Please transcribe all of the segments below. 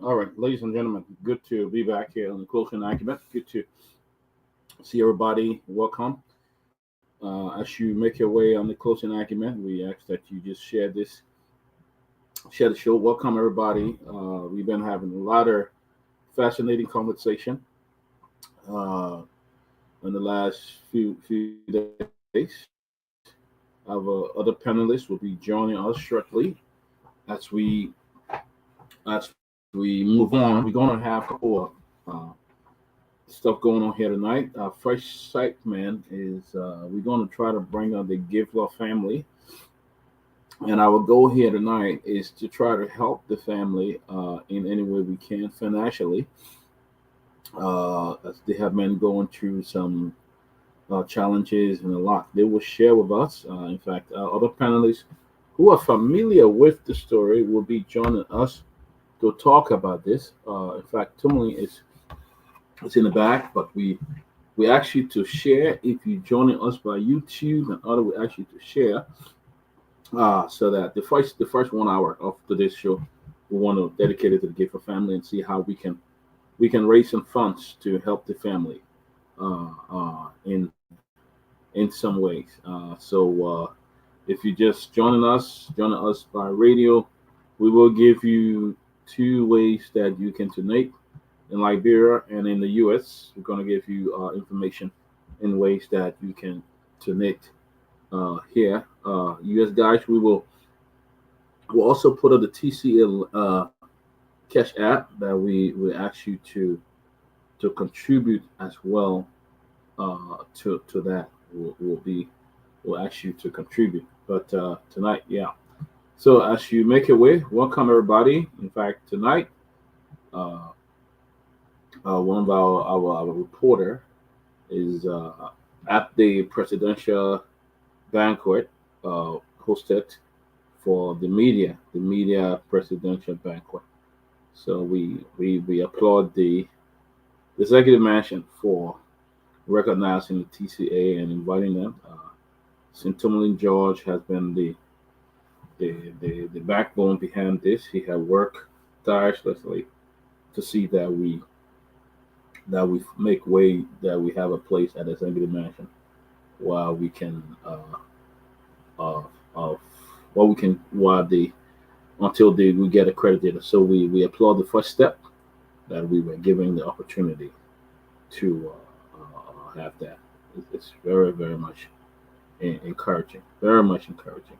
All right. Ladies and gentlemen, good to be back here on the Closing Argument. Good to see everybody. Welcome. As you make your way on the Closing Argument, we ask that you just share the show. Welcome everybody. We've been having a lot of fascinating conversation in the last few days. Our other panelists will be joining us shortly as we move on. We're gonna have a couple of uh, stuff going on here tonight. Our first segment is we're gonna try to bring on the Gayflor family, and our goal here tonight is to try to help the family in any way we can financially, as they have been going through some challenges and a lot. They will share with us. In fact, our other panelists who are familiar with the story will be joining us to talk about this. In fact, Tomalin is in the back, but we ask you to share if you're joining us by YouTube and other. We ask you to share so that the first 1 hour of today's show we want to dedicate it to the Gayflor family and see how we can raise some funds to help the family in some ways. If you're just joining us by radio, we will give you two ways that you can donate in Liberia and in the U.S. We're going to give you information in ways that you can donate here. U.S. guys, we'll also put up the TCL cash app that we ask you to contribute as well to that. We'll ask you to contribute. But tonight, yeah. So as you make your way, welcome everybody. In fact, tonight, uh, one of our reporter is at the presidential banquet hosted for the media presidential banquet. So we applaud the executive mansion for recognizing the TCA and inviting them. St. Tomalin George has been the backbone behind this. He had worked tirelessly to see that we make way, that we have a place at the executive mansion while we can uh, uh, while we can while they until we get accredited. So we applaud the first step that we were given the opportunity to have that. It's very very much encouraging, very much encouraging.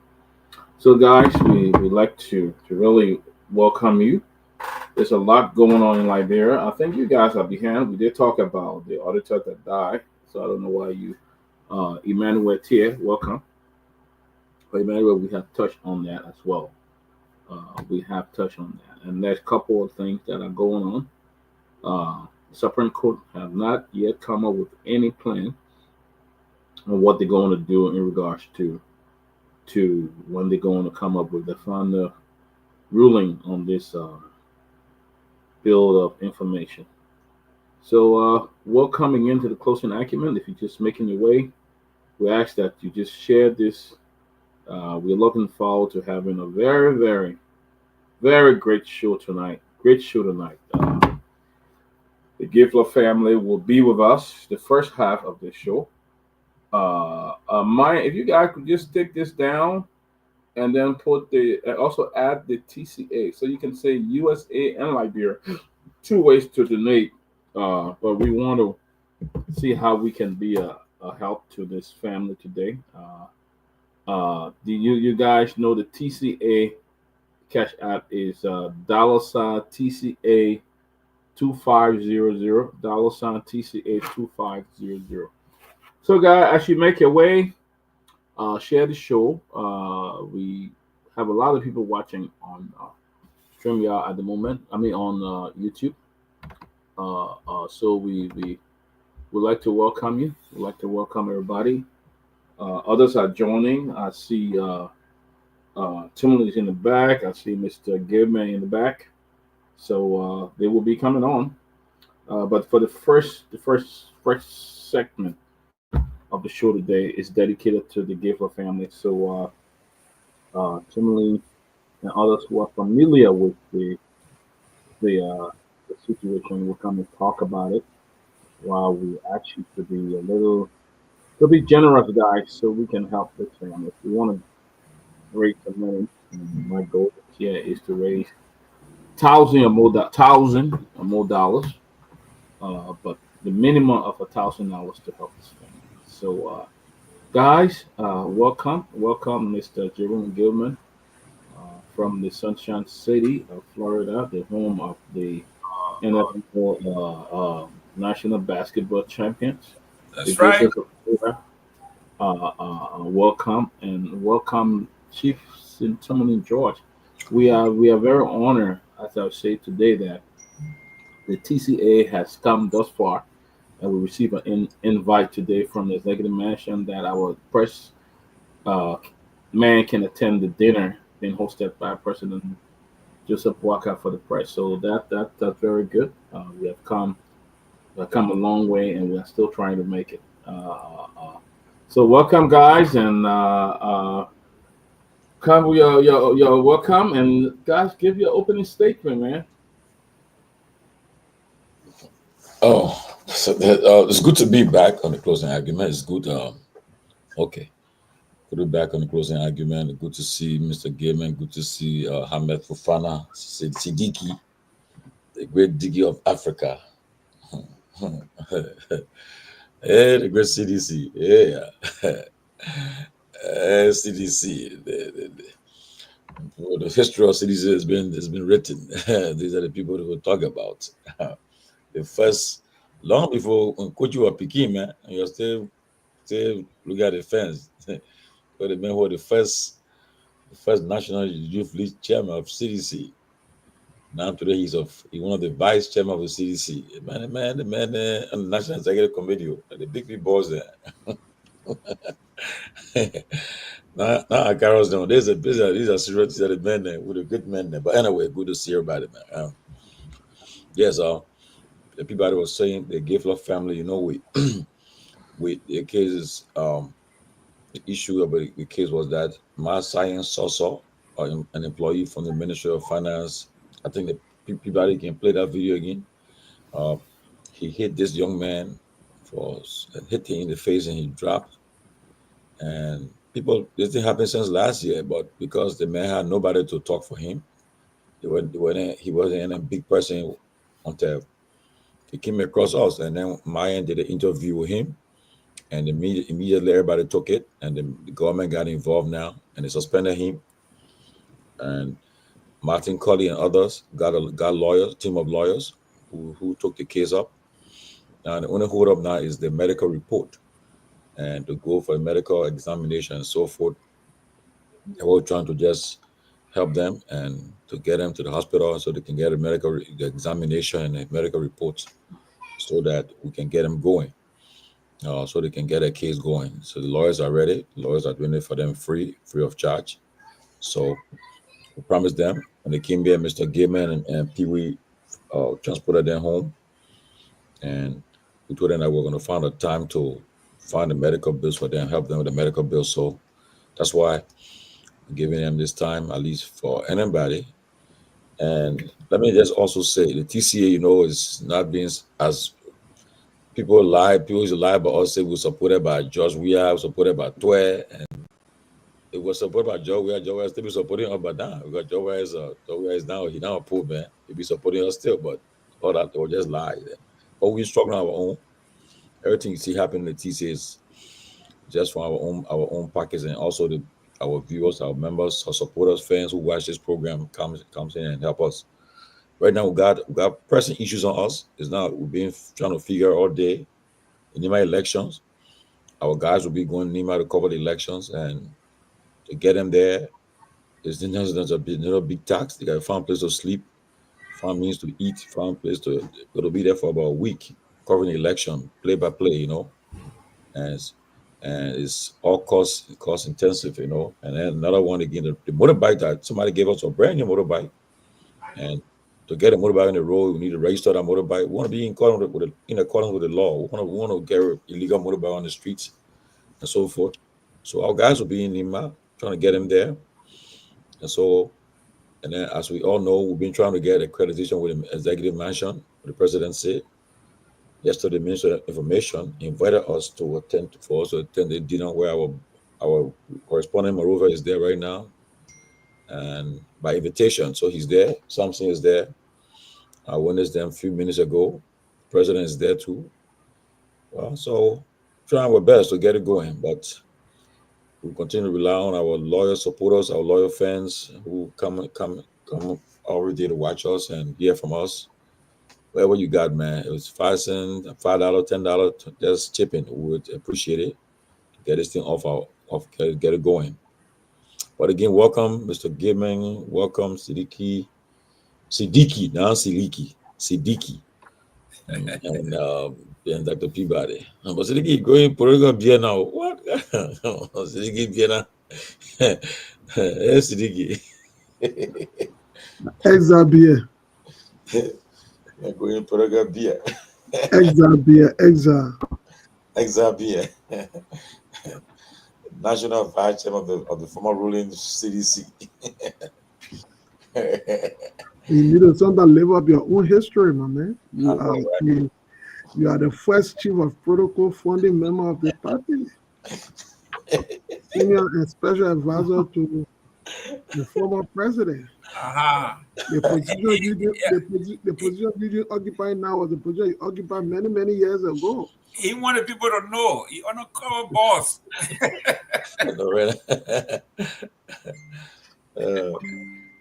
So guys, we like to really welcome you. There's a lot going on in Liberia. I think you guys are behind. We did talk about the auditor that died, so I don't know why you, Emmanuel Tier, welcome. But Emmanuel, we have touched on that as well. We have touched on that, and there's a couple of things that are going on. The Supreme Court have not yet come up with any plan on what they're going to do in regards to when they're going to come up with the final ruling on this build of information. So, welcoming into the closing acumen, if you're just making your way, we ask that you just share this. We're looking forward to having a very, very, very great show tonight. Great show tonight. The Gayflor family will be with us the first half of this show. If you guys could just take this down and then also add the TCA, so you can say USA and Liberia, two ways to donate. But we want to see how we can be a help to this family today. Do you guys know the TCA cash app is $ TCA 2500 $TCA 2500. So guys, as you make your way, share the show. We have a lot of people watching on StreamYard at the moment. I mean on YouTube. So we would like to welcome you. We'd like to welcome everybody. Others are joining. I see Timothy is in the back. I see Mr. Gilman in the back. So they will be coming on. But for the first segment of the show today is dedicated to the Gayflor family. So Timothy, and others who are familiar with the, uh, the situation will come and talk about it while we ask you to be to be generous, guys, so we can help this family. If we want to raise some money, my goal here is to raise thousand or more dollars, but the minimum of $1,000 to help this family. So, guys, welcome, Mr. Jerome Gilman from the Sunshine City of Florida, the home of the NFL National Basketball Champions, the That's right. Grizzlies of Florida. Welcome and welcome, Chief Tomalin George. We are very honored, as I say today, that the TCA has come thus far, and we received an invite today from the executive mansion that our press uh, man can attend the dinner being hosted by President Joseph Waka for the press. So that's very good. We have come a long way, and we are still trying to make it. So welcome, guys, and come, you're welcome, and guys, give your opening statement, man. Oh, it's good to be back on the closing argument. It's good. Okay, good to be back on the closing argument. Good to see Mr. Gaiman. Good to see Hamed Fofana, Siddiqui, the great Diggy of Africa. Hey, the great CDC. Yeah. CDC. The history of CDC has been written. These are the people that we'll talk about. The first, long before coach you were picking, man, and you're still looking at the fence. But the man who was the first national youth league chairman of CDC. Now today he's one of the vice chairman of the CDC. The man on the National Executive Committee, the big boss there. now I carry us down. These are serious. These are the men there with the good men there. But anyway, good to see everybody, man. Yes, the people that was saying the Gayflor family, with the cases, the issue about the case was that my science Soso, an employee from the Ministry of Finance, I think the Peabody can play that video again. Uh, he hit this young man hit him in the face and he dropped. And people, this thing happened since last year, but because the man had nobody to talk for him, he wasn't a big person until he came across us. And then Myean did an interview with him, and immediately everybody took it, and the government got involved now, and they suspended him. And Martin Colley and others got lawyers, team of lawyers who took the case up. Now the only hold up now is the medical report and to go for a medical examination and so forth. They were trying to just help them and to get them to the hospital so they can get a the examination and a medical reports so that we can get them going. So they can get a case going. So the lawyers are ready. The lawyers are doing it for them free of charge. So we promised them, and they came here, Mr. Gaiman and Pewee transported them home, and we told them that we're going to find a time to find the medical bills for them, help them with the medical bills. So that's why I'm giving them this time, at least for anybody. And let me just also say the TCA, is not being as people lie. People used to lie about us. Say we're supported by George. We are supported by Twe, and it was supported by Joe. Joe still be supporting us, but now because Joe is now he now a poor man. He be supporting us still, but all that or just lie. But we struggling on our own. Everything you see happening in the TCA is just from our own pockets, and also our viewers, our members, our supporters, fans who watch this program comes in and help us. Right now we got pressing issues on us. It's now we've been trying to figure all day in Nima elections. Our guys will be going to Nima to cover the elections, and to get them there is a big tax. They got to find a place to sleep, find means to eat, find a place to. It'll be there for about a week covering the election, play by play, and it's all cost intensive, And then another one again, the motorbike that somebody gave us a brand new motorbike, and to get a motorbike on the road, we need to register that motorbike. We want to be in accordance with the law. We want to get illegal motorbike on the streets and so forth. So our guys will be in Lima trying to get him there, and so And then, as we all know, we've been trying to get accreditation with the executive mansion, the presidency. Yesterday, the Minister of Information invited us to attend the dinner where our correspondent Maruva is there right now, and by invitation. So he's there. Something is there. I witnessed them a few minutes ago. The president is there too. Well, so trying our best to get it going, but we continue to rely on our loyal supporters, our loyal fans who come every day to watch us and hear from us. Whatever you got, man. It was 5 cents, $5, $10. Just chipping. We would appreciate it. Get this thing get it going. But again, welcome, Mr. Gibman. Welcome, Sidiki, now Sidiki, and Dr. Peabody. But Sidiki going political beer now. What? Sidiki beer now. Sidiki. Exa beer. Going political beer. Exa beer. Exa beer. National Vice Chairman of the former ruling CDC. You need to sometimes live up your own history, my man. You are the first chief of protocol founding member of the party, senior and special advisor to the former president. The position you occupy now was the position you occupied many years ago. He wanted people to know. He undercover boss.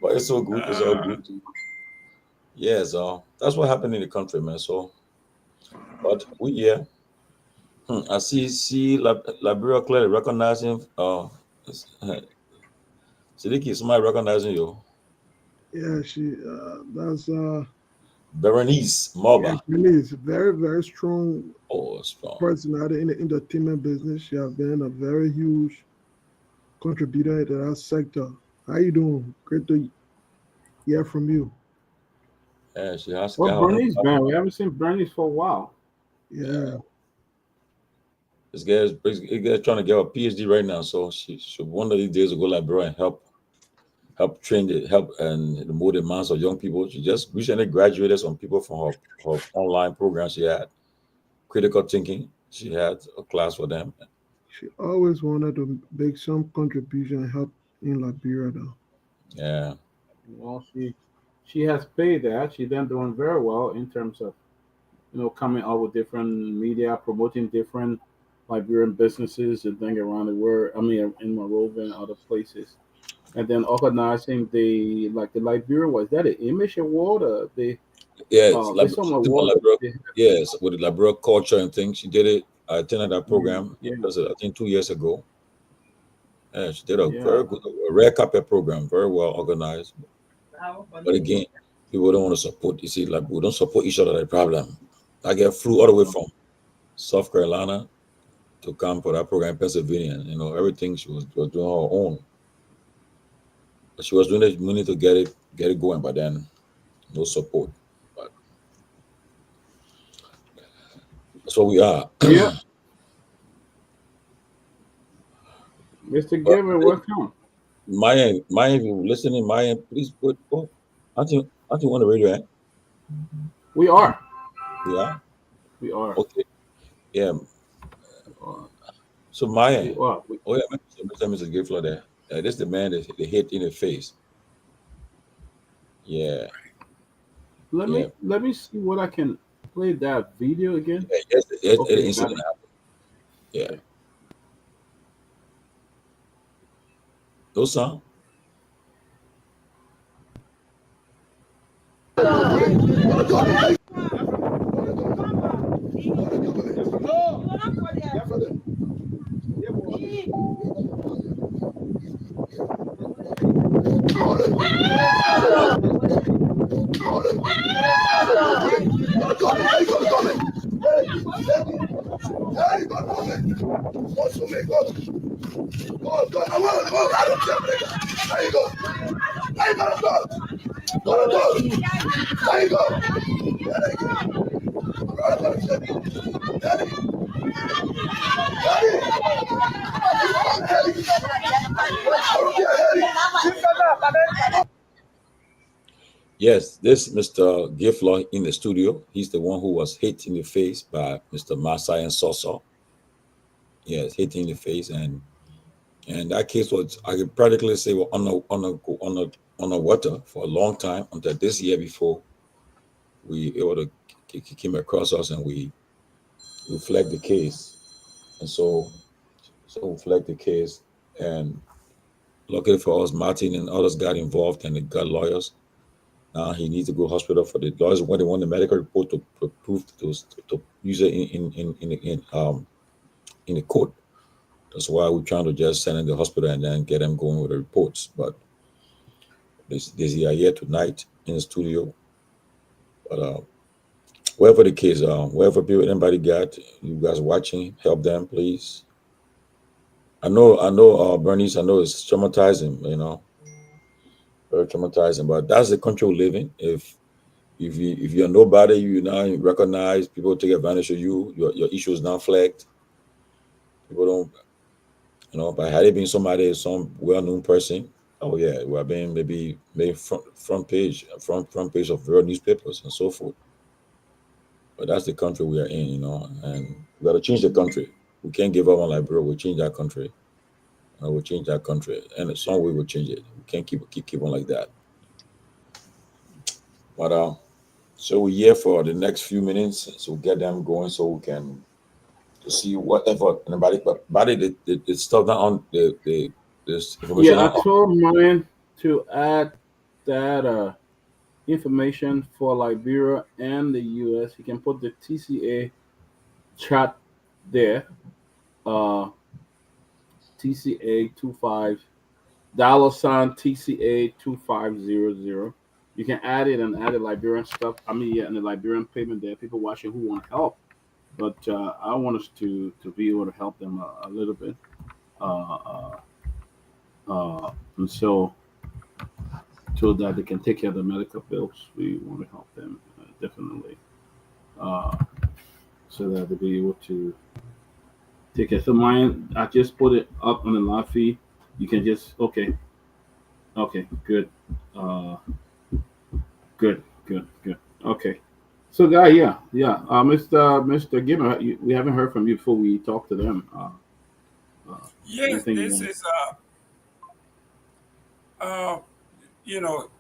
But it's so good. It's all good. Yeah, so that's what happened in the country, man. So, but we here. I see Liberia clearly recognizing. Sidiki, somebody recognizing you. Yeah, that's Berenice Moba. Yeah, Berenice, very strong. Strong personality in the entertainment business. She has been a very huge contributor to that sector. How you doing? Great to hear from you. Yeah, she has. Well, Bernice, man, we haven't seen Bernice for a while. Yeah. This guy's trying to get a PhD right now, so she one of these days to go Liberia and help and mold the minds of young people. She just recently graduated some people from her online program she had. Critical thinking. She had a class for them. She always wanted to make some contribution and help in Liberia, though. Yeah. Well, she has paid that. She's been doing very well in terms of, coming out with different media, promoting different Liberian businesses and things around the world. I mean, in Monrovia and other places. And then organizing the Liberia, was that an image award? Yes, with the Liberia culture and things. She did it. I attended that program. Yeah. It was, I think, 2 years ago. Yeah, she did a very good, a rare carpet program, very well organized. But again, people don't want to support. You see, we don't support each other. The problem. I flew all the way from South Carolina to come for that program in Pennsylvania. Everything she was doing her own. But she was doing it money to get it going, but then no support. But that's what we are. Yeah. Mr. Gilbert, welcome. Myean, if you're listening, Myean, please put. Aren't you on the radio? Eh? We are. We are. We are. Okay. Yeah. So Myean. Mr. Gayflor there. This is the man that they hit in the face. Yeah. Let me see what I can play that video again. Yes, the incident happened. Yeah. No song. Yes, this Mr. Gayflor in the studio. He's the one who was hit in the face by Mr. Masai and Soso. Yes, hit in the face, and that case was, I could practically say, well, on the water for a long time until this year before we able to came across us, and we flagged the case, and so we flagged the case, and luckily for us, Martin and others got involved and they got lawyers. Now he needs to go hospital for the lawyers when they want the medical report to prove to use it in the court. That's why we're trying to just send him to the hospital and then get him going with the reports. But they are here tonight in the studio. But wherever the case, wherever people, anybody got, you guys watching, help them, please. I know, Bernice, I know it's traumatizing, very traumatizing, but that's the country we live in. If you're nobody, you now recognize, people take advantage of you, your issue is now flagged. People don't, but had it been some well-known person, oh yeah, we are being maybe front page of real newspapers and so forth. But that's the country we are in, and we got to change the country. We can't give up on Liberia. We'll change that country. We'll change that country, and some way we'll change it. We can't keep on like that. But so we're here for the next few minutes, so get them going, so we can to see whatever anybody, but body the stuff down on the this information. Yeah, I told Myean to add that information for Liberia and the US. He can put the TCA chat there. Uh, TCA 25 $ TCA 2500. You can add it and add the Liberian stuff. I mean, yeah, and the Liberian payment there. People watching who want help, but I want us to be able to help them a little bit. Uh, uh, and so that they can take care of the medical bills. We want to help them definitely, uh, so that they'll be able to take care. So mine, I just put it up on the live feed. You can just okay, good, uh, good. Okay, so guy, yeah, Mr. Gimmer, we haven't heard from you before we talk to them. Yes, Anything you this want? is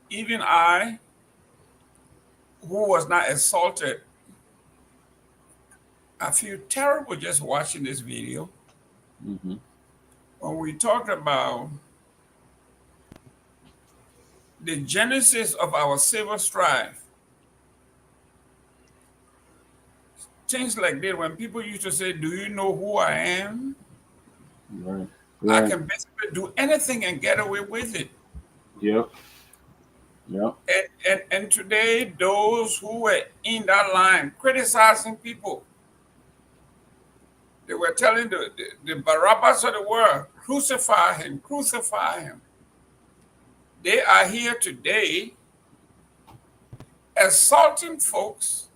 even I, who was not assaulted, I feel terrible just watching this video. Mm-hmm. When we talked about the genesis of our civil strife, things like that, when people used to say, "Do you know who I am?" Right, I right. can basically do anything and get away with it. Yep, yep. And today, those who were in that line criticizing people, they were telling the Barabbas of the world, crucify him, crucify him. They are here today assaulting folks.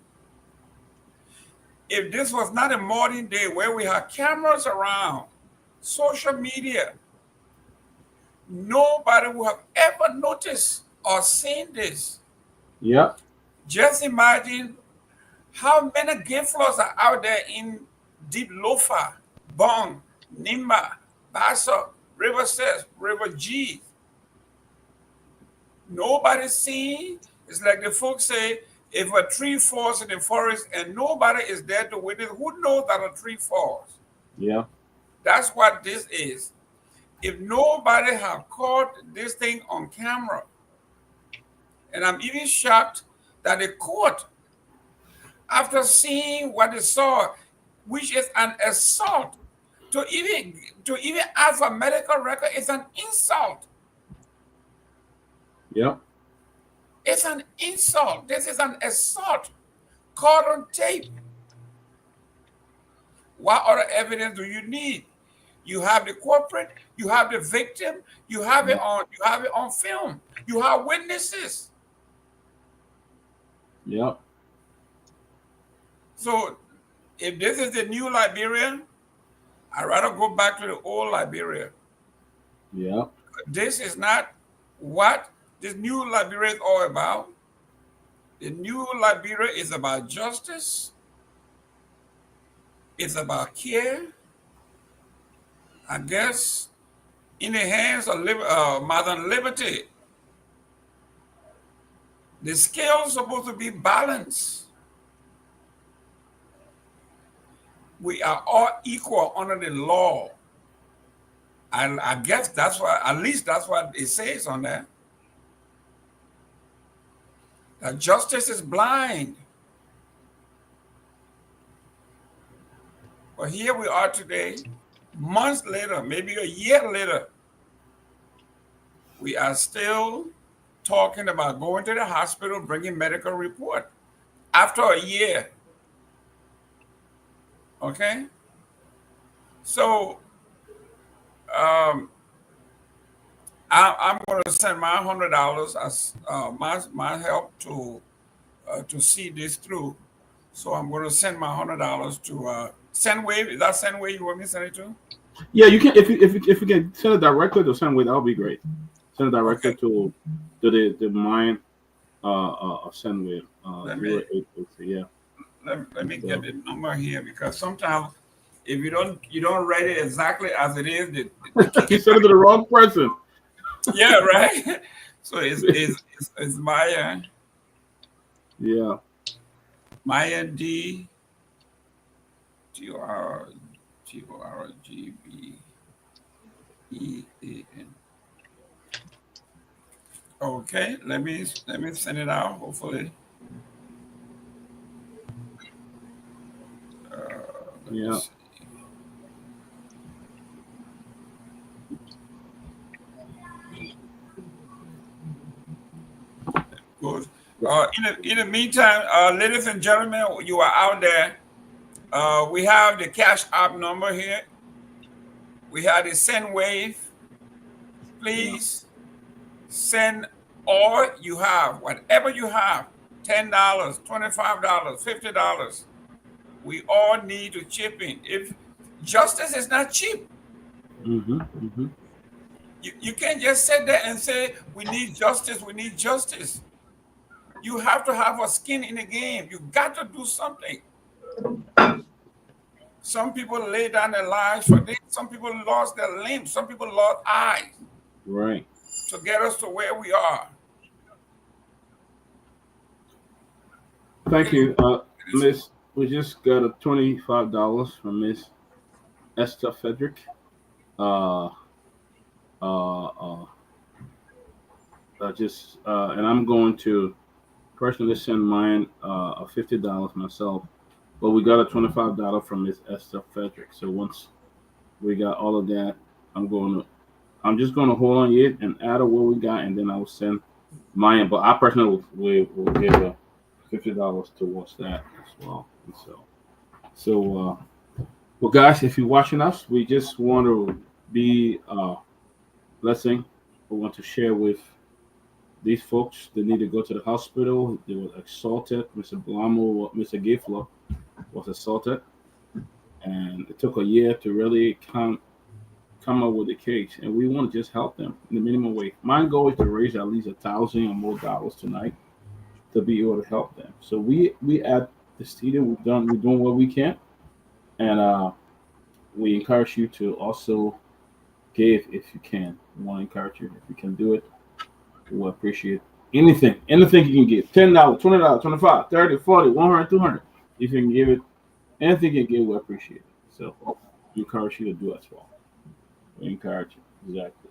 If this was not a modern day where we have cameras around, social media, nobody would have ever noticed or seen this. Yep. Just imagine how many Gayflors are out there in Deep Lofa, Bong, Nimba, Basso, River Sets, River G. Nobody's seen. It's like the folks say, if a tree falls in the forest and nobody is there to witness, who knows that a tree falls? Yeah. That's what this is. If nobody have caught this thing on camera, and I'm even shocked that the court, after seeing what they saw, which is an assault, to even ask for medical record is an insult. Yep. It's an insult. This is an assault caught on tape. What other evidence do you need? You have the culprit, you have the victim, you have it on film, you have witnesses. Yep. So if this is the new Liberia, I'd rather go back to the old Liberia. Yep. This is not what this new Liberia is all about. The new Liberia is about justice. It's about care. I guess in the hands of Modern Liberty, the scale is supposed to be balanced. We are all equal under the law. And I guess that's what, at least that's what it says on there. That justice is blind. But here we are today, months later, maybe a year later, we are still talking about going to the hospital, bringing medical report after a year. Okay? So I'm going to send my $100 as my help to see this through. So I'm going to send my $100 to Sendwave. Is that Sendwave you want me to send it to? Yeah, you can if you can send it directly to Sendwave, that would be great. Send it directly to the Myean Sendwave. Let me get the number here, because sometimes if you don't write it exactly as it is, you send it to the wrong person. Yeah, right. So it's Myean. Yeah. Myean D Torgbean. Okay, let me send it out. Hopefully. Yeah. Good. In the meantime, ladies and gentlemen, you are out there. We have the Cash App number here. We have the Sendwave. Please send all you have, whatever you have, $10, $25, $50. We all need to chip in. If justice is not cheap, you can't just sit there and say, we need justice, we need justice. You have to have a skin in the game. You got to do something. Some people lay down their lives for this. Some people lost their limbs. Some people lost eyes. Right. To get us to where we are. Thank you, Miss. We just got a $25 from Miss Esther Frederick. And I'm going to personally send mine a $50 myself. But we got a $25 from Miss Esther Frederick. So once we got all of that, I'm just going to hold on it and add up what we got, and then I will send mine. But I personally will give a $50 towards that as well. And well, guys, if you're watching us, we just want to be a blessing. We want to share with these folks. They need to go to the hospital. They were assaulted. Mr. Mr. Gayflor was assaulted, and it took a year to really come up with a case, and we want to just help them in the minimum way. My goal is to raise at least $1,000 or more tonight to be able to help them. So we at the stadium, we're doing what we can, and we encourage you to also give if you can. We want to encourage you if you can do it. We'll appreciate anything you can give. $10, $20, $25, $30, $40, $100, $200. If you can give it, anything you can give, we appreciate it. So we encourage you to do as well. We encourage you exactly.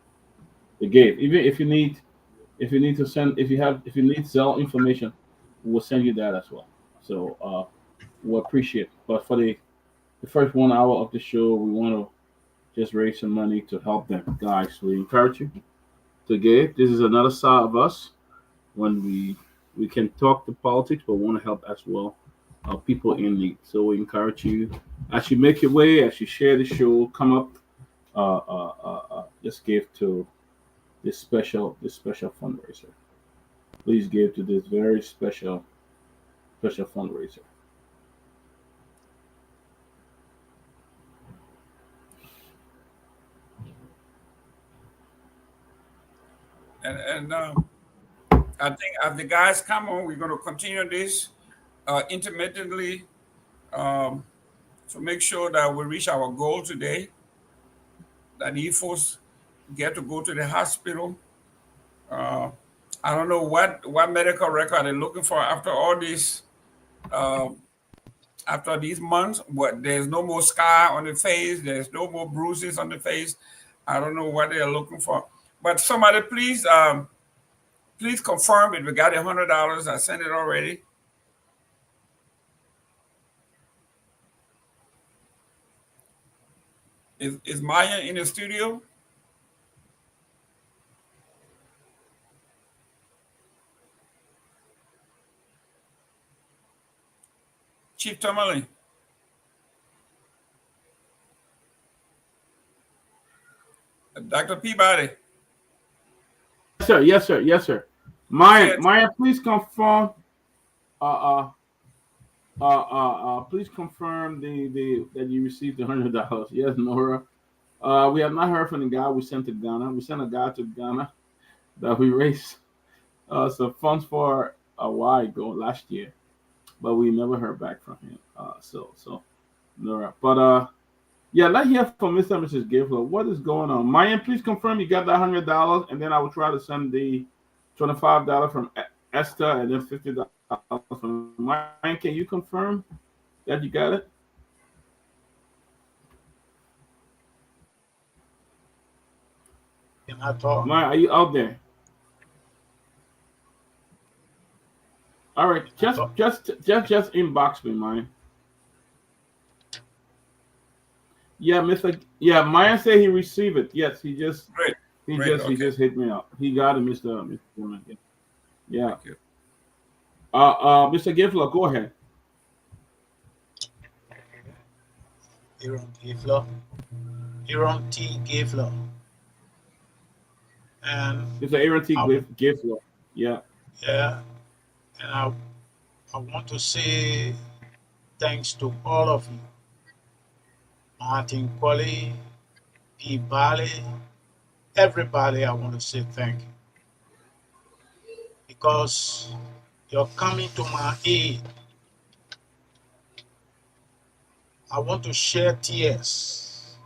The give, even if you need to send, if you need Zelle information, we'll send you that as well. So we'll appreciate it. But for the first 1 hour of the show, we want to just raise some money to help them, guys. We encourage you to give. This is another side of us when we can talk to politics, but want to help as well people in need. So we encourage you as you make your way, as you share the show, come up. Just give to this special fundraiser. Please give to this very special fundraiser. And I think as the guys come on, we're going to continue this intermittently to make sure that we reach our goal today, that these folks get to go to the hospital. I don't know what medical record they're looking for after all this, after these months, but there's no more scar on the face, there's no more bruises on the face. I don't know what they're looking for. But somebody please please confirm if we got $100. I sent it already. Is Myean in the studio? Chief Tomalin. Dr. Peabody. Yes, sir. Yes, sir. Yes, sir. Myean, please confirm. Please confirm the that you received $100. Yes, Nora. We have not heard from the guy we sent to Ghana. We sent a guy to Ghana that we raised some funds for a while ago last year, but we never heard back from him. So Nora. But yeah, let's hear from Mr. and Mrs. Gayflor. What is going on? Myean, please confirm you got that $100, and then I will try to send the $25 from Esther and then $50 from Myean. Can you confirm that you got it? Myean, are you out there? All right, just inbox me, Myean. Yeah, Myean said he received it. Yes, he just hit me up. He got it, Mr. Yeah. Thank you. Mr. Gayflor, go ahead. Aaron T. Gayflor. And Mr. Aaron T. Gayflor. Yeah. Yeah. And I want to say thanks to all of you. Martin Qualley, Peabody, everybody, I want to say thank you. Because you're coming to my aid. I want to share tears.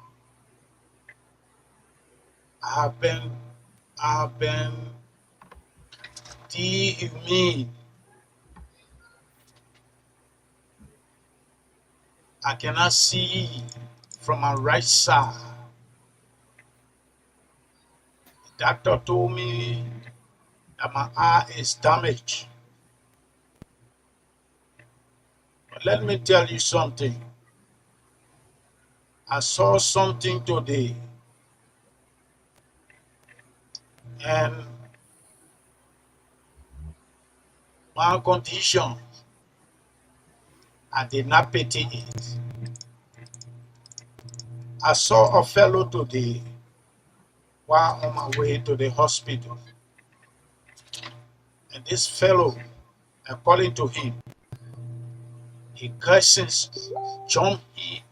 I have been dehuman. I cannot see from my right side. The doctor told me that my eye is damaged. But let me tell you something. I saw something today, and my condition, I did not pity it. I saw a fellow today while on my way to the hospital. And this fellow, according to him, he cousins jumped in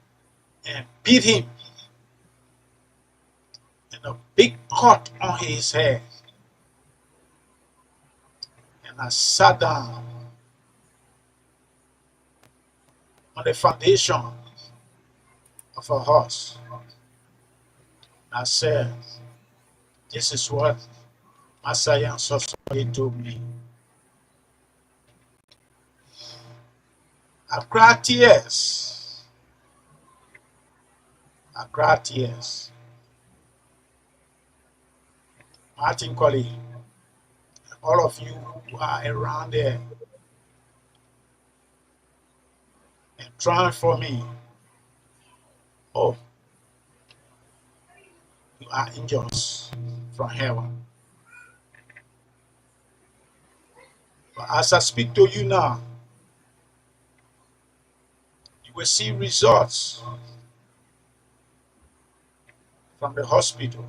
and beat him. And a big cut on his head. And I sat down on the foundation of a horse. I said, this is what my science society told me. I cried tears. I cried tears. Martin Colley, all of you who are around there and trying for me, oh, you are angels from heaven. But as I speak to you now, you will see results from the hospital.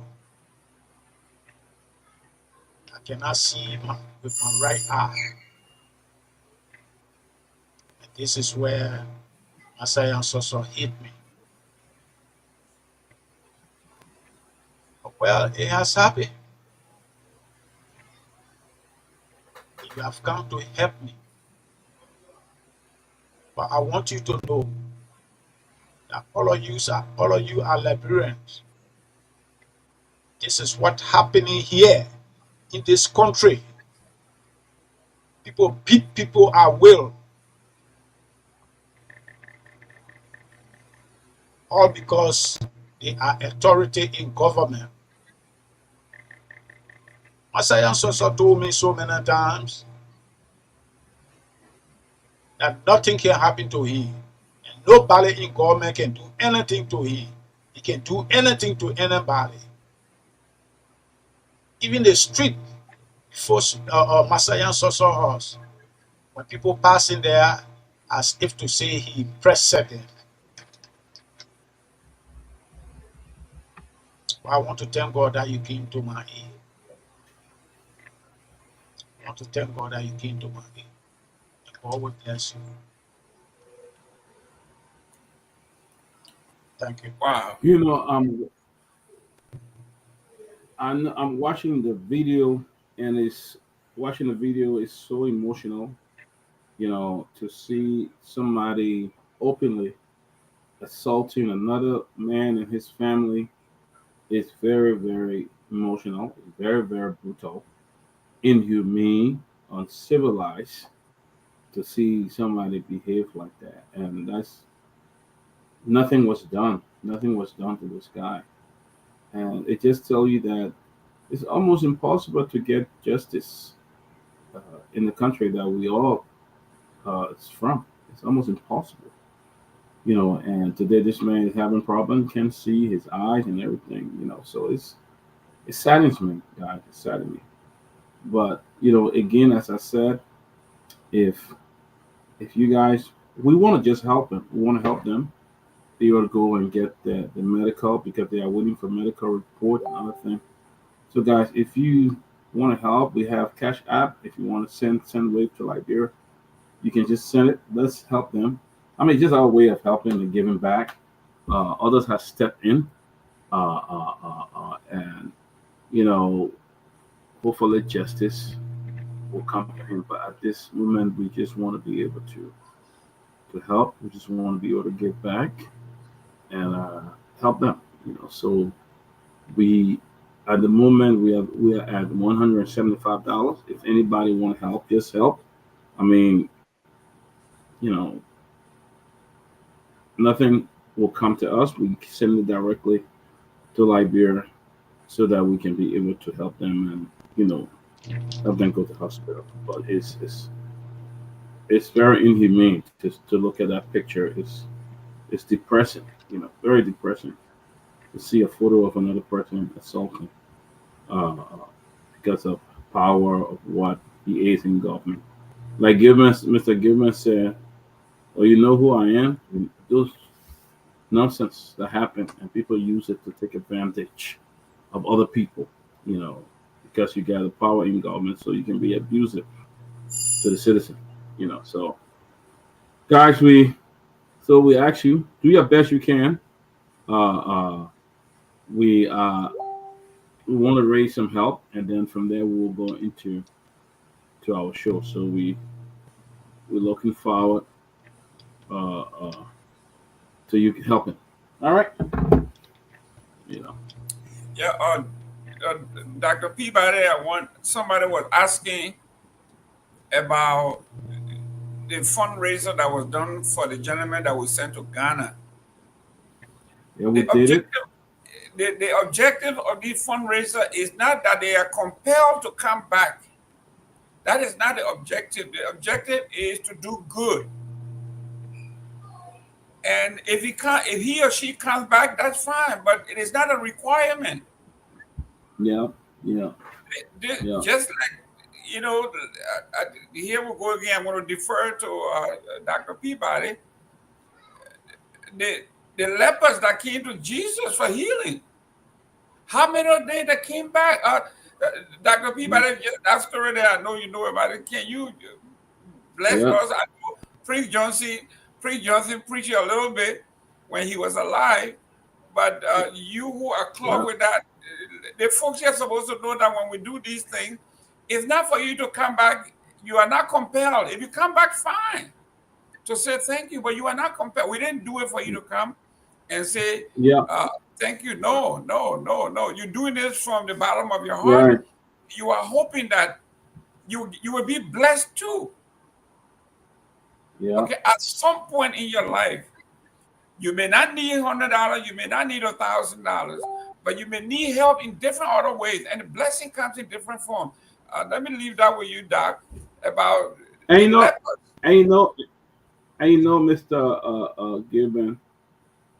I cannot see with my right eye. And this is where my science also hit me. Well, it has happened. You have come to help me. But I want you to know that all of you are Liberians. This is what's happening here in this country. People beat people at will, all because they are authority in government. Masaya Soso told me so many times that nothing can happen to him. And nobody in government can do anything to him. He can do anything to anybody. Even the street before Masaya Soso us, when people pass in there as if to say he pressed second. I want to thank God that you came to my aid. I want to thank God that you came to my aid. And God will bless you. Thank you. Wow. You know, I'm watching the video, and watching the video is so emotional. You know, to see somebody openly assaulting another man and his family is very, very emotional, very, very brutal, inhumane, uncivilized to see somebody behave like that. And nothing was done. Nothing was done to this guy. And it just tells you that it's almost impossible to get justice in the country that we all is from. It's almost impossible. You know, and today this man is having problems, can't see his eyes and everything, you know. So it saddens me, guys. It saddens me. But, you know, again, as I said, if you guys, we want to just help them. We want to help them. They ought to go and get the medical, because they are waiting for medical report and other thing. So, guys, if you want to help, we have Cash App. If you want to send wave to Liberia, you can just send it. Let's help them. I mean, just our way of helping and giving back. Others have stepped in, and you know, hopefully justice will come to him. But at this moment, we just want to be able to help. We just want to be able to give back and help them. You know, so we at the moment we are at $175. If anybody want to help, just help. I mean, you know, nothing will come to us. We send it directly to Liberia so that we can be able to help them and, you know, help them go to hospital. But it's very inhumane to look at that picture. It's depressing, you know, very depressing to see a photo of another person assaulting uh, because of power of what he is in government. Like Mr. Gilman said, "Well, you know who I am." Those nonsense that happen, and people use it to take advantage of other people. You know, because you got the power in government, so you can be abusive to the citizen. You know, so guys, we ask you, do your best you can. Uh, uh, we want to raise some help, and then from there we will go into our show. So we're looking forward to you helping. All right. You know. Yeah, Dr. Peabody, somebody was asking about the fundraiser that was done for the gentleman that was sent to Ghana. Yeah, we did it. The objective of this fundraiser is not that they are compelled to come back. That is not the objective. The objective is to do good. And if he or she comes back, that's fine. But it is not a requirement. Yeah. Just like, you know, here we go again. I'm going to defer to Dr. Peabody. The lepers that came to Jesus for healing, how many of them that came back? Dr. Peabody, that story there, I know you know about it. Can you bless us? I know Prince Johnson preached a little bit when he was alive, but you who are close with that, the folks are supposed to know that when we do these things, it's not for you to come back You are not compelled. If you come back, fine, to say thank you, but you are not compelled. We didn't do it for you to come and say thank you. No. You're doing this from the bottom of your heart. Right. You are hoping that you will be blessed too. Yeah. Okay, at some point in your life, you may not need $100, you may not need $1,000, but you may need help in different other ways, and the blessing comes in different forms. Let me leave that with you, Doc, about And the you know, lepers. Mr. Gibbon,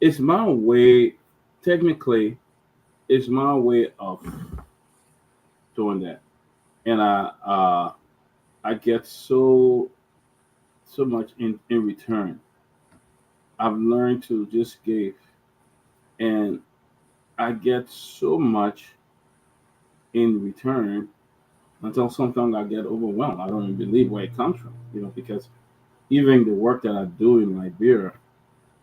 it's my way. Technically, it's my way of doing that, and I get so much in return. I've learned to just give, and I get so much in return until sometimes I get overwhelmed. I don't even believe where it comes from, because even the work that I do in Liberia,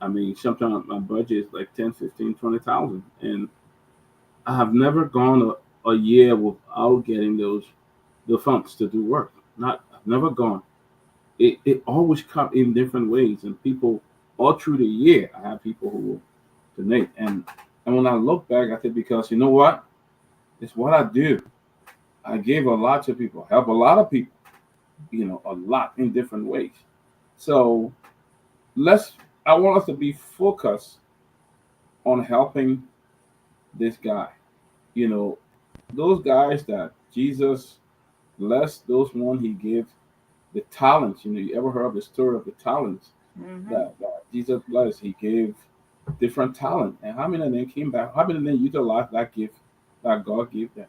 I mean, sometimes my budget is like 10, 15, 20,000. And I have never gone a year without getting the funds to do work. I've never gone. It always comes in different ways. And people all through the year, I have people who will donate. And when I look back, I think, because you know what? It's what I do. I gave a lot to people, help a lot of people, a lot in different ways. So I want us to be focused on helping this guy. Those guys that Jesus blessed, those one he gave the talents. You ever heard of the story of the talents that Jesus blessed? He gave different talent. And how many of them came back? How many of them utilized that gift that God gave them?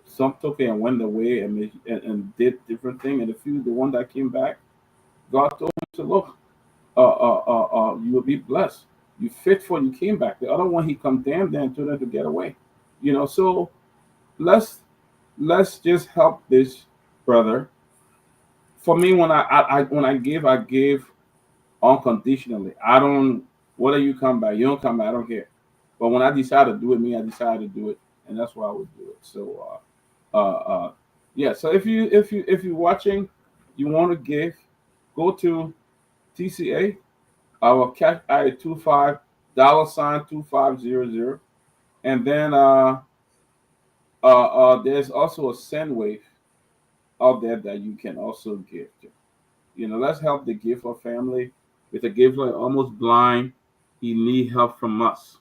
Some took it and went away and did different things. And the one that came back, God told him to look, you will be blessed. You faithful, you came back. The other one he condemned them and told them to get away. So let's just help this brother. For me, when I gave unconditionally. I don't whether you come back, you don't come back, I don't care. But when I decided to do it, I decided to do it, and that's why I would do it. So yeah. So if you're watching, you want to give, go to TCA. Our cash I 25 $2500, and then there's also a send wave out there that you can also give to. Let's help the Gayflor family. With the Gayflor almost blind, he need help from us,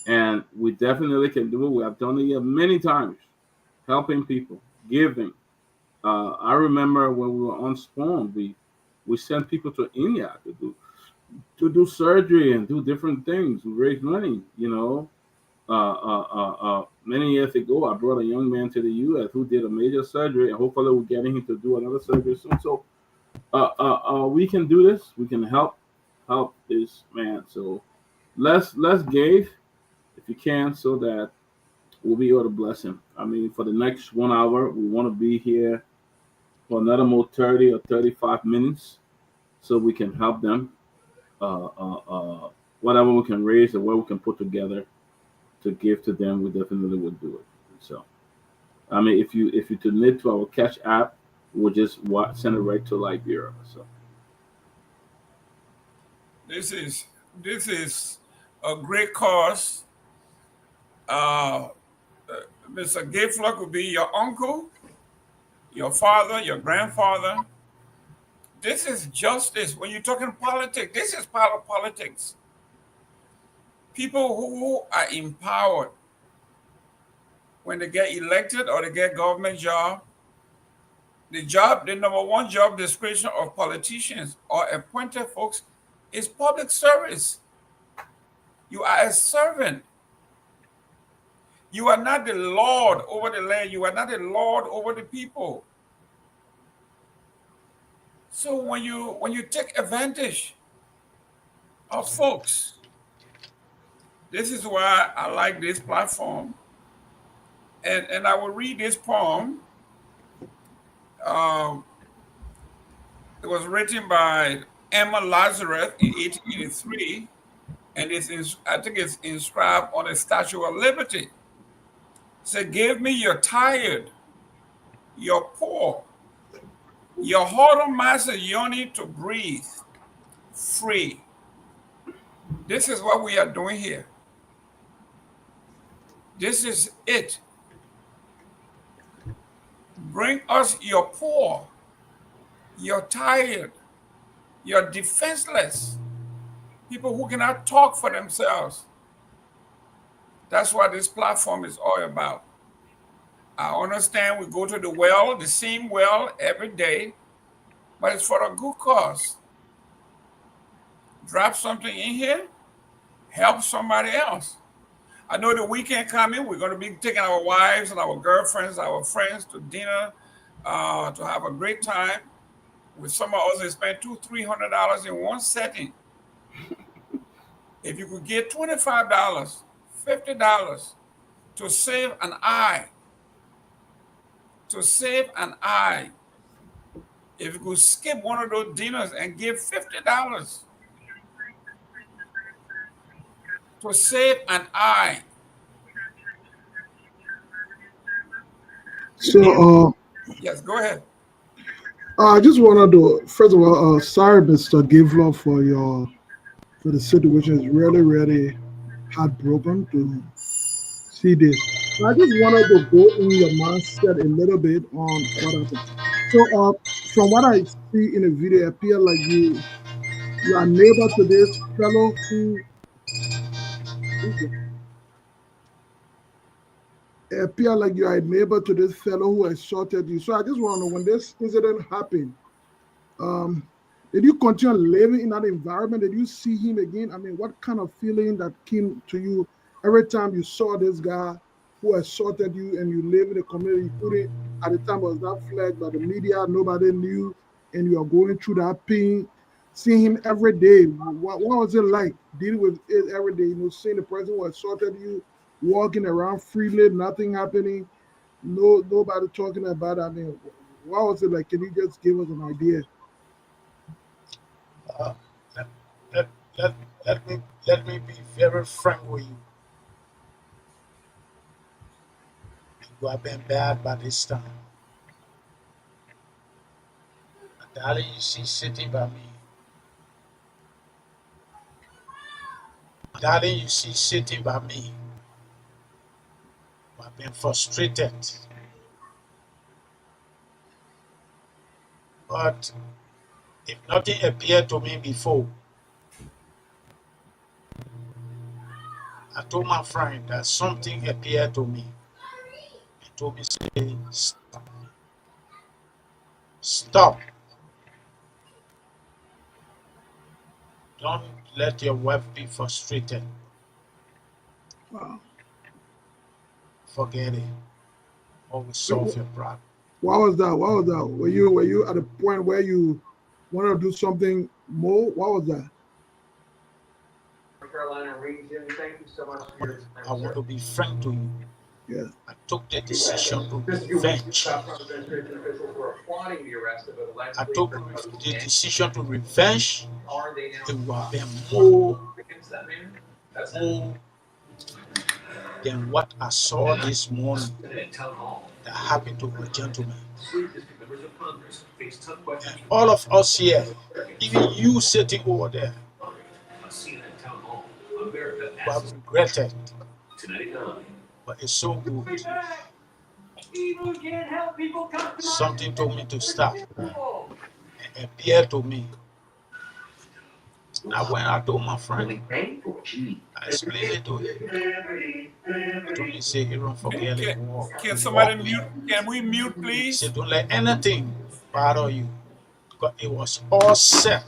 and we definitely can do it. We have done it here many times, helping people, giving. I remember when we were on Spawn, we sent people to India to do surgery and do different things, to raise money. Many years ago, I brought a young man to the U.S. who did a major surgery, and hopefully we're getting him to do another surgery soon. So we can do this. We can help this man. So let's give if you can, so that we'll be able to bless him. I mean, for the next 1 hour, we want to be here for another more 30 or 35 minutes, so we can help them. Whatever we can raise or what we can put together to give to them, we definitely would do it. So, I mean, if you donate to our Cash App, we'll just send it right to Liberia. So, This is a great cause. Mr. Gayflor could be your uncle, your father, your grandfather. This is justice. When you're talking politics, this is part of politics. People who are empowered, when they get elected or they get government job, the number one job description of politicians or appointed folks is public service. You are a servant. You are not the Lord over the land. You are not the Lord over the people. So when you take advantage of folks, this is why I like this platform. And I will read this poem. It was written by Emma Lazarus in 1883, and I think it's inscribed on the Statue of Liberty. It said, "Give me your tired, your poor, Your hollow mass is yearning to breathe free. This is what we are doing here. This is it. Bring us your poor, your tired, your defenseless, people who cannot talk for themselves. That's what this platform is all about. I understand we go to the well, the same well every day, but it's for a good cause. Drop something in here, help somebody else. I know the weekend coming, we're going to be taking our wives and our girlfriends, our friends to dinner to have a great time. With some of us, they spend $200-300 in one setting. If you could get $25, $50 to save an eye, if you could skip one of those dinners and give $50 to save an eye. So, yes, go ahead. I just wanted to, first of all, sorry, Mr. Gayflor, for the situation. It's really, really heartbroken to see this. I just wanted to go in your mindset a little bit on what happened. So, from what I see in the video, it appears like you are neighbor to this fellow who it appears like you are a neighbor to this fellow who assaulted you. So I just want to know, when this incident happened, did you continue living in that environment? Did you see him again? I mean, what kind of feeling that came to you every time you saw this guy who assaulted you and you live in the community? You couldn't, at the time, was not flagged by the media, nobody knew, and you are going through that pain, seeing him every day. What was it like dealing with it every day? You know, seeing the person who assaulted you walking around freely, nothing happening, nobody talking about it. I mean, what was it like? Can you just give us an idea? Let me be very frank with you. You have been bad by this time. The darling you see sitting by me. Darling you see sitting by me. You have been frustrated. But if nothing appeared to me before, I told my friend that something appeared to me. He told me, say, stop. Stop. Don't let your wife be frustrated. Wow. Forget it. Always solve your problem. What was that? What was that? Were you at a point where you wanted to do something more? What was that? Carolina region. Thank you so much for your time. I want to be frank to you. Yeah. I took the decision to revenge. I took the decision to revenge. It would have been more than what I saw this morning that happened to a gentleman. And all of us here, even you sitting over there, who have regretted. But it's so good. Something told me to stop. It appeared to me. Now when I told my friend, I explained it to him. I told him, say, you don't forget it. Can somebody mute? Can we mute, please? Say, don't let anything bother you. Because it was all set.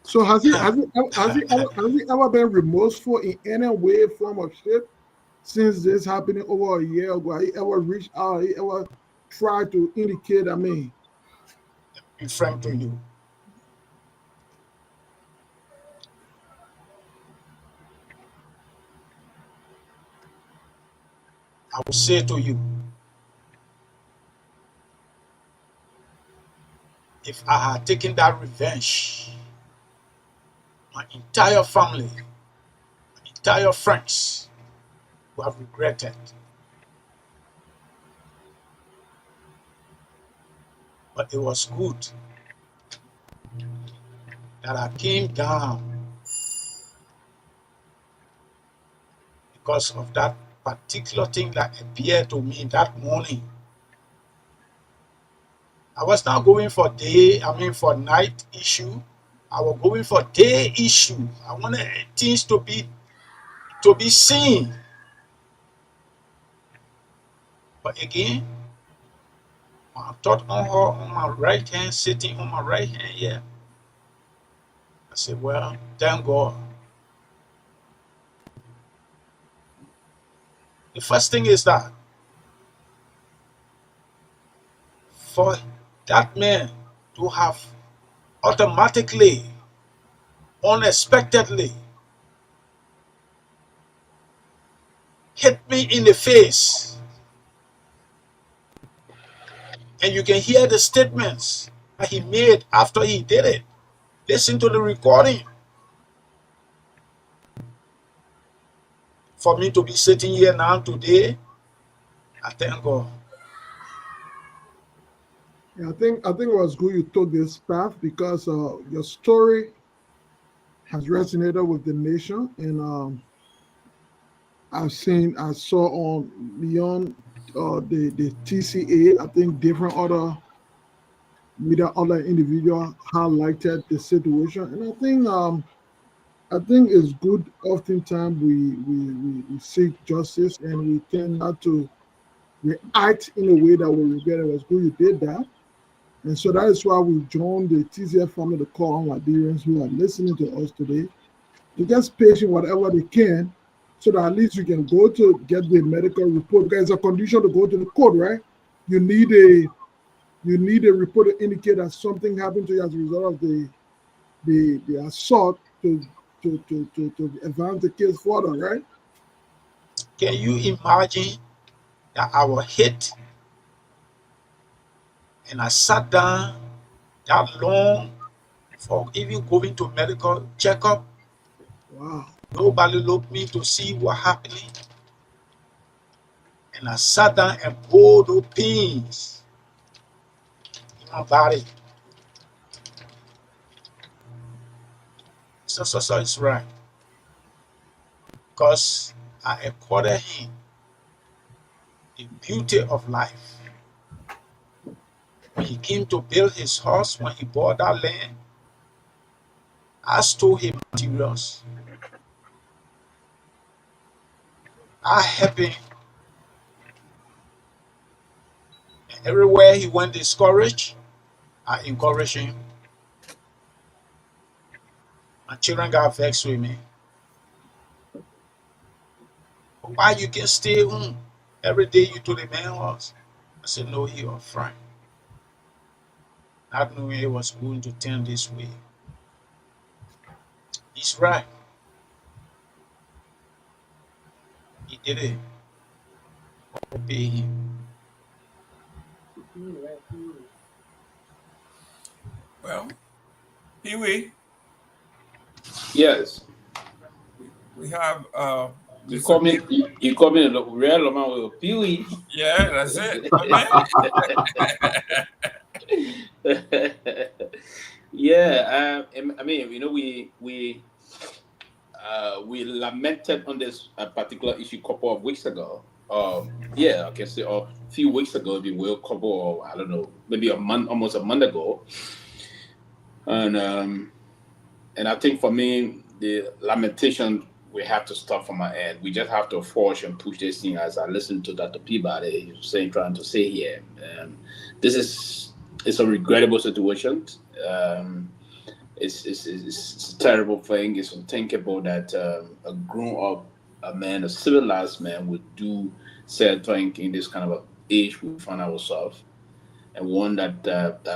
So has he ever been remorseful in any way, form, or shape since this happening over a year ago? He ever reached out? He ever tried to indicate? I mean, be frank to you. I will say to you, if I had taken that revenge, my entire family, my entire friends would have regretted. But it was good that I came down because of that particular thing that appeared to me that morning. I was not going for for night issue. I was going for day issue. I wanted things to be seen. But again, I thought on her on my right hand, sitting on my right hand here. I said, well, thank God. The first thing is that for that man to have automatically, unexpectedly hit me in the face. And you can hear the statements that he made after he did it. Listen to the recording. For me to be sitting here now today, I thank God. Yeah, I think it was good you took this path because your story has resonated with the nation, and I saw on Myean the TCA, I think different other media, other individual highlighted the situation, and I think it's good. Oftentimes we seek justice and we tend not to react in a way that we regret. It was good you did that. And so that is why we joined the TCF family to call on Liberians who are listening to us today to just patient whatever they can so that at least you can go to get the medical report. Because it's a condition to go to the court, right? You need a report to indicate that something happened to you as a result of the assault to advance the case further, right? Can you imagine that I was hit and I sat down that long for even going to medical checkup? Wow. Nobody looked me to see what happening. And I sat down and pulled those pins in my body. So it's right. Because I accorded him the beauty of life. When he came to build his house, when he bought that land, I stole his materials. I helped him. And everywhere he went discouraged, I encouraged him. My children got vexed with me. Why you can stay home? Every day you to the man's house. I said, no, he was frank. Not knowing it was going to turn this way. He's right. He did it. Obey him. Well, Pewee, Yes. we have You call me a real man with Pewee. yeah, that's it. Yeah, I mean, you know, we lamented on this particular issue a couple of weeks ago. Yeah, I can say a few weeks ago, if you will, couple of, I don't know, maybe a month, almost a month ago, and I think for me, the lamentation we have to stop from my end. We just have to force and push this thing. As I listened to Dr. Peabody trying to say here, it's a regrettable situation. It's a terrible thing. It's unthinkable that a grown-up a man, a civilized man, would do said thing in this kind of a age we find ourselves, and one that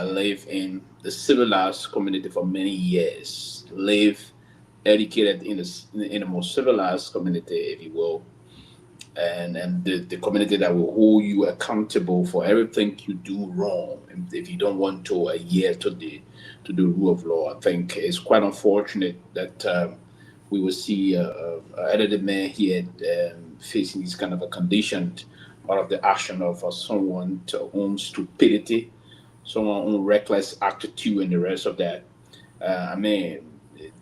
live in the civilized community for many years, live educated in the most civilized community, if you will, and the community that will hold you accountable for everything you do wrong, and if you don't want to adhere to the rule of law. I think it's quite unfortunate that we will see elderly man here facing this kind of a condition out of the action of someone to own stupidity, someone on reckless attitude and the rest of that. I mean,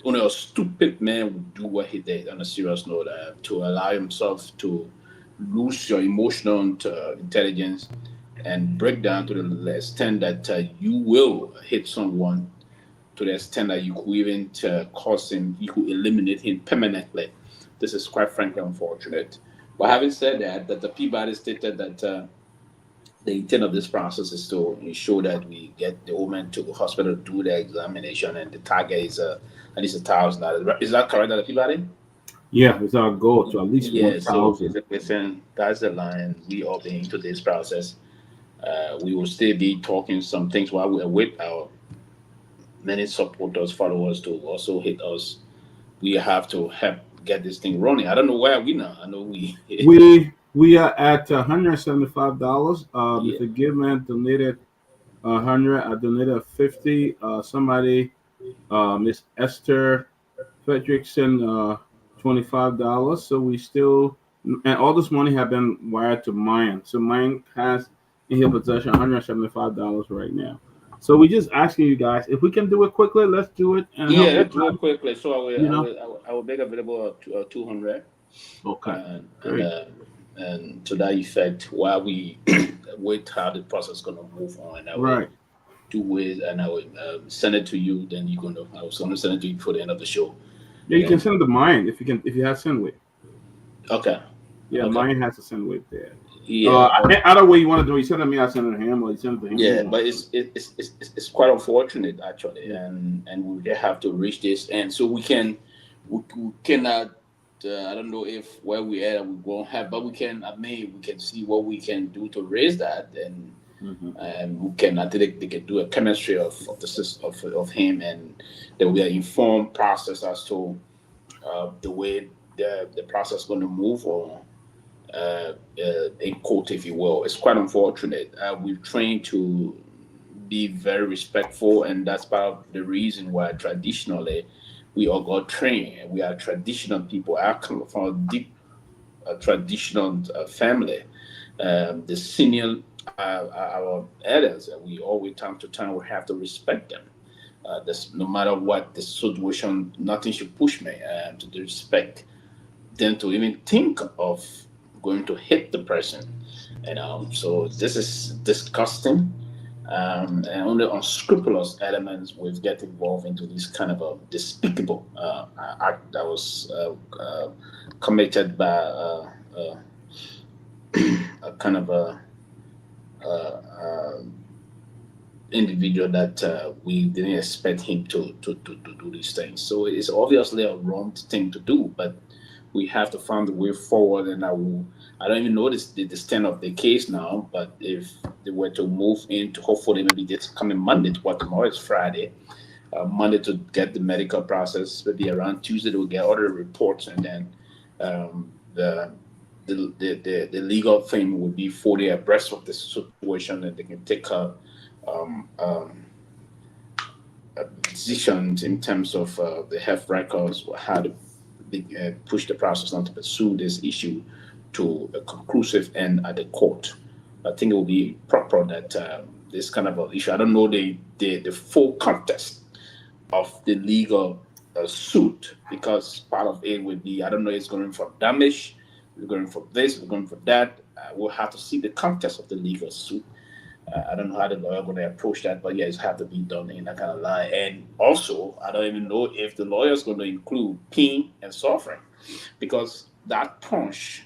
only a stupid man would do what he did on a serious note, to allow himself to lose your emotional intelligence and break down to the extent that you will hit someone, to the extent that you could even cause him, you could eliminate him permanently. This is quite frankly unfortunate. But having said that, the Peabody stated that the intent of this process is to ensure that we get the woman to the hospital to do the examination, and the target is at least $1,000. Is that correct, Dr. Peabody? Yeah, it's our goal to at least Yeah, so 1,000. listen, that's the line we are being into this process. We will still be talking some things while we are with our many supporters, followers to also hit us. We have to help get this thing running. I don't know where are we now. I know we. We are at $175. Yeah. Mr. Goodman donated 100. I donated 50. Somebody, Miss Esther Fredrickson, $25. So we still, and all this money have been wired to Myean. So Myean has in his possession $175 right now. So we just asking you guys if we can do it quickly. Let's do it and help Yeah, you let's do it guys. quickly. So You know. I will make available 200, Okay. and Great. to that effect, while we wait how the process is gonna move on, and I will Right. do ways, and I will send it to you. Then you're gonna I was gonna send it to you before the end of the show. Yeah, you And can then, send it to Myean if you have SendWave. okay, Yeah, okay, Myean has a SendWave there. yeah, Either way you want to do it, you send it to me, I send it to him, or you send it to him. yeah. But it's quite unfortunate actually, and we just have to reach this, and so we cannot. I don't know if where we at we won't have, but we can. I mean, we can see what we can do to raise that, and we can. I think they can do a chemistry of the system of him, and there will be an informed process as to the way the process is going to move, or in court, if you will. It's quite unfortunate. We've trained to be very respectful, and that's part of the reason why traditionally we all got trained. We are traditional people. I come from a deep traditional family. The senior, our elders, we always time to time we have to respect them. This, no matter what the situation, nothing should push me to respect them to even think of going to hit the person. So this is disgusting. And only unscrupulous elements will get involved into this kind of a despicable act that was committed by a kind of a individual that we didn't expect him to do these things. So it's obviously a wrong thing to do, but we have to find a way forward. And I don't even know the extent of the case now, but if they were to move into, hopefully maybe this coming Monday, what tomorrow is Friday, Monday to get the medical process, maybe around Tuesday we'll get other reports, and then the legal thing would be fully abreast of the situation, and they can take um, decisions in terms of the health records, how to push the process on to pursue this issue to a conclusive end at the court. I think it will be proper that this kind of an issue. I don't know the full context of the legal suit, because part of it would be, I don't know, it's going for damage, it's going for this, it's going for that. We'll have to see the context of the legal suit. I don't know how the lawyer going to approach that, but yeah, it's have to be done in that kind of line. And also, I don't even know if the lawyer is going to include pain and suffering, because that punch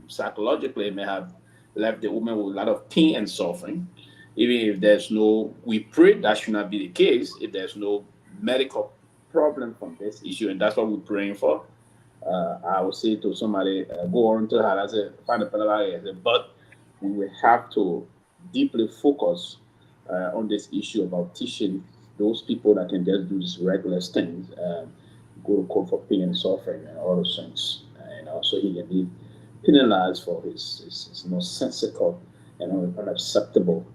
psychologically may have left the woman with a lot of pain and suffering. Even if there's no, we pray that should not be the case. If there's no medical problem from this issue, and that's what we're praying for. I would say to somebody, go on to her, I say, find a penalty, but we will have to deeply focus on this issue about teaching those people that can just do these regular things, go to court for pain and suffering and all those things, so he can be penalized for his nonsensical and unacceptable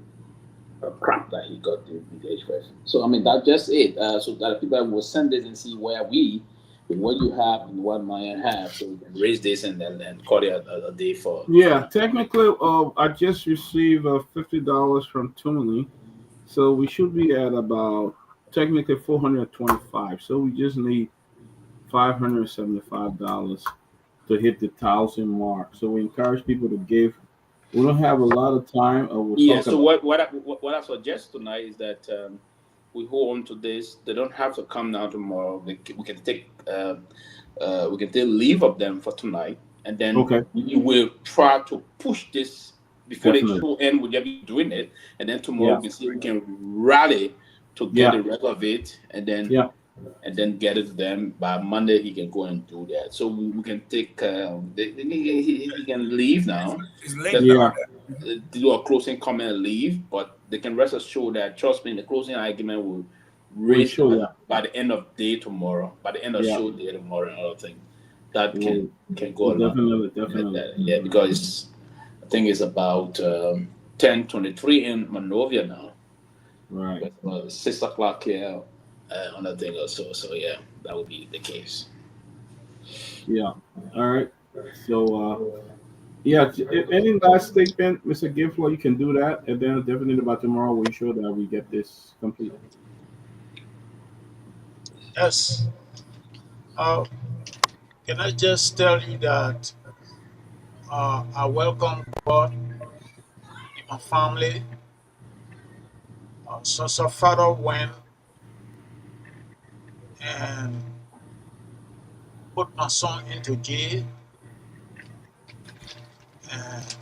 crap that he got engaged with. So I mean that's just it. So that people will send this and see where we, with what you have and what Myean have, so we can raise this and then call it a day for. Yeah, technically, I just received $50 from Tomalin. So we should be at about technically 425. So we just need $575 to hit the 1,000 mark. So we encourage people to give. We don't have a lot of time. We'll Yeah. talk So about. what I suggest tonight is that we hold on to this. They don't have to come down tomorrow. We can take leave of them for tonight, and then Okay, we will try to push this before the definitely. show end. We'll just be doing it, and then tomorrow Yeah, we can see if we can rally to get yeah, the rest of it, yeah, and then get it to them by Monday. He can go and do that. So we can take. He can leave now. It's late Just now. yeah. do a closing comment and leave, but they can rest assured that trust me, the closing argument will We raise show. Yeah, by the end of day tomorrow, by the end of yeah. show day tomorrow, and other thing that We'll, can go we'll along definitely, with definitely. that. Yeah, because I think it's about 10:23 in Monrovia now. Right. It's about 6 o'clock here on the thing or so. So yeah, that would be the case. Yeah. All right. So, yeah. Any last statement, Mr. Gayflor, you can do that, and then definitely by tomorrow we ensure that we get this complete. Yes. Uh, can I just tell you that I welcome God in my family. So father went and put my son into jail, and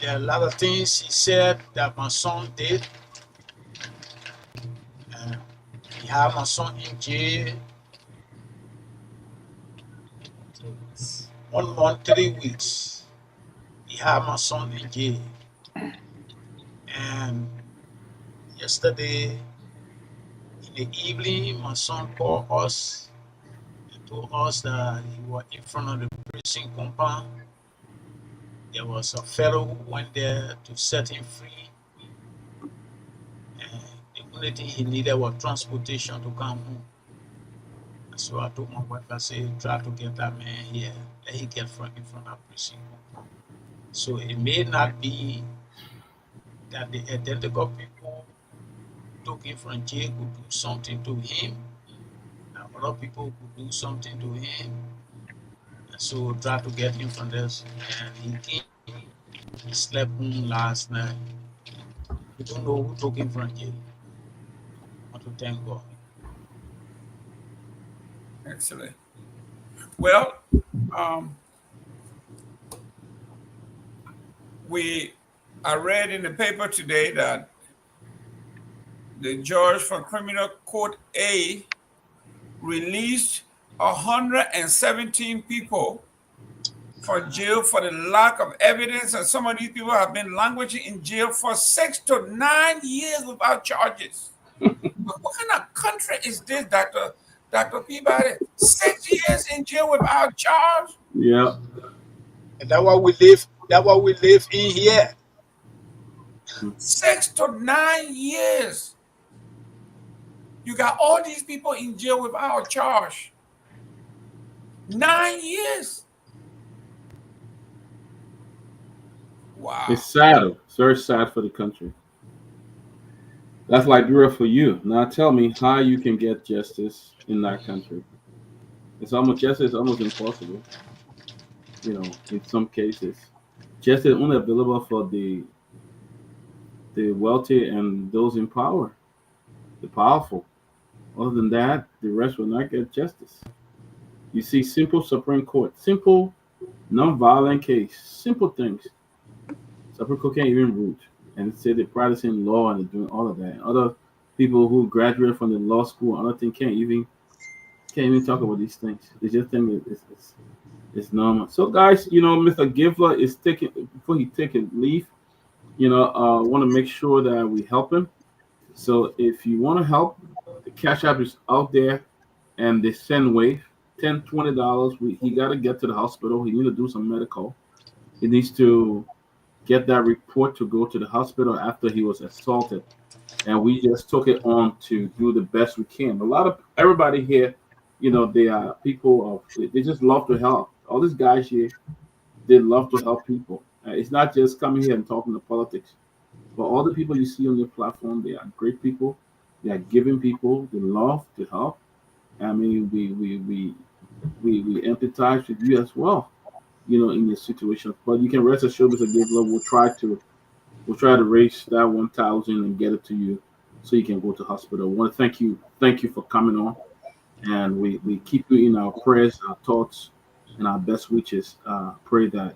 there are a lot of things he said that my son did, and he had my son in jail 1 month, 3 weeks. He had my son in jail, and yesterday in the evening, my son called us and told us that he was in front of the prison compound. There was a fellow who went there to set him free, and the only thing he needed was transportation to come home. And so I told my wife, I said, try to get that man here, let him get in front of prison compound. So it may not be that the identical people who took him from jail could do something to him. A lot of people could do something to him. And so try to get him from this. And he came, he slept home last night. We don't know who took him from jail. I want to thank God. Excellent. Well, um, I read in the paper today that the judge for criminal court A released 117 people from jail for the lack of evidence, and some of these people have been languishing in jail for 6 to 9 years without charges. What kind of country is this, Dr. Peabody? 6 years in jail without charge? Yeah. And that's what we live. That's what we live in here. 6 to 9 years. You got all these people in jail without charge. 9 years. Wow. It's sad. It's very sad for the country. That's Liberia for you. Now tell me how you can get justice in that country. Justice is almost impossible. In some cases, justice is only available for the wealthy and those in power, the powerful. Other than that, the rest will not get justice. You see, simple Supreme Court, simple, non-violent case, simple things. Supreme Court can't even root and say they're practicing law and they're doing all of that. Other people who graduate from the law school, other things can't even talk about these things. They just think it's normal. So, guys, Mr. Gayflor is taking before he takes leave. Want to make sure that we help him. So, if you want to help, the Cash App is out there, and they send wave $10, $20. He got to get to the hospital. He need to do some medical. He needs to get that report to go to the hospital after he was assaulted, and we just took it on to do the best we can. Everybody here, they are people they just love to help. All these guys here, they love to help people. It's not just coming here and talking to politics. But all the people you see on the platform, they are great people. They are giving people. They love to help. I mean, we empathize with you as well. In your situation. But you can rest assured, Mr. Gayflor, we'll try to raise that 1,000 and get it to you, so you can go to hospital. I want to thank you for coming on, and we keep you in our prayers, our thoughts, and our best wishes. Pray that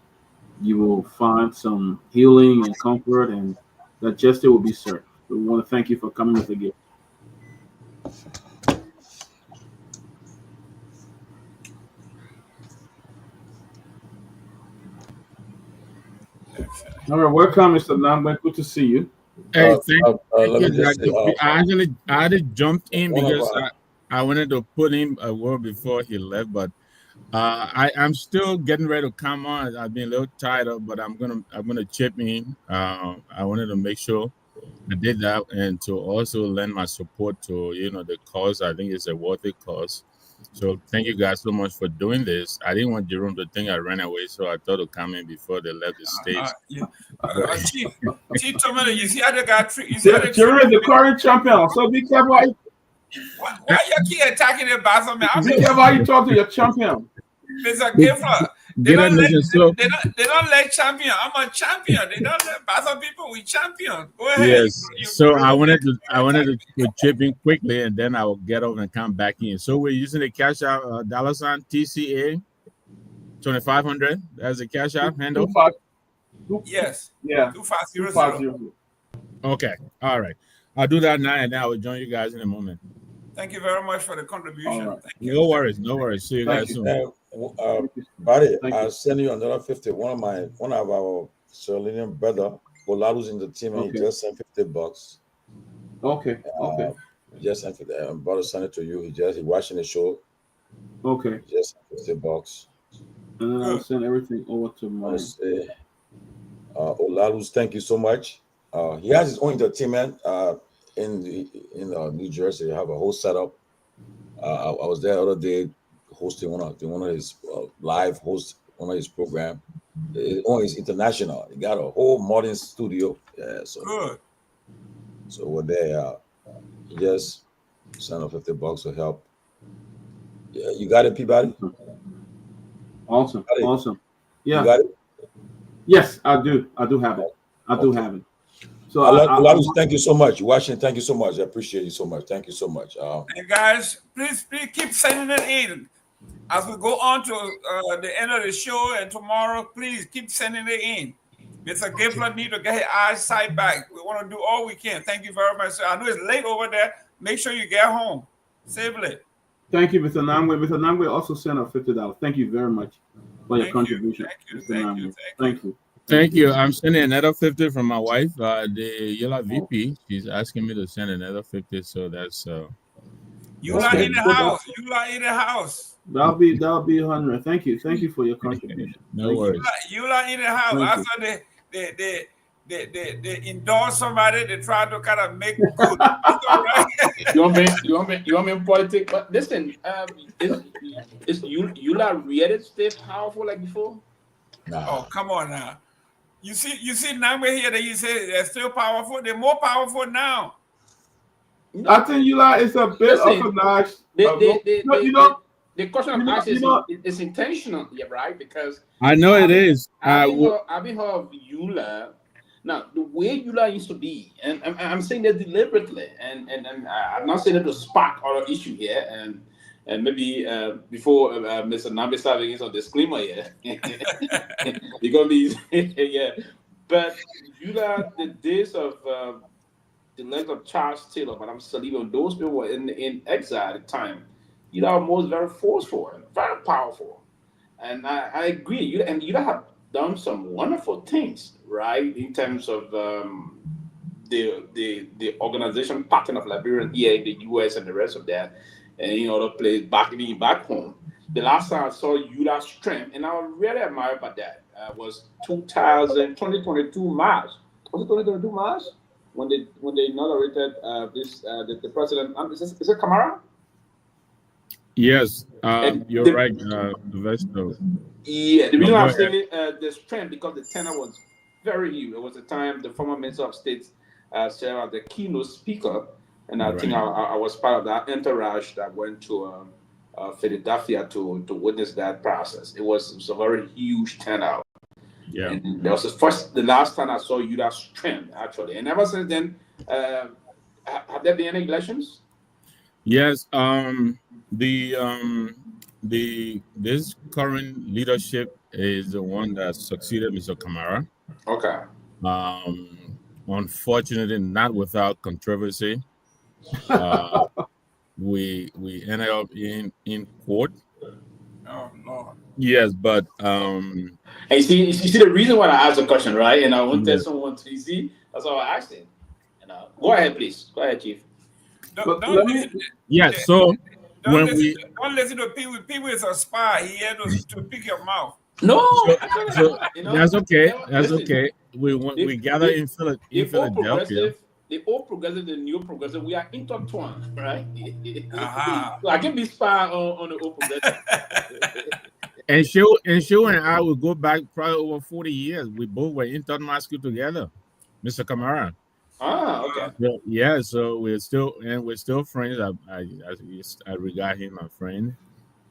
you will find some healing and comfort, and that justice will be served. We want to thank you for coming, Mr. Gayflor. All right, welcome, Mr. Nambwe. Good to see you. Hey, thank Let you. me just say, I just jumped in one of because our- I wanted to put him a word before he left, but I'm still getting ready to come on. I've been a little tired of, but I'm gonna chip in. I wanted to make sure I did that, and to also lend my support to the cause. I think it's a worthy cause. So thank you guys so much for doing this. I didn't want Jerome to think I ran away, so I thought to come in before they left the stage. Chief Tomalin, you see how they got treated? You see how they Jerry is the current champion, so be careful. Why you keep attacking the boss of me? Be careful how you talk to your champion. Mr. Gayflor, they Get don't it, let listen, so they don't let champion. I'm a champion. They don't let boss of people. We champion. Go ahead. yes. So I wanted to chip in quickly, and then I will get over and come back in. So we're using the cash out $ TCA 2,500 as a cash out handle. Yes. Yeah. 2500. 2500. Okay. All right. I'll do that now, and then I will join you guys in a moment. Thank you very much for the contribution. All right. Thank you. No worries. No worries. See you Thank guys you. soon. Buddy, Thank I'll you. send you another 50. One of our Sierra Leonean brother, Olalu's in the team, and he Okay. just sent $50. Okay. Okay. He just sent it. I'm about to send it to you. He watching the show. Okay. He just sent $50. And then I'll send everything over to my. Olalu's, thank you so much. He has his own entertainment in New Jersey. They have a whole setup. I was there the other day hosting one of his live host one of his program. It's international. He got a whole modern studio. Yeah, so Good. So we're there. He just sent us $50 to help. Yeah, you got it, Peabody? Awesome. Awesome. Yeah. You got it? Yes, I do. I do have it. I do have it. So thank you so much. Washington, thank you so much. I appreciate you so much. Thank you so much. And guys, please keep sending it in. As we go on to the end of the show and tomorrow, please keep sending it in. Mr. Gayflor need to get his eyesight back. We want to do all we can. Thank you very much, sir. I know it's late over there. Make sure you get home safely. Thank you, Mr. Nambwe. Mr. Nambwe also sent us $50. Thank you very much for your contribution. Thank you. Thank you. I'm sending another 50 from my wife, the Yellow VP. She's asking me to send another 50, so that's You are in the house. You are in the house. That'll be 100. Thank you for your contribution. No worries. You are in the house. After they endorse somebody, they try to kind of make good. That's all right. You want me in politics? But listen, is Eula really stay powerful like before? Nah. Oh, come on now. You see Nambwe here that you say they're still powerful. They're more powerful now. I think Eula is a bit of a notch. The question of action is intentional, yeah, right? Because I know it is. I've been heard of Eula. Now, the way Eula used to be, and I'm saying that deliberately, and I'm not saying that to spark our issue here, and maybe before Mr. Nambwe started making some disclaimer here, because yeah. But Eula, the days of the legs of Charles Taylor, but I'm still even those people were in exile at the time. Eula was very forceful and very powerful, and I agree. Eula have done some wonderful things, right, in terms of the organization pattern of Liberia here in the U.S. and the rest of that, and in other places back home. The last time I saw Eula's strength, and I was really admired about that, was 2022 March. Was it 2022 March when they inaugurated the president? Is it Kamara? Yes, you're right, Sylvester. Yeah, the reason I'm saying the strength because the tenor was very huge. It was the time the former Minister of State served as the keynote speaker, and I think Right. I was part of that entourage that went to Philadelphia to witness that process. It was a very huge turnout. Yeah. And that was the last time I saw Yuda's strength, actually. And ever since then, have there been any elections? Yes. This current leadership is the one that succeeded Mr. Kamara. Okay. Unfortunately, not without controversy. We ended up in court. Oh Lord. Yes, but And you see the reason why I asked the question, right? And I want to Yeah. tell someone to see. That's why I asked him. Go ahead, please. Go ahead, Chief. Don't yes. So when we don't listen to Pewee. Pewee is a spy. He had to pick your mouth. No, so you know, that's okay. That's listen, okay. We gather in Philadelphia. The old progressive, the new progressive, we are intertwined, right? Aha. So I can be spy on the old progressive. And Shu and I will go back probably over 40 years. We both were in Tottenham School together, Mr. Kamara. Okay. Yeah, so we're still friends. I regard him my friend.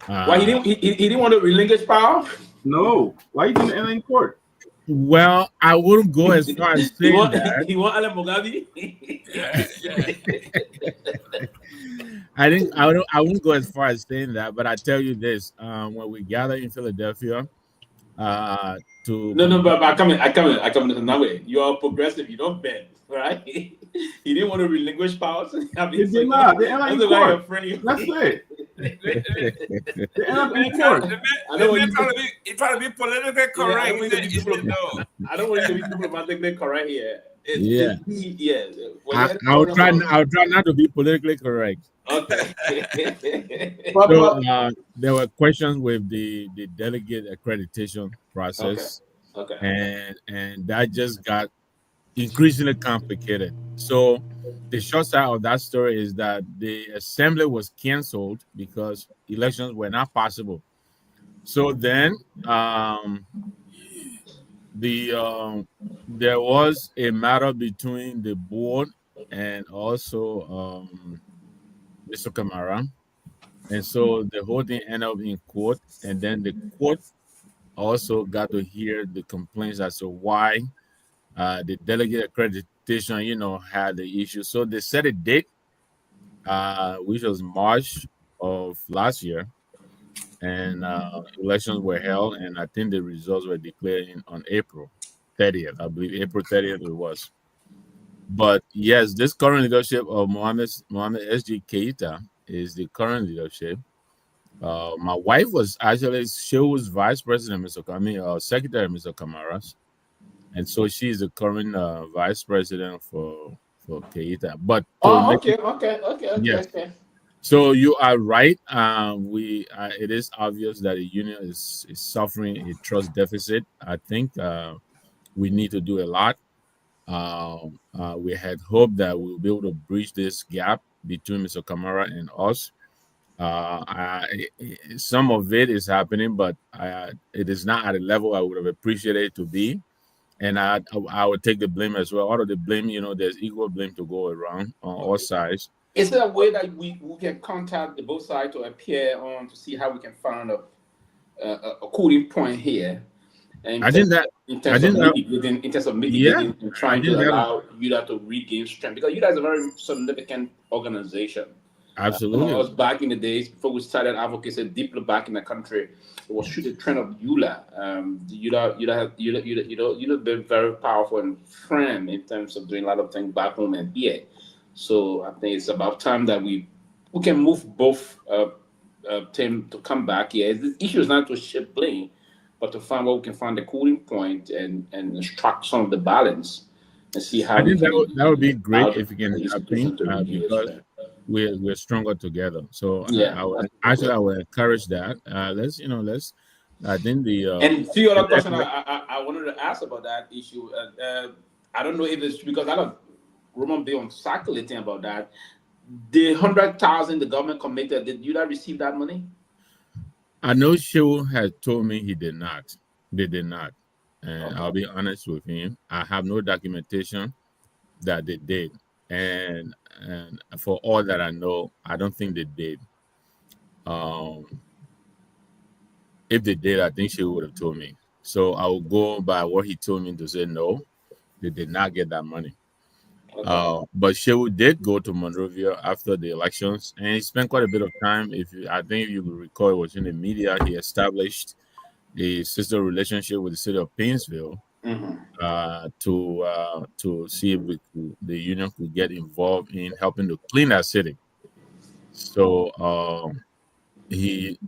Why he didn't want to relinquish power? No. Why you didn't enter in court? Well, I wouldn't go as far as saying that. He want Alan Mugabe? I wouldn't go as far as saying that, but I tell you this: when we gather in Philadelphia, but I come in another way. You are progressive. You don't bend, right? He didn't want to relinquish powers. He did not. They ended in court. That's it. They ended in court. He tried to be politically correct. I don't want you to be diplomatically correct here. I'll try not to be politically correct. Okay. So there were questions with the delegate accreditation process. Okay. And that just got increasingly complicated. So the short side of that story is that the assembly was canceled because elections were not possible. So then there was a matter between the board and also Mr. Kamara. And so the whole thing ended up in court, and then the court also got to hear the complaints as to why the delegate accreditation, had the issue. So they set a date, which was March of last year, and elections were held, and I think the results were declared on April 30th. I believe April 30th it was. But yes, this current leadership of Mohammed S.G. Keita is the current leadership. My wife was vice president, secretary, Mr. Kamara's, and so she's the current vice president for Keita. But okay. So you are right. It is obvious that the union is suffering a trust deficit. I think we need to do a lot. We had hoped that we'll be able to bridge this gap between Mr. Kamara and us. Some of it is happening, but it is not at a level I would have appreciated it to be. And I would take the blame as well. Out of the blame, there's equal blame to go around on all sides. Is there a way that we can contact both sides to appear on to see how we can find a cooling point here? And I think that in terms of mitigating and trying to allow UDA to regain strength, because UDA is a very significant organization. Absolutely. Us back in the days before we started advocacy deeply back in the country, it was through the trend of UDA. UDA been very powerful and firm in terms of doing a lot of things back home and here. So I think it's about time that we can move both teams to come back here. The issue is not to shift blame, but to find where we can find the cooling point and extract some of the balance and see how. I think that would be great if we can happen because we're stronger together. So I would encourage that. Let's. I think and a few other questions I wanted to ask about that issue. I don't know if it's because I don't. Roman be on circulating about that. The 100,000 the government committed, did you receive that money? I know Shew had told me he did not. They did not. and I'll be honest with him. I have no documentation that they did, and for all that I know, I don't think they did. If they did, I think she would have told me. So I will go by what he told me to say no, they did not get that money. But Shehu did go to Monrovia after the elections, and he spent quite a bit of time. I think if you recall, it was in the media. He established a sister relationship with the city of Painesville to see if the union could get involved in helping to clean that city. So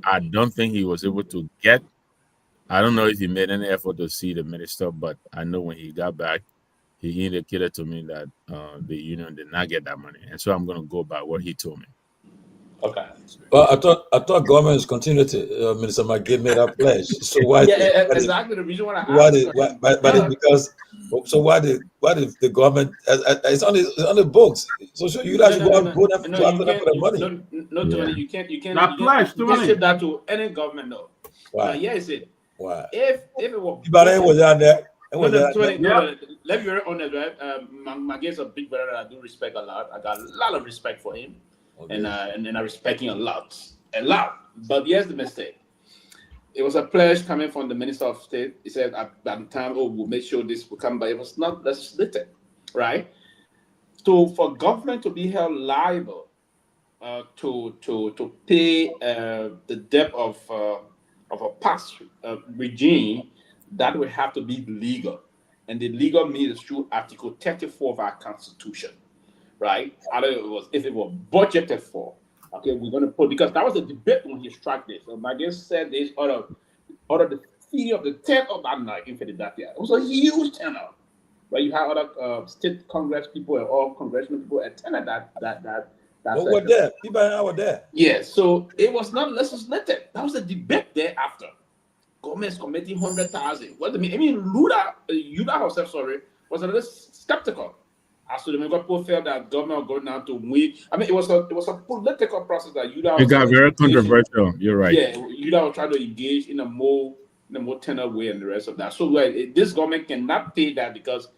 I don't think he was able to get. I don't know if he made any effort to see the minister, but I know when he got back, he indicated to me that the union did not get that money, and so I'm going to go by what he told me. Okay. Well, I thought government is continuing to Minister McGinn made that pledge. So why? Exactly the reason why I asked. Because so why did the government? It's on the books. So you guys go and go after the money. No, you can't. Not pledge, you can't ship that to any government. No. Why? Yeah, is it? Why? If it was. Peabody was out there. Let me be very honest, right? McGinn's a big brother that I do respect a lot. I got a lot of respect for him. Okay. And then I respect him a lot. But here's the mistake. It was a pledge coming from the Minister of State. He said at the time, we'll make sure this will come, but it was not legislated, right? So for government to be held liable to pay the debt of a past regime, that would have to be legal, and the legal means through Article 34 of our Constitution. Right? If it was budgeted for, okay, we're going to put, because that was a debate when he struck this. So McGinn said this out of the fee of the 10th of that night in Philadelphia. It was a huge turnout. Right? You had other state Congress people and all congressional people attended that. We're there. People and I were there. Yeah, so it was not legislated. That was a debate thereafter. Government's committing 100,000. What do you mean? I mean, Yuda herself, was a little skeptical. As to the people felt that government was going down to win. I mean, it was a political process that Yuda. It got very controversial. You're right. Yeah, Yuda was trying to engage in a more tender way and the rest of that. So this government cannot pay that because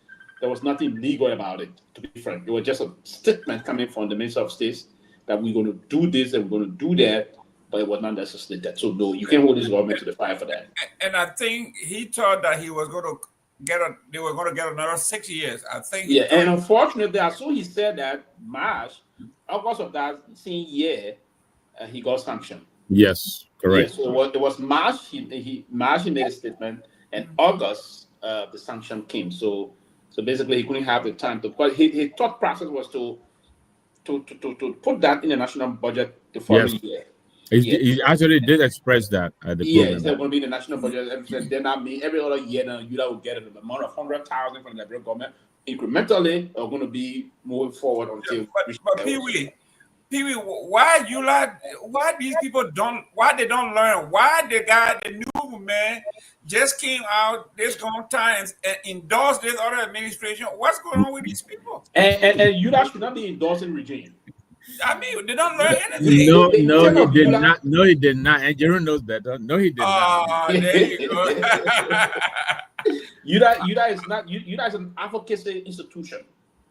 there was nothing legal about it. To be frank, it was just a statement coming from the Minister of State that we're going to do this and we're going to do that, but it was not legislated. So no, you can't hold this government to the fire for that. And I think he thought that he was going to. They were going to get another 6 years, I think. Yeah, and unfortunately, he said that August of that same year, he got sanctioned. Yes, correct. Yeah, so it was March. He made a statement, and August the sanction came. So basically, he couldn't have the time to. But his thought process was to put that in the national budget the following year. He actually did express that at the program. It's going to be in the national budget. Then I mean, every other year, you will get an amount of 100,000 from the Liberia government. Incrementally, are going to be moving forward until. But Pewee, why these people don't learn? Why the new man just came out this time and endorsed this other administration? What's going on with these people? And you guys should not be endorsing regime. I mean, they don't learn anything. No, he did not. No, he did not. And Jerome knows better. No, he did not. There you go. UDA is not. UDA is an advocacy institution.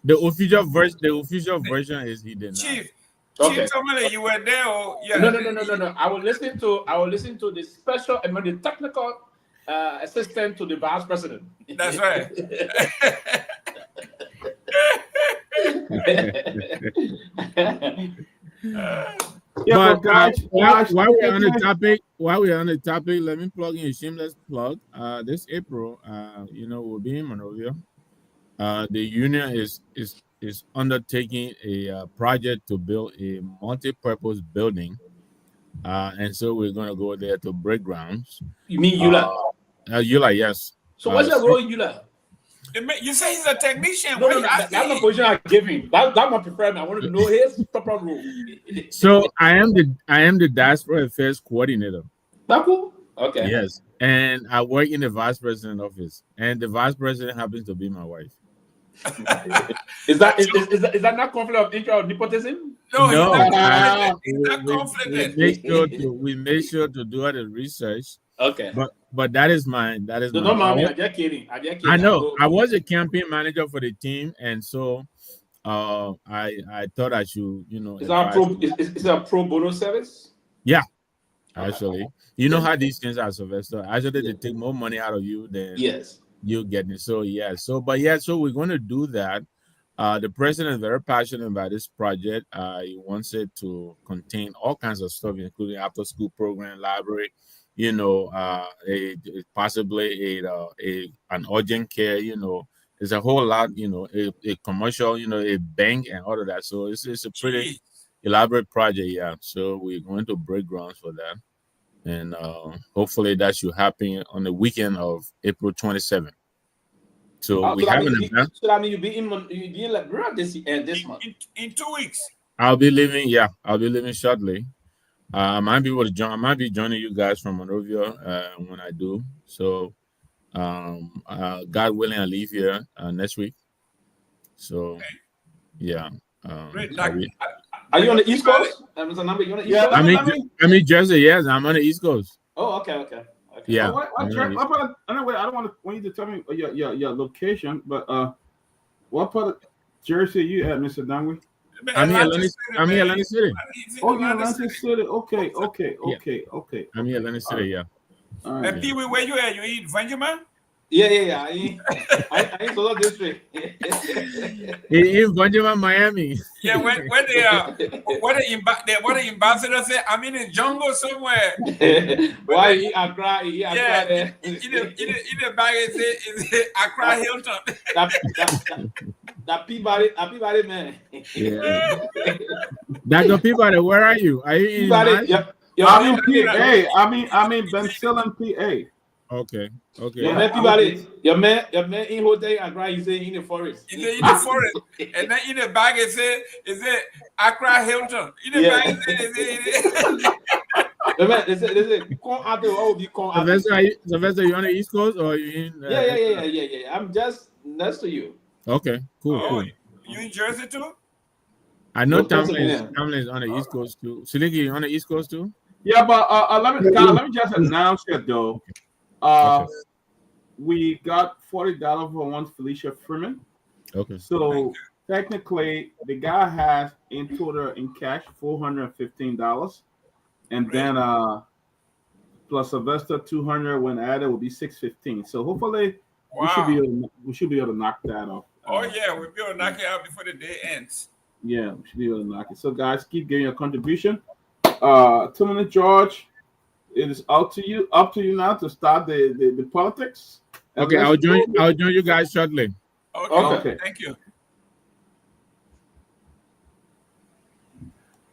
The official version is he did not. Chief Tomalin, you were there. Yeah. No. I will listen to the special, the technical assistant to the vice president. That's right. But while we're on the topic, let me plug in a shameless plug. This April, we'll be in Monrovia. The union is undertaking a project to build a multi-purpose building, and so we're going to go there to break grounds. You mean Eula? Eula, yes. So what's your role in Eula? You say he's a technician. No, that's the position I give him. That's my preferred. I want to know his proper role. So I am the diaspora affairs coordinator. That cool? Okay. Yes, and I work in the vice president office, and the vice president happens to be my wife. Is that not conflict of interest or nepotism? No, it's not conflict. We make sure to do all the research. Okay. But that is mine. That is No, mine. don't mind me. I'm just kidding. I'm just kidding. I know. I was a campaign manager for the team, and so I thought I should, Is that advise. is a pro bono service? Yeah, actually, how these things are, Sylvester. Actually, they take more money out of you than you get it. So so we're going to do that. The president is very passionate about this project. He wants it to contain all kinds of stuff, including after-school program, library, possibly an urgent care. There's a whole lot. A commercial. A bank and all of that. So it's a pretty elaborate project. Yeah. So we're going to break grounds for that, and hopefully that should happen on the weekend of April 27th. So we have an event. So that means you'll be in Liberia this month. In 2 weeks. I'll be leaving. Yeah, I'll be leaving shortly. I might be able to join. I might be joining you guys from Monrovia when I do. So, God willing, I leave here next week. So, yeah. Great. Are you on the East Coast? Mr. Number, you on the East Coast? I'm in Jersey. Yes, I'm on the East Coast. Oh, okay. Yeah. Anyway, I don't want you to tell me your location, but what part of Jersey are you at, Mr. Dangwe? I'm in Atlantic City. Oh, you're Atlantic City. Okay. I'm in Atlantic City. Yeah. All right. And Pewee, where you at? You in Benjamin? Yeah. I ain't Solo District. In Benjamin, Miami. Yeah, where the ambassador say, I'm in the jungle somewhere. Why he Accra? Yeah, in the bag is Accra Hilton. That Peabody man. Yeah. Dr. Peabody, where are you? Are you in Peabody? I'm in PA. I'm in Ben Sanvee, PA. Okay. Your man Peabody, your man in hotel Accra, he's in the forest. He's in the forest. And then in the bag is it Accra Hilton. In the bag Sylvester, you on the East Coast or you in? Yeah. I'm just next to you. Okay, cool. You in Jersey too? I know Tomalin is on the East Coast too. Siliki, you on the East Coast too? Yeah, but let me just announce it though. We got $40 for one Felicia Freeman. Okay. So technically, the guy has in total in cash $415, and then plus Sylvester 200 when added will be $615. So hopefully we should be able to knock that off. Oh yeah, we'll be able to knock it out before the day ends. Yeah, we should be able to knock it. So guys, keep giving your contribution. 2 minutes, George. It is up to you now to start the politics. Okay, I'll join you guys shortly. Okay. Thank you.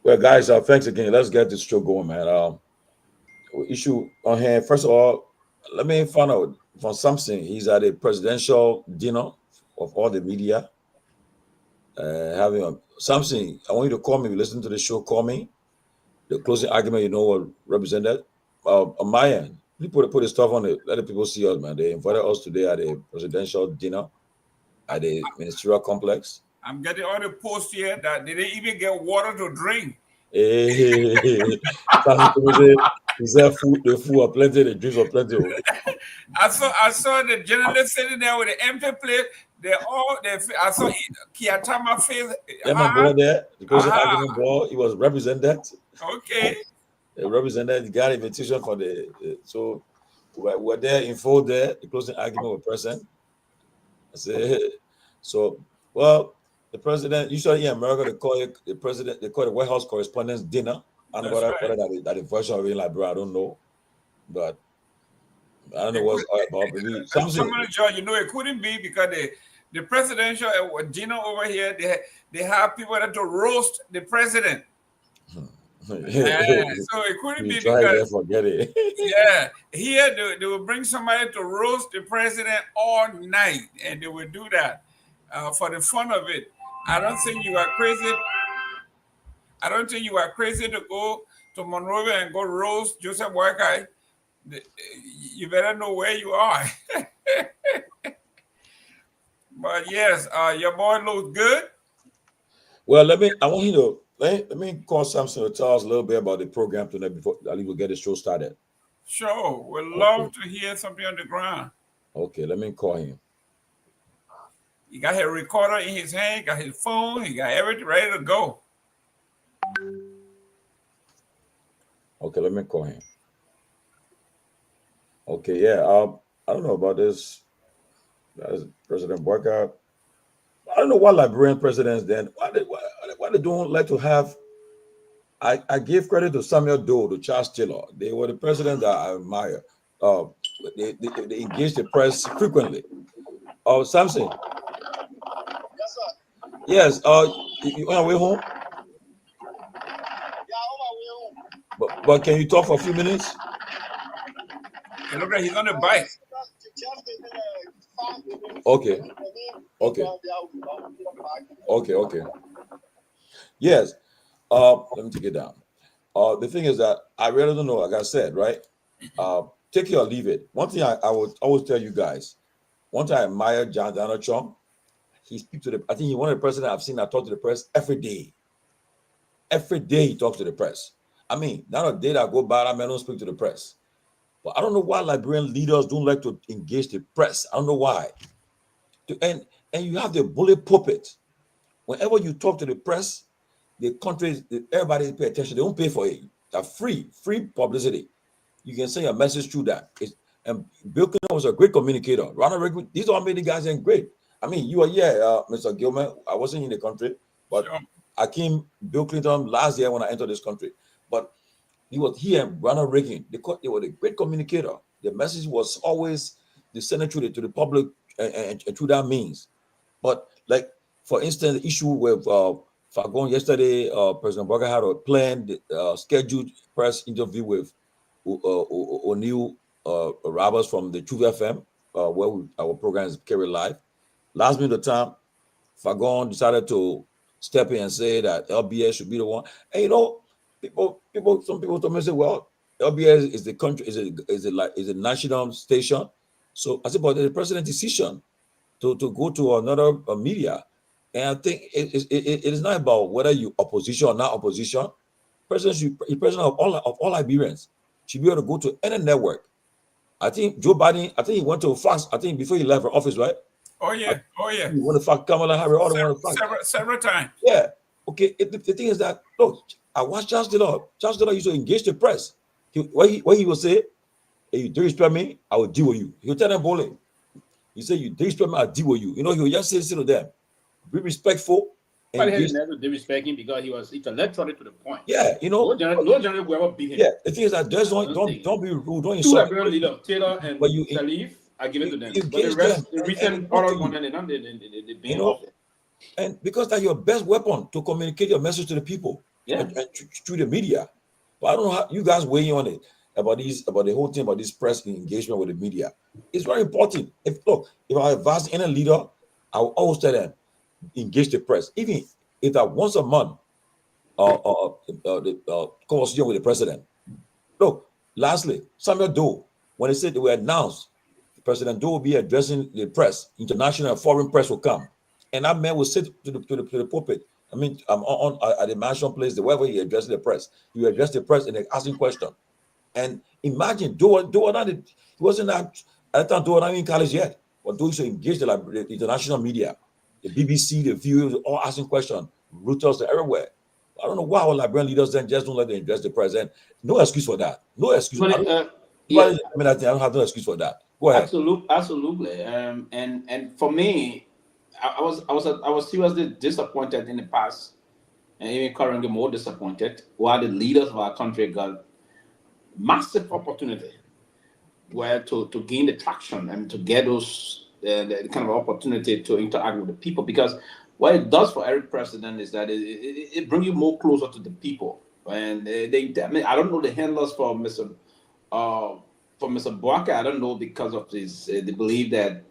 Well, guys, thanks again. Let's get this show going, man. Issue on hand. First of all, let me find out from something. He's at a presidential dinner of all the media. Having something. I want you to call me. Listen to the show. Call me. The closing argument, what represented. Myean, you put his stuff on it. Let the people see us, man. They invited us today at a presidential dinner at a ministerial complex. I'm getting all the posts here that they didn't even get water to drink. He said the food are plenty, the drinks are plenty. I saw the journalist sitting there with an empty plate. I saw Kiatama face. There, because he was represented. Okay. The representative got invitation for so we're there in full there. The closing argument was present. I said, so the president, usually in America they call it the president, they call it the White House Correspondents' Dinner. I don't know whether that is version of it like, bro, I don't know, but I don't know what's about. George, it couldn't be because the presidential dinner over here, they have people that to roast the president. So it couldn't be because forget it. Yeah, here they will bring somebody to roast the president all night, and they will do that for the fun of it. I don't think you are crazy. I don't think you are crazy to go to Monrovia and go roast Joseph Boakai. You better know where you are. But yes, your boy looks good. Well, let me call Samson to tell us a little bit about the program tonight before Ali will get the show started. Sure, we'd Okay. love to hear something on the ground. Okay, let me call him. He got his recorder in his hand, got his phone, he got everything ready to go. Okay, let me call him. Okay, yeah. I don't know about this. That's President Boyka. I don't know why Liberian presidents then why they don't like to have. I give credit to Samuel Doe, to Charles Taylor. They were the presidents that I admire. They engage the press frequently. Samson. Yes, sir. Yes. You on your way home? Yeah, on my way home. But can you talk for a few minutes? It looks like he's on the bike. Okay. Okay. Yes. Let me take it down. The thing is that I really don't know, like I said, right? Take it or leave it. One thing I would always tell you guys, one time I admired John Donald Trump. He speaks to I think he's one of the presidents I've seen that talk to the press every day. Every day he talks to the press. I mean, not a day that go by that man don't speak to the press. But I don't know why Liberian leaders don't like to engage the press. I don't know why. And you have the bully pulpit. Whenever you talk to the press, the country, everybody pay attention. They don't pay for it. That's free publicity. You can send your message through that. And Bill Clinton was a great communicator. Ronald Reagan, these are many guys and great. I mean, you were here, Mr. Gilman. I wasn't in the country, but sure. I came Bill Clinton last year when I entered this country. But he was here, Ronald Reagan. They were a great communicator. The message was always disseminated to the public and through that means. But like, for instance, the issue with Fagon yesterday, President Boyka had a planned, scheduled press interview with O'Neill Roberts from the Truth FM, where our program is carried live. Last minute of time, Fagon decided to step in and say that LBS should be the one. And you know, some people told me, say, well, LBS is the country, is a national station. So I said, but the president's decision to go to another media. And I think it is not about whether you opposition or not opposition. President of all Liberians should be able to go to any network. I think Joe Biden, he went to Fox, I think before he left for office, right? Oh yeah. He went to Fox, Kamala Harris, all the way to Fox. Several times. Yeah. Okay. The thing is that, look, I watched Charles Taylor. Charles Taylor used to engage the press. What he would say, hey, you disrespect me, I will deal with you. He would tell them boldly. He said, you disrespect me, I'll deal with you. You know, he would just say to them, be respectful. But he never disrespect him because he was intellectually to the point. Yeah, you know. No general will ever beat him. Yeah, the thing is that just don't be rude, don't insult. insult. Two Liberian leaders, Taylor and Salif, I give it to them. But the rest, the recent oral one, they beat off. And because that's your best weapon to communicate your message to the people, and through the media. But I don't know how you guys weigh on it about the whole thing about this press engagement with the media. It's very important. If I advise any leader, I will always tell them, engage the press, even if that once a month conversation with the president. Look, lastly, Samuel Doe, when they said they were announced, President Doe will be addressing the press, international and foreign press will come, and that man will sit to the pulpit. I mean, I'm on at the mansion place, wherever he addressed the press, he will address the press and they're asking questions. And imagine Doe he wasn't at that time Doe not in college yet, but Doe used to engage the international media. The BBC, the viewers, all asking questions, Reuters, everywhere. I don't know why our Liberian leaders then just don't let them address the president. No excuse for that. No excuse. I don't have no excuse for that. Go ahead. Absolutely. And for me, I was seriously disappointed in the past, and even currently more disappointed, while the leaders of our country got massive opportunity where to gain the traction and to get those the kind of opportunity to interact with the people, because what it does for every president is that it brings you more closer to the people. And I don't know the handlers for Mr. Boyka. I don't know because of his they believe that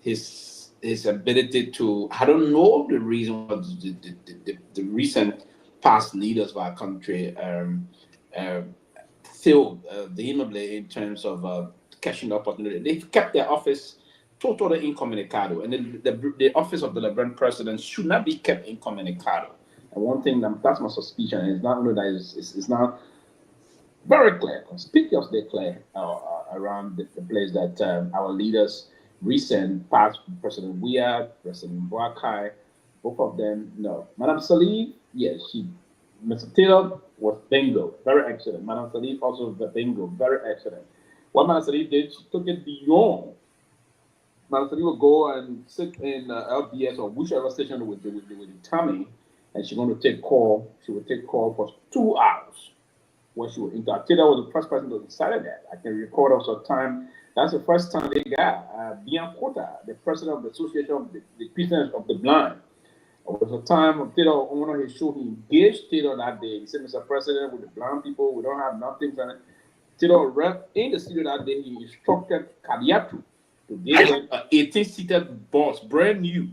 his ability to, I don't know the reason why the recent past leaders of our country failed vehemently in terms of catching the opportunity. They kept their office totally incommunicado, and the office of the Liberian president should not be kept incommunicado. And one thing that's my suspicion is not only that it's not very clear, conspicuously clear around the place that our leaders, recent past President Weah, President Boakai, both of them, no. Madam Salif, yes, Mr. Taylor was bingo, very excellent. Madam Salif also was bingo, very excellent. What Madam Salif did, she took it beyond. Madam Salif would go and sit in LBS or whichever station with the Tommy, and she's going to take call. She would take call for 2 hours when she was Taylor was the first person to decide that. I can recall also a time. That's the first time they got Bian Kota, the president of the Association of the Christians of the Blind. It was a time of Taylor on one of his shows. He engaged Taylor that day. He said, "Mr. President, with the blind people, we don't have nothing." Taylor rep in the studio that day. He instructed Kadiatu to give them an 18-seated bus, brand new,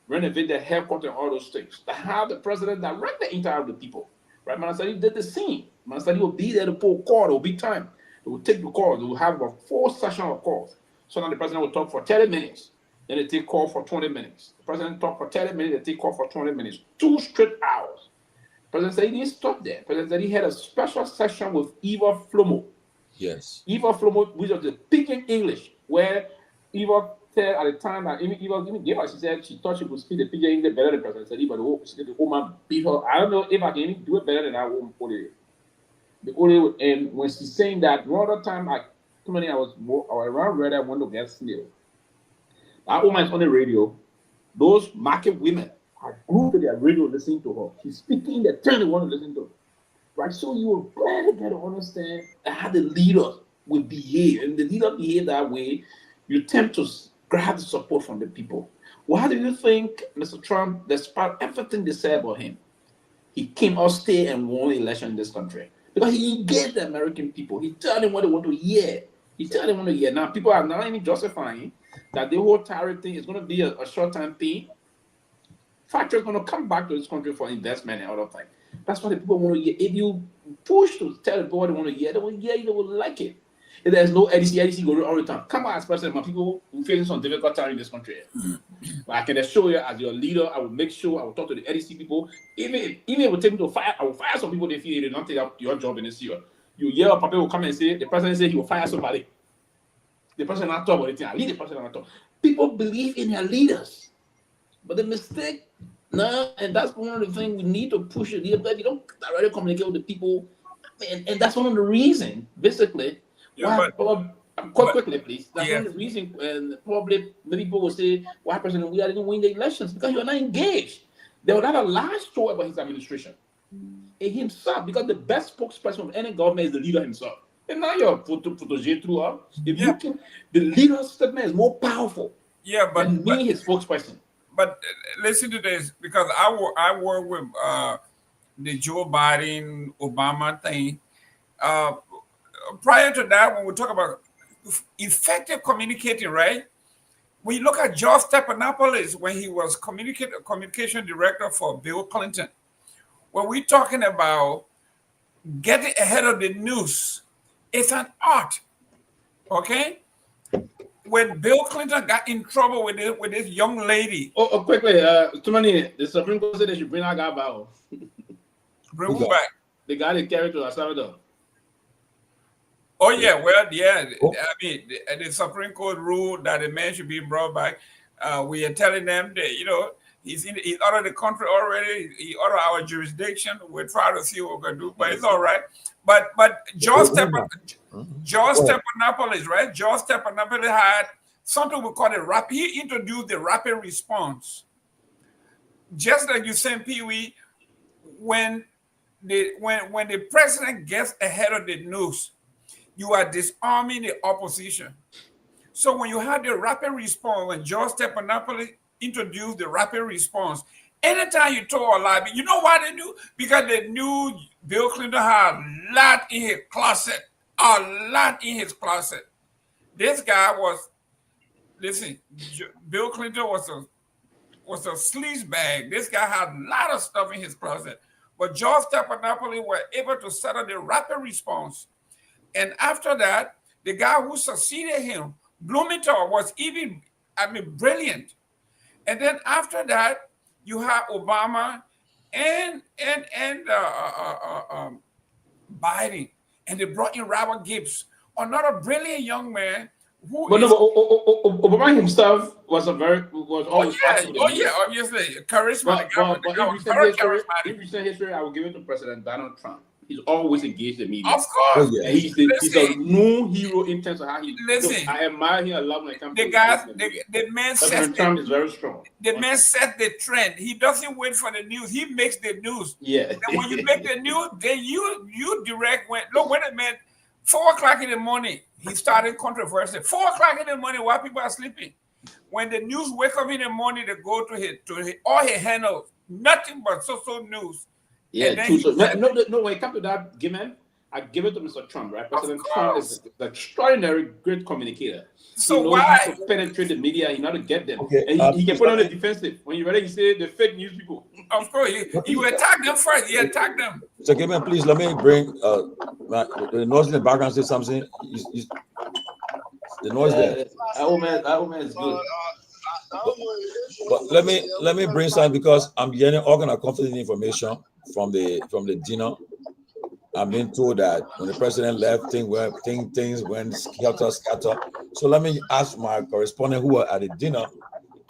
renovate the headquarters and all those things. To have the president direct the entire of the people. Right, Manasari did the same. Manasari will be there to pull call. There will be time. They will take the calls. They will have a full session of calls. So now the president will talk for 30 minutes. Then they take call for 20 minutes. The president talk for 30 minutes. They take call for 20 minutes. 2 straight hours. The president said he didn't stop there. The president said he had a special session with Eva Flomo. Yes. Eva Flomo, which was the speaking English, where Eva said at the time that even gave her, she said she thought she could speak the pidgin English better than the president. Said, but the woman beat her. I don't know if I can even do it better than that woman. And when she's saying that, one other time, I was around Red, I wanted to get snail. That woman is on the radio. Those market women are glued to their radio listening to her. She's speaking the turn they want to listen to. Right? So you will gladly get to understand how the leader will behave. And the leader behave that way, you tend to grab the support from the people. Why do you think Mr. Trump, despite everything they said about him, he came out stay and won the election in this country? Because he engaged the American people. He told them what they want to hear. Now, people are not even justifying that the whole tariff thing is going to be a short-term thing. Factories are going to come back to this country for investment and other things. That's what the people want to hear. If you push to tell the people what they want to hear, they will hear you, they will like it. If there's no EDC go all the time. Come on, as president, my people will face some difficult time in this country. But I can assure you, as your leader, I will make sure I will talk to the EDC people. Even if it will take me to fire, I will fire some people they feel they don't take up your job in this year. You hear a people will come and say, the president say he will fire somebody. The president not talk about anything. I lead the president not talk. People believe in their leaders. But the mistake now, and that's one of the things we need to push it. You don't directly communicate with the people. And that's one of the reasons, basically. Yeah, Quite quickly, please. That's one of the reasons, and probably many people will say, why President Weah didn't win the elections? Because you are not engaged. They would have a large story about his administration. And himself, because the best spokesperson of any government is the leader himself. And now you're protégé through her. If you can, the leader's statement is more powerful than me, his spokesperson. But listen to this, because I work with the Joe Biden, Obama thing. Prior to that, when we talk about effective communicating, right? When you look at George Stephanopoulos, when he was communication director for Bill Clinton, when we're talking about getting ahead of the news, it's an art, okay? When Bill Clinton got in trouble with this young lady. Quickly, too many. The Supreme Court said they should bring that guy back. Bring who back? The guy that carried to El Salvador. Oh yeah, well yeah. I mean, the Supreme Court ruled that the man should be brought back. We are telling them that he's out of the country already. He out of our jurisdiction. We're trying to see what we're gonna do, but it's all right. But George Stephanopoulos, right? George Stephanopoulos had something we call he introduced the rapid response. Just like you said, Pewee, when the president gets ahead of the news, you are disarming the opposition. So when you have the rapid response, when George Stephanopoulos introduced the rapid response, anytime you told a lie, you know why they do? Because they knew Bill Clinton had a lot in his closet. This guy was, listen, Bill Clinton was a sleaze bag. This guy had a lot of stuff in his closet. But George Stephanopoulos were able to settle the rapid response. And after that, the guy who succeeded him, Blumenthal, was even, brilliant. And then after that, you have Obama and Biden. and they brought in Robert Gibbs, another brilliant young man who But is. no, Obama himself was always active with the news. Obviously, charisma. But in recent history, I will give it to President Donald Trump. He's always engaged the media. Of course. Oh, yeah. And he's a known hero in terms of how he. Listen, I admire him a lot when it comes to the man President Trump is very strong. The man set the trend. He doesn't wait for the news. He makes the news. Yeah. And when you make the news, then you direct when a man 4 o'clock in the morning, he started controversy. 4 o'clock in the morning while people are sleeping. When the news wake up in the morning, they go to his all his handles, nothing but social news. Yeah, true. So, no, when it comes to that, I give it to Mr. Trump, right? President Trump is an extraordinary great communicator. So he knows why how to penetrate the media? He knows how to get them, okay, and he can put on the defensive. When you're ready, he say the fake news people. Of course, you attack them first. You attack them. So, Gayflor, please let me bring the noise in the background. Say something. The noise there. That old man is good. But let me bring something because I'm getting all kind of confidential information from the dinner. I'm being told that when the president left, things went scatter. So let me ask my correspondent who were at the dinner.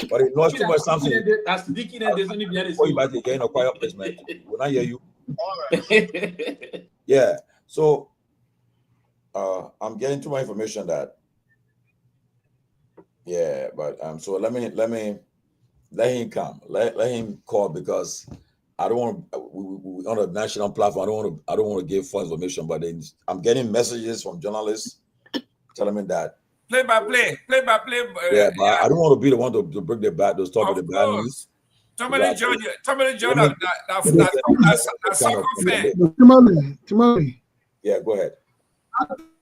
But it lost too much something. That's leaking and there's only behind the Oh, you might be getting a quiet place, man. When I hear you. Yeah. So I'm getting too much information that. Yeah, but so let him come. Let him call because I don't want we on a national platform. I don't want to give false information, but I'm getting messages from journalists telling me that play by play. Yeah, but I don't want to be the one to break the bad, to stop with the bad news. Somebody join that soccer fan. Tomalin. Yeah, go ahead.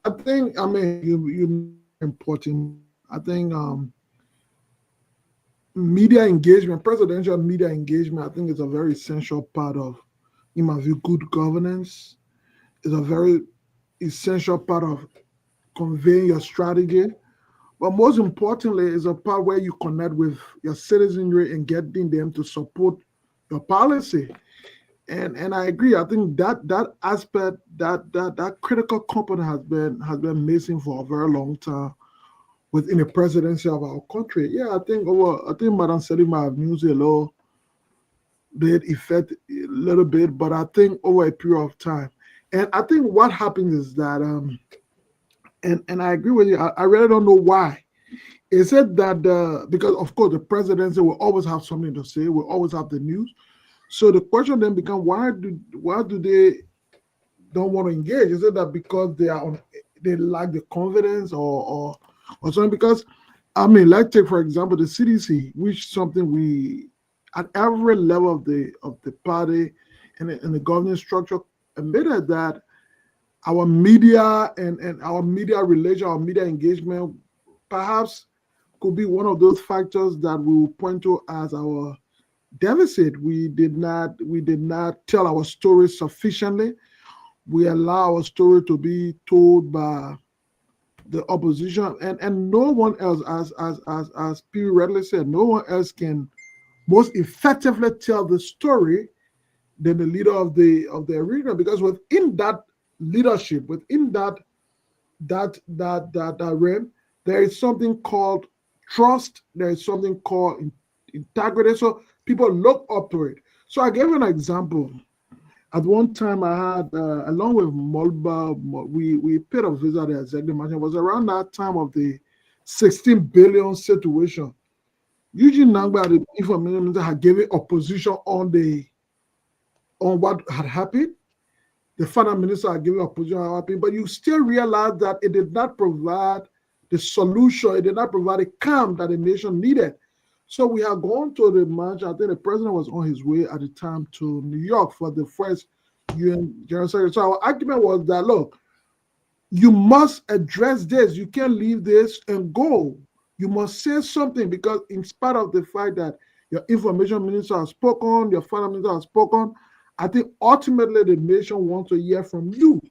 I think you important. I think media engagement, presidential media engagement, I think is a very essential part of, in my view, good governance. Is a very essential part of conveying your strategy. But most importantly, is a part where you connect with your citizenry and getting them to support your policy. And I agree. I think that aspect, that critical component has been missing for a very long time within the presidency of our country. Yeah, I think Madam Selima have used a little bit, but I think over a period of time. And I think what happens is that, and I agree with you, I really don't know why. Is it that, because of course the presidency will always have something to say, will always have the news. So the question then becomes, why do they don't want to engage? Is it that because they lack the confidence or something? Because let's take for example the CDC, which something we at every level of the party and the governance structure admitted that our media and our media relation, our media engagement, perhaps could be one of those factors that we will point to as our deficit. We did not tell our story sufficiently. We allow our story to be told by the opposition, and no one else, as Pewee readily said, no one else can most effectively tell the story than the leader of the arena, because within that leadership, within that realm, there is something called trust. There is something called integrity. So people look up to it. So I gave an example. At one time, I had, along with Molba, we paid a visit at the executive mansion. It was around that time of the 16 billion situation. Eugene Nangba, the information minister, had given opposition on what had happened. The finance minister had given opposition on what happened, but you still realize that it did not provide the solution. It did not provide a calm that the nation needed. So we had gone to the march. I think the president was on his way at the time to New York for the first UN General Secretary. So our argument was that, look, you must address this. You can't leave this and go. You must say something, because in spite of the fact that your information minister has spoken, your finance minister has spoken, I think ultimately the nation wants to hear from you.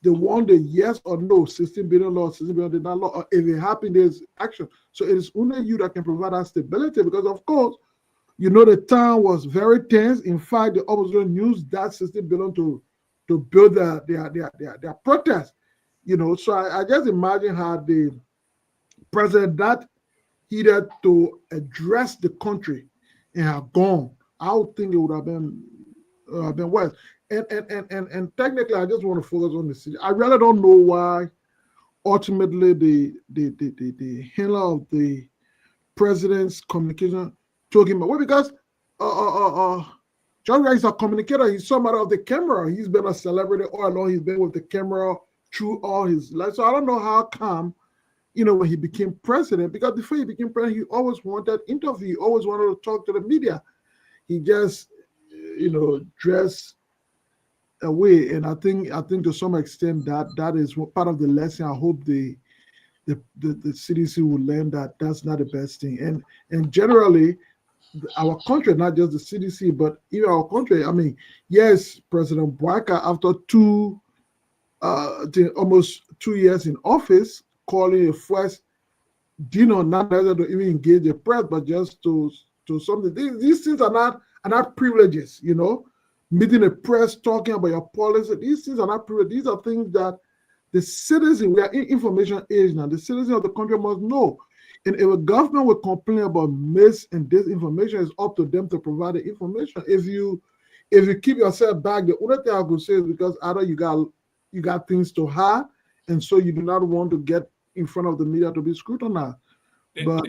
They want the yes or no, 16 billion law, 16 billion did not law, or if it happened, there's action. So it is only you that can provide that stability, because of course, the town was very tense. In fact, the opposition used that 16 billion to build their protest. You know, so I just imagine how the president that heated to address the country and have gone. I would think it would have been worse. And technically, I just want to focus on the city. I really don't know why ultimately the handler of the president's communication told him away, because John Rice is a communicator. He's somebody of the camera. He's been a celebrity all along. He's been with the camera through all his life. So I don't know how come, you know, when he became president, because before he became president, he always wanted interview. He always wanted to talk to the media. He just, you know, dressed away. And I think to some extent that is part of the lesson. I hope the CDC will learn that that's not the best thing. And generally, our country, not just the CDC, but even our country. I mean, yes, President Bouaka, after almost 2 years in office, calling a first dinner, not necessarily to even engage the press, but just to something. These things are not privileges, you know. Meeting the press, talking about your policy. These things are not privileges. These are things that the citizen, we are in information age now, the citizen of the country must know. And if a government will complain about mis and disinformation, it's up to them to provide the information. If you keep yourself back, the only thing I could say is because either you got things to hide, and so you do not want to get in front of the media to be scrutinized. But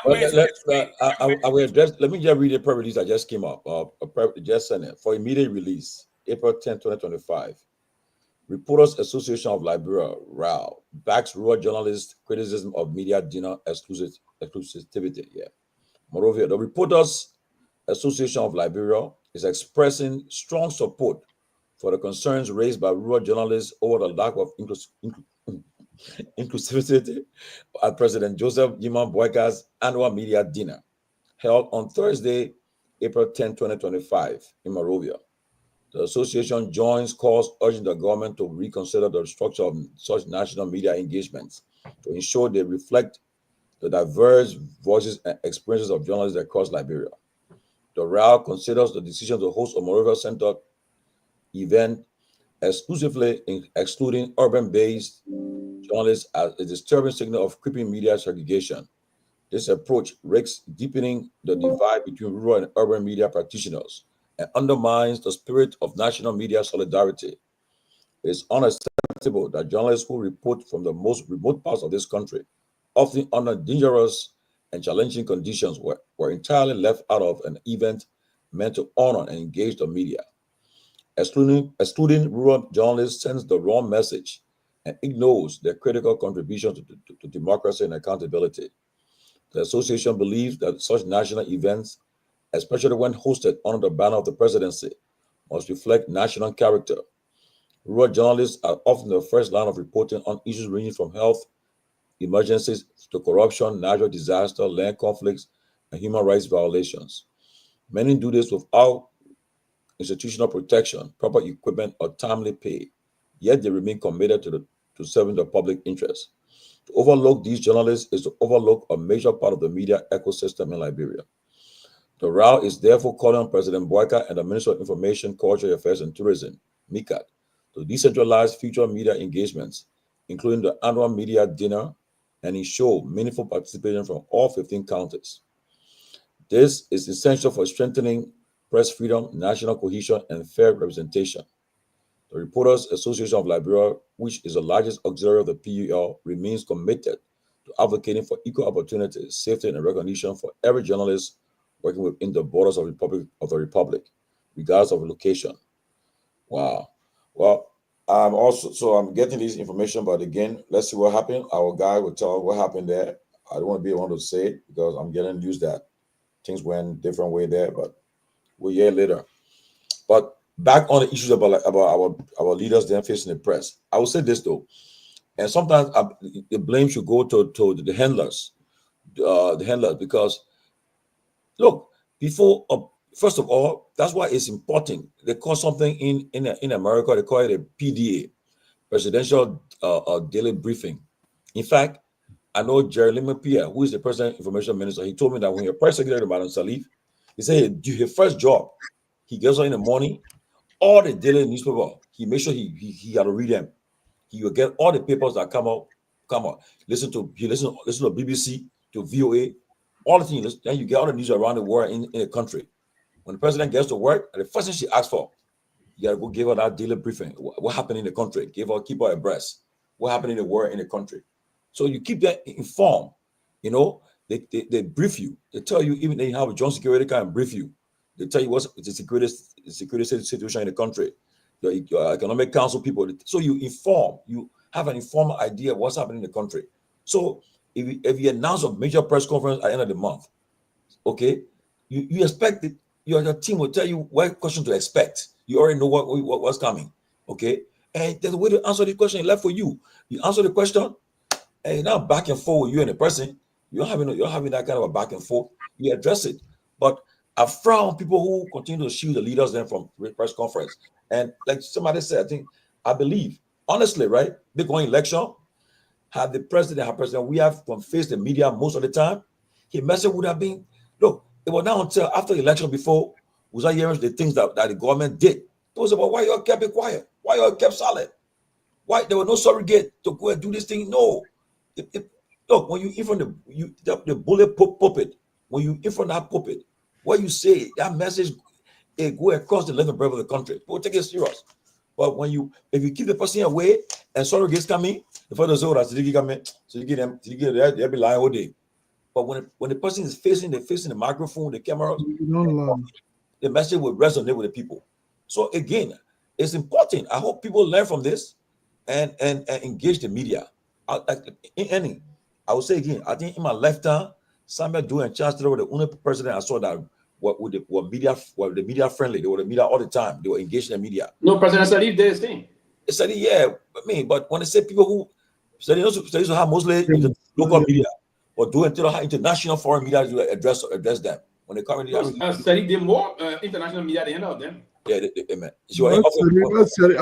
I will address. Let me just read the press release that just came up. Just sent it for immediate release, April 10, 2025. Reporters Association of Liberia, RAL, backs rural journalists' criticism of media dinner exclusivity. Yeah. Moreover, the Reporters Association of Liberia is expressing strong support for the concerns raised by rural journalists over the lack of inclusivity at President Joseph Nyeman Bouaka's annual media dinner held on Thursday, April 10, 2025 in Monrovia. The association joins calls urging the government to reconsider the structure of such national media engagements to ensure they reflect the diverse voices and experiences of journalists across Liberia. The RAL considers the decision to host a Monrovia-centered event exclusively excluding urban-based journalists as a disturbing signal of creeping media segregation. This approach risks deepening the divide between rural and urban media practitioners and undermines the spirit of national media solidarity. It is unacceptable that journalists who report from the most remote parts of this country, often under dangerous and challenging conditions, were entirely left out of an event meant to honor and engage the media. Excluding rural journalists sends the wrong message and ignores their critical contributions to democracy and accountability. The association believes that such national events, especially when hosted under the banner of the presidency, must reflect national character. Rural journalists are often the first line of reporting on issues ranging from health emergencies to corruption, natural disaster, land conflicts, and human rights violations. Many do this without institutional protection, proper equipment, or timely pay, yet they remain committed to serving the public interest. To overlook these journalists is to overlook a major part of the media ecosystem in Liberia. The RAL is therefore calling on President Bouaka and the Minister of Information, Cultural Affairs and Tourism, MICAT, to decentralize future media engagements, including the annual media dinner, and ensure meaningful participation from all 15 counties. This is essential for strengthening press freedom, national cohesion, and fair representation. The Reporters Association of Liberia, which is the largest auxiliary of the PUL, remains committed to advocating for equal opportunities, safety, and recognition for every journalist working within the borders of the Republic, regardless of location. Wow. Well, I'm getting this information, but again, let's see what happened. Our guy will tell what happened there. I don't want to be the one to say it because I'm getting used that things went different way there, but we'll hear later. But back on the issues about our leaders then facing the press, I will say this though, and sometimes the blame should go to the handlers, because look, before first of all, that's why it's important. They call something in America, they call it a PDA, Presidential Daily Briefing. In fact, I know Jerry Pierre, who is the President Information Minister, he told me that when you're Press Secretary, Madam Salif, he said his first job, he gets up in the morning, all the daily newspaper he made sure he had to read them. He will get all the papers that come out. Listen to BBC, to VOA, all the things. Then you get all the news around the world in the country. When the president gets to work, the first thing she asks for, you gotta go give her that daily briefing. What happened in the country? Keep her abreast. What happened in the world in the country? So you keep them informed. You know, they brief you. They tell you, even they have a joint security kind of brief you. They tell you what's the security situation in the country. Your economic council people. So you inform. You have an informed idea of what's happening in the country. So if you announce a major press conference at the end of the month, okay, you expect it. Your team will tell you what question to expect. You already know what's coming, okay? And there's a way to answer the question left for you. You answer the question, and now back and forth with you and the person. You're having that kind of a back and forth. You address it. But I frown people who continue to shield the leaders then from press conference. And like somebody said, I believe, honestly, right? Big one election, had the president, we have to face the media most of the time. His message would have been, look, it was not until after the election before we start hearing the things that the government did. It was about why you all kept it quiet, why you all kept silent, why there was no surrogate to go and do this thing. No. Look, when you in front of the bullet pulpit, when you in front of that pulpit, what you say, that message, it go across the length and breadth of the country. People take it serious. But if you keep the person away and surrogates coming, the father says, "Oh, coming," so you get them, they'll be lying all day. But when the person is facing the microphone, the camera, the message will resonate with the people. So again, it's important. I hope people learn from this and engage the media. I would say again, I think in my lifetime, Samuel Doe and Charles Taylor were the only president I saw that were media friendly. They were the media all the time. They were engaged in the media. No, President Salif did his thing. Salif, yeah. But when they say people who they used to have mostly local media, or do until international foreign media to address them. When they come in, Salif did more international media than any of them. Yeah, man. How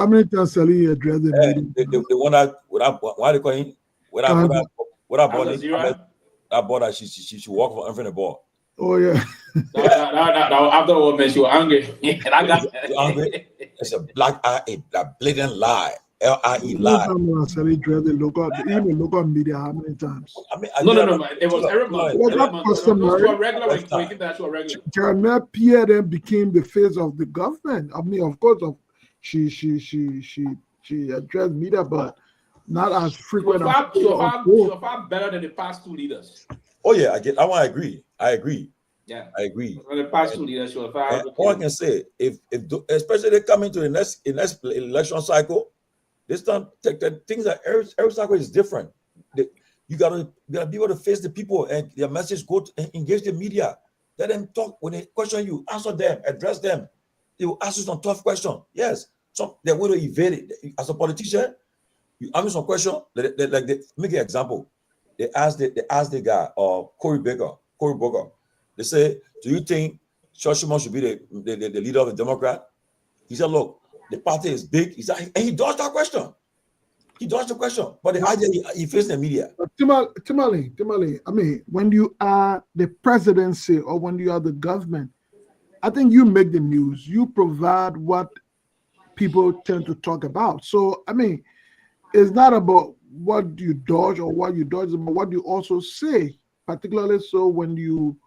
many times Salif addressed the media? The one that why they call him? What I bought that she should walk for in the ball. Oh yeah. that after all, man, she was angry. And I got angry. It's a black eye, a blatant lie. L-I-E lie. Even the local media, how many times? No. It was every month. It was not customary. Jeremiah Pierre then became the face of the government. Of course, she addressed media, but not as frequent. She was far better than the past two leaders. Oh yeah, I agree. Yeah, I agree. The past two leaders, she was far. All I can say, if especially they come into the next election cycle, this time things that every cycle is different. You gotta be able to face the people and their message go to engage the media. Let them talk. When they question you, answer them, address them. They will ask you some tough questions. Yes, they're going to evade it. As a politician, you ask me some question. Make an example. They asked the guy, Cory Booker. They say, "Do you think Shushman should be the leader of the Democrat?" He said, "Look, the party is big." He said, and he dodged that question. But the idea he faced the media. Tomalin, when you are the presidency or when you are the government, I think you make the news. You provide what people tend to talk about. So, it's not about what you dodge or what you dodge, but what you also say, particularly so when you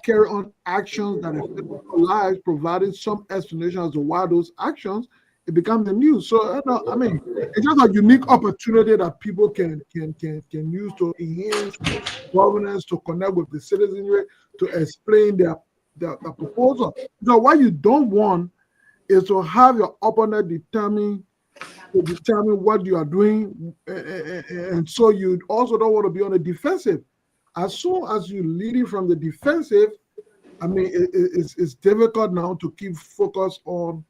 carry on actions that affect people's lives, providing some explanation as to why those actions, it becomes the news. So it's just a unique opportunity that people can use to enhance governance, to connect with the citizenry, to explain their proposal. So what you don't want is to have your opponent determine what you are doing, and so you also don't want to be on the defensive. As soon as you leading from the defensive, it's difficult now to keep focus on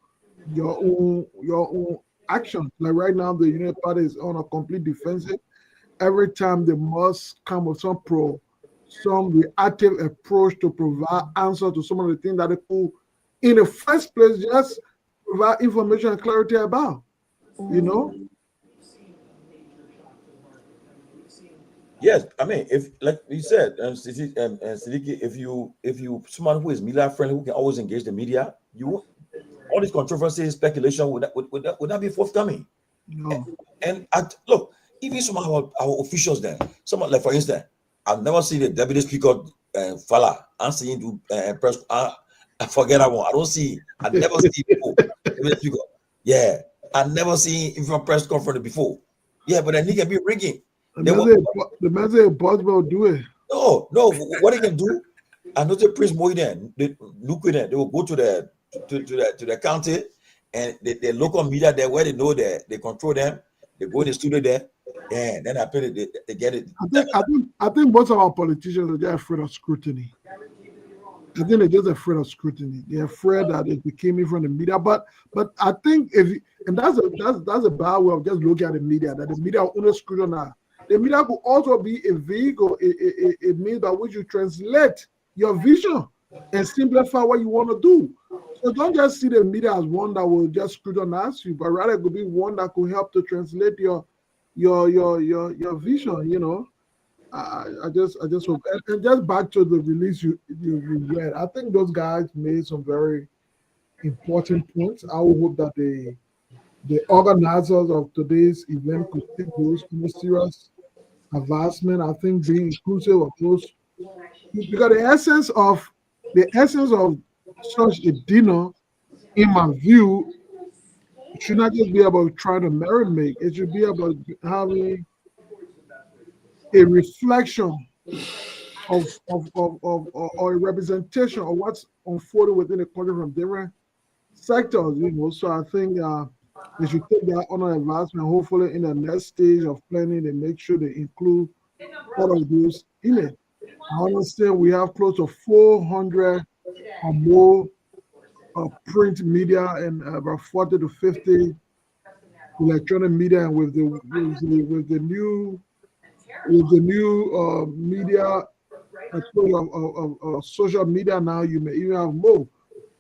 your own actions. Like right now, the Union Party is on a complete defensive. Every time they must come with some reactive approach to provide answer to some of the things that they could, in the first place, just provide information and clarity about. Yes, if like you said, Siddiqui, if you someone who is media friendly, who can always engage the media, all this controversy, speculation would not be forthcoming. No. And look, even some of our officials there, some like for instance, I've never seen the deputy speaker Fala. I'm seeing do press. I forget that one. I don't see. I never see before. Deputy speaker. Yeah, I never seen him from press conference before. Yeah, but then he can be rigging. The man say possible do it. No. What he can do? I know the Prince Myean, they will go to the county, and the local media there where they know that they control them. They go in the studio there, and then after they get it. I think most of our politicians are just afraid of scrutiny. I think they're just afraid of scrutiny. They're afraid that it became in from the media. But I think that's a bad way of just looking at the media. That the media will only scrutinize. The media could also be a vehicle, a means by which you translate your vision and simplify what you want to do. So don't just see the media as one that will just scrutinize you, but rather it could be one that could help to translate your vision. You know, I just hope. And just back to the release you read, I think those guys made some very important points. I would hope that the organizers of today's event could take those serious advancement. I think being inclusive of those, because the essence of such a dinner, in my view, should not just be about trying to merry-make. It should be about having a reflection of or a representation of what's unfolding within the country from different sectors. You know, so I think they should take that on an advancement. Hopefully, in the next stage of planning, they make sure they include all of those in it. I understand we have close to 400 or more print media and about 40 to 50 electronic media, and with the new media of social media now, you may even have more.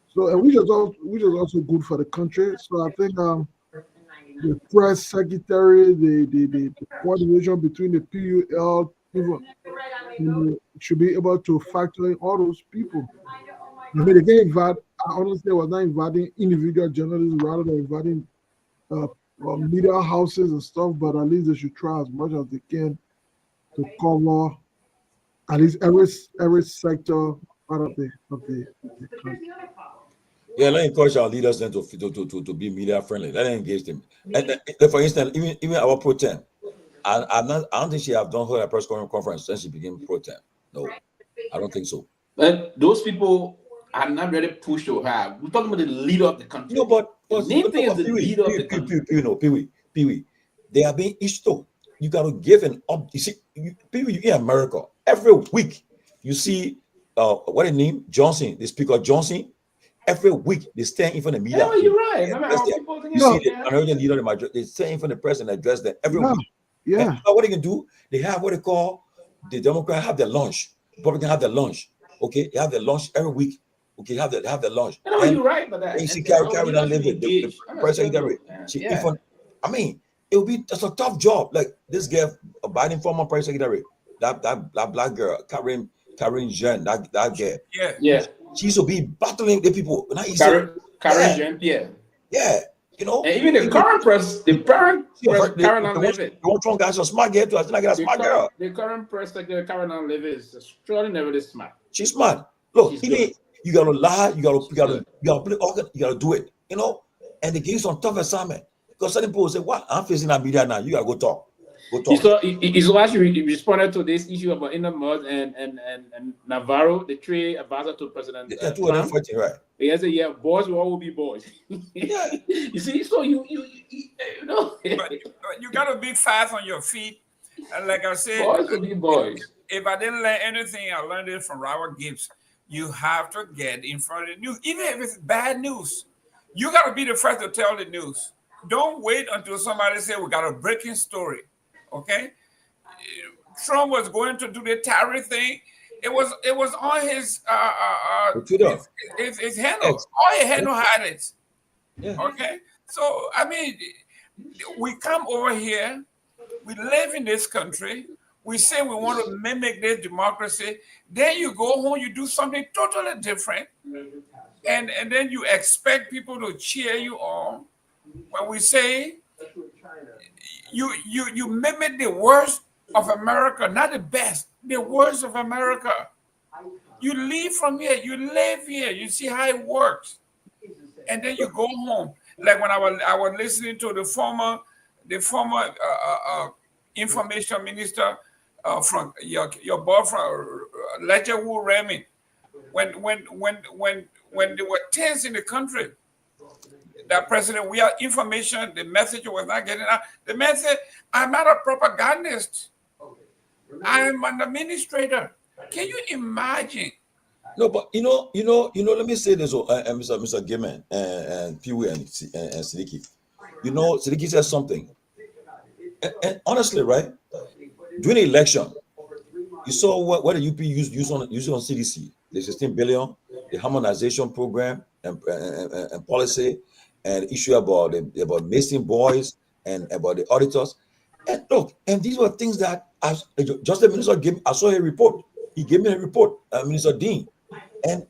So, and which is also good for the country. So I think the press secretary, the coordination between the PUL people, should be able to factor in all those people. I mean, they can invite. I honestly was not inviting individual journalists, rather than inviting media houses and stuff. But at least they should try as much as they can to cover at least every sector out of the country. Yeah, let encourage our leaders then to be media friendly. Let them engage them. And for instance, even our pro tem, I don't think she have done her press conference since she became pro tem. No, I don't think so. But those people are not really pushed to have. We're talking about the leader of the country. No, but the main thing is the leader of the country. Pewee, they are being issued. You got to give an up. You see, Pewee, in America, every week you see what his name Johnson, the Speaker Johnson. Every week they stand in front of the media. Yeah, you're right. You see the American leader, they stand in front of the president and address them every week. Yeah. And what they can do, they have what they call the Democrats have their lunch. Republicans have their lunch. Okay, they have their lunch every week. Okay, have their lunch. No, you're right, but you see Carrie on living the press secretary. I mean, that's a tough job. Like this girl, a Biden former press secretary, that black girl, Karen Jean, that girl. Yeah. She used to be battling the people. Karen Jean, yeah. You know, and even the current press, Karen Levitt. The one strong guy's a smart girl too. I think I got a smart girl. The current press secretary, Karen Levitt, is extraordinarily smart. She's smart. Look, you gotta lie, you gotta do it. You know, and they give you some tough assignment because some people say, "What? I'm facing that media now. You gotta go talk." So actually responded to this issue about Inamud and Navarro, the three advisors to President Trump. Two of them fighting, right? He said, "Yeah, boys will always be boys." Yeah. You see, so you know, but you gotta be fast on your feet. And like I said, boys will be boys. If I didn't learn anything, I learned it from Robert Gibbs. You have to get in front of the news, even if it's bad news. You gotta be the first to tell the news. Don't wait until somebody say we got a breaking story. Okay, Trump was going to do the tariff thing. It was on his handle. All his handle had it. Yeah. Okay, so I mean, we come over here. We live in this country. We say we want to mimic this democracy. Then you go home, you do something totally different. and then you expect people to cheer you on when we say you mimic the worst of America, not the best, the worst of America. You leave from here, you live here, you see how it works, and then you go home. Like when I was listening to the former information minister from your boy from Ledger Wu Remy, when there were tense in the country, that president, we are information, the message was not getting out. The man said, I'm not a propagandist. I'm an administrator. Can you imagine? No, but let me say this, Mr. Gaiman and Pewee and Siddiqui. Siddiqui said something. And honestly, right, during the election, you saw what the UP used on CDC, the 16 billion, the harmonization program and policy, and issue about missing boys and about the auditors. And look, and these were things that just the minister gave. I saw a report. He gave me a report, Minister Dean, and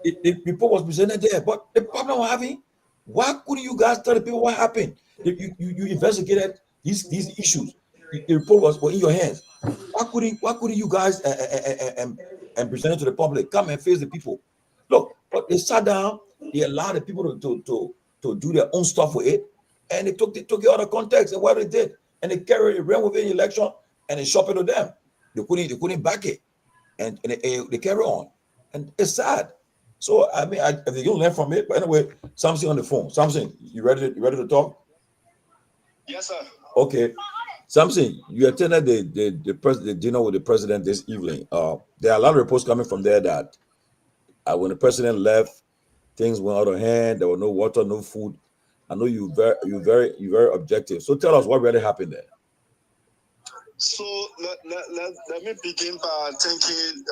the report was presented there. But the problem we're having, why couldn't you guys tell the people what happened? You investigated these issues. The report was in your hands. Why couldn't you guys and present it to the public? Come and face the people. Look, but they sat down. They allowed the people to do their own stuff with it, and they took it out of context and what they did, and they ran with the election and they shop it to them. They couldn't back it, and they carry on, and it's sad. So I mean, you don't learn from it. But anyway, Samson on the phone. Samson, you ready to talk? Yes, sir. Okay. Samson, you attended the dinner with the president this evening. There are a lot of reports coming from there that when the president left, things went out of hand. There was no water, no food. I know you very objective. So tell us what really happened there. So let me begin by thanking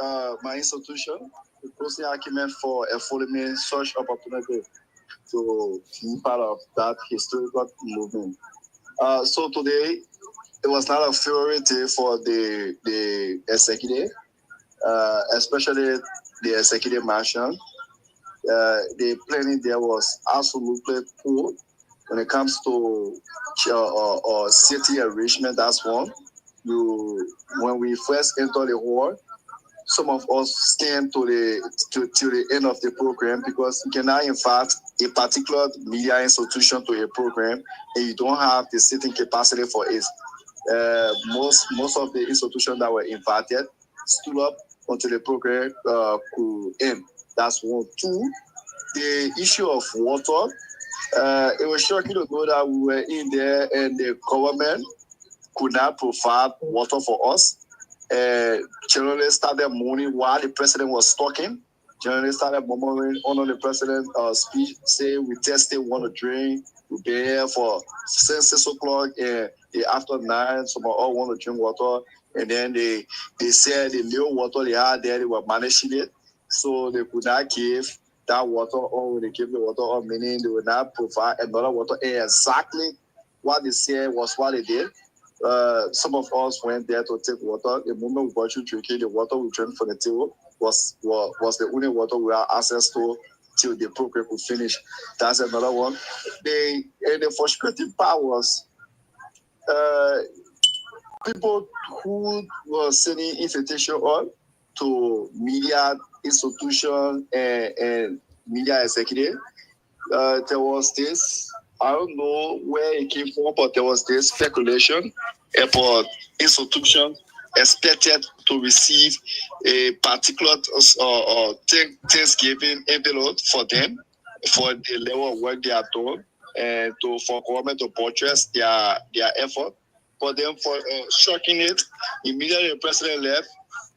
my institution, the Closing Argument, for affording me such opportunity to be part of that historical movement. So today, it was not a favorite day for the executive, especially the executive mansion. The planning there was absolutely poor when it comes to city enrichment. That's one. When we first entered the hall, some of us stand to the end of the program because you cannot invite a particular media institution to a program and you don't have the seating capacity for it. Most of the institutions that were invited stood up until the program could end. That's one. Two, the issue of water. It was shocking to know that we were in there and the government could not provide water for us. Journalists started mourning while the president was talking. Journalists started murmuring under the president's speech, saying we tested want to drink. We've been here for since 6 o'clock and after 9, some all want to drink water. And then they said the little water they had there, they were managing it. So they could not give that water, or they gave the water, or meaning they would not provide another water. And exactly what they said was what they did. Some of us went there to take water. The moment we got you drinking, the water we drank from the table was the only water we had access to till the program could finish. That's another one. And the frustrating part was people who were sending invitation on to media institutions and media executive. There was this, I don't know where it came from, but there was this speculation about institutions expected to receive a particular Thanksgiving envelope for them, for the level of work they are doing, and for government to buttress their effort. But then for shocking it, immediately the president left,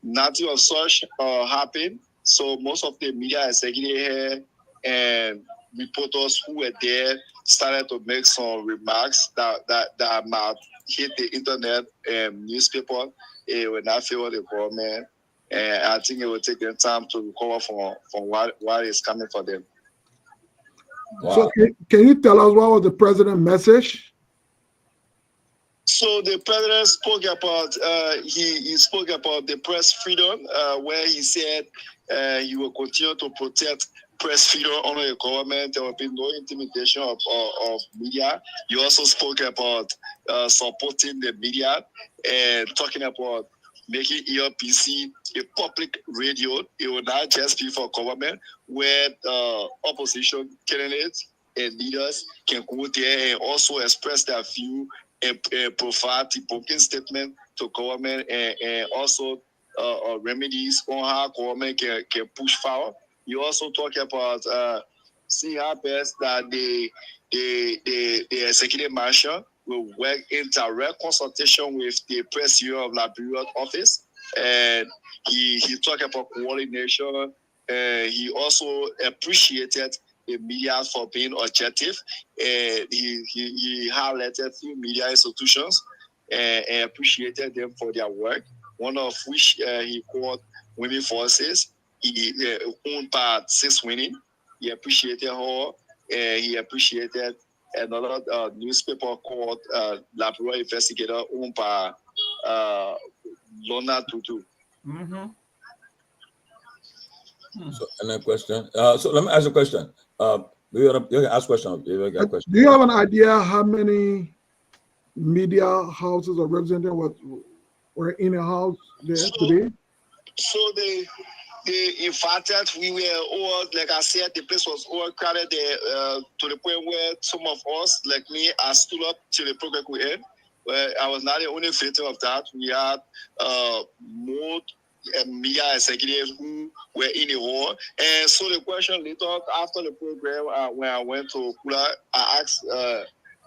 nothing of such happened. So most of the media executives here and reporters who were there started to make some remarks that might hit the internet and newspaper. It will not favor the government, and I think it will take them time to recover from what is coming for them. Wow. So can you tell us what was the president's message? So the president spoke about he spoke about the press freedom, where he said he will continue to protect press freedom under the government. There will be no intimidation of media. You also spoke about supporting the media and talking about making ERPC a public radio. It will not just be for government, where opposition candidates and leaders can go there and also express their view and provide debunking statement to government and also remedies on how government can push forward. You also talk about seeing how best that the executive marshal will work in direct consultation with the president of Liberia office, and he talked about coordination. He also appreciated the media for being objective, and he highlighted few media institutions and appreciated them for their work. One of which he called Women Forces. He owned by 6 women. He appreciated her, and he appreciated another newspaper called Liberia Investigator, owned by Lona Tutu. Mm-hmm. So, another question. So let me ask a question. You can ask a question. Do you have an idea how many media houses or representatives were in a house there today? So they invited, we were all, like I said, the place was all crowded there to the point where some of us, like me, I stood up till the program could end. Well, I was not the only victim of that. We had more media executives who were in the hall. And so the question later after the program, when I went to Kula, I asked,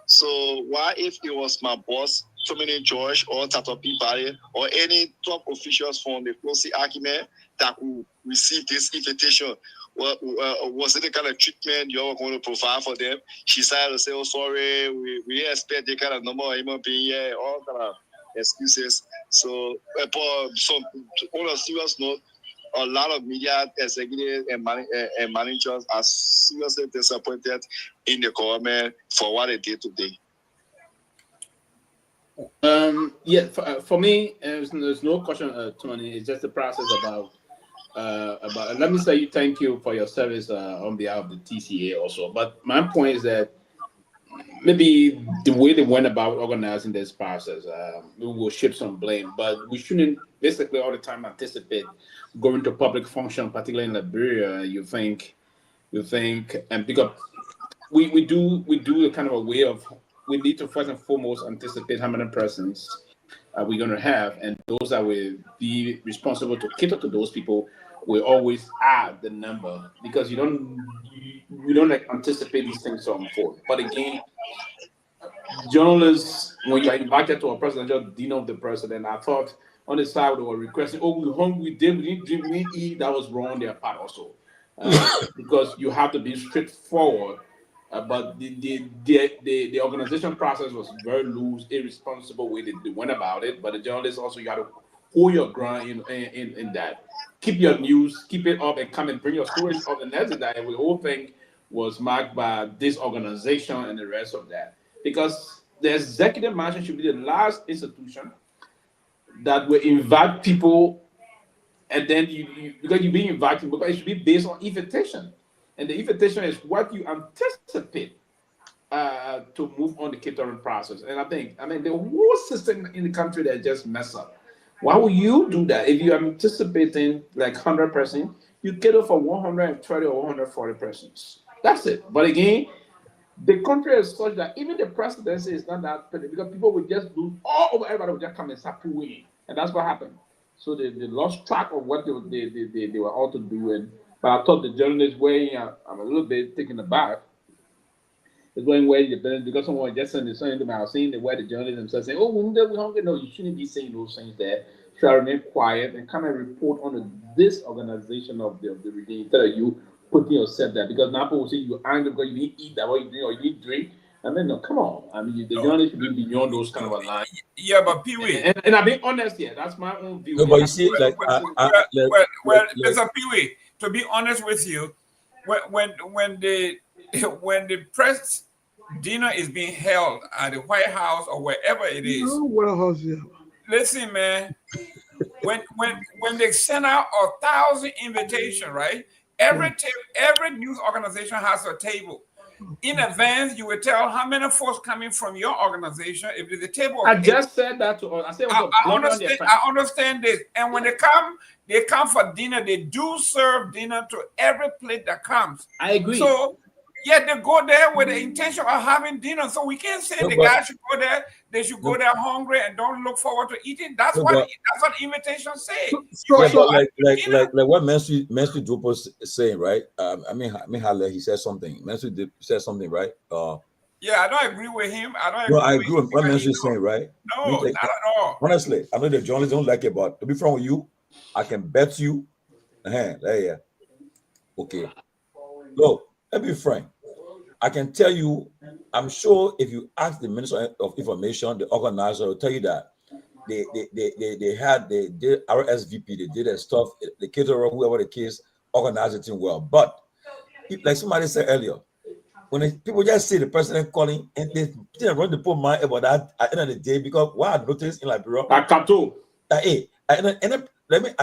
so why if it was my boss, Tomalin George or Tato Peabody or any top officials from the closely argument that could receive this invitation, was it the kind of treatment you were going to provide for them? She started to say, oh, sorry, we expect the kind of number of human being here, all kind of excuses. So, on a serious note, a lot of media executives and managers are seriously disappointed in the government for what they did today. For me, there's no question, Tony. It's just the process about. Let me say thank you for your service on behalf of the TCA also. But my point is that maybe the way they went about organizing this process, we will shift some blame, but we shouldn't basically all the time anticipate going to public function, particularly in Liberia. You think, and because we do a kind of a way of, we need to first and foremost anticipate how many persons we're going to have, and those that will be responsible to cater to those people will always add the number, because you don't anticipate these things to unfold. But again, journalists, when you are invited to a presidential dinner of the president, I thought on the side they were requesting, oh, we're hungry, we didn't drink, we didn't eat. That was wrong on their part also, because you have to be straightforward. But the organization process was very loose, irresponsible way they went about it. But the journalists also, you have to hold your ground in that. Keep your news, keep it up, and come and bring your stories up. And that's it. The whole thing was marked by disorganization and the rest of that. Because the executive mansion should be the last institution that will invite people, and then because you're being invited, because it should be based on invitation. And the invitation is what you anticipate to move on the catering process. And I mean, the whole system in the country that just messed up. Why would you do that? If you're anticipating like 100 persons, you cater for 120 or 140 persons. That's it. But again, the country is such that even the presidency is not that pretty, because people would just do all over, everybody would just come and start Pewee. And that's what happened. So they lost track of what they were all to do. But I thought the journalists weighing, I'm a little bit taken aback. It's when way because someone just sent something to me. I was seeing the way the journalists themselves saying, "Oh, we're hungry." No, you shouldn't be saying those things there. You should remain quiet and come and report on the disorganization of the regime instead of you putting yourself there. Because now people will say you're angry because you didn't eat that way you drink or you didn't drink. I mean, no, come on. I mean, the journalists should be beyond those kind of a lines. Yeah, but Pewee. And I'm being honest here. That's my own view. No, but you see, Mr. Pewee, to be honest with you, when the press dinner is being held at the White House or wherever it is, listen, man. When they send out 1,000 invitations, right? Every news organization has a table. In advance, you will tell how many folks coming from your organization. If there's a table, I just said that to us. I understand this. And when they come for dinner. They do serve dinner to every plate that comes. I agree. So yeah, they go there with the intention of having dinner. So we can't say the guy should go there. They should go there hungry and don't look forward to eating. That's what invitations say. Like what Messi Dupo is saying, right? I mean, he said something. Messi said something, right? Yeah, I don't agree with him. I agree with what Messi is saying, right? No, not at all. Honestly, I know the journalists don't like it, but to be frank with you, I can bet you. Yeah. Okay. Look, let me be frank. I can tell you, I'm sure if you ask the Minister of Information, the organizer will tell you that they did RSVP, they did their stuff, the caterer, whoever the case, organized the thing well. But like somebody said earlier, when people just see the president calling and they didn't run the poor mind about that at the end of the day, because what I noticed in Liberia, I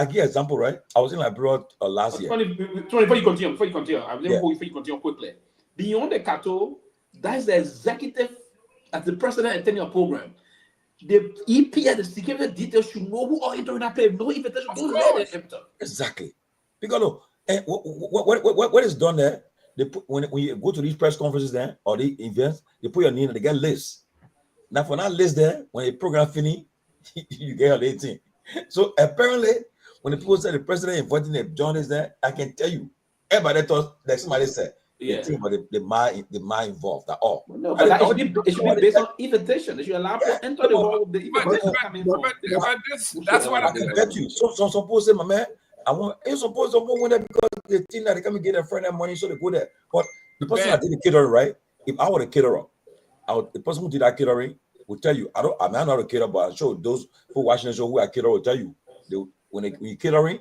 give an example, right? I was in Liberia last year. Before you continue, I'm going to continue quickly. Beyond the cattle, that's the executive at the president attending a program. The EP and the security details should know who are entering that place. No invitation, don't let it enter. Exactly. Because look, what is done there? They put, when you go to these press conferences there or the events, they put your name and they get lists. Now for that list there, when the program finish, you get your 18. So apparently, when the people say the president inviting the journalists there, I can tell you, everybody thought like somebody said. Yeah, the mind involved at all. No, but it should be based on invitation. They should allow people to enter the hall with the invitation coming from. That's what I can bet you. So suppose, my man, you're supposed to go there because they think that they come and get their friend that money, so they go there. But the person that did the catering, right? If I were a caterer, the person who did that catering will tell you. I'm not a caterer, but I'm sure those who watching the show who are caterer will tell you. When you're catering,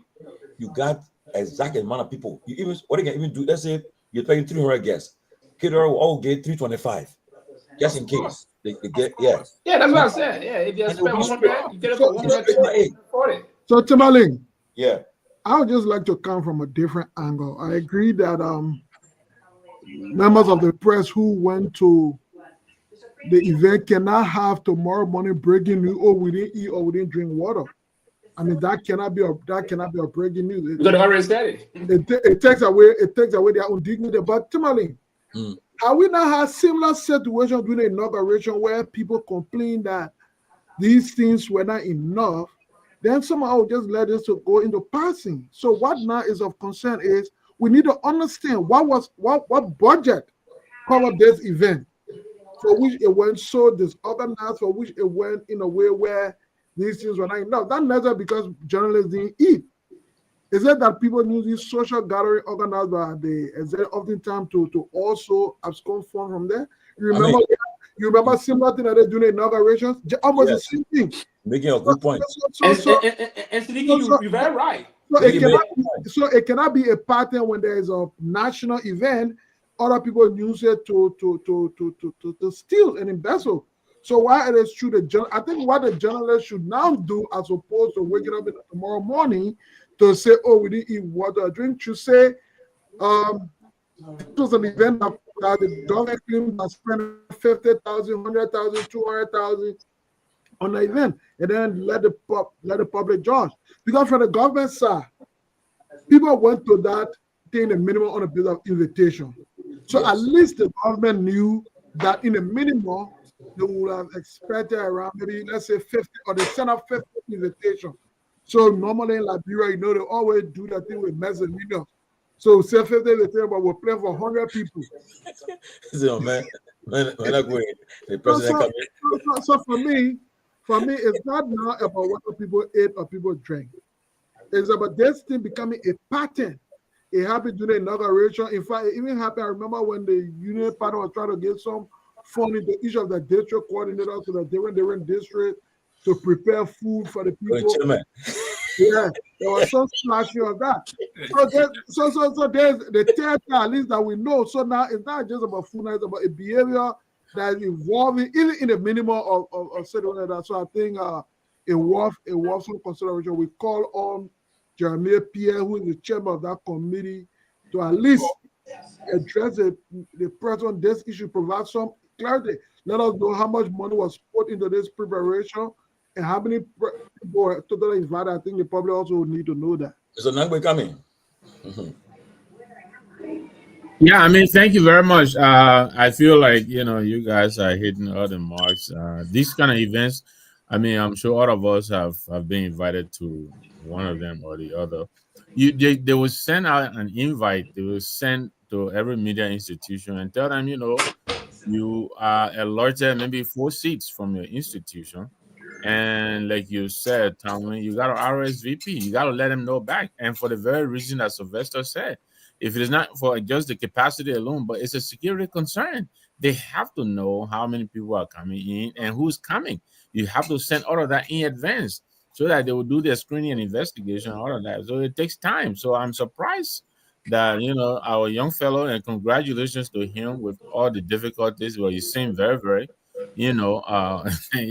you got exact amount of people. You even what they can even do. Let's say you're paying 300 guests. Caterer will all get 325, just in case they get. Yeah, that's what I said. Yeah, if you spend 100, you get it for 140. So Tomalin, yeah, I would just like to come from a different angle. I agree that members of the press who went to the event cannot have tomorrow morning breaking news. Oh, we didn't eat or we didn't drink water. I mean, that cannot be a breaking news. It takes away their own dignity. But Tomalin, have we not had similar situations during the inauguration where people complain that these things were not enough? Then somehow just let this to go into passing. So what now is of concern is we need to understand what budget covered this event, for which it went so disorganized, for which it went in a way where these things were not enough. Not necessarily because journalists didn't eat. Is it that people use these social gathering organized by the executive oftentimes to also abscond from there? You remember similar thing that they do in inaugurations? Almost the same thing. Making a good point. You're very right. So it cannot be a pattern when there is a national event, other people use it to steal and embezzle. So while it is true that I think what the journalists should now do, as opposed to waking up tomorrow morning to say, "Oh, we didn't eat water or drink," to say, "It was an event that the government claimed that spent 50,000, 100,000, 200,000 on the event," and then let the public judge. Because from the government side, people went to that thing the minimum on a bit of invitation. So at least the government knew that in the minimum, they would have expected around maybe, let's say 50, or they send out 50 invitations. So normally in Liberia, they always do that thing with mezzanine. So say 50 invitations, but we're playing for 100 people. So man, the president so for me, it's not now about what people ate or people drank. It's about this thing becoming a pattern. It happened during the inauguration. In fact, it even happened. I remember when the Union Party was trying to get some funding to each of the district coordinators to the different districts to prepare food for the people. Yeah, there was some slashing of that. So there's the third at least that we know. So now it's not just about food, it's about a behavior that is evolving, even in the minimum of certain that. So I think it was some consideration. We call on Jeremiah Pierre, who is the chairman of that committee, to at least address the press on this issue, provide some clarity. Let us know how much money was put into this preparation and how many people were totally invited. I think the public also would need to know that. So Nangbe coming. Yeah, I mean, thank you very much. I feel like you guys are hitting all the marks. These kind of events, I mean, I'm sure all of us have been invited to one of them or the other. They will send out an invite. They will send to every media institution and tell them, you are allotted maybe 4 seats from your institution. And like you said, Tomalin, you got to RSVP. You got to let them know back. And for the very reason that Sylvester said, if it is not for just the capacity alone, but it's a security concern, they have to know how many people are coming in and who's coming. You have to send all of that in advance so that they will do their screening and investigation, all of that. So it takes time. So I'm surprised that our young fellow, and congratulations to him with all the difficulties. Well, you seem very, very, he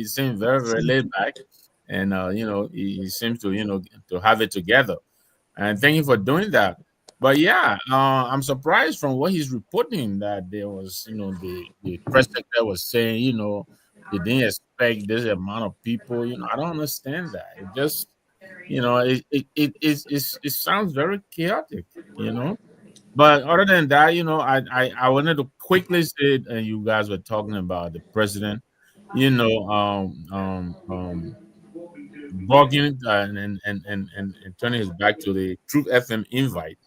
seemed very, very laid back, and he seems to to have it together. And thank you for doing that. But yeah, I'm surprised from what he's reporting that there was, the press secretary was saying, they didn't expect this amount of people. I don't understand that. It just, it sounds very chaotic. But other than that, I wanted to quickly say, and you guys were talking about the president, blogging and turning his back to the Truth FM invite.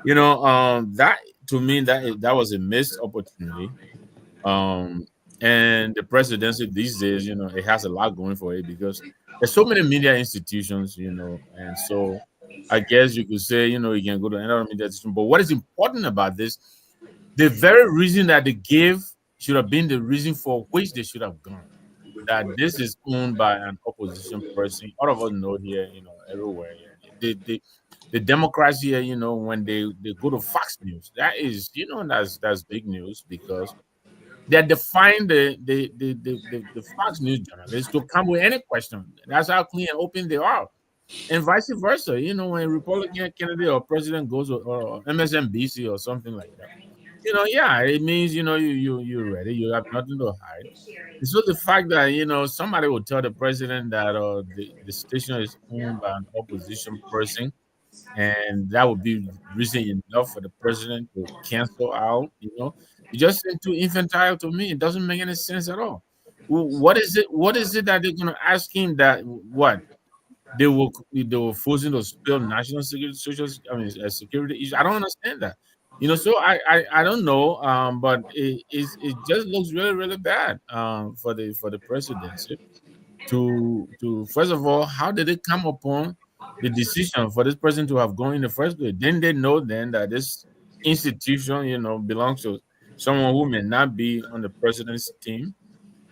That to me that was a missed opportunity. And the presidency these days, it has a lot going for it because there's so many media institutions, and so I guess you could say, you can go to another media institution. But what is important about this, the very reason that they gave should have been the reason for which they should have gone. That this is owned by an opposition person. All of us know here, everywhere. The Democrats here, when they go to Fox News, that is, that's big news because they define the Fox News journalists to come with any question. That's how clean and open they are. And vice versa, when a Republican candidate or president goes to or MSNBC or something like that, yeah, it means you're ready. You have nothing to hide. And so the fact that somebody will tell the president that the station is owned by an opposition person, and that would be reason enough for the president to cancel out. It just seems too infantile to me. It doesn't make any sense at all. What is it? What is it that they're going to ask him that what? They were forcing to spill national security, security issues. I don't understand that. So I don't know. But it just looks really, really bad. For the presidency to first of all, how did it come upon the decision for this person to have gone in the first place? Didn't they know then that this institution, belongs to someone who may not be on the president's team?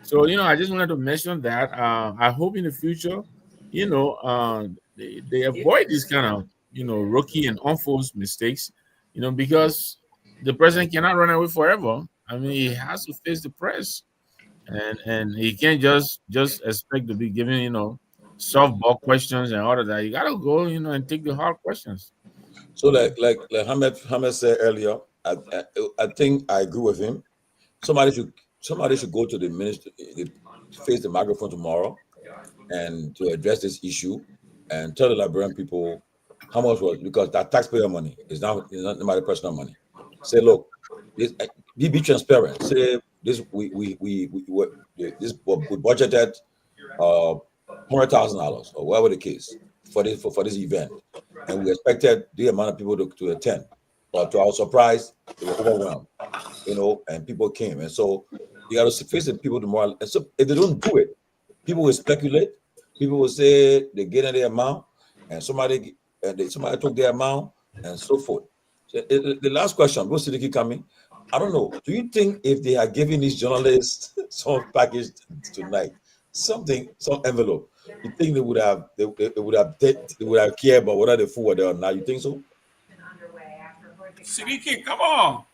So, I just wanted to mention that. I hope in the future, they avoid these kind of, rookie and unforced mistakes, because the president cannot run away forever. I mean, he has to face the press, and he can't just expect to be given, softball questions and all of that. You got to go, and take the hard questions. So like Hamed said earlier, I think I agree with him. Somebody should go to the minister, face the microphone tomorrow, and to address this issue, and tell the Liberian people how much was, because that taxpayer money is not my personal money. Say, look, be transparent. Say this we budgeted $100,000 or whatever the case for this event, and we expected the amount of people to attend. But to our surprise, they were overwhelmed, and people came. And so you got to face the people tomorrow. And so if they don't do it, people will speculate. People will say they get in their amount, and somebody took their amount, and so forth. So the last question, Bruce Siddiqui coming. I don't know. Do you think if they are giving these journalists some package tonight, some envelope, you think they would have cared about whether the food were there or not? You think so? Siddiqui, come on.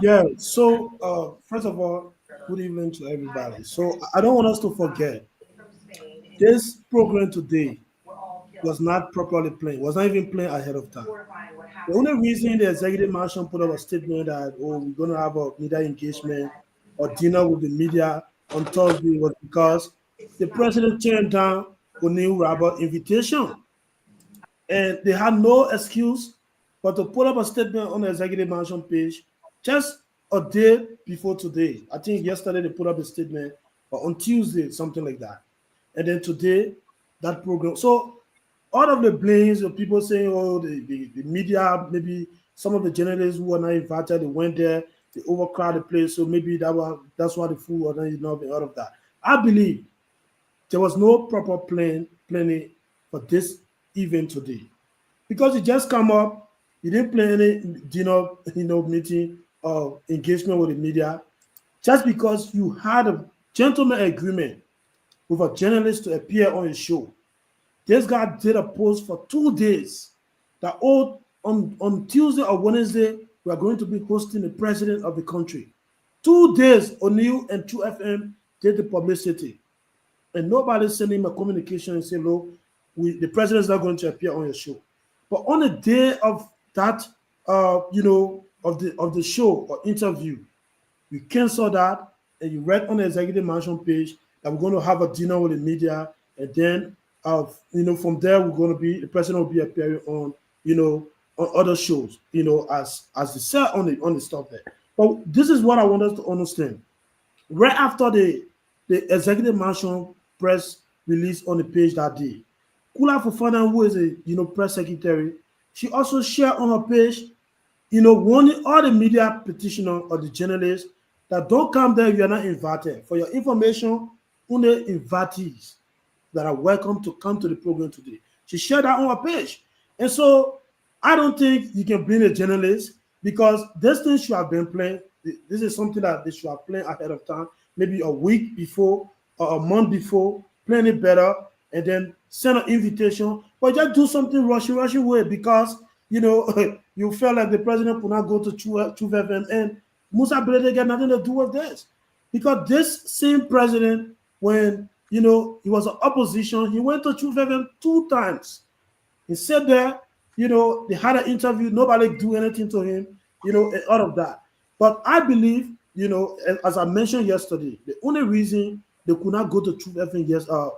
Yeah. So first of all, good evening to everybody. So I don't want us to forget this program today was not properly planned, was not even planned ahead of time. The only reason the executive mansion put up a statement that, oh, we're going to have a media engagement or dinner with the media on Thursday was because the president turned down O'Neill Robert invitation. And they had no excuse but to put up a statement on the executive mansion page just a day before today. I think yesterday they put up a statement, or on Tuesday, something like that. And then today, that program. So all of the blames of people saying, oh, the media, maybe some of the journalists who were not invited, they went there, they overcrowded the place, so maybe that's why the food was not out of that. I believe there was no proper planning for this event today. Because it just come up, you didn't plan any dinner, meeting or engagement with the media, just because you had a gentleman agreement with a journalist to appear on a show. This guy did a post for 2 days that on Tuesday or Wednesday, we are going to be hosting the president of the country. 2 days, O'Neill and True FM did the publicity. And nobody sent him a communication and said, look, the president is not going to appear on your show. But on the day of that, of the show or interview, you cancel that and you read on the executive mansion page that we're going to have a dinner with the media, and then from there the president will be appearing on on other shows, as they said on the stuff there. But this is what I want us to understand. Right after the executive mansion press release on the page that day, Kula Fofana, who is a press secretary, she also shared on her page, warning all the media petitioner or the journalists that don't come there if you're not invited. For your information, only invitees that are welcome to come to the program today. She shared that on her page. And so I don't think you can blame the journalists, because this thing should have been planned. This is something that they should have planned ahead of time, maybe a week before or a month before, plan it better, and then send an invitation. But just do something rushing way, because you felt like the president could not go to True FM, and Musa Belede got nothing to do with this. Because this same president, when he was an opposition, he went to True FM 2 times. He sat there, they had an interview, nobody do anything to him, and all of that. But I believe, as I mentioned yesterday, the only reason they could not go to True FM on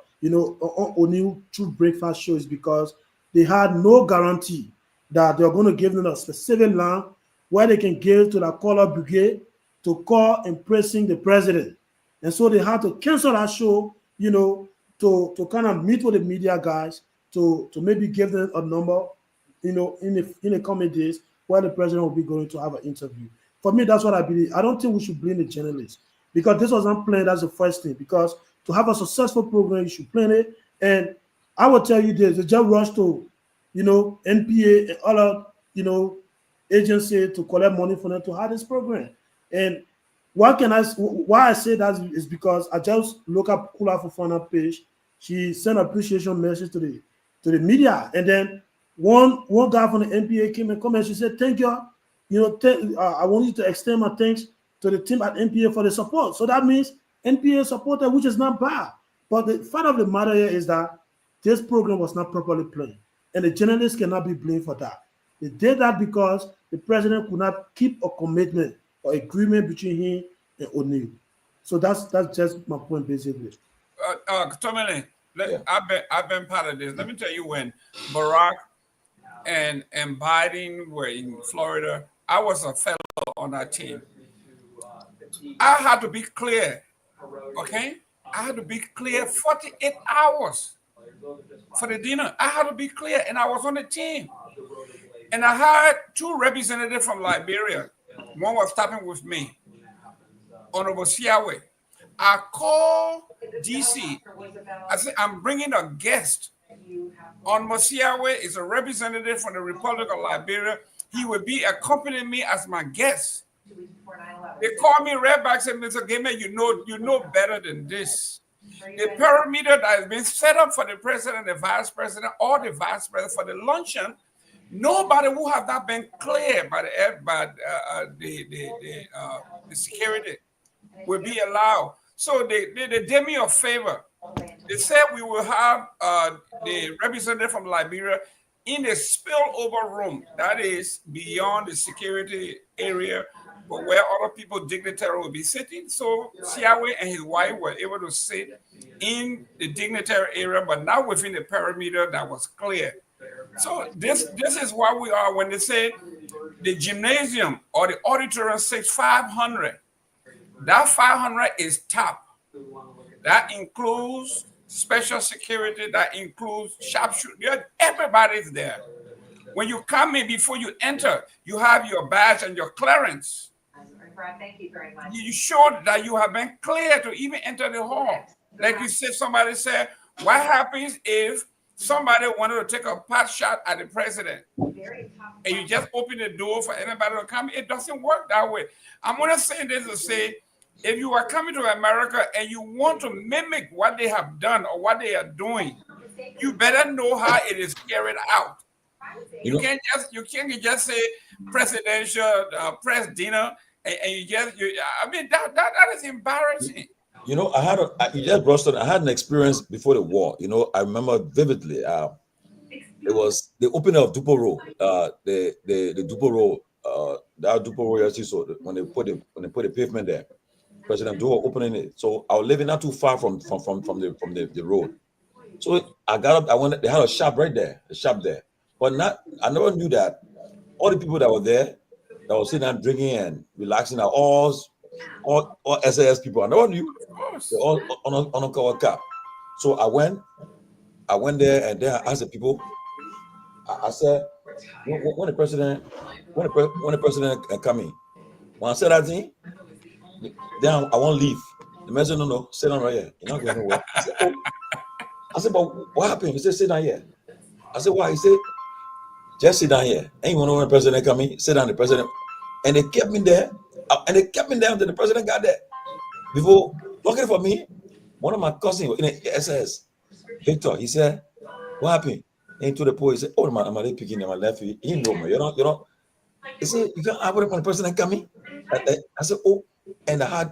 O'Neill True Breakfast show is because they had no guarantee that they are going to give them a specific line where they can give to the caller brigade to call and praising the president. And so they had to cancel that show, to kind of meet with the media guys, to maybe give them a number, in the coming days where the president will be going to have an interview. For me, that's what I believe. I don't think we should blame the journalists, because this was not planned. That's the first thing. Because to have a successful program, you should plan it. And I will tell you this: they just rushed to, NPA and other, agency to collect money for them to have this program. And why I say that is because I just look up Kula Fofana page. She sent an appreciation message to the media, and then one guy from the NPA came and commented. She said, "Thank you. I want you to extend my thanks to the team at NPA for the support." So that means NPA supported, which is not bad. But the fact of the matter here is that this program was not properly planned, and the journalists cannot be blamed for that. They did that because the president could not keep a commitment or agreement between him and O'Neill. So that's just my point, basically. Tomalin, I've been part of this. Let me tell you, when Barack and Biden were in Florida, I was a fellow on that team. I had to be clear, okay? I had to be clear 48 hours for the dinner. I had to be clear, and I was on the team. And I had 2 representatives from Liberia. One was stopping with me, Honorable Siawe. I called DC. I said, I'm bringing a guest. Honorable Siawe is a representative from the Republic of Liberia. He will be accompanying me as my guest. They called me right back and said, Mr. Gayman, you know better than this. The parameter that has been set up for the president, the vice president, or the vice president for the luncheon, nobody who have not been cleared by the security will be allowed. So they did me a favor. they said we will have the representative from Liberia in a spillover room that is beyond the security area, but where other people, dignitary, will be sitting. So Siawe and his wife were able to sit in the dignitary area, but not within the perimeter that was clear. So this is what we are when they say the gymnasium or the auditorium says 500. That 500 is top. That includes special security, that includes sharpshooter. Everybody's there. When you come in, before you enter, you have your badge and your clearance. Thank you very much. You show that you have been cleared to even enter the hall. Like you said, somebody said, what happens if somebody wanted to take a pot shot at the president and you just open the door for anybody to come? It doesn't work that way. I'm going to say this to say, if you are coming to America and you want to mimic what they have done or what they are doing, you better know how it is carried out. You can't just say presidential press dinner and I mean that is embarrassing. You know, you just brushed on. I had an experience before the war. You know, I remember vividly. It was the opening of Dupo Road. The Dupo Road. That Dupo Road. So when they put the pavement there, President Duo opening it. So I was living not too far from the road. So I got up. I went. They had a shop right there. A shop there. But I never knew that all the people that were there, that were sitting down drinking and relaxing, are all SAS people. I never knew. They're all on a cover cap. So I went there and then I asked the people. I said, when the president coming, when I said that thing, then I won't leave. The man said, no, sit down right here. You're not going nowhere. I said, but what happened? He said, sit down here. I said, why? He said, just sit down here. Ain't you want to know when the president coming? Sit down, the president. And they kept me there. And they kept me there until the president got there. Before, luckily for me, one of my cousins in the SS, Victor, he said, what happened? And to the police, he said, oh, I'm already picking my left. He didn't know me. You know. He said, you can't have it when the president coming? I said, oh, and I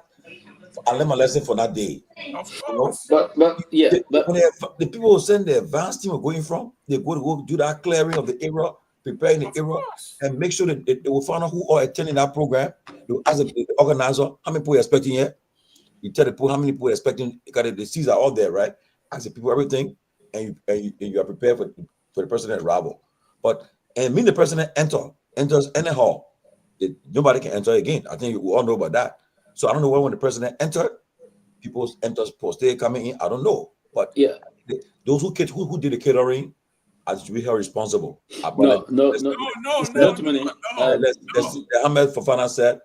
learned my lesson for that day. Of course. But when the people who send the advance team are going from, they go do that clearing of the area, preparing the area, and make sure that they will find out who are attending that program. They will ask the organizer, how many people are expecting here? You tell the people how many people are expecting, because the seats are all there, right? Ask the people everything, and you are prepared for the president arrival. And when the president enters any hall, nobody can enter again. I think we all know about that. So I don't know when the president entered, people enters post they coming in. I don't know, but yeah, those who did the catering, as to be held responsible. No. Ahmed Fofana said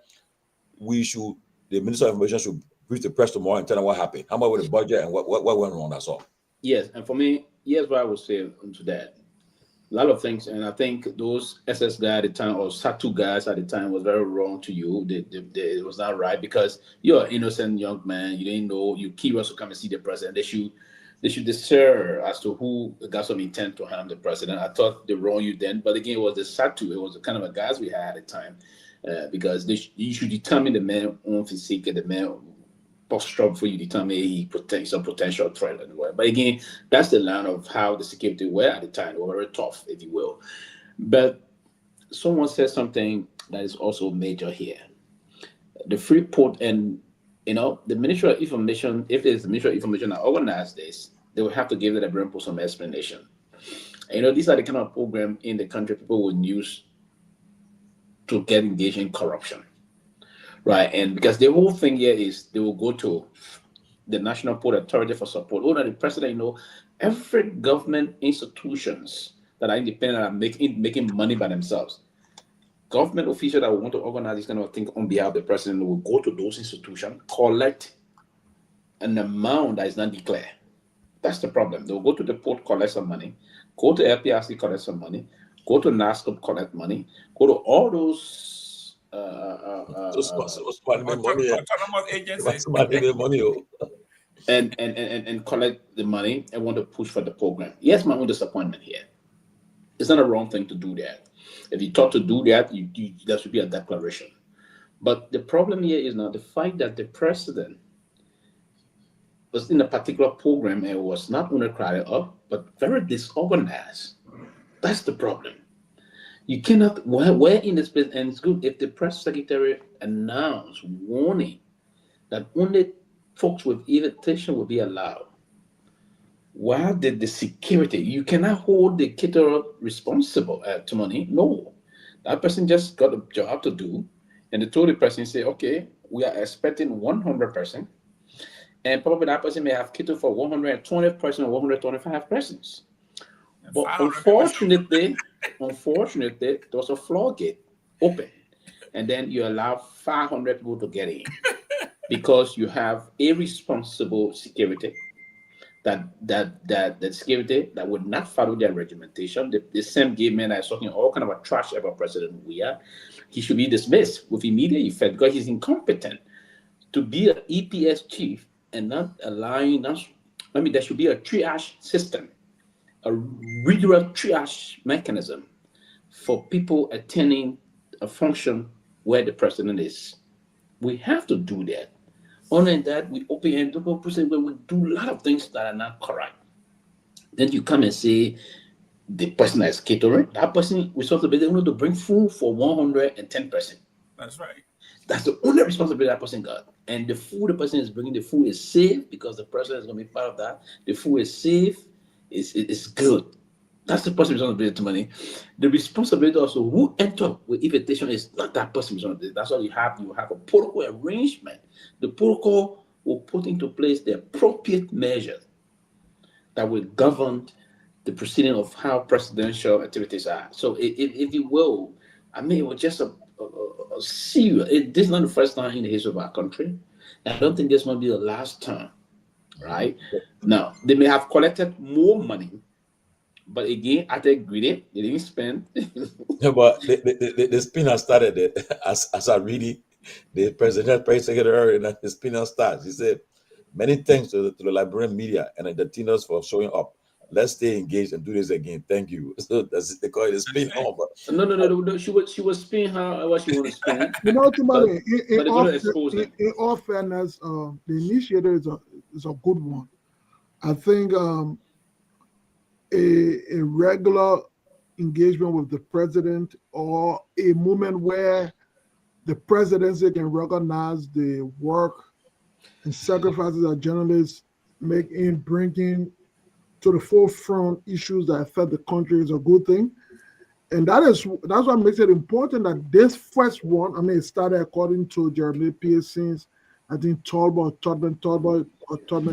the Minister of Information should brief the press tomorrow and tell them what happened. How much with the budget and what went wrong? That's all. Yes, and for me, here's what I would say to that. A lot of things, and I think those SS guys at the time or SATU guys at the time was very wrong to you. It was not right, because you're an innocent young man. You didn't know. You curious to come and see the president. They should discern as to who got some intent to harm the president. I thought they wronged you then, but again, it was the SATU. It was the kind of a guys we had at the time, because you should determine the man own physique and the man posture for you determine he presents some potential threat anywhere. But again, that's the line of how the security were at the time. They were very tough, if you will. But someone said something that is also major here. The Freeport and the Ministry of Information, if there's the Ministry of Information that organized this, they will have to give the Liberian people some explanation. And, these are the kind of program in the country people would use to get engaged in corruption. Right, and because the whole thing here is they will go to the National Port Authority for support. The president, every government institutions that are independent are making money by themselves. Government officials that want to organize this kind of thing on behalf of the president will go to those institutions, collect an amount that is not declared. That's the problem. They'll go to the port, collect some money, go to LPRC, collect some money, go to NASCOP, collect money, go to all those and collect the money and want to push for the program. Yes, my own disappointment here. It's not a wrong thing to do that. If you thought to do that, there should be a declaration. But the problem here is now the fact that the president was in a particular program and was not only crowded up, but very disorganized. That's the problem. You cannot, we're in this place, and it's good if the press secretary announced warning that only folks with invitation will be allowed. Why did the security, you cannot hold the caterer responsible to money? No. That person just got a job to do, and they told the person, say, okay, we are expecting 100%, and probably that person may have catered for 120 persons or 125 persons. But unfortunately, there was a floodgate open, and then you allow 500 people to get in because you have irresponsible security. That security that would not follow their regimentation. The same gay man that is talking all kind of a trash about President Weah, he should be dismissed with immediate effect because he's incompetent to be an EPS chief and not allowing us. I mean, there should be a triage system, a regular triage mechanism for people attending a function where the president is. We have to do that. Other than that, we open and we do a lot of things that are not correct. Then you come and say the person that is catering, that person responsibility to bring food for 110%. That's right. That's the only responsibility that person got. And the food the person is bringing, the food is safe because the person is going to be part of that. The food is safe, it's good. That's the person's responsibility to money. The responsibility also who enter with invitation is not that person's responsibility. That's why you have a protocol arrangement. The protocol will put into place the appropriate measures that will govern the proceeding of how presidential activities are. So if you will, I mean, it was just a serious. This is not the first time in the history of our country. And I don't think this will be the last time, right? Now, they may have collected more money, but again, I think greedy, they didn't spend. Yeah, but the spin has started it. As I read it, the presidential press secretary and the spin starts. He said, many thanks to the Liberian media and the Latinos for showing up. Let's stay engaged and do this again. Thank you. So that's they call it a spin on. But No. She was spin how she want to spin. You know, Tomalin, in in all fairness, the initiator is a good one. I think a regular engagement with the president or a moment where the presidency can recognize the work and sacrifices that journalists make in bringing to the forefront issues that affect the country is a good thing. And that's what makes it important that this first one, I mean, it started according to Jeremy Pearson's, I think Torgbean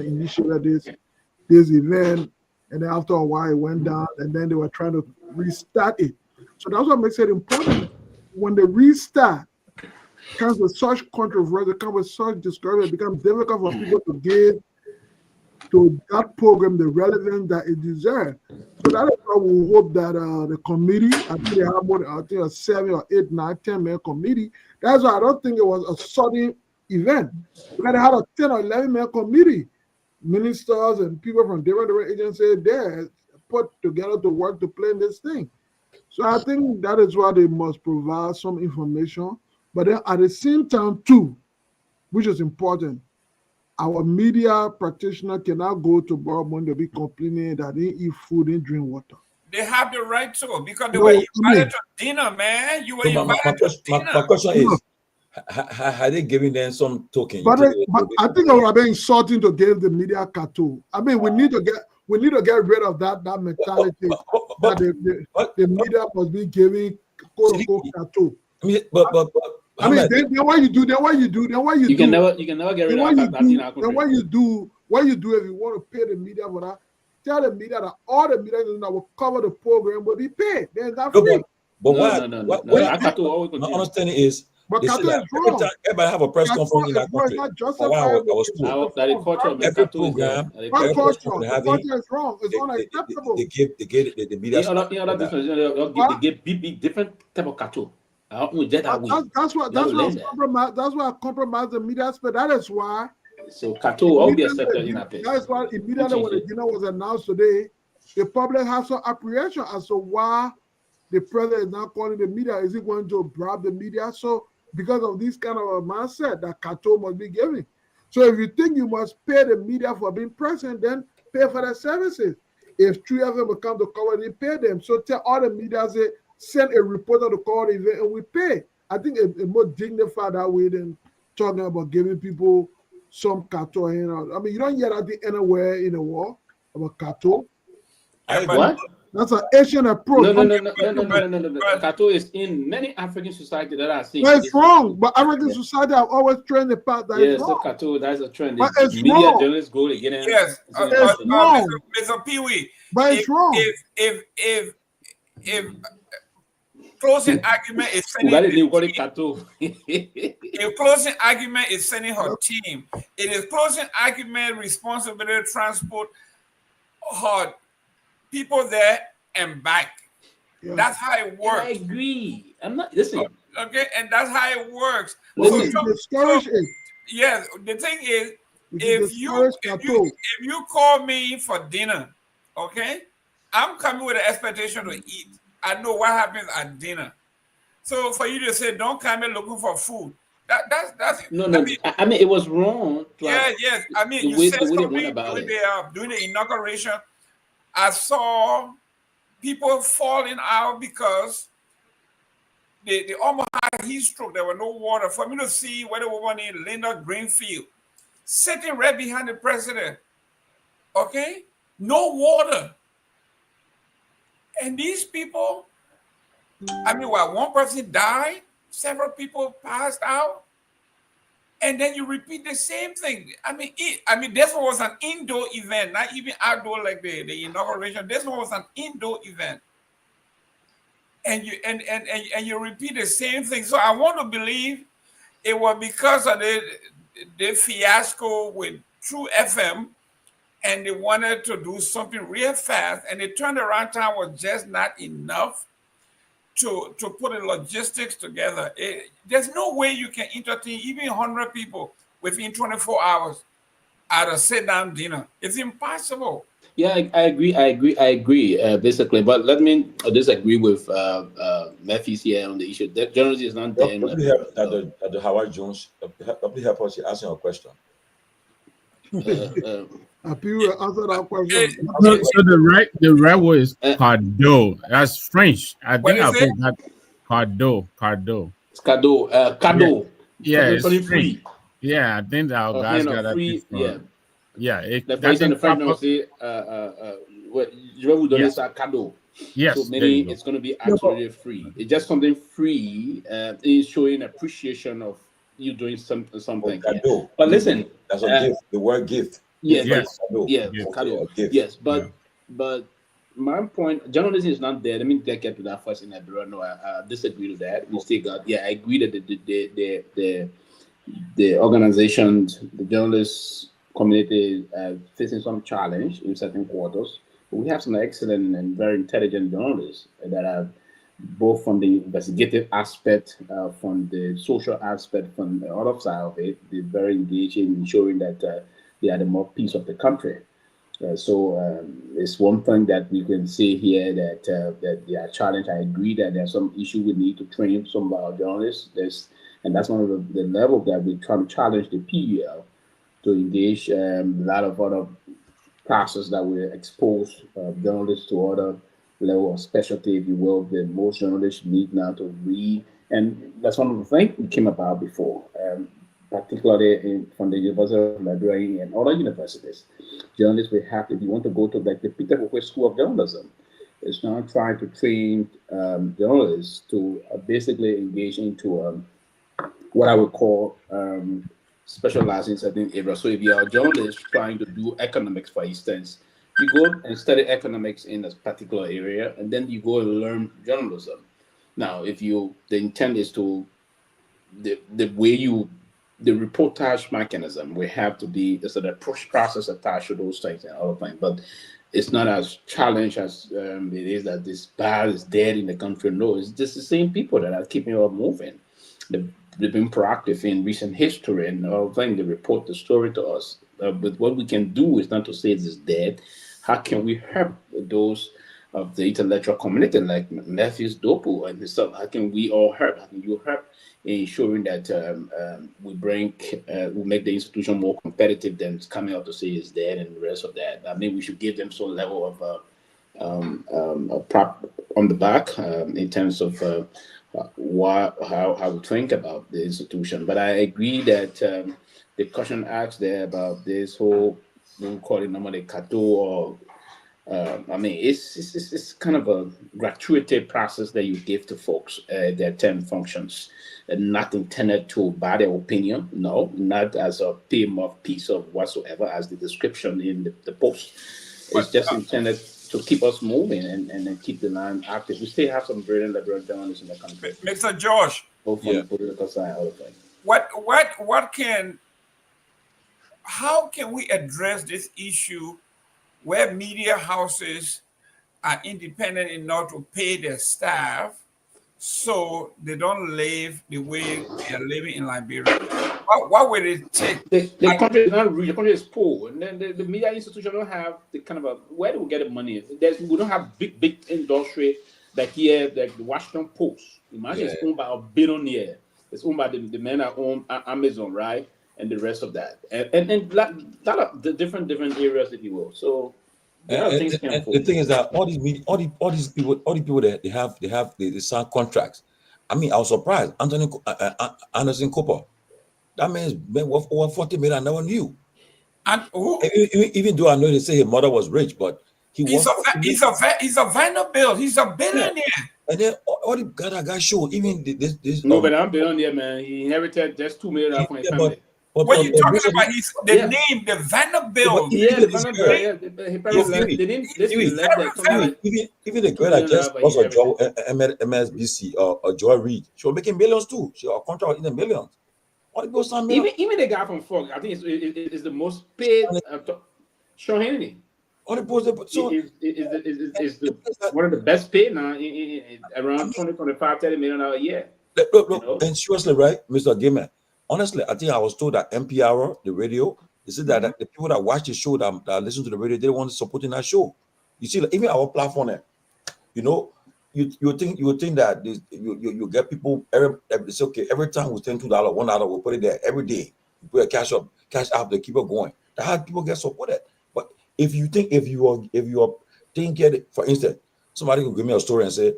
initiated this event, and then after a while it went down, and then they were trying to restart it. So that's what makes it important. When they restart, it comes with such controversy, it comes with such discouragement, it becomes difficult for people to give to that program the relevance that it deserves. So that is why we hope that the committee, I think they have more, I think a 7 or 8, 9, 10 man committee. That's why I don't think it was a sudden event. Because they had a 10 or 11 man committee, ministers and people from different agencies there put together to work to plan this thing. So I think that is why they must provide some information. But then at the same time too, which is important, our media practitioner cannot go to Bourbon to be complaining that they eat food and drink water. They have the right to because they were invited to dinner, man. You were invited to dinner. My question is, are they giving them some token? But I think I would have been insulting to give the media cartoon. I mean, we need to get rid of that mentality that the media must be giving quote unquote cartoon. I mean, but I mean, then what you do? You can never get rid of that. Then what you do if you want to pay the media for that? Tell the media that all the media that will cover the program will be paid. They're not free. But my understanding is, but Kato is wrong. Everybody have a press conference in that country. Every program, every culture is wrong. It's unacceptable. They give the media. They give different type of cartoon. That's why I compromise the media aspect. That is why. So Kato will be accepted in that place. That is why immediately when the dinner was announced today, the public has some apprehension as to why the president is not calling the media. Is he going to bribe the media? So because of this kind of a mindset that Kato must be giving. So if you think you must pay the media for being present, then pay for their services. If 3 of them will come to cover it, pay them. So tell all the media, say, send a reporter to cover the event and we pay. I think it's more dignified that way than talking about giving people some cattle. I mean, you don't hear that anywhere in the world about cattle. What? That's an Asian approach. No. Cattle is in many African societies that are seeing. But it's wrong. But African society have always trained the path that is wrong. So cattle, that's a trend. But it's media wrong. journalists go to get in. Yes, it's wrong. Mr. Pewee. But it's wrong. If closing argument is sending if closing argument is sending her team, it is closing argument responsibility to transport her people there and back. Yeah. That's how it works. I agree. I'm not listening. Okay, and that's how it works. Discourage it. Yes, the thing is, if you call me for dinner, okay, I'm coming with an expectation to eat. I know what happens at dinner. So for you to say don't come in looking for food, that's no. I mean, it was wrong. Yes. I mean, you said something during the inauguration. I saw people falling out because they almost had heat stroke. There was no water. For me to see where the woman named Linda Greenfield sitting right behind the president, okay, no water. And these people, I mean, while one person died, several people passed out, and then you repeat the same thing. I mean, this one was an indoor event, not even outdoor like the inauguration. This one was an indoor event, and you repeat the same thing. So I want to believe it was because of the fiasco with True FM. And they wanted to do something real fast, and the turnaround time was just not enough to put the logistics together. There's no way you can entertain even 100 people within 24 hours at a sit-down dinner. It's impossible. Yeah, I agree, basically. But let me disagree with Memphis here on the issue. That journalism is not there. Dr. Howard Jones, help us asking a question. Answer that question. So the right word is cadeau. That's French. I think I forgot cadeau. It's cadeau. Cadeau. Yeah, it's free. Free. Yeah, I think our guys got that. Free. Yeah. That's in the French will say je vais vous donner ça cadeau. Yes. So meaning it's going to be absolutely free. It's just something free. Is showing appreciation of you doing something. Cadeau. But listen, that's a gift. The word gift. Yes. Cadeau. Yes, but my point, journalism is not there. Let me get to that first in Liberia. No, I disagree with that. We still got. Yeah, I agree that the organizations, the journalists community facing some challenge in certain quarters. But we have some excellent and very intelligent journalists that are both from the investigative aspect, from the social aspect, from the other side of it. They're very engaged in ensuring that they are the mouthpiece of the country. So it's one thing that we can say here that they are challenged. I agree that there's some issue we need to train some of our journalists. And that's one of the level that we're trying to challenge the PUL to engage a lot of other classes that will expose journalists to other level of specialty, if you will, that most journalists need now to read. And that's one of the things we came about before, particularly from the University of Liberia and other universities. Journalists will have, if you want to go to like the Peter Cook School of Journalism, it's now trying to train journalists to basically engage into what I would call specializing in certain areas. So if you are a journalist trying to do economics, for instance, you go and study economics in a particular area, and then you go and learn journalism. Now, the intent is to the reportage mechanism will have to be there's a process attached to those things and other things, but it's not as challenged as it is that this bar is dead in the country. No, it's just the same people that are keeping it moving. They've been proactive in recent history and all things. They report the story to us. But what we can do is not to say it's dead. How can we help those the intellectual community, like Matthews Dopu and stuff. How can we all help? How can you help in ensuring that we make the institution more competitive than coming out to say it's dead and the rest of that? I mean, we should give them some level of a prop on the back in terms of how we think about the institution. But I agree that the question asked there about this whole, we call it normally Kato or I mean, it's kind of a gratuity process that you give to folks that attend functions, and not intended to buy their opinion. No, not as a piece of whatsoever, as the description in the post. It's just intended to keep us moving and keep the line active. We still have some brilliant liberal journalists in the country. Mr. Josh, both from the political side, all of that. How can we address this issue where media houses are independent enough to pay their staff so they don't live the way they are living in Liberia? What will it take? The country is not rich, the country is poor, and then the media institution don't have the kind of where do we get the money? We don't have big industry like here, like the Washington Post. Imagine it's owned by a billionaire. It's owned by the men that own Amazon, right? And the rest of that, and lot of the different areas, if you will. So the thing is that all these people that they sign contracts. I mean, I was surprised. Anderson Cooper, that man's been worth over 40 million. I never knew. And even though I know they say his mother was rich, but he's a Vanderbilt. He's a billionaire. Yeah. And then all the guy show even this. No, but I'm billionaire, man. He inherited just $2 million from his family. What you talking about? He's the name, the Vanderbilt. Yeah, Vanderbilt. Even the girl that just also MSBC or Joy Reid, she was making millions too. She got contract in the millions. Even the guy from Fox, I think is the most paid. Sean Hannity. All the posts is one of the best paid now, around 25, $30 million a year. Look, and seriously, right, Mr. Gamer. Honestly, I think I was told that NPR, the radio, they said that the people that watch the show, that listen to the radio, they want to support in that show. You see, like, even our platform there, you know, you think that you get people it's okay. Every time we spend $2, $1, we put it there every day. You put a cash up, they keep it going. That's how people get supported. But if you are thinking, for instance, somebody will give me a story and say,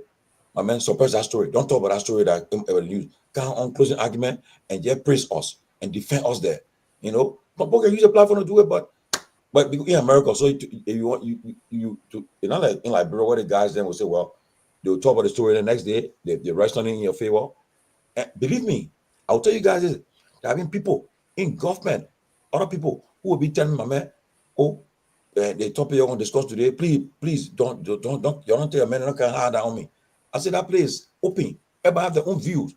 my man, suppress that story. Don't talk about that story that ever used. Come on closing argument and just praise us and defend us there. You know, but people can use a platform to do it, but in America, so if you want you to, you know, like in Liberia, where the guys then will say, well, they will talk about the story the next day, they write something in your favor. And believe me, I'll tell you guys this, there have been people in government, other people who will be telling my man, the topic you're going to discuss today, please don't you don't tell your man, don't can hard on me. I said that place open. Everybody have their own views.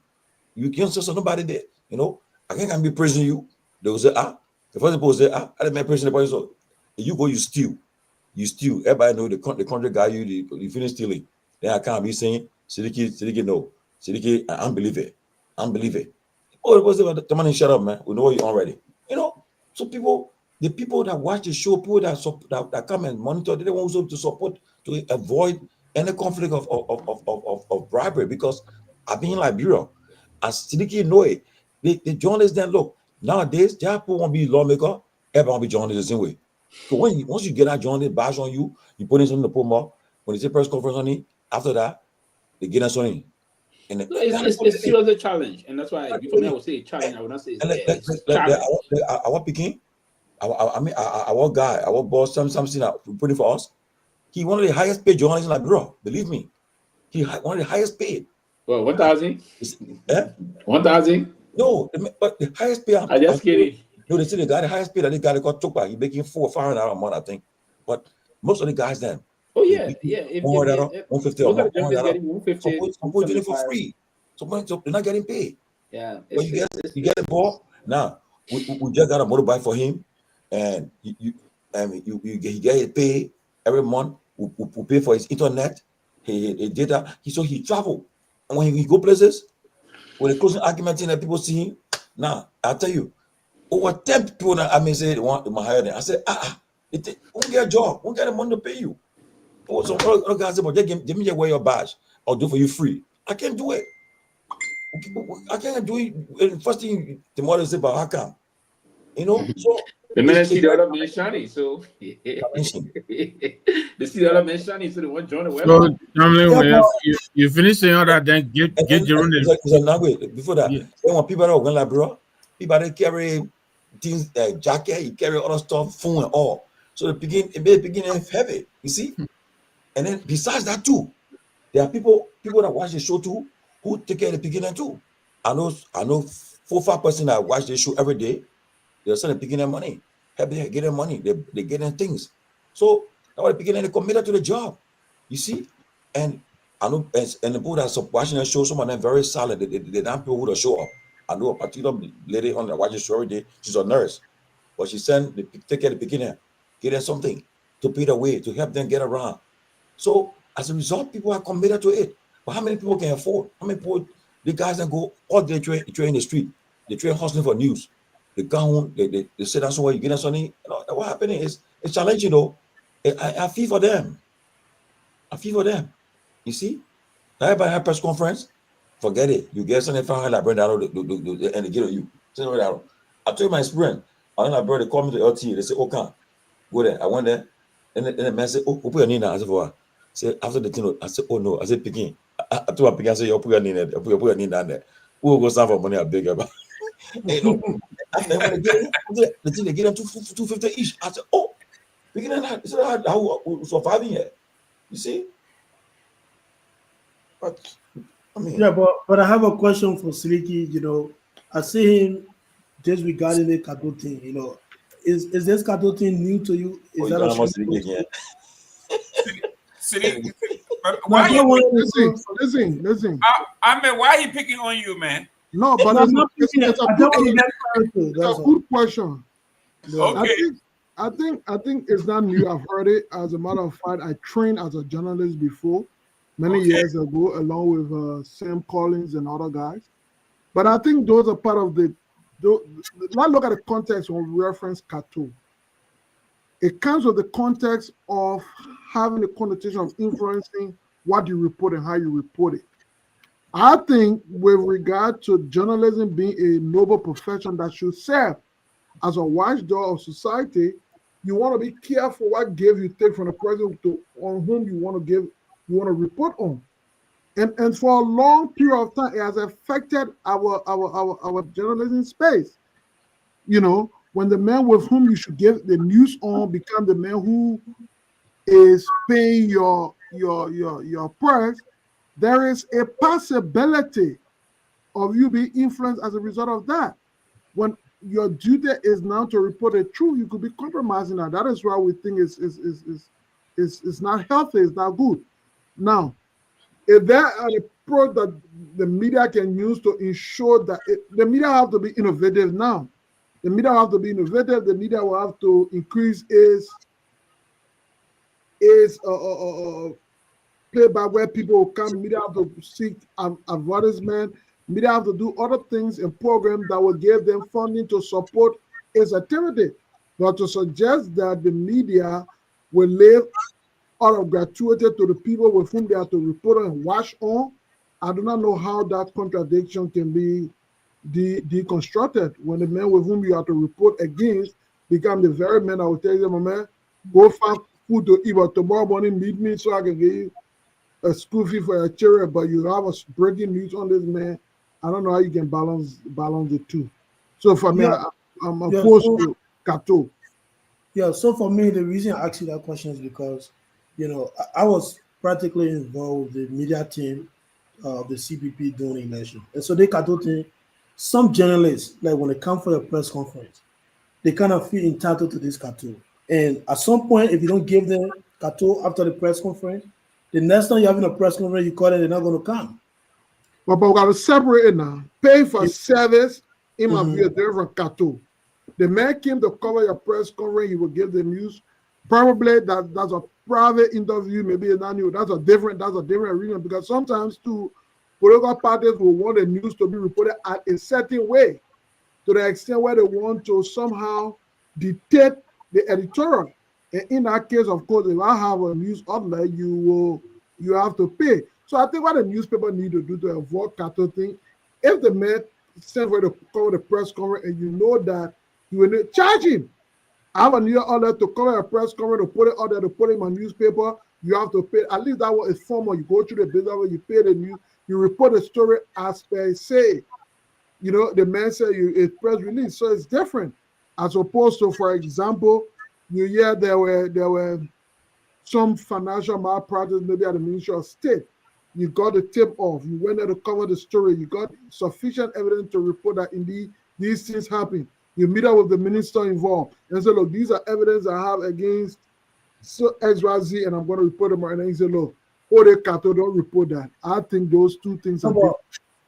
You can't say nobody there. You know, I can't be praising you. They will say, the first people will say, I didn't praising the person. So you go, you steal. Everybody know the country guy you finish stealing. Then I can't be saying, Sidiki, no. Sidiki, unbeliever. Oh, it was about the money, shut up, man. We know you're already. You know, so the people that watch the show, people that come and monitor, they want also to support to avoid any conflict of bribery, because I've been in Liberia, as Sidiki know it, the journalists then look, nowadays, there people won't be lawmaker, everyone will be journalists the same way. So once you get that journalist bash on you, you put in something to put more, when they say press conference on it, after that, they get us on it. And it's still a challenge, and that's why before me I would say challenge, I would not say it's challenge. Our picking, our guy, our boss, something that putting for us. He one of the highest paid journalists in Liberia. Believe me, he one of the highest paid. Well, 1,000. 1,000? No, but the highest paid. I just kidding. No, they say the highest paid. That guy got took by. He making $400 or $500 a month, I think. But most of the guys then. Oh yeah. $150 or $150. Some people doing it for free. So they're not getting paid. Yeah. When you get a ball. Now we just got a motorbike for him, and he get his pay every month. We pay for his internet, his data. He travel, and when he go places, when the closing argument in that people see him. Now I tell you, over 10 people that I may say they want to hire them. I said, won't get a job, won't get the money to pay you. Oh, some other guys say, "But give me wear your badge. I'll do for you free." I can't do it. I can't do it. First thing the mother say, "But how come?" You know, so the men see the other man shiny, so they see the other man shiny, so they want to join the So, weapon. Tomalin, when you finish saying all that, then get Jerome. Before that, when people are going like, bro, people they carry things like jacket, you carry other stuff, phone and all. So it begin heavy, you see. And then besides that too, there are people that watch the show too who take care of the beginning too. I know 4-5% that watch the show every day. They're sending beginning money. They get them money. They get them things. So that's why the beginning they committed to the job. You see, and I know and the people that's watching the show, some of them very solid. They not people who to show up. I know a particular lady on the watching show every day. She's a nurse, but she send take care of the beginner, get them something to pay the way to help them get around. So as a result, people are committed to it. But how many people can afford? How many people? The guys that go all day train in the street, they train hustling for news. They go home, they sit down somewhere, you get them something. You know, what happening is it's challenging though. I feel for them. I feel for them. You see? Everybody have press conference, forget it. You get something from like bring down and they get on you. I told you my experience. And then my brother called me to LT. They said, "Okay, go there." I went there. And the man said, "Oh, put your knee now." I said, "For what?" Say after the thing, I said, "Oh no." I said, "Picking." I told my picking, I said, "You put your knee there. Put your knee down there. Who will go stand for money? I beg about." You know, after when they get them 250 each. I said, "Oh, beginning that. This is how we're surviving here." You see? But I mean, yeah, but I have a question for Siliki. You know, I see him just regarding the Kato thing. You know, is this Kato thing new to you? Is that a See, but No, why you listen. I mean, why he picking on you, man? No, but it's a good question. Okay. I think it's not new. I've heard it. As a matter of fact, I trained as a journalist before, many years ago, along with Sam Collins and other guys. But I think those are part of let's look at the context when we reference Kato. It comes with the context of having the connotation of influencing what you report and how you report it. I think with regard to journalism being a noble profession that should serve as a watchdog of society, you want to be careful what give you take from the person on whom you want to report on. And for a long period of time, it has affected our journalism space. You know, when the man with whom you should give the news on become the man who is paying your press, there is a possibility of you being influenced as a result of that. When your duty is now to report the truth, you could be compromising that. That is why we think it's not healthy, it's not good. Now, if there are an approach that the media can use to ensure that the media have to be innovative now. The media have to be innovative. The media will have to increase its play by where people will come. Media have to seek advertisement. Media have to do other things and programs that will give them funding to support its activity. But to suggest that the media will live out of gratuity to the people with whom they have to report and watch on, I do not know how that contradiction can be deconstructed when the man with whom you have to report against become the very man that will tell you, "My man, go find food to eat, but tomorrow morning meet me so I can give you a school fee for your children," but you have a breaking news on this man. I don't know how you can balance the two. So for me, I'm opposed to Kato. Yeah, so for me, the reason I asked you that question is because, you know, I was practically involved with the media team of the CPP during the election. And so they Kato thing, some journalists, like when they come for a press conference, they kind of feel entitled to this Kato. And at some point, if you don't give them Kato after the press conference, the next time you're having a press conference, you call it, they're not going to come. But we got to separate it now. Pay for service, in my view, different Kato. The man came to cover your press conference, he will give the news. Probably that's a private interview, maybe it's not new. That's a different reason, because sometimes too, political parties will want the news to be reported at a certain way, to the extent where they want to somehow dictate the editorial. And in that case, of course, if I have a news outlet, you have to pay. So I think what the newspaper need to do to avoid cattle thing, if the man sends for the cover the press conference and you know that you will not charge him. I have a news outlet to cover a press conference, to put it out there, to put it in my newspaper. You have to pay. At least that was formal. You go through the business, you pay the news, you report the story as per se. You know, the man said it's press release, so it's different. As opposed to, for example, you hear there were some financial malpractice maybe at the Ministry of State. You got the tip off. You went there to cover the story. You got sufficient evidence to report that indeed these things happen. You meet up with the minister involved and say, look, these are evidence I have against XYZ, and I'm going to report them. And then he said, look, the cattle, don't report that. I think those two things are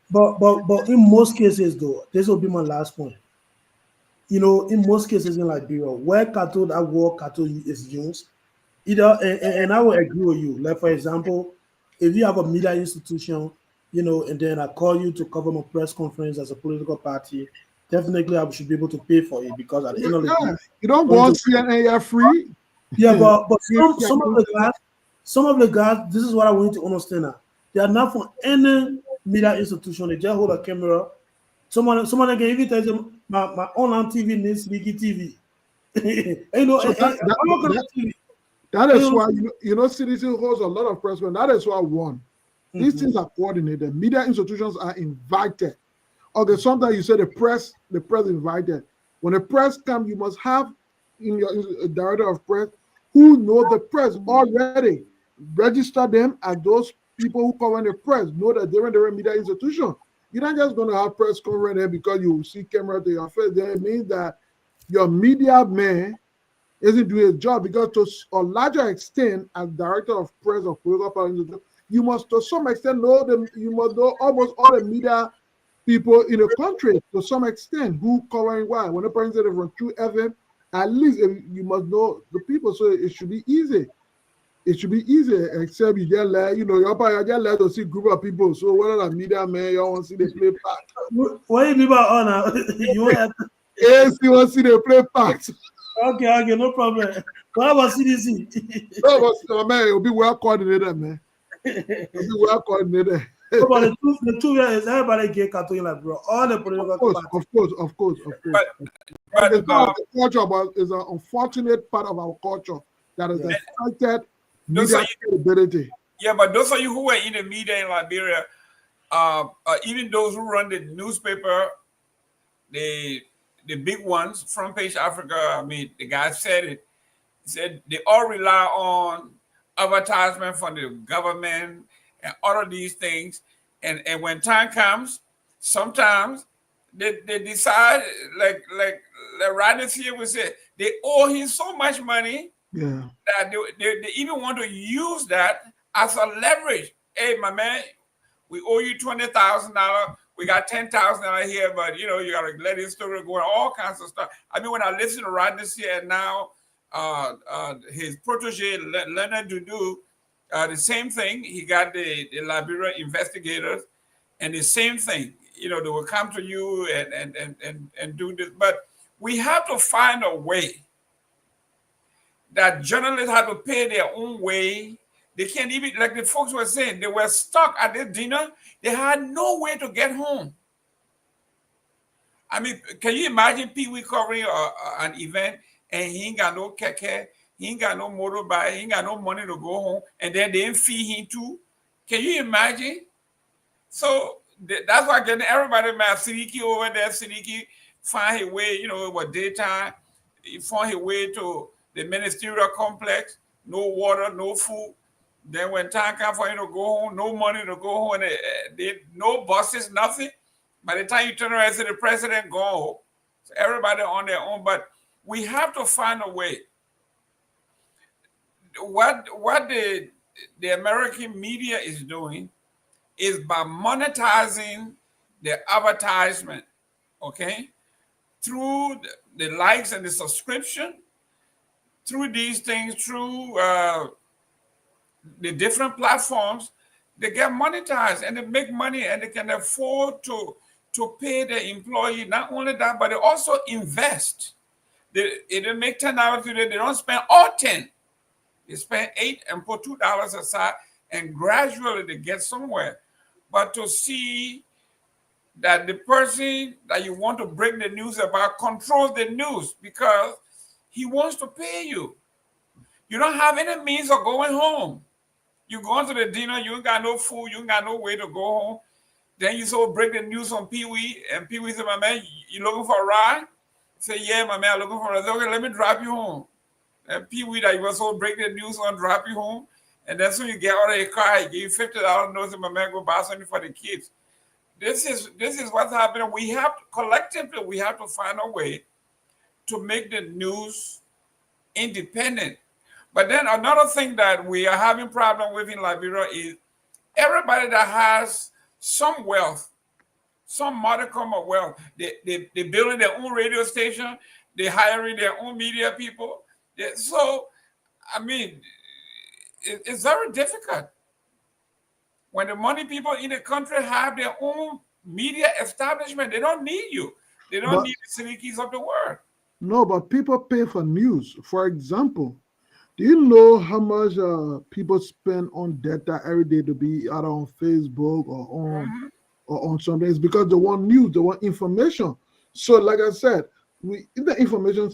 but in most cases, though, this will be my last point. You know, in most cases in Liberia, where cattle, that war cattle is used, either, and I will agree with you. Like, for example, if you have a media institution, you know, and then I call you to cover my press conference as a political party, definitely I should be able to pay for it, because at the end of the day, you don't go on CNN, you're free. Yeah, but some of the guys, this is what I want you to understand now. They are not from any media institution. They just hold a camera. Someone can even tell them my online TV needs leaky TV. You know, so that is why you know Citizen holds a lot of press conferences. That is why these things are coordinated. Media institutions are invited. Okay, sometimes you say the press invited. When the press comes, you must have in your director of press who know the press already. Register them as those people who cover the press, know that they're in the media institution. You're not just going to have press conference there because you see camera to your face. Then it means that your media man isn't doing his job, because to a larger extent, as director of press of political parties, you must to some extent you must know almost all the media people in the country to some extent who covering what. When the president from True FM, at least you must know the people, so it should be easy. It should be easy, except you just let, you know, you're just let to see a group of people. So whether the media man, you want to see the play pack. What you people on now? You want yes, you want to see the play packs. Okay, no problem. What about CDC? No, man, it'll be well coordinated, man. It'll be well coordinated. But the two years, everybody get cartoon like, bro. All the political of course. But it's not the culture, but it's an unfortunate part of our culture that is affected media credibility. Yeah, but those of you who are in the media in Liberia, even those who run the newspaper, the big ones, Front Page Africa, I mean, the guy said it. He said they all rely on advertisement from the government and all of these things. And when time comes, sometimes they decide, like Rodney here would say, they owe him so much money that they even want to use that as a leverage. Hey, my man, we owe you $20,000. We got $10,000 here, but you know, you gotta let his story go and all kinds of stuff. I mean, when I listen to Rodney here and now his protege Leonard Dudu, the same thing. He got the Liberia investigators, and the same thing. You know, they will come to you and do this. But we have to find a way that journalists have to pay their own way. They can't even, like the folks were saying, they were stuck at this dinner. They had no way to get home. I mean, can you imagine Pewee covering an event and he ain't got no keke, he ain't got no motorbike, he ain't got no money to go home, and then they didn't feed him too? Can you imagine? So that's why getting everybody mad. Sidiki over there, Sidiki find his way, you know, it was daytime. He found his way to the ministerial complex, no water, no food. Then when time comes for him to go home, no money to go home, and no buses, nothing. By the time you turn around and see the president gone home, so everybody on their own. But we have to find a way. What the American media is doing is by monetizing the advertisement, okay, through the likes and the subscription, through these things, through the different platforms. They get monetized and they make money, and they can afford to pay their employee. Not only that, but they also invest. They didn't make $10 today. They don't spend all 10. They spend 8 and put $2 aside, and gradually they get somewhere. But to see that the person that you want to bring the news about controls the news because he wants to pay you. You don't have any means of going home. You go into the dinner, you ain't got no food, you ain't got no way to go home. Then you so break the news on Pewee, and Pewee said, my man, you looking for a ride? Say, yeah, my man, I'm looking for a ride. Okay, let me drop you home. And Pewee that you was so break the news on, drop you home. And then soon you get out of your car, he give you $50 notes, and my man go buy something for the kids. This is what's happening. We have to, collectively, we have to find a way to make the news independent. But then another thing that we are having problem with in Liberia is everybody that has some wealth, some modicum of wealth, they building their own radio station, they hiring their own media people. So, I mean, it's very difficult. When the money people in the country have their own media establishment, they don't need you. They don't need the Silikis of the world. No, but people pay for news. For example, do you know how much people spend on data every day to be either on Facebook or on something? It's because they want news, they want information. So, like I said, in the information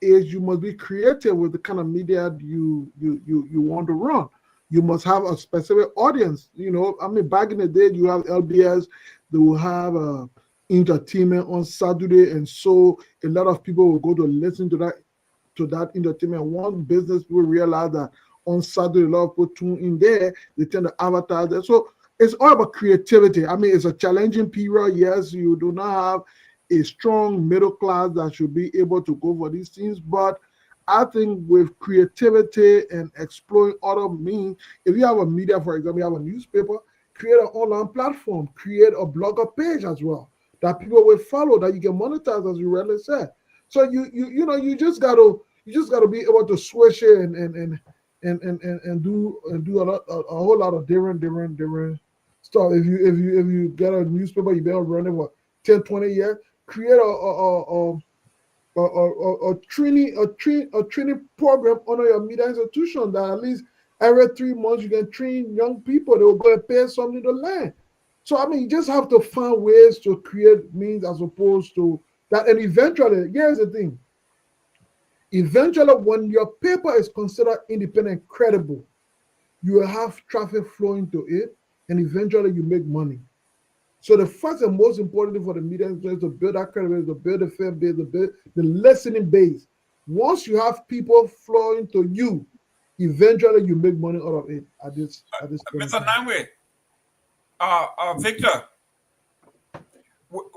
age, you must be creative with the kind of media you want to run. You must have a specific audience. You know, I mean, back in the day, you have LBS, they will have entertainment on Saturday, and so a lot of people will go to listen to that entertainment. One business will realize that on Saturday, a lot of people tune in there, they tend to advertise there. So it's all about creativity. I mean, it's a challenging period. Yes, you do not have a strong middle class that should be able to go for these things, but I think with creativity and exploring other means, if you have a media, for example, you have a newspaper, create an online platform, create a blogger page as well that people will follow, that you can monetize, as you rightly said. So you just gotta be able to switch it and do a whole lot of different stuff. If you get a newspaper, you've been running for 10, 20 years, create a training program under your media institution that at least every 3 months you can train young people. They will go and pay something to learn. So I mean, you just have to find ways to create means as opposed to that. And eventually, here's the thing. Eventually, when your paper is considered independent, credible, you will have traffic flowing to it, and eventually you make money. So the first and most important thing for the media is to build that credibility, to build the fan base, to build the listening base. Once you have people flowing to you, eventually you make money out of it. At this point. Mr. Nyenwolo, Victor,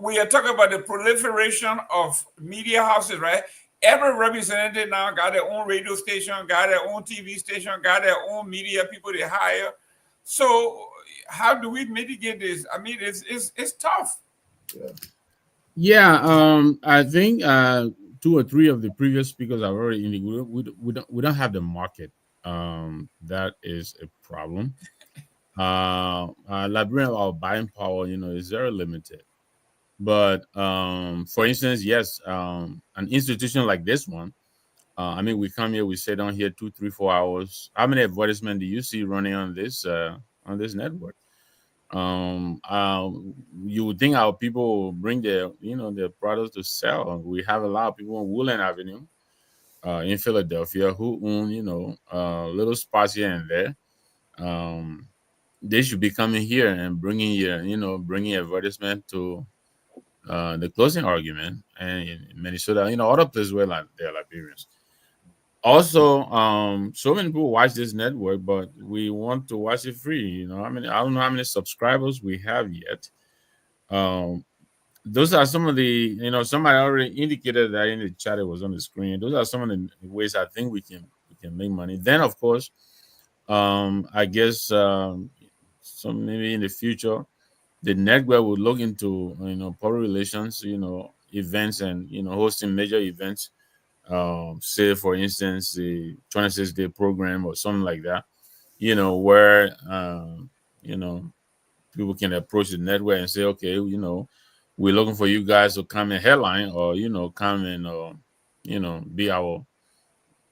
we are talking about the proliferation of media houses, right? Every representative now got their own radio station, got their own TV station, got their own media people they hire. So how do we mitigate this? I mean, it's tough. Yeah, I think 2 or 3 of the previous speakers have already indicated we don't have the market. That is a problem. Liberian, our buying power, is very limited. But for instance, yes, an institution like this one, I mean, we come here, we sit down here 2, 3, 4 hours. How many advertisements do you see running on this network? You would think our people will bring their products to sell. We have a lot of people on Woodland Avenue in Philadelphia who own little spots here and there. They should be coming here and bringing advertisement to the closing argument, and in Minnesota, other places where they're Liberians. Also, so many people watch this network, but we want to watch it free. I mean, I don't know how many subscribers we have yet. Those are some of the, somebody already indicated that in the chat. It was on the screen. Those are some of the ways I think we can make money. Then, of course, I guess so maybe in the future, the network will look into public relations, events, and hosting major events. Say for instance the 26-day program or something like that, where people can approach the network and say, okay, we're looking for you guys to come and headline, or come and be our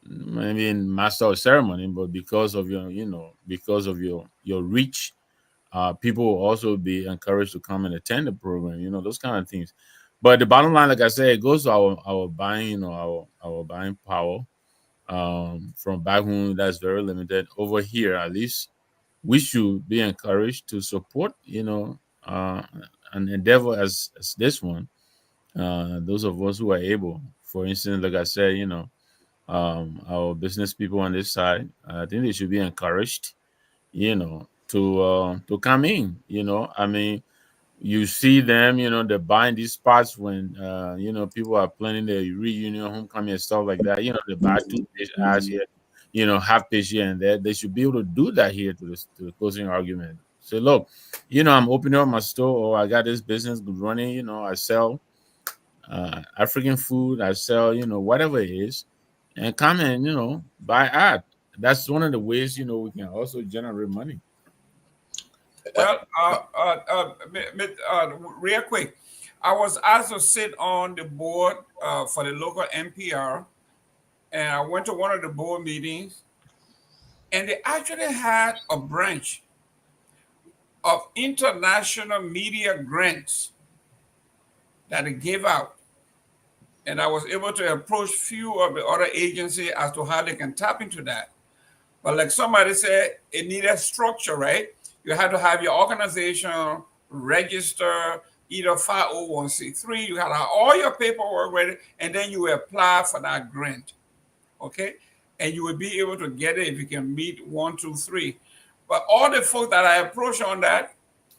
maybe master of ceremony, but because of because of your reach, people will also be encouraged to come and attend the program, those kind of things. But the bottom line, like I said, it goes to our buying, our buying power. From back home, that's very limited. Over here, at least, we should be encouraged to support, an endeavor as this one. Those of us who are able, for instance, like I said, our business people on this side, I think they should be encouraged, to come in. I mean, you see them, they're buying these spots when people are planning their reunion, homecoming and stuff like that. They buy toothpaste ads here, half page here and there. They should be able to do that here to the closing argument. So look, I'm opening up my store, or I got this business running, I sell African food, I sell, whatever it is, and come and buy ad. That's one of the ways we can also generate money. Well, real quick, I was asked to sit on the board for the local NPR, and I went to one of the board meetings, and they actually had a branch of international media grants that they gave out. And I was able to approach few of the other agencies as to how they can tap into that. But like somebody said, it needed structure, right? You had to have your organization register, either 501c3, you had to have all your paperwork ready, and then you apply for that grant, okay? And you will be able to get it if you can meet 1, 2, 3. But all the folks that I approach on that,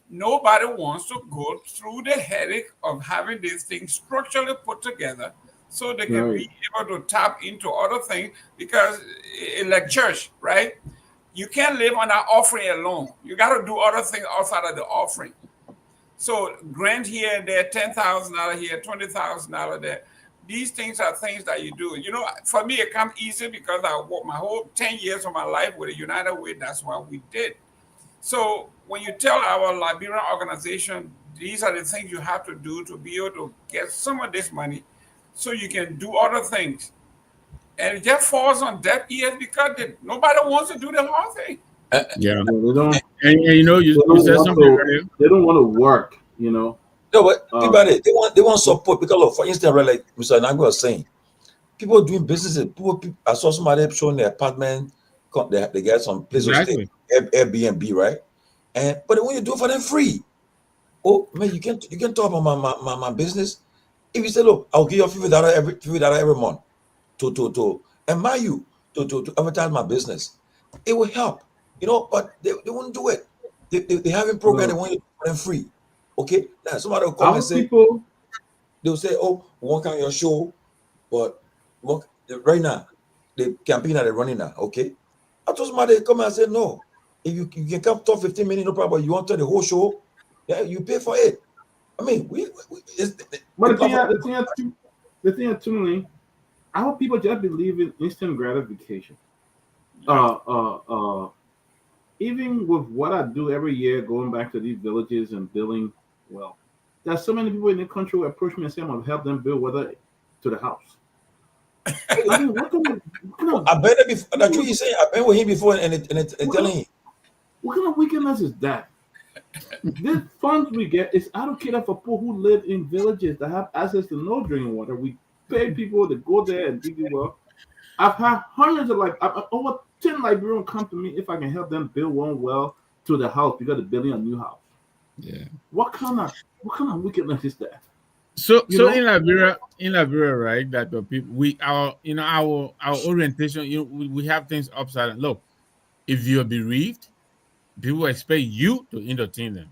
nobody wants to go through the headache of having these things structurally put together so they can be able to tap into other things, because like church, right? You can't live on that offering alone. You got to do other things outside of the offering. So grant here and there, $10,000 here, $20,000 there. These things are things that you do. For me, it comes easy because I worked my whole 10 years of my life with the United Way. That's what we did. So when you tell our Liberian organization, these are the things you have to do to be able to get some of this money so you can do other things. And it just falls on deaf ears because nobody wants to do the hard thing. Yeah, they don't. And you said something earlier. They don't want to work. No, but Peabody, they want support because of, for instance, right, like Mr. Nangu was saying, people doing businesses. People, I saw somebody showing their apartment. They get some place to stay, Airbnb, right? But when you do it for them free, oh man, you can talk about my business. If you say, look, I'll give you $50 every month to mind you to advertise my business, it will help, but they won't do it. They have a program, they want you to put them free. Okay, now somebody will come and say, they'll say, oh, we won't come on your show, but right now the campaign that they're running now, okay. I told somebody come and say, no, if you can come talk 15 minutes, no problem. You want to the whole show, yeah, you pay for it. I mean, but the thing is, Tomalin, I hope people just believe in instant gratification. Even with what I do every year, going back to these villages and building, well, there's so many people in the country who approach me and say I'm gonna help them build weather to the house. I mean, I bet it before. That's what you say. I've been with him before, and telling him. What kind of wickedness is that? This funds we get is allocated for people who live in villages that have access to no drinking water. We pay people to go there and dig it well. I've had hundreds of over 10 Liberians come to me if I can help them build one well to the house because they're building a new house. Yeah. What kind of wickedness is that? So in Liberia, right? That the people our orientation, we have things upside down. Look, if you're bereaved, people expect you to entertain them.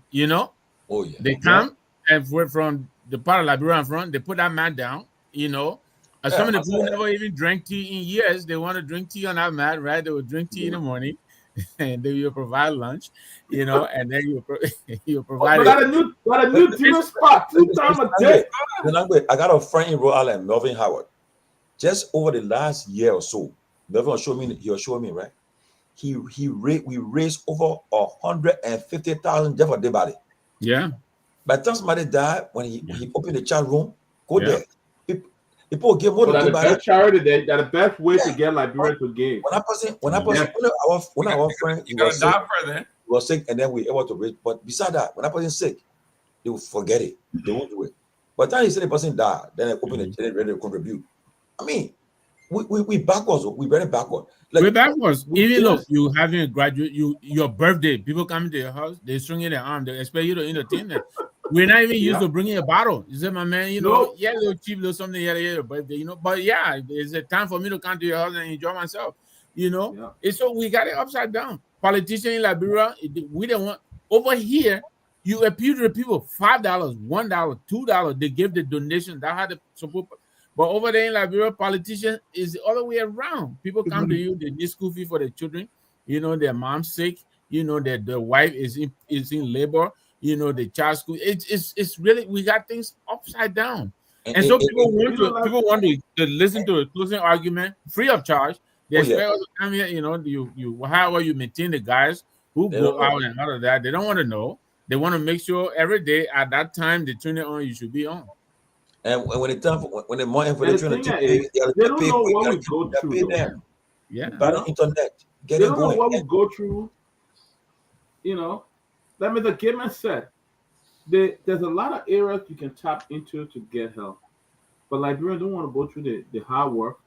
Oh yeah. They come and from the part of Liberia in front, they put that man down. Some of the people never even drank tea in years. They want to drink tea on that mat, right? They will drink tea in the morning, and then you provide lunch, and then you provide. But got a new dinner spot 2 times a day. I got a friend in Rhode Island, Melvin Howard. Just over the last year or so, Melvin was showing me, right? We raised over 150,000 just for Peabody. Yeah. By the time somebody died, when he opened the chat room, go there. People give more But to the best charity, that the best way to get Liberia to give. When our friend he was sick, and then we able to raise. But beside that, when that person sick, they will forget it. They won't do it. By the time you say the person died, then they open the channel ready to contribute. I mean, we backwards. We very backward. We're backwards. Even look, you having a graduate, your birthday, people come to your house, they string in their arm, they expect you to entertain them. We're not even used to bringing a bottle. You say, my man, little cheap, little something, your birthday, But yeah, it's a time for me to come to your house and enjoy myself, It's so we got it upside down. Politicians in Liberia, we don't want over here. You appeal to the people $5, $1, $2. They give the donation. That had the support. But over there in Liberia, politicians is the other way around. People come to you, they need school fee for their children. Their mom's sick. Their wife is in labor. The child school. It's really, we got things upside down. And so people want to listen to a closing argument free of charge. They expect us to come here. You however you maintain the guys who go out and out of that. They don't want to know. They want to make sure every day at that time they turn it on. You should be on. And when it's time when the more information they don't know what we go through. Yeah, by internet, they don't know what we go through. Like Mr. Kidman said, there's a lot of areas you can tap into to get help, but Liberians don't want to go through the hard work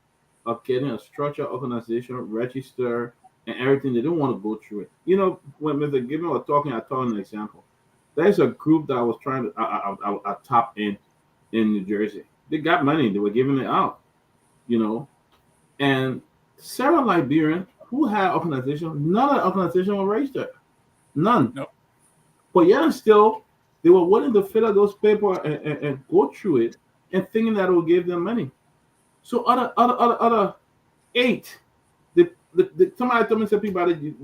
of getting a structured organization, register, and everything. They don't want to go through it. When Mr. Gibbon was talking, I told an example. There's a group that I was trying to I tap in New Jersey. They got money. They were giving it out, And several Liberians who had organization, none of the organization were registered. None. No. But yet still, they were willing to fill out those papers and go through it and thinking that it will give them money. So other 8, somebody told me, said, Peabody, you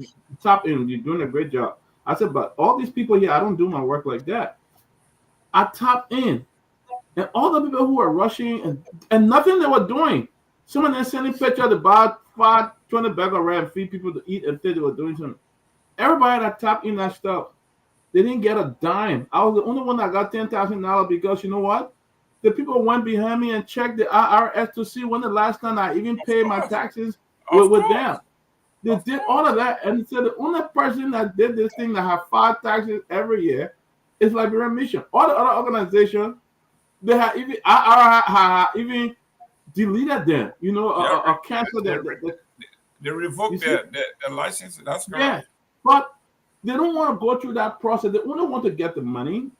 tap in, you're doing a great job. I said, but all these people here, I don't do my work like that. I tap in. And all the people who are rushing and nothing they were doing. Some of them sending pictures about 20 bags of rye and feed people to eat and think they were doing something. Everybody that tapped in that stuff, they didn't get a dime. I was the only one that got $10,000 because you know what? The people went behind me and checked the IRS to see when the last time I even paid my taxes with them. They did all of that, and said the only person that did this thing that have 5 taxes every year is Liberian Mission. All the other organizations, they have even even deleted them. Or canceled them. They revoked their license. That's correct. Yeah, but they don't want to go through that process. They only want to get the money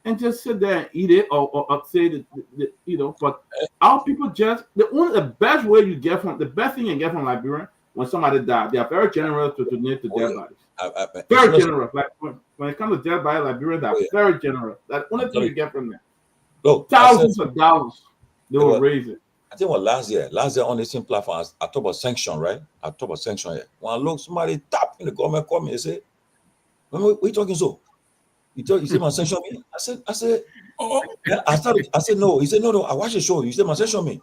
and just sit there and eat it or say that. But our people just the best way you get from the best thing you get from Liberia when somebody dies, they are very generous to donate to dead bodies. Very generous. Like when it comes to dead bodies, Liberians are very generous. That's the only thing you get from them. Look, thousands of dollars they will raise it. I think last year on the same platform, I talk about sanction, right? I talk about sanction here. When I look, somebody tap in the government call me and say, "What are you talking so? You say my sanction me?" I said, oh. I said no. He said no. I watch the show. You said my sanction me.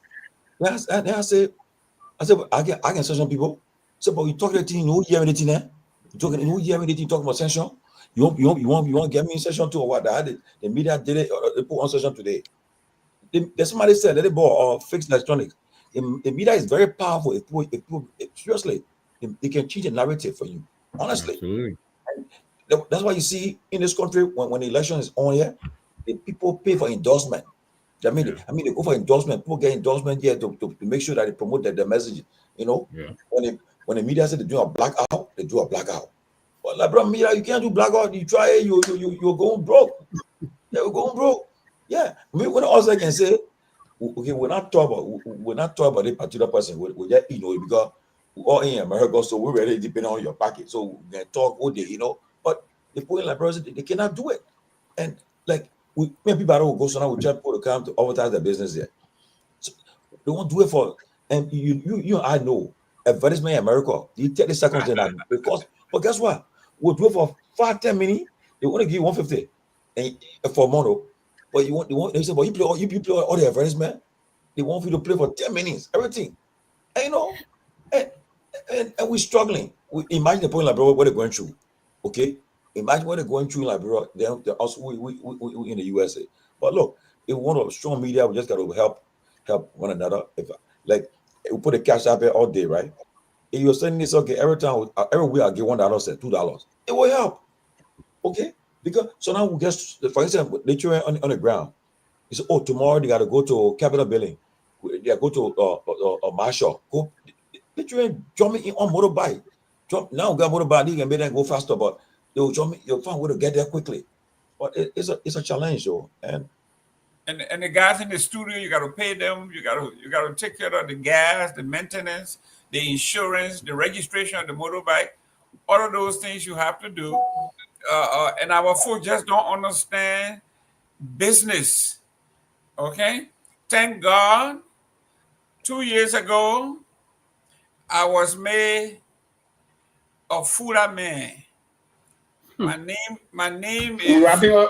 Then I said, I can sanction people. I said, but you talk anything, you hear anything there? You hear anything talking about sanction? You want get me in session too or what? The media did it. They put on session today. Somebody said that they bought fixed electronics. The media is very powerful. Seriously, they can change the narrative for you. Honestly, absolutely. And that's why you see in this country when the election is on here, the people pay for endorsement. I mean, they go for endorsement. People get endorsement here to make sure that they promote their message. When the media said they do a blackout, they do a blackout. But Liberia media, you can't do blackout. You try it, you're going broke. You're going broke. Yeah, when also can say, okay, we're not talking about a particular person. We're just, because we're all in America, so we're really depending on your package. So we can talk all day, But the point in Liberia, they cannot do it. And like people will go so now we try to come to advertise their business there. So they won't do it for. And you I know advertisement in America. You take the second thing because, but guess what? We'll do it for 5-10 minutes. They want to give you 150 and for mono. But they say, but you play all the advertisement. They want you to play for 10 minutes, everything. And and we're struggling. Imagine the point in Liberia what they're going through. Okay? Imagine what they're going through in Liberia. They're also we in the USA. But look, if we want a strong media, we just got to help help one another. If like we put a cash out there all day, right? If you're sending this, okay, every week I get $1, say $2. It will help, okay? Because so now we just, for instance, the children on the ground. You say, oh, tomorrow they got to go to Capitol Building. They go to Marshall. Go, the children jump in on motorbike. Jump now, got motorbike. They can make them go faster, but they will jump. You'll find a way to get there quickly. But it's a challenge, though, and the guys in the studio, you got to pay them. You got to take care of the gas, the maintenance, the insurance, the registration of the motorbike. All of those things you have to do. And our folks just don't understand business. Okay? Thank God, 2 years ago, I was made a fuller man. My name is.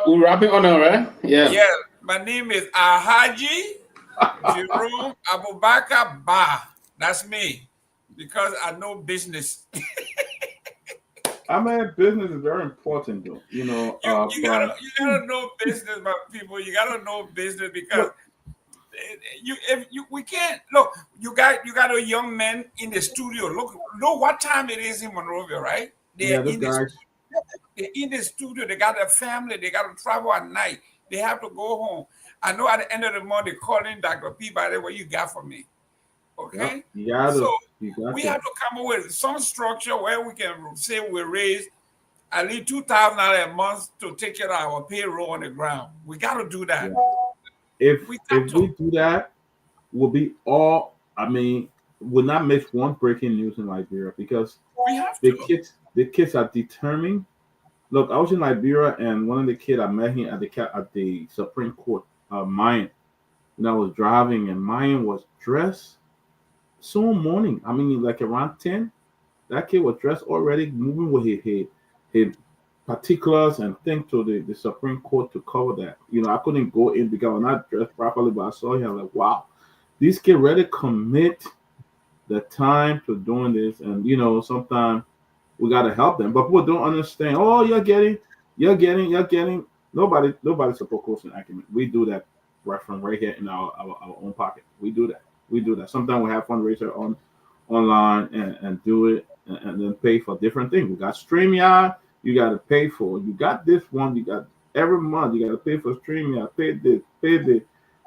We're wrapping on now, right? Yeah. Yeah. My name is Alhaji Jerome Abubakar Ba. That's me, because I know business. I mean, business is very important, though. You know, you gotta know business, my people. You gotta know business because we can't look. You got a young man in the studio. Look what time it is in Monrovia, right? They're in the studio. They got a family. They got to travel at night. They have to go home. I know at the end of the month, they call in Dr. Peabody, what you got for me. Okay? Yeah, so we have to come up with some structure where we can say we raise at least $2,000 a month to take care of our payroll on the ground. We got to do that. Yeah. If we do that, we'll be all, we'll not miss one breaking news in Liberia because the kids are determined. Look, I was in Liberia, and one of the kids, I met him at the Supreme Court, Myean. And I was driving, and Myean was dressed so morning. Like around 10. That kid was dressed already, moving with his particulars and things to the Supreme Court to cover that. I couldn't go in because I'm not dressed properly, but I saw him. I'm like, wow, these kids ready to commit the time to doing this. And, sometimes we got to help them, but people don't understand. Oh, you're getting. Nobody support coaching acumen. We do that right from right here in our own pocket. We do that. Sometimes we have fundraiser online and do it and then pay for different things. We got StreamYard. You got to pay for. You got this one. You got every month. You got to pay for StreamYard. Pay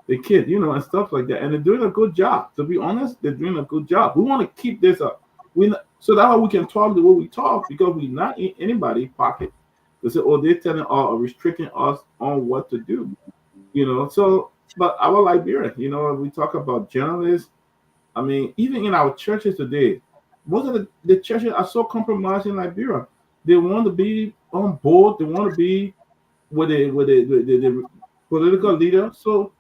the kid. And stuff like that. And they're doing a good job. To be honest, they're doing a good job. We want to keep this up. So that's why we can talk the way we talk, because we're not in anybody's pocket. They say, oh, they're telling us or restricting us on what to do. So, but our Liberia, we talk about journalists. Even in our churches today, most of the churches are so compromised in Liberia. They want to be on board. They want to be with the political leader. So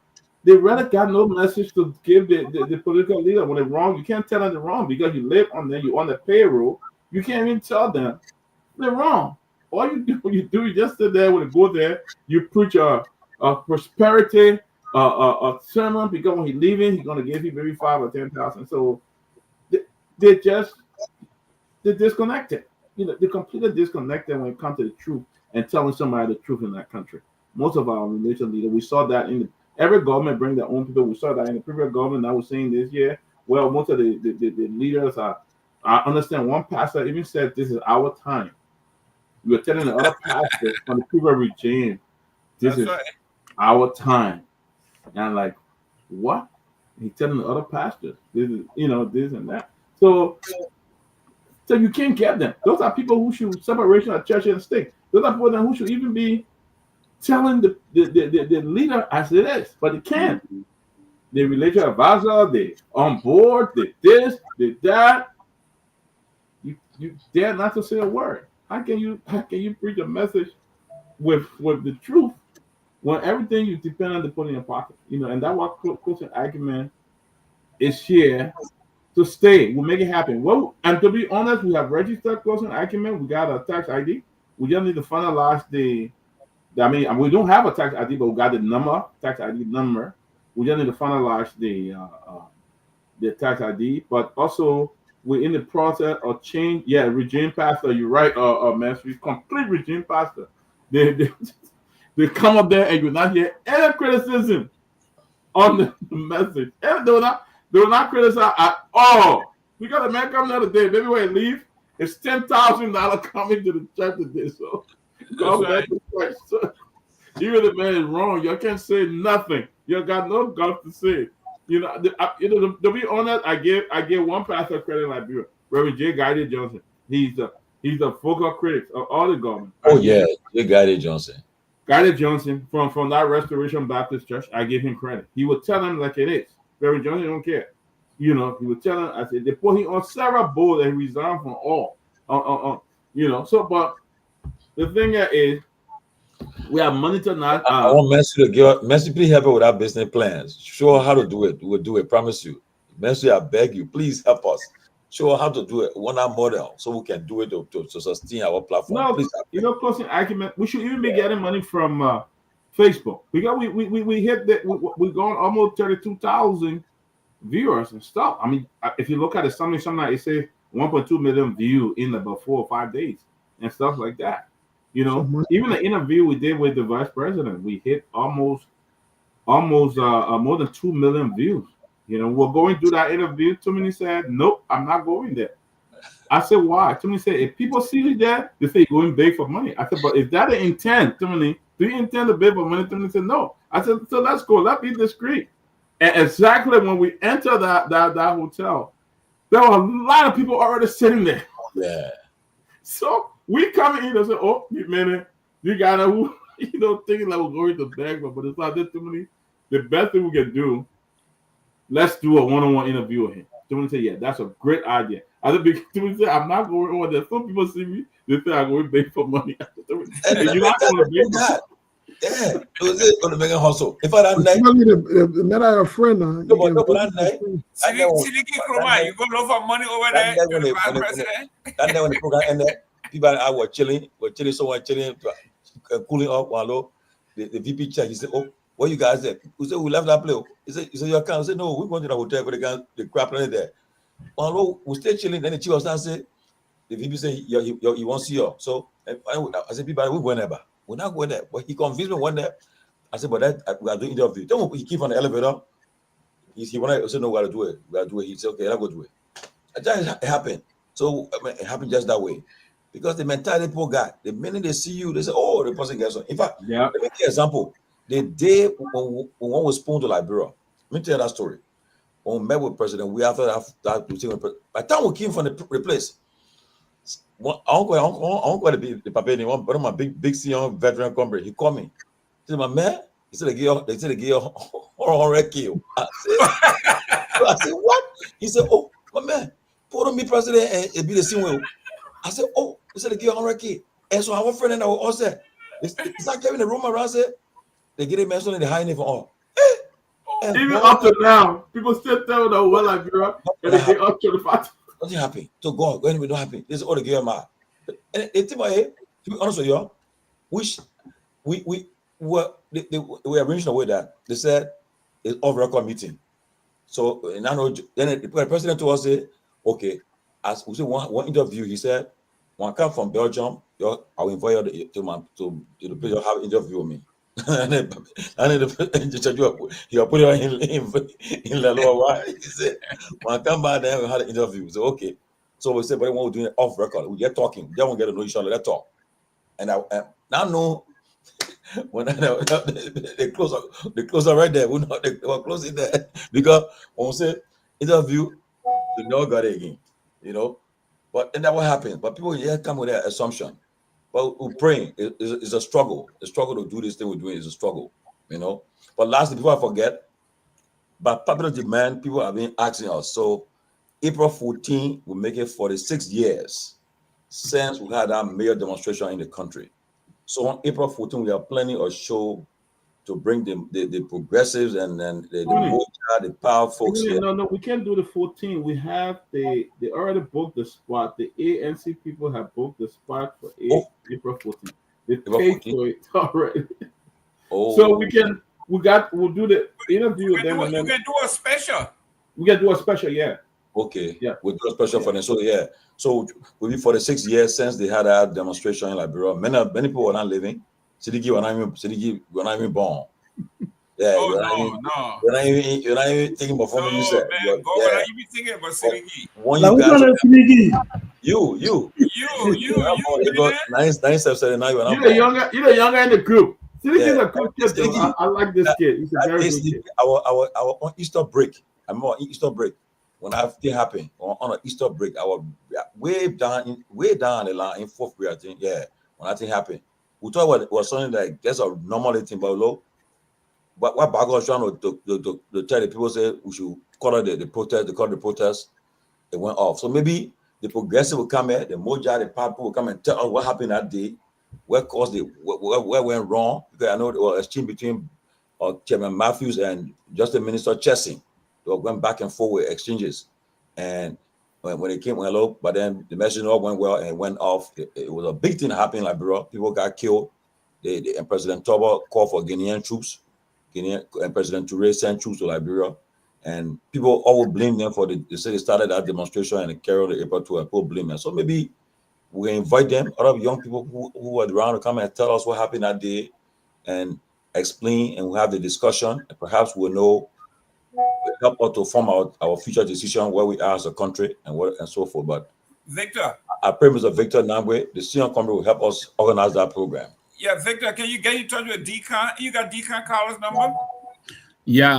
they rather got no message to give the political leader when they're wrong. You can't tell them they're wrong because you live on them. You're on the payroll. You can't even tell them they're wrong. All you do, you just sit there when you go there. You preach a prosperity, a sermon, because when he's leaving, he's going to give you maybe 5,000 or 10,000. So they're disconnected. They're completely disconnected when it comes to the truth and telling somebody the truth in that country. Most of our religious leaders, we saw that every government bring their own people. We saw that in the previous government. I was saying this year. Well, most of the leaders are. I understand one pastor even said this is our time. We were telling the other pastor from the previous regime, this is our time. And I'm like, what? He's telling the other pastors, this is this and that. So you can't get them. Those are people who should separation of church and state. Those are people who should even be telling the leader as it is, but they can't. The religious advisor, they on board, they this, they that. You dare not to say a word. How can you preach a message with the truth when everything you depend on to put in your pocket? And that's what Christian argument is here to stay. We'll make it happen. Well, and to be honest, we have registered Christian argument. We got a tax ID. We just need to finalize we don't have a tax ID, but we got the tax ID number. We just need to finalize the tax ID, but also we're in the process of change. Yeah, regime pastor, you're right, Master. Complete regime pastor. They come up there and you're not hear any criticism on the message. And they will not criticize at all. We got a man coming the other day. Maybe when he leave, it's $10,000 coming to the church today. So God bless the Christ. So, even the man is wrong, you can't say nothing. You got no guts to say. To be honest, I give one pastor credit in Liberia, Reverend J. Guided Johnson. He's the focal critic of all the government. Oh yeah, J. Guided Johnson. Guided Johnson from that Restoration Baptist Church, I give him credit. He would tell them like it is. Reverend Johnson don't care. He would tell them. I said they put him on several boards and resigned from all. So but the thing is, we are monitored now. I want Mercy, please help her with our business plans. Show her how to do it. We'll do it. Promise you. Mercy, I beg you, please help us. Show her how to do it. Want our model so we can do it to sustain our platform. No, please. closing argument. We should even be getting money from Facebook. We hit that. We're going almost 32,000 viewers and stuff. I mean, if you look at it, something it says 1.2 million views in about 4 or 5 days and stuff like that. Even the interview we did with the vice president, we hit almost more than 2 million views. We're going through that interview. Tumini said, "Nope, I'm not going there." I said, "Why?" Tumini said, "If people see you there, they say you're going big for money." I said, "But is that the intent, Tumini? Do you intend to beg for money?" Tumini said, "No." I said, "So let's go. Let's be discreet." And exactly when we enter that hotel, there were a lot of people already sitting there. Yeah. So we come in and say, "Oh, man, you gotta, thinking like we're going to beg for," but it's not this, Tumini. The best thing we can do. Let's do a one-on-one interview with him. Someone say, "Yeah, that's a great idea." Someone say, "I'm not going over there." Some people see me, they say I'm going to beg for money. And you're not going to beg for money. Yeah, it was make a hustle. If I don't the men are a friend now. No, but that night, you go look for money over there. That night when the program ended, people I were chilling, someone chilling, cooling off. While the VP check, he said, "Oh, what you guys there?" We said, "We left that place." He said, "Your account?" I said, "No, we're going to the hotel for the crap planet there." While we stay chilling, then the chief of staff said, the VP said, he wants to see you. So I said, "People, we're going there, but we're not going there." But he convinced me one day. I said, "But we are doing interview." Then he keep on the elevator. He wanted. I said, "No, we got to do it. We got to do it." He said, "Okay, I'll go do it." It happened. So it happened just that way. Because the mentality people got, the minute they see you, they say, "Oh, the person gets on." In fact, let me give you an example. The day when one was spoon to Liberia, let me tell you that story. When we met with President, we after that by the time we came from the place, I don't go to the papa anymore, but my big senior veteran comrade, he called me. He said, "My man," he said, they said they give you 100K. I said, "What?" He said, "Oh, my man, put on me president and it be the same way." I said, "Oh," he said, they give you 100K. And so our friend and I were all said, it's like having the room around said, they get it mentioned in the high name for all. Even up to now, people still tell the well Liberia and they get up to the fact. Nothing happy. So God, when we don't happen, this is all the game. And they think about it, to be honest with you, we arranged a way that they said it's off record meeting. So then the president told us, "Okay, as we say one interview, he said, when I come from Belgium, I will invite you to the place to have an interview with me." And then he put it in the lower why. He said, "When I come back, then we had an interview." So okay. So we said, "But when we're doing it off record, we get talking. We don't get to know each other. Let's talk." And I now know when they close up right there. We know they were closing there because when we say interview, we never got it again, But and that what happens. But people come with their assumption. But we're praying. It's a struggle. The struggle to do this thing we're doing is a struggle, But lastly, before I forget, by popular demand, people have been asking us. So April 14 will make it 46 years since we had our major demonstration in the country. So on April 14, we are planning a show to bring the progressives and then the power folks here. No, we can't do the 14. We have they already booked the spot. The ANC people have booked the spot for April 14. They paid for it already. Oh. So we'll do the interview with them. You can do a special. We can do a special, yeah. Okay. Yeah. We'll do a special for them. So yeah. So we'll be 46 years since they had a demonstration in Liberia. Many people were not living. Sidiki were not even born. Yeah, Oh, you're not even thinking about forming you said. man, go when I even thinking about Sirigi. When Like you which guys, one is Finigi? you, You, because 979, you're You're not the born. younger in the group. Siliki's Yeah, a cool kid though. Silky, I like this kid. He's a that very day, good Silky, kid. our on Easter break. I remember on Easter break when everything happened on an Easter break. I was way down the line in fourth grade. I think, yeah, when that thing happened, we thought it was something like that's a normal thing, but low. But what Bago was trying to tell the people say we should call it the protest. They called the protest. It went off. So maybe the progressive will come here, the Moja, the people will come and tell us what happened that day, where caused it, where went wrong. Because I know there was a exchange between Chairman Matthews and Justice Minister Chessing. They went back and forth with exchanges. And when it came, went low, but then the message all went well and it went off. It was a big thing happening in Liberia. People got killed. And President Toba called for Guinean troops. And President Toure sent troops to Liberia. And people all blame them for they say they started that demonstration and they carried the April 2 and people blame them. So maybe we invite them, other young people who are around to come and tell us what happened that day and explain, and we'll have the discussion, and perhaps we'll know, help us to form our future decision where we are as a country and so forth. But Victor. I pray Mr. Victor Nangwe, the senior committee, will help us organize that program. Yeah, Victor, can you get in touch with Deacon? You got Deacon Carlos' number? Yeah,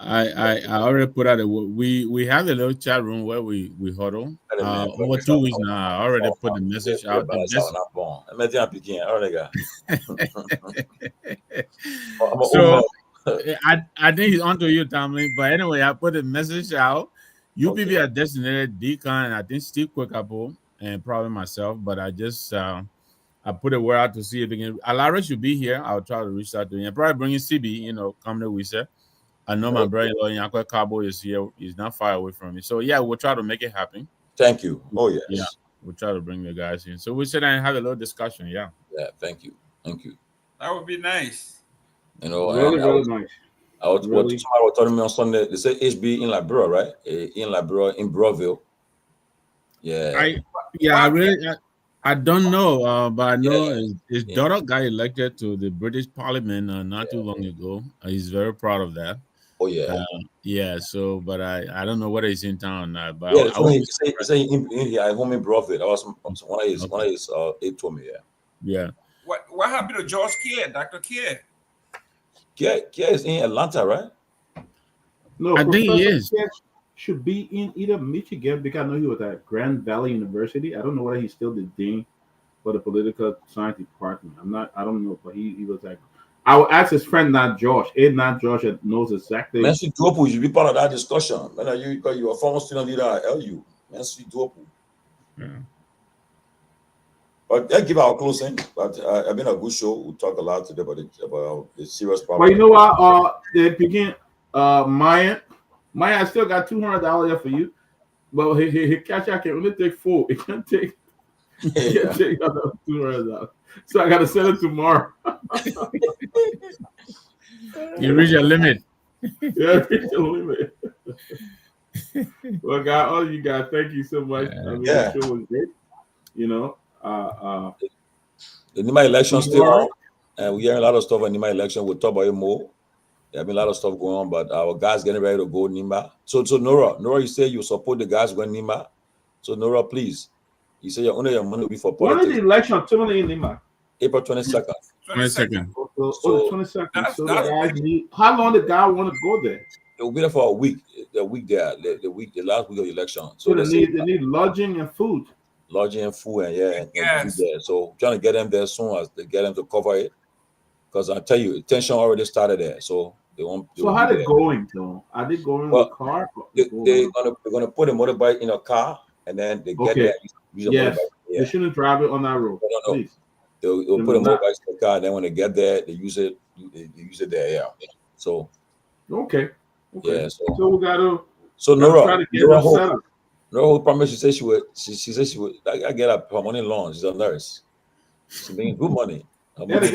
I already put out we have a little chat room where we huddle. Over 2 weeks now. I already put the message out. So I think he's onto you, Tomalin. But anyway, I put the message out. UPB are designated Deacon, and I think Steve Kwekapo and probably myself. But I just I put a word out to see if we can. Alara should be here. I'll try to reach out to him. Probably bring in CB, come to Wisa. I know my brother-in-law Yankwa Cabo is here. He's not far away from me. So yeah, we'll try to make it happen. Thank you. Oh yes. Yeah, we'll try to bring the guys in. So we sit down and have a little discussion. Yeah. Yeah. Thank you. Thank you. That would be nice. Really nice. I was somebody was telling me on Sunday. They say HB in Liberia, right? In Liberia, in Broville. Yeah. I don't know, but I know his daughter got elected to the British Parliament not too long ago. He's very proud of that. Oh yeah. Yeah. So, but I don't know whether he's in town or not. But yeah, I say in here. I home in Broville. That was one of his. It told me. Yeah. What happened to George Kier, Dr. Kier? Kier is in Atlanta, right? No, I think he is. Kier should be in either Michigan, because I know he was at Grand Valley University. I don't know whether he's still the dean for the political science department. I don't know, but he was like. I will ask his friend, not Josh. Not Josh that knows exactly. Nancy Duopu, you be part of that discussion. When you're a former student leader at LU. Nancy Duopu. Yeah. But let's give our closing. But it's been a good show. We'll talk a lot today about the serious problem. But you know what? They begin. Myean, I still got $200 there for you, but he cash out can only take 4. It can't take. It can't take $200. So I gotta sell it tomorrow. You reach your limit. Yeah, reach your limit. Well, God, all of you guys, thank you so much. The show was great. The Nima election still on, and we hear a lot of stuff on Nima election. We'll talk about it more. There been a lot of stuff going on, but our guys getting ready to go Nima. So Nora, you say you support the guys going Nima. So Nora, please. You say your money will be for politics. When is the election? Totally in Nima. April 22nd. 22nd. So 22nd. So the guys need. How long the guy want to go there? It will be there for a week. The last week of the election. So they need lodging and food. Lodging and food, and there. So trying to get them there as soon as they get them to cover it. Because I tell you, tension already started there. So they won't. So how they going though? Are they going with a car? They're gonna put a motorbike in a car, and then they get there. Yes. They shouldn't drive it on that road. No. Please. They'll put a motorbike in the car, and then when they get there, they use it. They use it there. Yeah. So. Okay. Yeah. So we gotta. So Nora promised. She said she would. She said she would. I get her money loan. She's a nurse. She's making good money. Yeah, they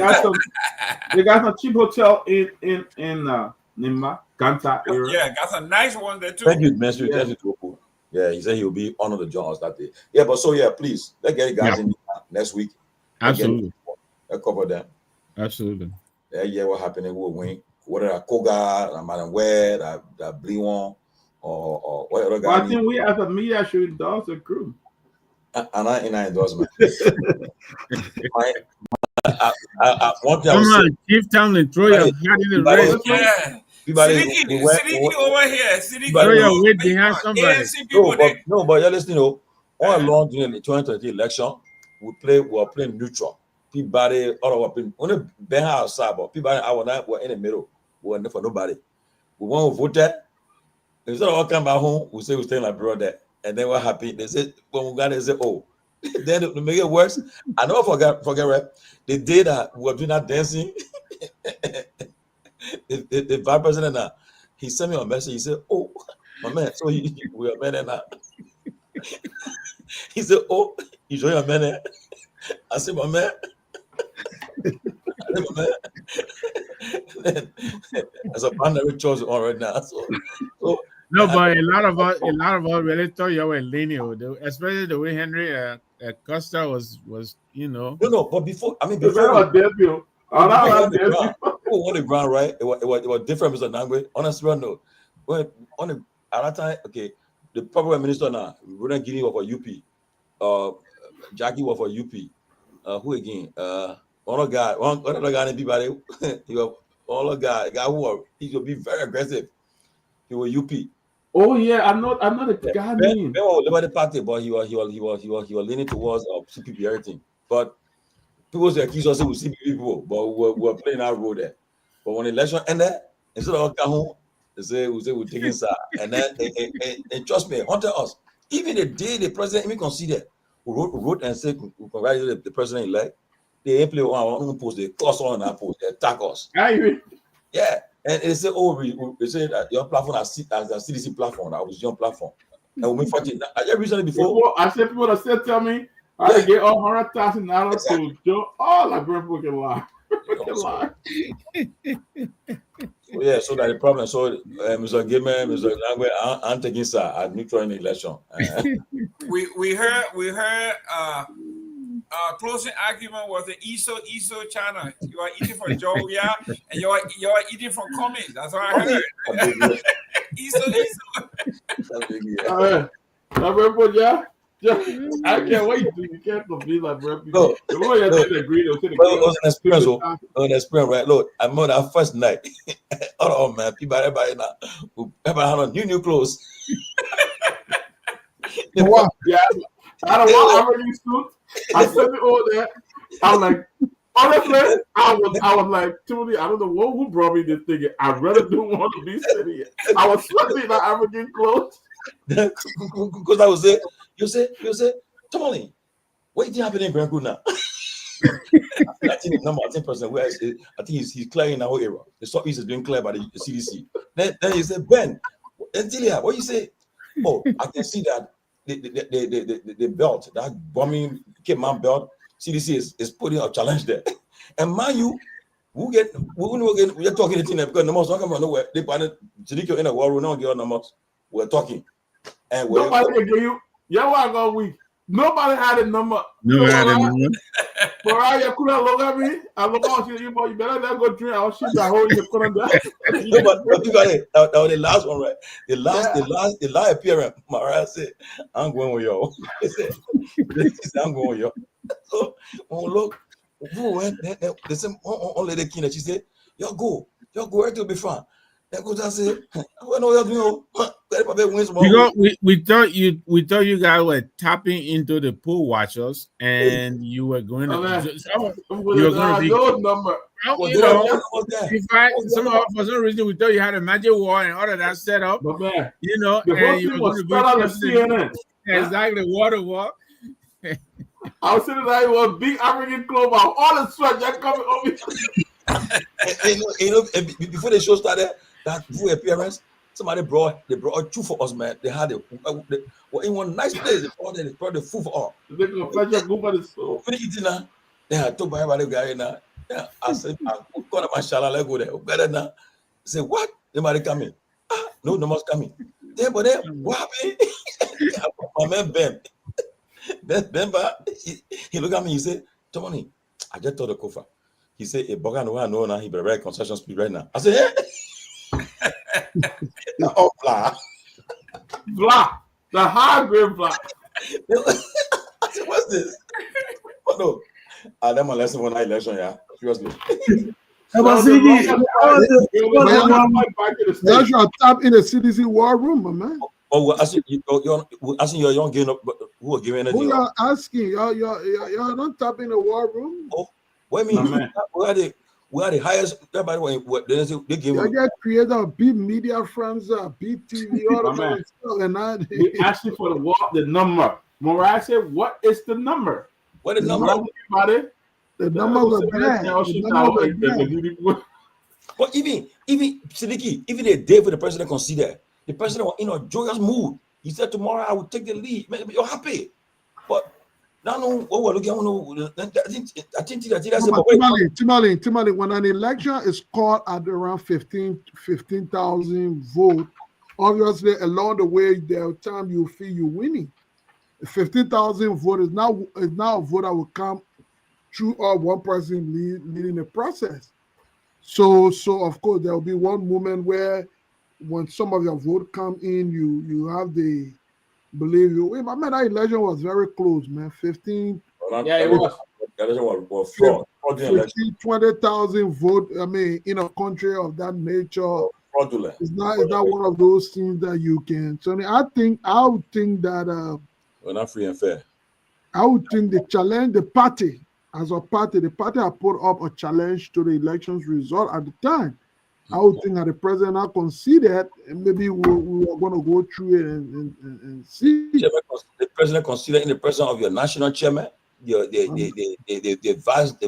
got some cheap hotel in Nima, Ganta area. Yeah, got some nice one there too. Thank you, Mr. Thank you. Yeah, he said he'll be on the Johns that day. Yeah, but please, let's get guys in next week. Absolutely. Let's cover them. Absolutely. Yeah, what happened? We'll win. whether a Koga, a Madam Ware, a Blion, or what other guy. I think we as a media should endorse the crew. And I endorse man. One thing I Come would say, on, Chief Tomalin, throw your hat in the ring. Yeah. Sidiki over here. Sidiki, Throw your weight behind somebody. But you're listening, all along during the 2020 election, we were playing neutral. Peabody, all of our only Ben outside, but Peabody, our night were in the middle. We weren't for nobody. We want to vote there. Instead of all come back home, we say we stay in Liberia there. And then what happened? They said, when we got there, they said, oh, then to make it worse, I never forget right? The day that we were doing that dancing, the vice president, he sent me a message. He said, oh, my man, so we are men now. He said, oh, you show your man. I said, my man. As a binary choice on right now. So no, but a lot of us really thought you were lineal, especially the way Henry Costa was, No, but before won the ground, right? It was different, Mr. Nangwe. Honestly, no. When on the at that time, okay, the proper minister now, Ronan Guinea was for UP, Jackie was for UP. Who again? One other guy in Peabody. He was all a guy who he would be very aggressive. He was UP. Oh yeah, I'm not the guy name. Ben was Liberty Party, but he was leaning towards CPP everything. But people say accuse us with CPP people, but we were playing our role there. But when the election ended, instead of come home, they say we're taking side, and then and trust me, hunted us. Even the day the president even considered, we wrote and said we congratulate the president elect. They play on our own post, they cross on our post, they attack us. Yeah. And they say, oh, they say that your platform as a CDC platform, that was your platform. And we fought it. I just recently before. I said people that said tell me I get all $100,000 to join all Liberian people can lie. So yeah, so that the problem. So Mr. Gilman, Mr. Langwe, I'm taking sir at neutral in the election. we heard closing argument was the ISO channel. You are eating from Joya and you are eating from Cummings. That's what I heard. ISO. I can't wait to you can't compete like bro. It was an experience, right? Look, I remember that first night. Oh man, everybody now had on new clothes. What? Yeah, I don't want already suit. I said it all there. I'm like, honestly, I was like, Timothy, I don't know who brought me this thing. I really don't want to be sitting here. I was sweating in African clothes. Because I was there. You say, Tomalin, what is happening in Garguah now? I think the number 10% where I think he's clearing our era. The Southeast is being cleared by the CDC. Then he said, Ben, Antilia, what you say? Oh, I can see that the belt, that bombing Cape Man belt, CDC is putting a challenge there. And mind you, we're talking to because the most talking about nowhere. They planted Sidiki in a war room, no get numbers. We're talking. And nobody can give you. Yeah, I go week. Nobody had a number. Nobody had a number. But you couldn't look at me. I look out you, but you better not go drink. I'll shoot that hole you couldn't die. No, but you got it. That was the last one, right? The last appearance. Mariah said, I'm going with y'all. He said, I'm going with y'all. So when we look, they said, only the king, she said, y'all go, everything will be fine. Then go down say, I know you're because we thought you guys were tapping into the pool watchers and you were going to be number. You know, in fact, some of us for some reason we thought you had a magic wall and all of that set up. But man, you know, and you were going to be CNN. Exactly, water walk. I was sitting there with a big African club out, all the sweat just coming over. You know, before the show started, that full appearance, somebody brought two for us, man. They had in one nice place. They brought the food for all. They can fetch a group of the soul. Finish eating now. They had told everybody guy now. Yeah, I said, I call up my shala, let's go there. Better now. Say what? Nobody coming. No one's coming. There, but then what happened? My man Ben. Ben, he looked at me. He said, Tomalin, I just told the Kofa. He said, "A Boga no now he better write concession speech right now." I said, "Oh, blah, Blah, the high grade blah." I said, "What's this?" Oh no, that my lesson when I election, yeah, seriously. That's your top in the CDC war room, my man. Oh, I see you're young giving up. Who are giving Who y'all asking? Y'all not top in the war room. Oh, what I mean? We are the highest. Everybody, they give. You get creator of big media friends, big TV, all of that stuff, and that. We asking for the number. Mariah said, "What is the number? What is the number? The numbers are bad. But even Siddiqui, even the day for the president consider, the president was in a joyous mood. He said, "Tomorrow I will take the lead." Man, you're happy, but now what we're looking at. I think Tomalin, when an election is called at around 15,000 votes, obviously along the way there are times you feel you're winning. 15,000 vote is now a vote that will come through or one person leading the process. So of course there will be one moment where when some of your vote come in, you have the believe you. I mean, that election was very close, man. 15. Yeah, it was. That was fraud. 20,000 vote. I mean, in a country of that nature, fraudulent. It's not one of those things that you can. So I would think that we're not free and fair. I would think the challenge, the party have put up a challenge to the elections result at the time. I would think that the president had considered, and maybe we are going to go through it and see. The president considered in the presence of your national chairman, the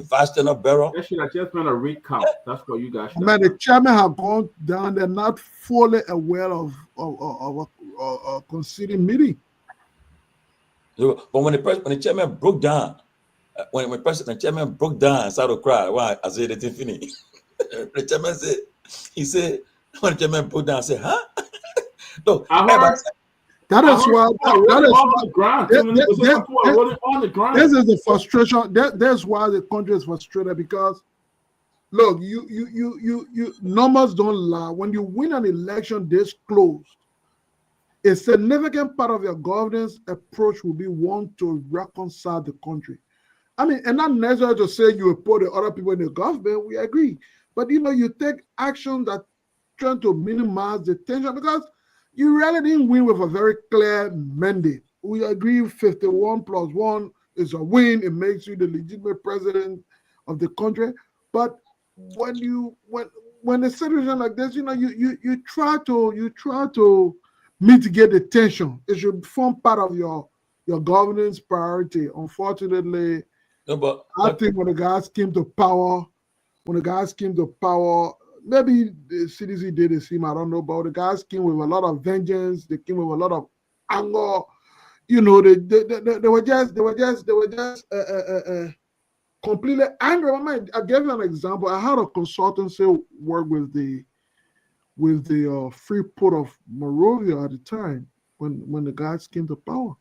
vice tenor bearer. That should have just been a recount. That's what you guys. Man, the chairman have gone down. They're not fully aware of a considering meeting. But when the chairman broke down, when the chairman broke down and started to cry, why? I said it didn't finish. The chairman said, when the chairman broke down, I said, huh? No, that is why this is the frustration. That's why the country is frustrated, because look, you numbers don't lie. When you win an election this close, a significant part of your governance approach will be one to reconcile the country. I mean, and not necessarily to say you will put the other people in the government, we agree. But you take action that trying to minimize the tension, because you really didn't win with a very clear mandate. We agree 51 plus 1 is a win. It makes you the legitimate president of the country. But when a situation like this, you try to mitigate the tension. It should form part of your governance priority. Unfortunately, I think when the guys came to power, maybe the CDC did the same, I don't know, but the guys came with a lot of vengeance. They came with a lot of anger. They were just completely angry. I gave you an example. I had a consultancy work with the Free Port of Monrovia at the time when the guys came to power.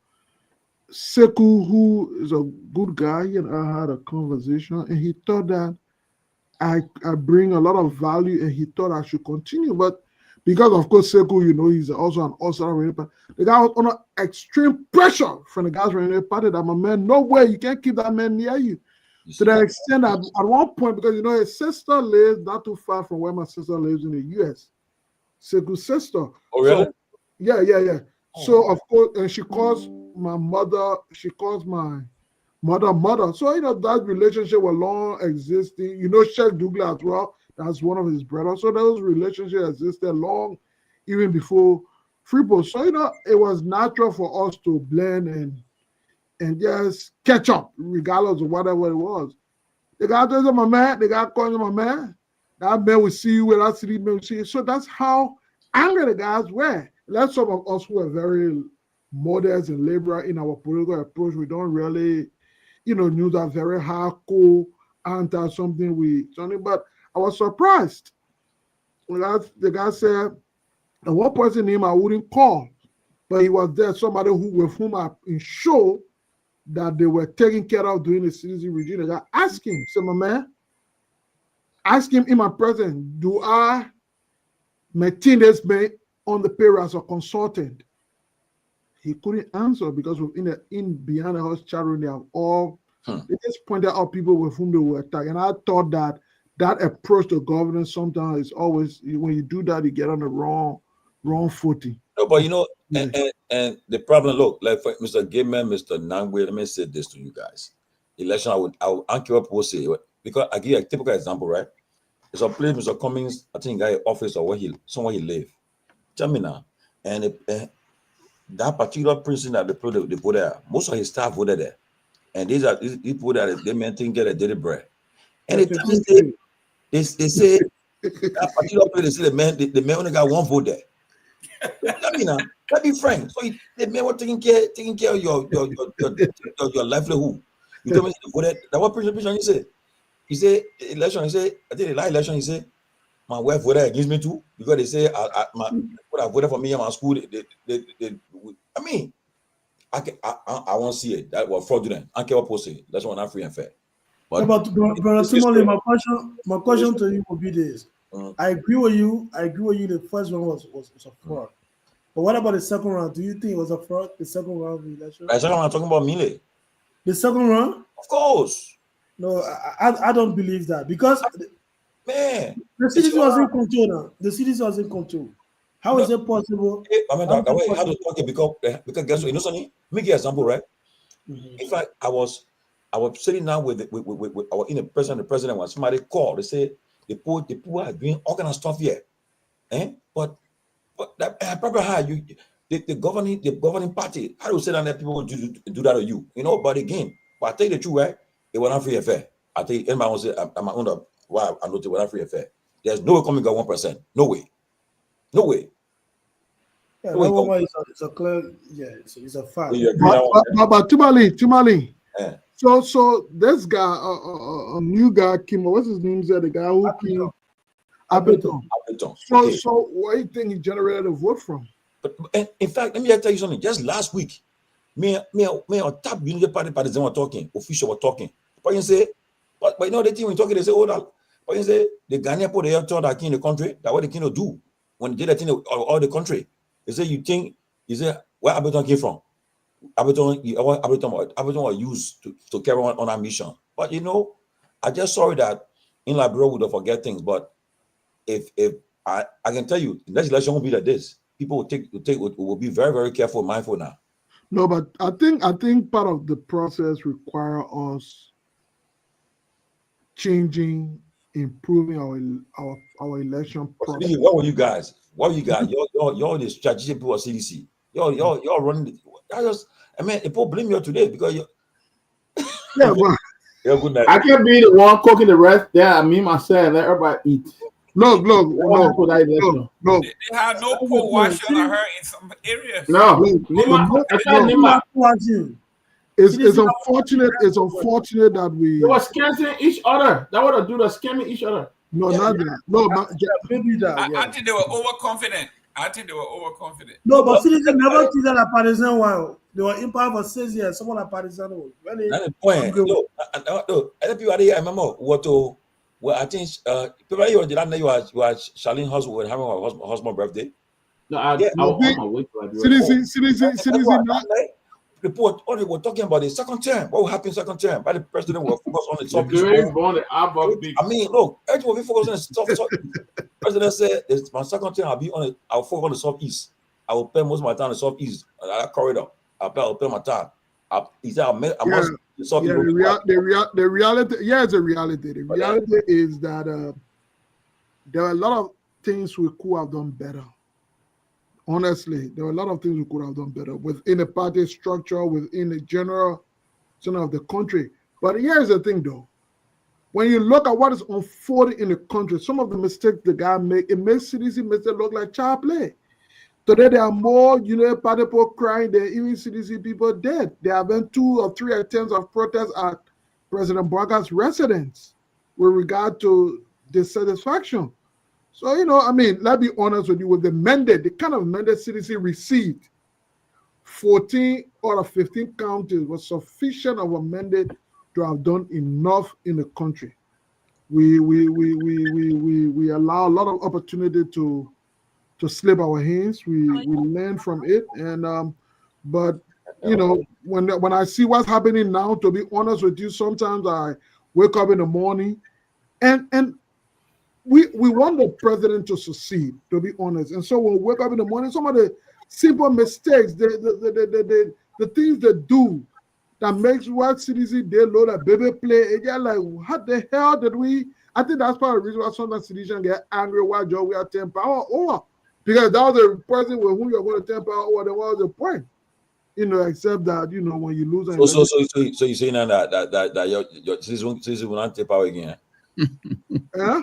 Sekou, who is a good guy, and I had a conversation, and he thought that I bring a lot of value, and he thought I should continue. But because, of course, Sekou, he's also an Australian party. The guy was under extreme pressure from the guys from the party that, my man, no way, you can't keep that man near you. To the extent that at one point, because, his sister lives not too far from where my sister lives in the U.S., Sekou's sister. Oh, really? So, yeah. So, of course, and she calls my mother, mother. So, that relationship was long existing. Sheikh Douglas as well, that's one of his brothers. So, those relationships existed long, even before Freeport. So, it was natural for us to blend and just catch up, regardless of whatever it was. The guy tells him, my man, the guy calls him, my man. That man will see you, with that city man will see you. So that's how angry the guys were. That's some of us who are very modest and liberal in our political approach. We don't really, use that very hardcore anti something. But I was surprised. The guy said, and one person name I wouldn't call, but he was there, somebody with whom I ensured that they were taking care of during the citizen regime. The guy asked him, said, my man, ask him in my presence, do I maintain this man on the payroll as a consultant? He couldn't answer because in behind the house chat room, they have all they just pointed out people with whom they were attacked. And I thought that approach to governance sometimes is always, when you do that, you get on the wrong footing. No, but you know, and the problem, look, like for Mr. Gayman, Mr. Nangwe, let me say this to you guys. Election, I will anchor up what say, because I give you a typical example, right? It's a place Mr. Cummings, I think, guy office or somewhere he live. Tell me now. And that particular person that they put there, most of his staff voted there. And these people that they maintain get a dirty bread. And they say that particular place, they say the man only got one vote there. I mean, let's be frank. So the man was taking care of your livelihood. You tell me they voted. That what person you say? He said election. He said I think the last election. He said my wife voted against me too because they say I voted for me in my school. I mean, I won't see it. That was fraudulent. I can't post it. That's not free and fair. But Brother Tomalin, my question to you will be this. I agree with you. The first one was a fraud. But what about the second round? Do you think it was a fraud? The second round of the election? The second round, I'm talking about Mile. The second round? Of course. No, I don't believe that because man, the citizen was in control now. The citizen was in control. How is it possible? I mean, that way, how to talk it because guess what? You know something? Let me give you an example, right? In fact, I was sitting down with our the president when somebody called. They say the people are doing all kind of stuff here, but that probably how you the governing party. How do you say that people will do that to you? You know, but again, I tell you the truth, right? It was not free affair. I tell you, anybody will say I'm under why I know it was not free affair. There's no way coming got 1%. No way. No way. Yeah, no way. It's a clear. Yeah, it's a fact. But Tomalin. Yeah. So this guy, a new guy came. What's his name? The guy who came. Abeton. So where do you think he generated a vote from? But in fact, let me tell you something. Just last week, me on top Unity Party partisans were talking, officials were talking. But you say, but you know the thing when talking, they say, oh, that. But you say the Ghanaian put the thought that in the country, that what they can do when they did that thing all the country. They say you say where Abeton came from. Abeton was used to carry on our mission. But you know, I just sorry that in Liberia we don't forget things. But if I can tell you, the next election won't be like this. People will be very, very careful, mindful now. No, but I think part of the process require us changing, improving our election process. What were you guys? You're the strategic people of CDC. You're running. I mean, people blame you today because you. Yeah, but good night. I can't be the one cooking the rest. Yeah, me myself. Let everybody eat. Look. They have no poor washing on her in some areas. No. It's unfortunate. It's unfortunate that we. They were scamming each other. That would do the scamming each other. No, not that. No, maybe that. I think they were overconfident. No, but citizens never did that at partisan while they were in power for 6 years. Someone at partisan was really. That's the point. Look, other people are there. I remember well, I think people you were Charlene husband when having her husband's birthday. No, I was on my way to citizen. Report. They were talking about the second term. What will happen second term? But the president will focus on the top issue. I mean, look, everyone will be focused on the top. President said, "My second term, I'll focus on the southeast. I will spend most of my time in the southeast, that corridor. I'll spend my time." He said, the reality. Yeah, it's a reality. The reality is that there are a lot of things we could have done better. Honestly, there are a lot of things we could have done better within the party structure, within the general center of the country. But here's the thing, though. When you look at what is unfolding in the country, some of the mistakes the guy make, it makes CDC look like child play. Today, there are more party people crying than even CDC people dead. There have been 2 or 3 attempts of protest at President Bouaga's residence with regard to dissatisfaction. So, let's be honest with you, with the kind of mandate CDC received, 14 out of 15 counties was sufficient of a mandate to have done enough in the country. we allow a lot of opportunity to slip our hands. We learn from it, and but you know, when I see what's happening now, to be honest with you, sometimes I wake up in the morning and we want the president to succeed, to be honest. And so when we wake up in the morning, some of the simple mistakes, the things they do that makes white citizens they load a baby play, and you're like, what the hell did we? I think that's part of the reason why sometimes citizens get angry why Joe we are temper over. Because that was a person with whom you're going to temper over, then what was the point? You know, except that, you know, when you lose an So you're saying that your citizen will not take power again? Yeah.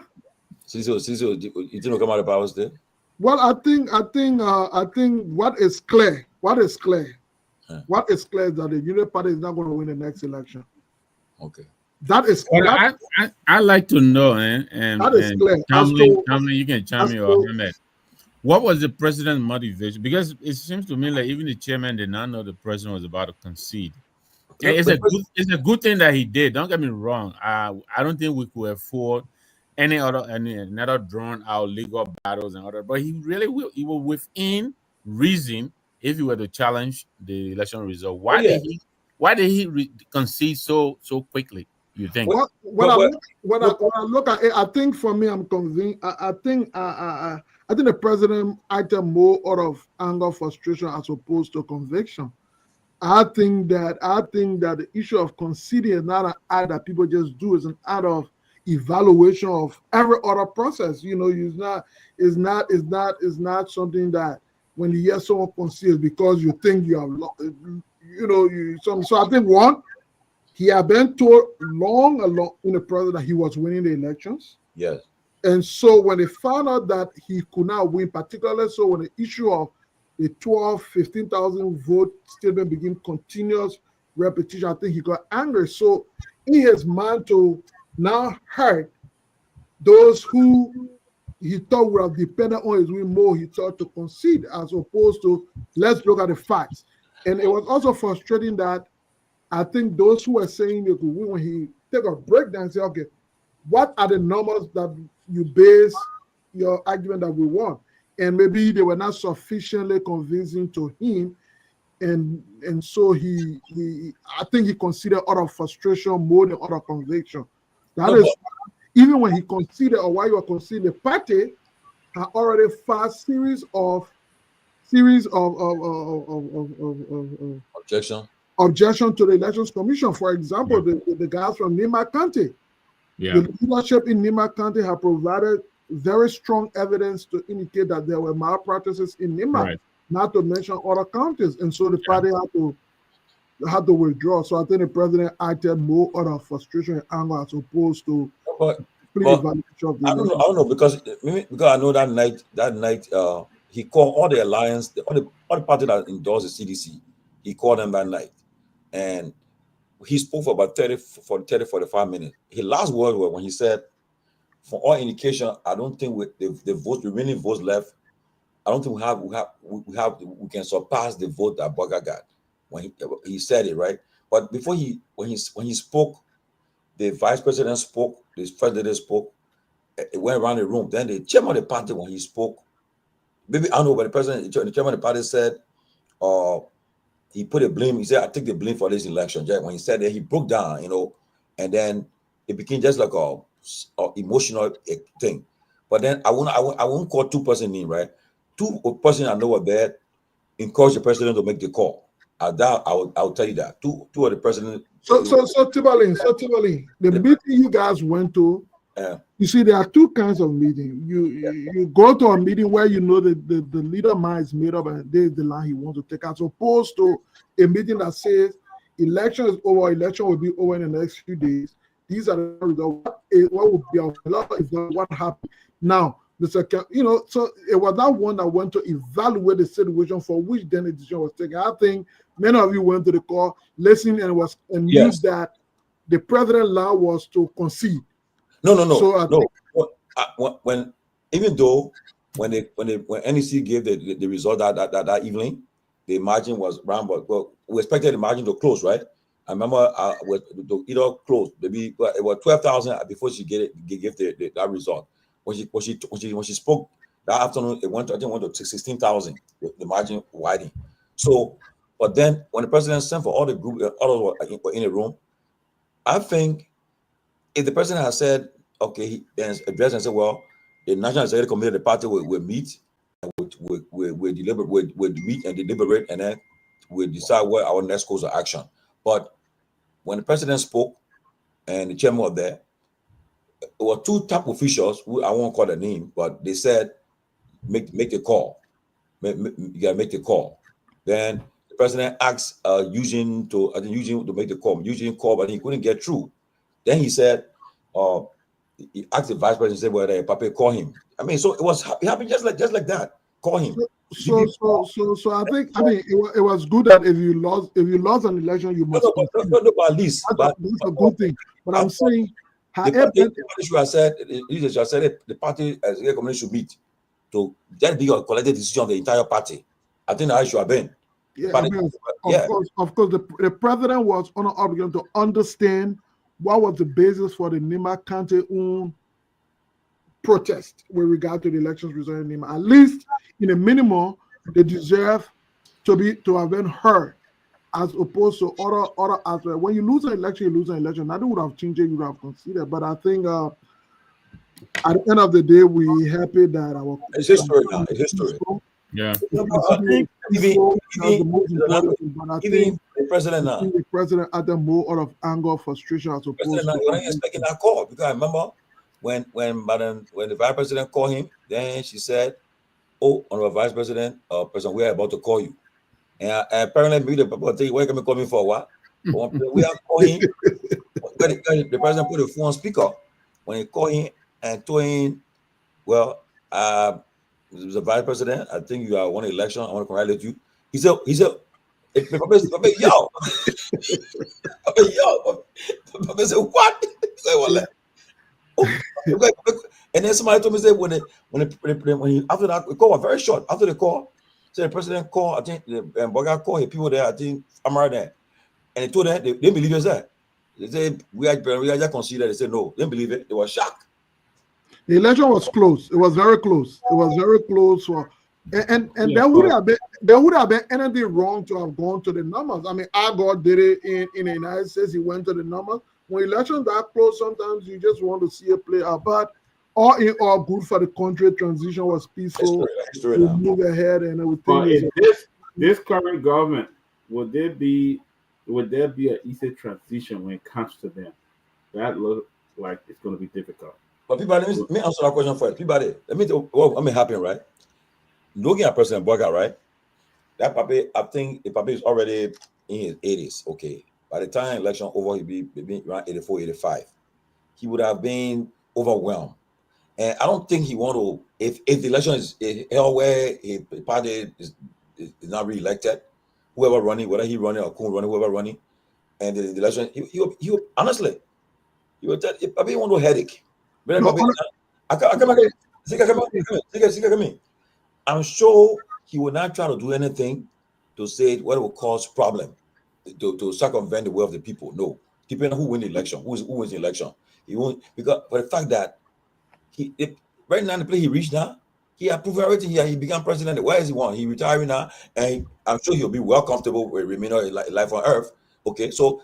Citizen, you didn't come out of power still? Well, I think what is clear is that the Union Party is not going to win the next election. Okay. That is clear. I like to know, and that is clear. Tomalin, you can chime me or Ahmed. What was the president's motivation? Because it seems to me like even the chairman did not know the president was about to concede. It's a good thing that he did. Don't get me wrong. I don't think we could afford another drawn out legal battles and other. But he was within reason if he were to challenge the election result. Why did he concede so quickly? You think? When I look at it, I think for me, I'm convinced. I think the president acted more out of anger, frustration, as opposed to conviction. I think that the issue of conceding is not an act that people just do; it's an act of evaluation of every other process. You know, it's not something that when you hear someone concede because you think you have, So I think one. He had been told long in the process that he was winning the elections. Yes. And so when they found out that he could not win, particularly so when the issue of the 15,000 vote statement became continuous repetition, I think he got angry. So in his mind to now hurt those who he thought would have depended on his win more, he thought to concede as opposed to let's look at the facts. And it was also frustrating that I think those who are saying they could win, when he take a breakdown and say, okay, what are the numbers that you base your argument that we won? And maybe they were not sufficiently convincing to him. And so I think he considered out of frustration more than out of conviction. Even when he considered, or while you were considering, the party had already filed series of objection to the Elections Commission. For example, the guys from Nima County. Yeah. The leadership in Nima County have provided very strong evidence to indicate that there were malpractices in Nima, not to mention other counties. And so the party had to withdraw. So I think the president acted more out of frustration and anger as opposed to I don't know because I know that night he called all the alliance, all the party that endorsed the CDC. He called them that night. And he spoke for about 45 minutes. His last word was when he said, for all indication, I don't think the remaining votes left, I don't think we can surpass the vote that Bugger got. When he said it, right? But before when he spoke, the vice president spoke, the president spoke, it went around the room. Then the chairman of the party, when he spoke, maybe I don't know, but the chairman of the party said, he put a blame. He said, "I take the blame for this election." When he said that, he broke down, and then it became just like a emotional thing. But then I won't call two person in, right? Two person I know were there, encourage the president to make the call. I'll tell you that two of the president. So Tomalin, the meeting you guys went to. You see, there are two kinds of meeting. You go to a meeting where you know that the leader mind is made up and there's the line he wants to take, as opposed to a meeting that says election is over, election will be over in the next few days. These are the results. What will be our is what happened. Now, so it was that one that went to evaluate the situation for which then the decision was taken. I think many of you went to the call, listened, and used that the president law was to concede. No. So when NEC gave the result that evening, the margin was round, but we expected the margin to close, right? I remember with either close, maybe it was 12,000 before she gave that result. When she spoke that afternoon, it went to 16,000. The margin widening. So, but then when the president sent for all the group, all were in the room, I think if the president has said, okay, he then addressed and said, well, the National Executive Committee of the party will meet and will meet and deliberate, and then we'll decide what our next course of action. But when the president spoke and the chairman was there, there were two top officials who I won't call the name, but they said, make the call. You gotta make the call. Then the president asked Eugene to make the call. Eugene called, but he couldn't get through. Then he said, he asked the vice president, said, whether Pape call him. I mean, so it happened just like that. Call him. So I think it was good that if you lost an election, you must. No, at least that's a good thing. But I'm saying, the party should have said the party as a community should meet to just be a collective decision of the entire party. I think that should have been. Yeah, of course, the president was obligated to understand what was the basis for the Nima Kante protest with regard to the elections result in Nima. At least in a minimum, they deserve to have been heard, as opposed to other aspects. When you lose an election, you lose an election. Nothing would have changed it, you would have considered. But I think at the end of the day, we're happy that it's history now. It's history. Yeah. I think even the president now. The president had more out of anger, frustration, as opposed to. We're not expecting that call, because I remember when the vice president called him, then she said, "Oh, honorable vice president, President, we are about to call you." And apparently, maybe the people tell you, "Why can we call me for what?" We are calling. The president put the phone on speaker when he called him and told him, "Well, the vice president, I think you are won election. I want to congratulate you." He said, yo. Papa said, what? And then somebody told me, say, when he after that, the call was very short. After the call, so the president called, I think the Boga called his people there, I think I'm right there. And he told them, they didn't believe it. They said, we are just considered. They said, no, they didn't believe it. They were shocked. The election was close. It was very close. It was very close. And there would have been anything wrong to have gone to the numbers. I mean, Garguah did it in the United States. He went to the numbers. When elections are close, sometimes you just want to see it play out. But all in all, good for the country. Transition was peaceful. We move ahead and everything. But this current government, would there be an easy transition when it comes to them? That looks like it's going to be difficult. But people, let me answer that question first. People, let me happen, right? Looking at President Boga, right? That Pape, I think the Pape is already in his 80s. Okay. By the time election over, he'd be around 84, 85. He would have been overwhelmed. And I don't think he want to, if the election is held where the party is not re-elected, whoever running, whether he running or Kun running, whoever running, and the election, he honestly, he would tell, Pape want no headache. I'm sure he will not try to do anything to say what will cause problem, to circumvent the will of the people. No, depending on who wins the election, who wins the election, he won't, because for the fact that right now the place he reached now, he approved everything here. He became president. Where is he want? He retiring now, and I'm sure he'll be well comfortable with remaining life on earth. Okay, so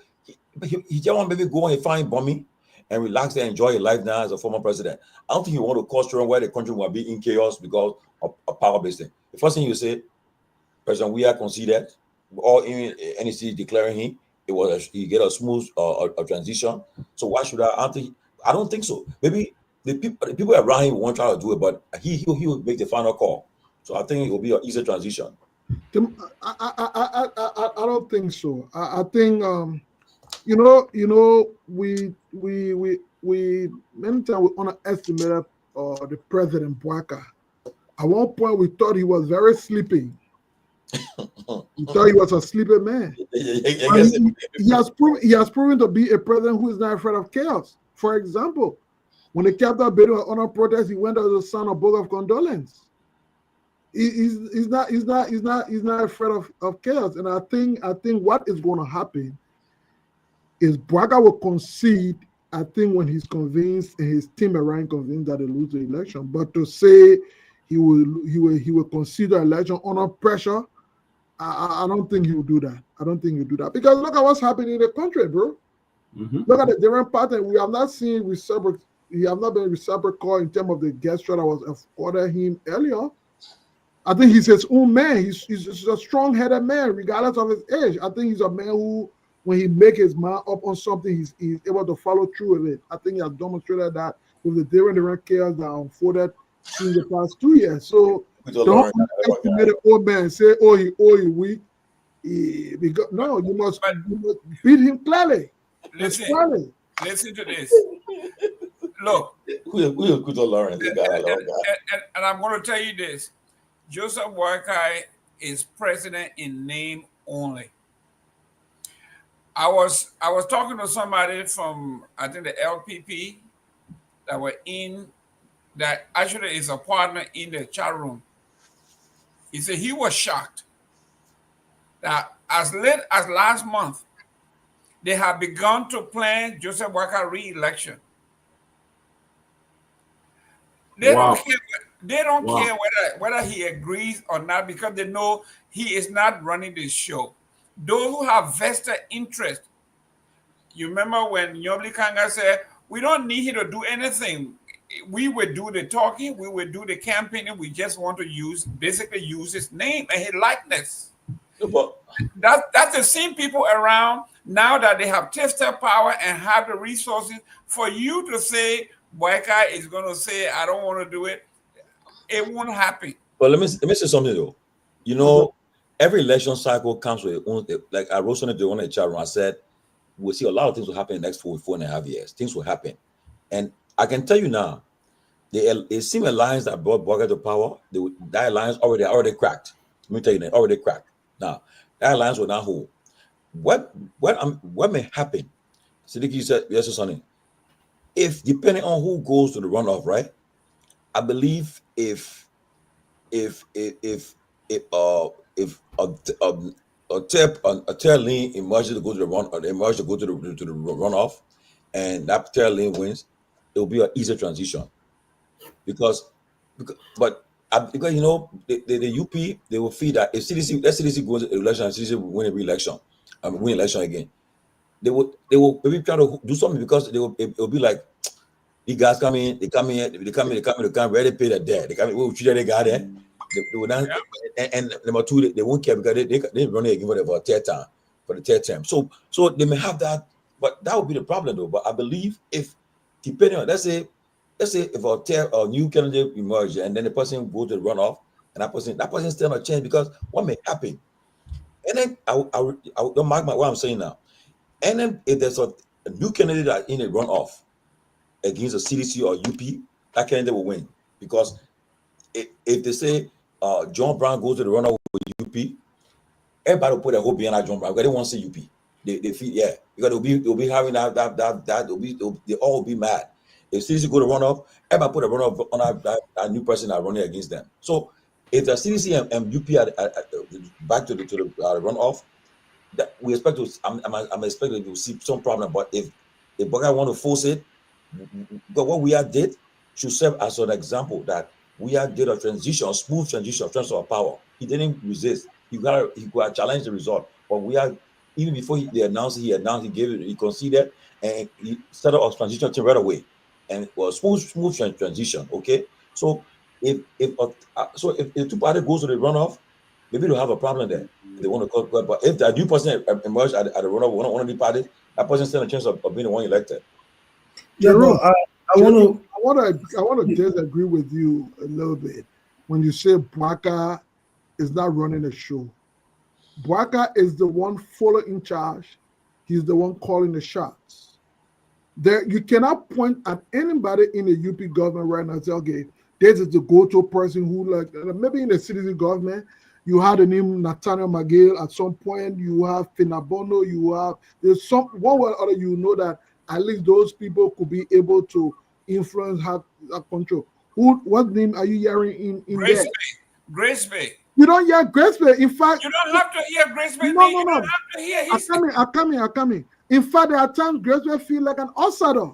he just want maybe go and find Bummy and relax and enjoy your life now as a former president. I don't think you want to cause trouble where the country will be in chaos because of a power-based thing. The first thing you say, President, we are considered, or in NEC declaring him, he get a smooth a transition. So why should I don't think so. Maybe the people around him won't try to do it, but he will make the final call. So I think it will be an easy transition. I don't think so. I think we many times we underestimated the president Bwaka. At one point, we thought he was very sleepy. We thought he was a sleepy man. He has proven to be a president who is not afraid of chaos. For example, when the Capitol building was on a protest, he went as a son of book of condolence. He's not afraid of chaos. And I think what is going to happen is Braga will concede, I think, when he's convinced and his team around convinced that they lose the election. But to say he will consider election under pressure, I don't think he will do that. I don't think he'll do that. Because look at what's happening in the country, bro. Mm-hmm. Look at the different pattern. We have not seen reciprocal. He have not been reciprocal in terms of the gesture that was afforded him earlier. I think he's his own man. He's a strong-headed man, regardless of his age. I think he's a man who, when he make his mind up on something, he's able to follow through with it. I think he has demonstrated that with the different chaos that unfolded in the past 2 years. So don't underestimate an old man and say, "Oh, he weak." Because no, you must beat him clearly. Listen to this. Look, and I'm going to tell you this: Joseph Boakai is president in name only. I was talking to somebody from, I think, the LPP that actually is a partner in the chat room. He said he was shocked that as late as last month, they have begun to plan Joseph Boakai re-election. They don't care whether he agrees or not, because they know he is not running this show. Those who have vested interest, you remember when Nyobli Kanga said, we don't need him to do anything. We will do the talking, we will do the campaigning, we just want to basically use his name and his likeness. That's the same people around now that they have tested power and have the resources for you to say, Boakai is going to say, I don't want to do it. It won't happen. But let me say something though. You know, every election cycle comes with its own, like I wrote something on the chat room. I said, we'll see a lot of things will happen in the next 4.5 years. Things will happen. And I can tell you now, the same alliance that brought Boakai to power, that alliance already cracked. Let me tell you that, already cracked. Now, that alliance will not hold. What may happen? Siddiqui said, yes, Sonny. If depending on who goes to the runoff, right? I believe if Tomalin emerges to go to the runoff, and that Tomalin wins, it will be an easier transition. Because you know the UP, they will feel that if CDC goes to election and CDC win a re-election, win election again, they will maybe try to do something, because it will be like, these guys come in, they come ready to pay their debt. They come in, we treat their guy there. They will not, and number two, they won't care because they run it again for the third term. So they may have that, but that would be the problem though. But I believe if, depending on, let's say if a new candidate emerges and then the person goes to runoff, and that person still not change, because what may happen? And then I don't mark what I'm saying now. And then if there's a new candidate that in a runoff against a CDC or UP, that candidate will win. Because if they say John Brown goes to the runoff with UP, everybody will put their hope behind John Brown because they want to see UP. They feel, because they'll be having that they all will be mad. If CDC go to runoff, everybody put a runoff on that new person that running against them. So if the CDC and UP are back to the runoff, that we expect to, I'm expecting to see some problem. But if Boakai want to force it, because what we did should serve as an example that we did a smooth transition of transfer of power. He didn't resist. He got challenge the result. But even before he announced, he conceded, and he started a transition team right away, and it was smooth transition. Okay, so if the two parties goes to the runoff, maybe they'll have a problem there. They want to call, but if the new person emerged at the runoff, one of the parties, that person still a chance of being the one elected. Yeah, bro, I want to disagree with you a little bit when you say Boakai is not running the show. Boakai is the one fully in charge. He's the one calling the shots. You cannot point at anybody in the UP government right now and say, okay, this is the go-to person who, like, maybe in the citizen government, you had the name Nathaniel McGill. At some point, you have Finabono. There's one way or other, you know that at least those people could be able to influence, have control. What name are you hearing in there? Grace Bay. You don't hear Grace Bay. In fact, you don't have to hear Grace Bay. No. You don't have to hear his I'm coming. In fact, there are times Gracewell feel like an outsider.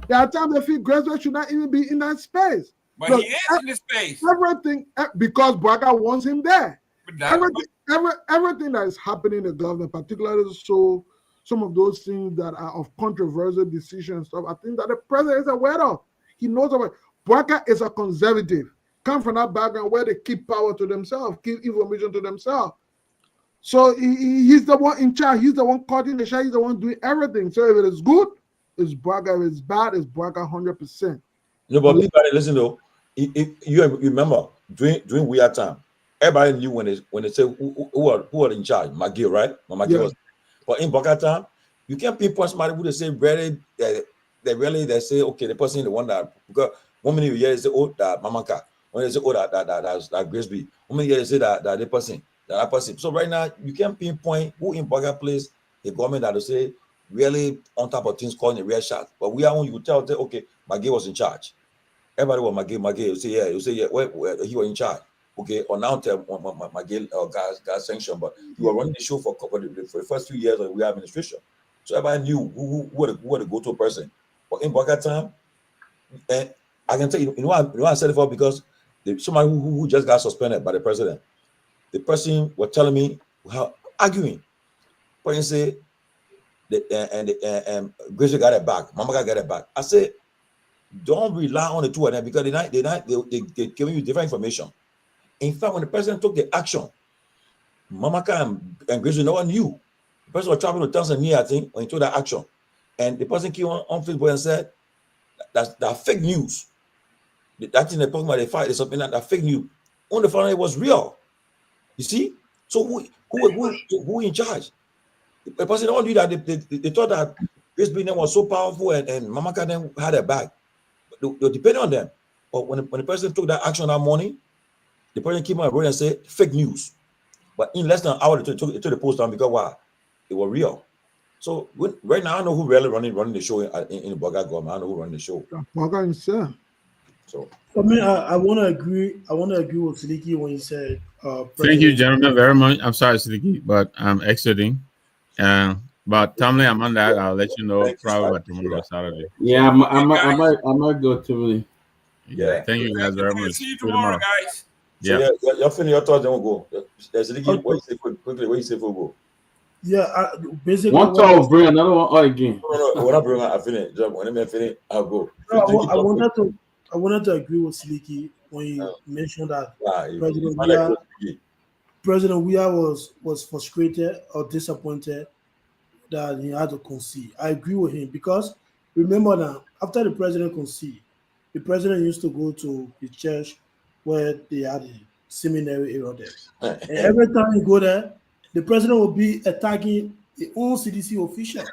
There are times they feel Gracewell should not even be in that space. But Look, he is in the space. Everything, because Braga wants him there. Everything that is happening in the government, particularly so some of those things that are of controversial decisions and stuff, I think that the president is aware of. He knows about it. Braga is a conservative, come from that background where they keep power to themselves, keep information to themselves. So he's the one in charge. He's the one cutting the shot. He's the one doing everything. So if it is good, it's Braga. If it's bad, it's Braga 100%. No, but people, listen though. If you remember during weird time, everybody knew when they say who are in charge. McGill, right? McGill was. But in Braga time, you can't pinpoint somebody who they say really they say okay, the person is the one that, because 1 minute you say that Mamaka, when they say that Grace B, 1 minute you say that the person. That person. So right now you can't pinpoint who in Braga place a government that will say really on top of things calling a real shot. But we are when you tell okay, McGill was in charge. Everybody was McGill. You say yeah, where he was in charge. Okay, or now tell McGill got sanctioned, but you were running the show for the first 2 years of the administration. So everybody knew who were the go-to person. But in Braga time, and I can tell you, you know I said it for, because somebody who just got suspended by the president. The person was telling me how arguing. But you say, Gracie got it back. Mama got it back. I say, don't rely on the two of them, because they giving you different information. In fact, when the president took the action, Mamaka and Gracie, no one knew. The person was traveling to Tanzania, I think, when he took that action. And the person came on Facebook and said, that's fake news. That thing they're talking about, they fight, is something that fake news. On the phone, it was real. You see? So who in charge? The person all knew that they thought that Grace Biden was so powerful and Mamaka then had a bag. They depended on them. But when the president took that action that morning, the president came on the road and said fake news. But in less than an hour, they took the post down, because wow, it was real. So right now, I know who really running the show in the Braga government. I know who running the show. Braga himself. So I mean, I want to agree. I want to agree with Sidiki when he said. Thank you, gentlemen, very much. I'm sorry, Sidiki, but I'm exiting. But Tomalin, I'm on that. I'll let you know probably by tomorrow or Saturday. Yeah, I might go to. Yeah. Thank you guys very much. See you tomorrow, guys. Yeah. So you're finish your thoughts, then we'll go. Sidiki, what you say quickly? What you say for go? Yeah, basically. One thought, bring another one again. No. When I bring I finish. When I finish, I'll go. No, I wanted to agree with Sidiki when he mentioned that President Weah was frustrated or disappointed that he had to concede. I agree with him, because remember now, after the president conceded, the president used to go to the church where they had a seminary area there. And every time you go there, the president will be attacking the own CDC official.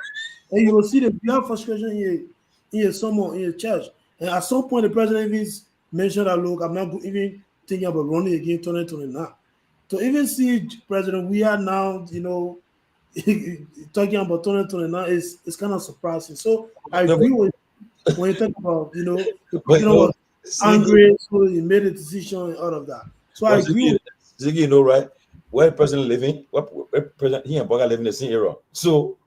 And you will see the real frustration in someone in a church. And at some point, the president even mentioned that, look, I'm not even thinking about running again 2029. To even see President Weah now, talking about 2029 is kind of surprising. So I agree with when you talk about, the president was angry, so he made a decision and all of that. So I agree with Ziggy, right? Where the president living, where president he and Braga live in the same era. So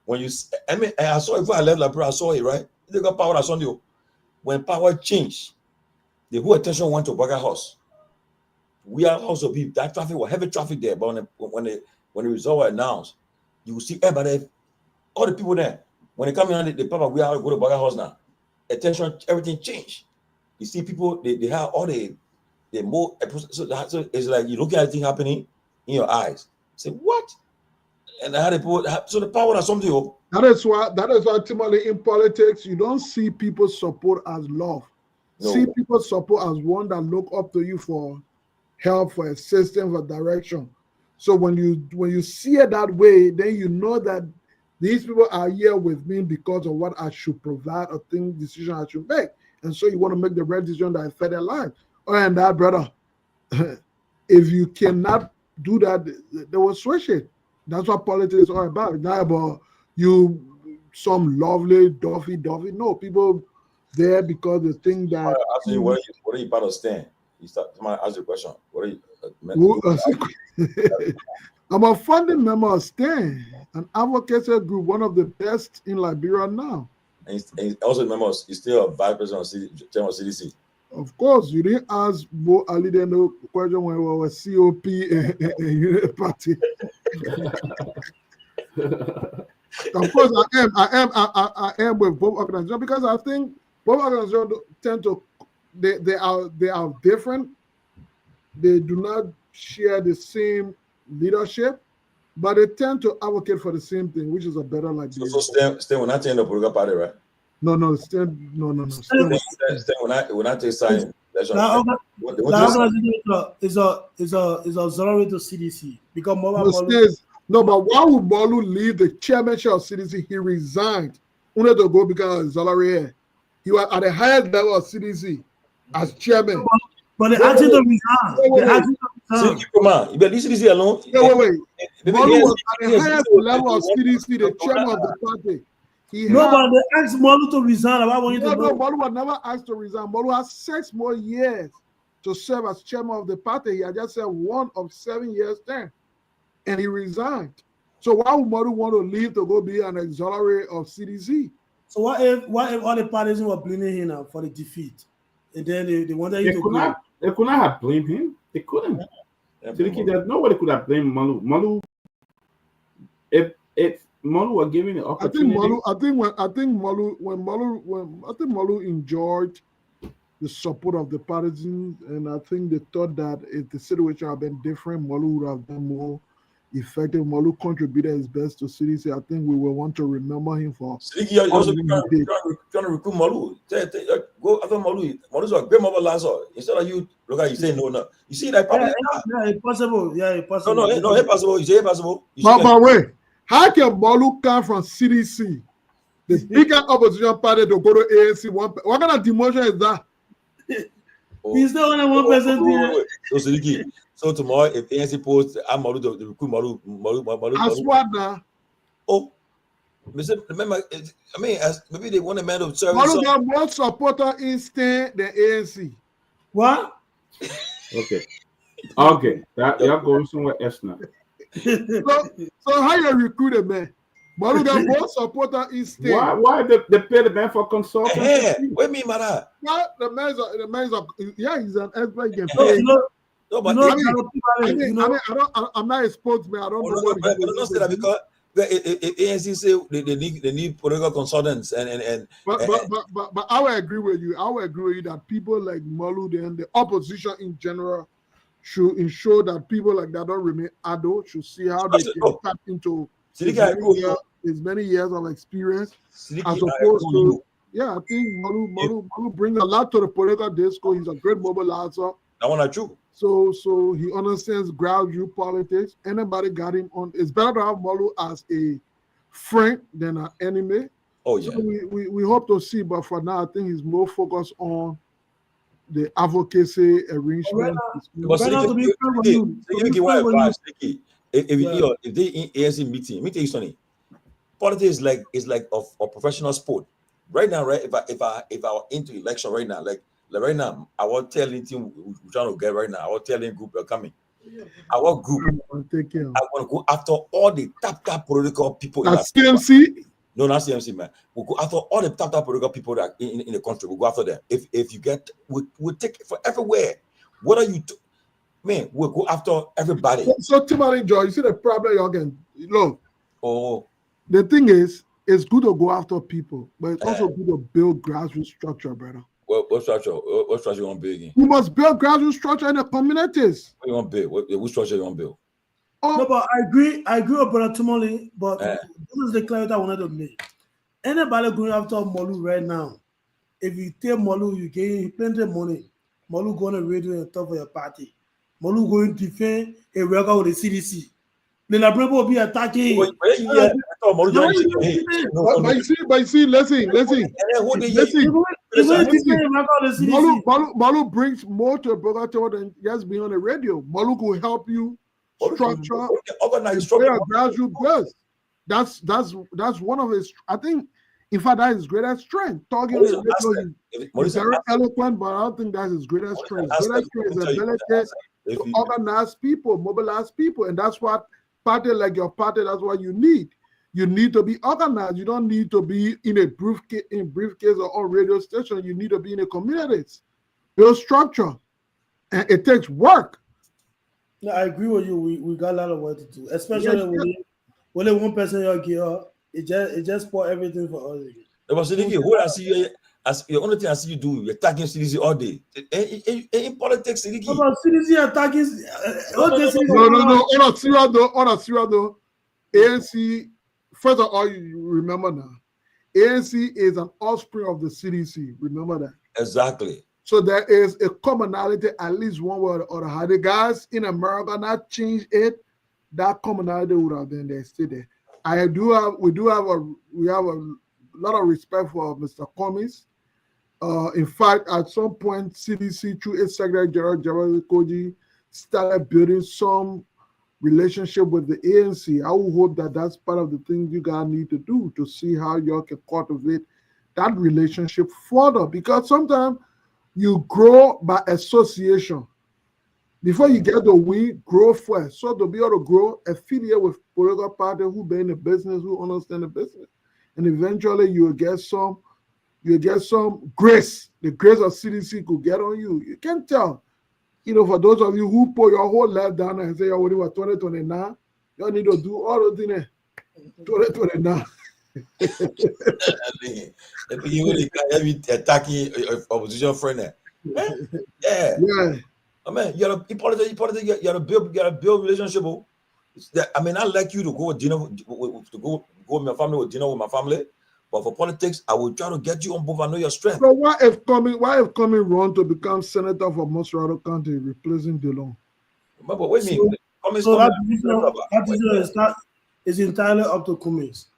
when you, I saw it before I left Liberia, I saw it, right? They got power at Sunday. When power changed, the whole attention went to Braga House. We are also be that traffic was heavy traffic there, but when the result was announced, you will see everybody, all the people there. When they come in, the papa, we are go to Braga House now. Attention, everything changed. You see people, they have all the more. So it's like you're looking at things happening in your eyes. Say what? And how they put so the power has something up. That is why ultimately in politics you don't see people support as love. No. See people support as one that look up to you for help, for assistance, for direction. So when you see it that way, then you know that these people are here with me because of what I should provide or decision I should make. And so you want to make the right decision that affect their life. Oh, and that, brother, if you cannot do that, they will switch it. That's what politics is all about. It's not about you, some lovely, Duffy. No, people there because they think that. Actually, what are you about to stand? Somebody ask you a question. What are you? I'm a founding member of STAN. an advocacy group, one of the best in Liberia now. And also remember, he's still a vice president of General CDC. Of course, you didn't ask Bo Ali no question when we were COP and Unity Party. Of course, I am with both organizations because I think both organizations tend to they are different. They do not share the same leadership, but they tend to advocate for the same thing, which is a better Liberia. So Stan will not change the political party, right? No. Stan when I take sign. Is a auxiliary to CDC because no, but why would Molu leave the chairmanship of CDC? He resigned. Only to go because auxiliary. He was at the highest level of CDC as chairman. But they asked him to resign. You better leave CDC alone. Wait. Molu was at the highest level of CDC, the chairman of the party. But they asked Molu to resign. Why won't you to go? Molu was never asked to resign. Molu has 6 more years to serve as chairman of the party. He had just said 1 of 7 years there, and he resigned. So why would Molu want to leave to go be an auxiliary of CDC? So what if all the parties were blaming him now for the defeat, and then they wanted him to go? They could not have blamed him. They couldn't. Nobody could have blamed Molu. Molu, if Molu was given the opportunity. I think Molu enjoyed the support of the partisans, and I think they thought that if the situation had been different, Molu would have been more effective. Molu contributed his best to CDC. I think we will want to remember him for. You're also trying to recruit Molu. Go after Molu. Molu's a great mobilizer. Instead of you, look at you say no. You see that? Yeah, impossible. Yeah, impossible. No, impossible. You say impossible. But wait. How can Molu come from CDC, the biggest opposition party, to go to ANC? What kind of demotion is that? He's the only one person. So tomorrow, if ANC posts, I'm Molu to recruit Molu. I swear now. Oh, remember, maybe they want a man of service. Molu got more supporter instinct than ANC. What? Okay. That you're going somewhere else now. So how you recruit a man? Molu got more supporter instinct. Why they pay the man for consulting? What mean by that? Well, the man's he's an expert. I'm not a spokesman. I don't know what I don't say that because if ANC say they need political consultants but I will agree with you. That people like Molu and the opposition in general should ensure that people like that don't remain idle, should see how they can tap into his many years of experience as opposed to I think Molu brings a lot to the political discourse. He's a great mobilizer. That one is true. So he understands grassroots politics. Anybody got him on. It's better to have Molu as a friend than an enemy. Oh yeah. So we hope to see, but for now I think he's more focused on the advocacy arrangement. If they in ANC meeting, let me tell you something. Politics is like a professional sport. Right now, right? If I were into election right now, like right now, I will tell anything we're trying to get right now. I will tell any group are coming. Our group, I want to go after all the top political people. CMC? No, not CMC, man. We'll go after all the top political people that in the country. We'll go after them. If you get, we'll take it for everywhere. What are you, man? We'll go after everybody. So Tomalin, Joe, you see the problem you're getting. Look. Oh. The thing is, it's good to go after people, but it's also good to build grassroots structure, brother. What structure? What structure you want to build again? You must build grassroots structure in the communities. What you want to build? What structure you want to build? No, but I agree with Brother Tomalin, but this is the clarity I wanted to make. Anybody going after Molu right now, if you tell Molu you gain plenty of money, Molu go on the radio and talk for your party. Molu going to defend a worker with the CDC. The Liberia will be attacking. But you see, listen. Molu brings more to a brother than just being on the radio. Molu will help you structure grassroots best. That's one of his. I think, in fact, that is his greatest strength. Talking on the radio, he's very eloquent, but I don't think that's his greatest strength. His greatest strength is the ability to organize people, mobilize people, and that's what party like your party. That's what you need. You need to be organized. You don't need to be in a briefcase or on radio station. You need to be in a community. Build structure. And it takes work. No, I agree with you. We got a lot of work to do, especially when one person you're gear, it just spoil everything for us. But Sidiki, what I see you, as the only thing I see you do, you're attacking CDC all day. In politics, Sidiki. About CDC attacking. No. On a serious though, ANC. First of all, you remember now, ANC is an offspring of the CDC. Remember that. Exactly. So there is a commonality, at least one way or the other. Had the guys in America not changed it, that commonality would have been there, still there. We have a lot of respect for Mr. Cummings. In fact, at some point, CDC through its Secretary General Gerald Koji started building some relationship with the ANC. I would hope that that's part of the things you guys need to do to see how you can cultivate that relationship further. Because sometimes you grow by association. Before you get the win, grow first. So to be able to grow, affiliate with political party who be in the business, who understand the business. And eventually you will get some grace. The grace of CDC could get on you. You can tell. For those of you who put your whole life down and say, "Oh, 2029," you need to do all the things. 2029. You really attacking opposition friend. Yeah. I mean, you gotta build relationship. I mean, I like you to go dinner with my family, dinner with my family. But for politics, I will try to get you on board. I know your strength. So why if coming run to become senator for Mosrado County, replacing DeLong? But wait a minute. So that decision is entirely up to Cummings.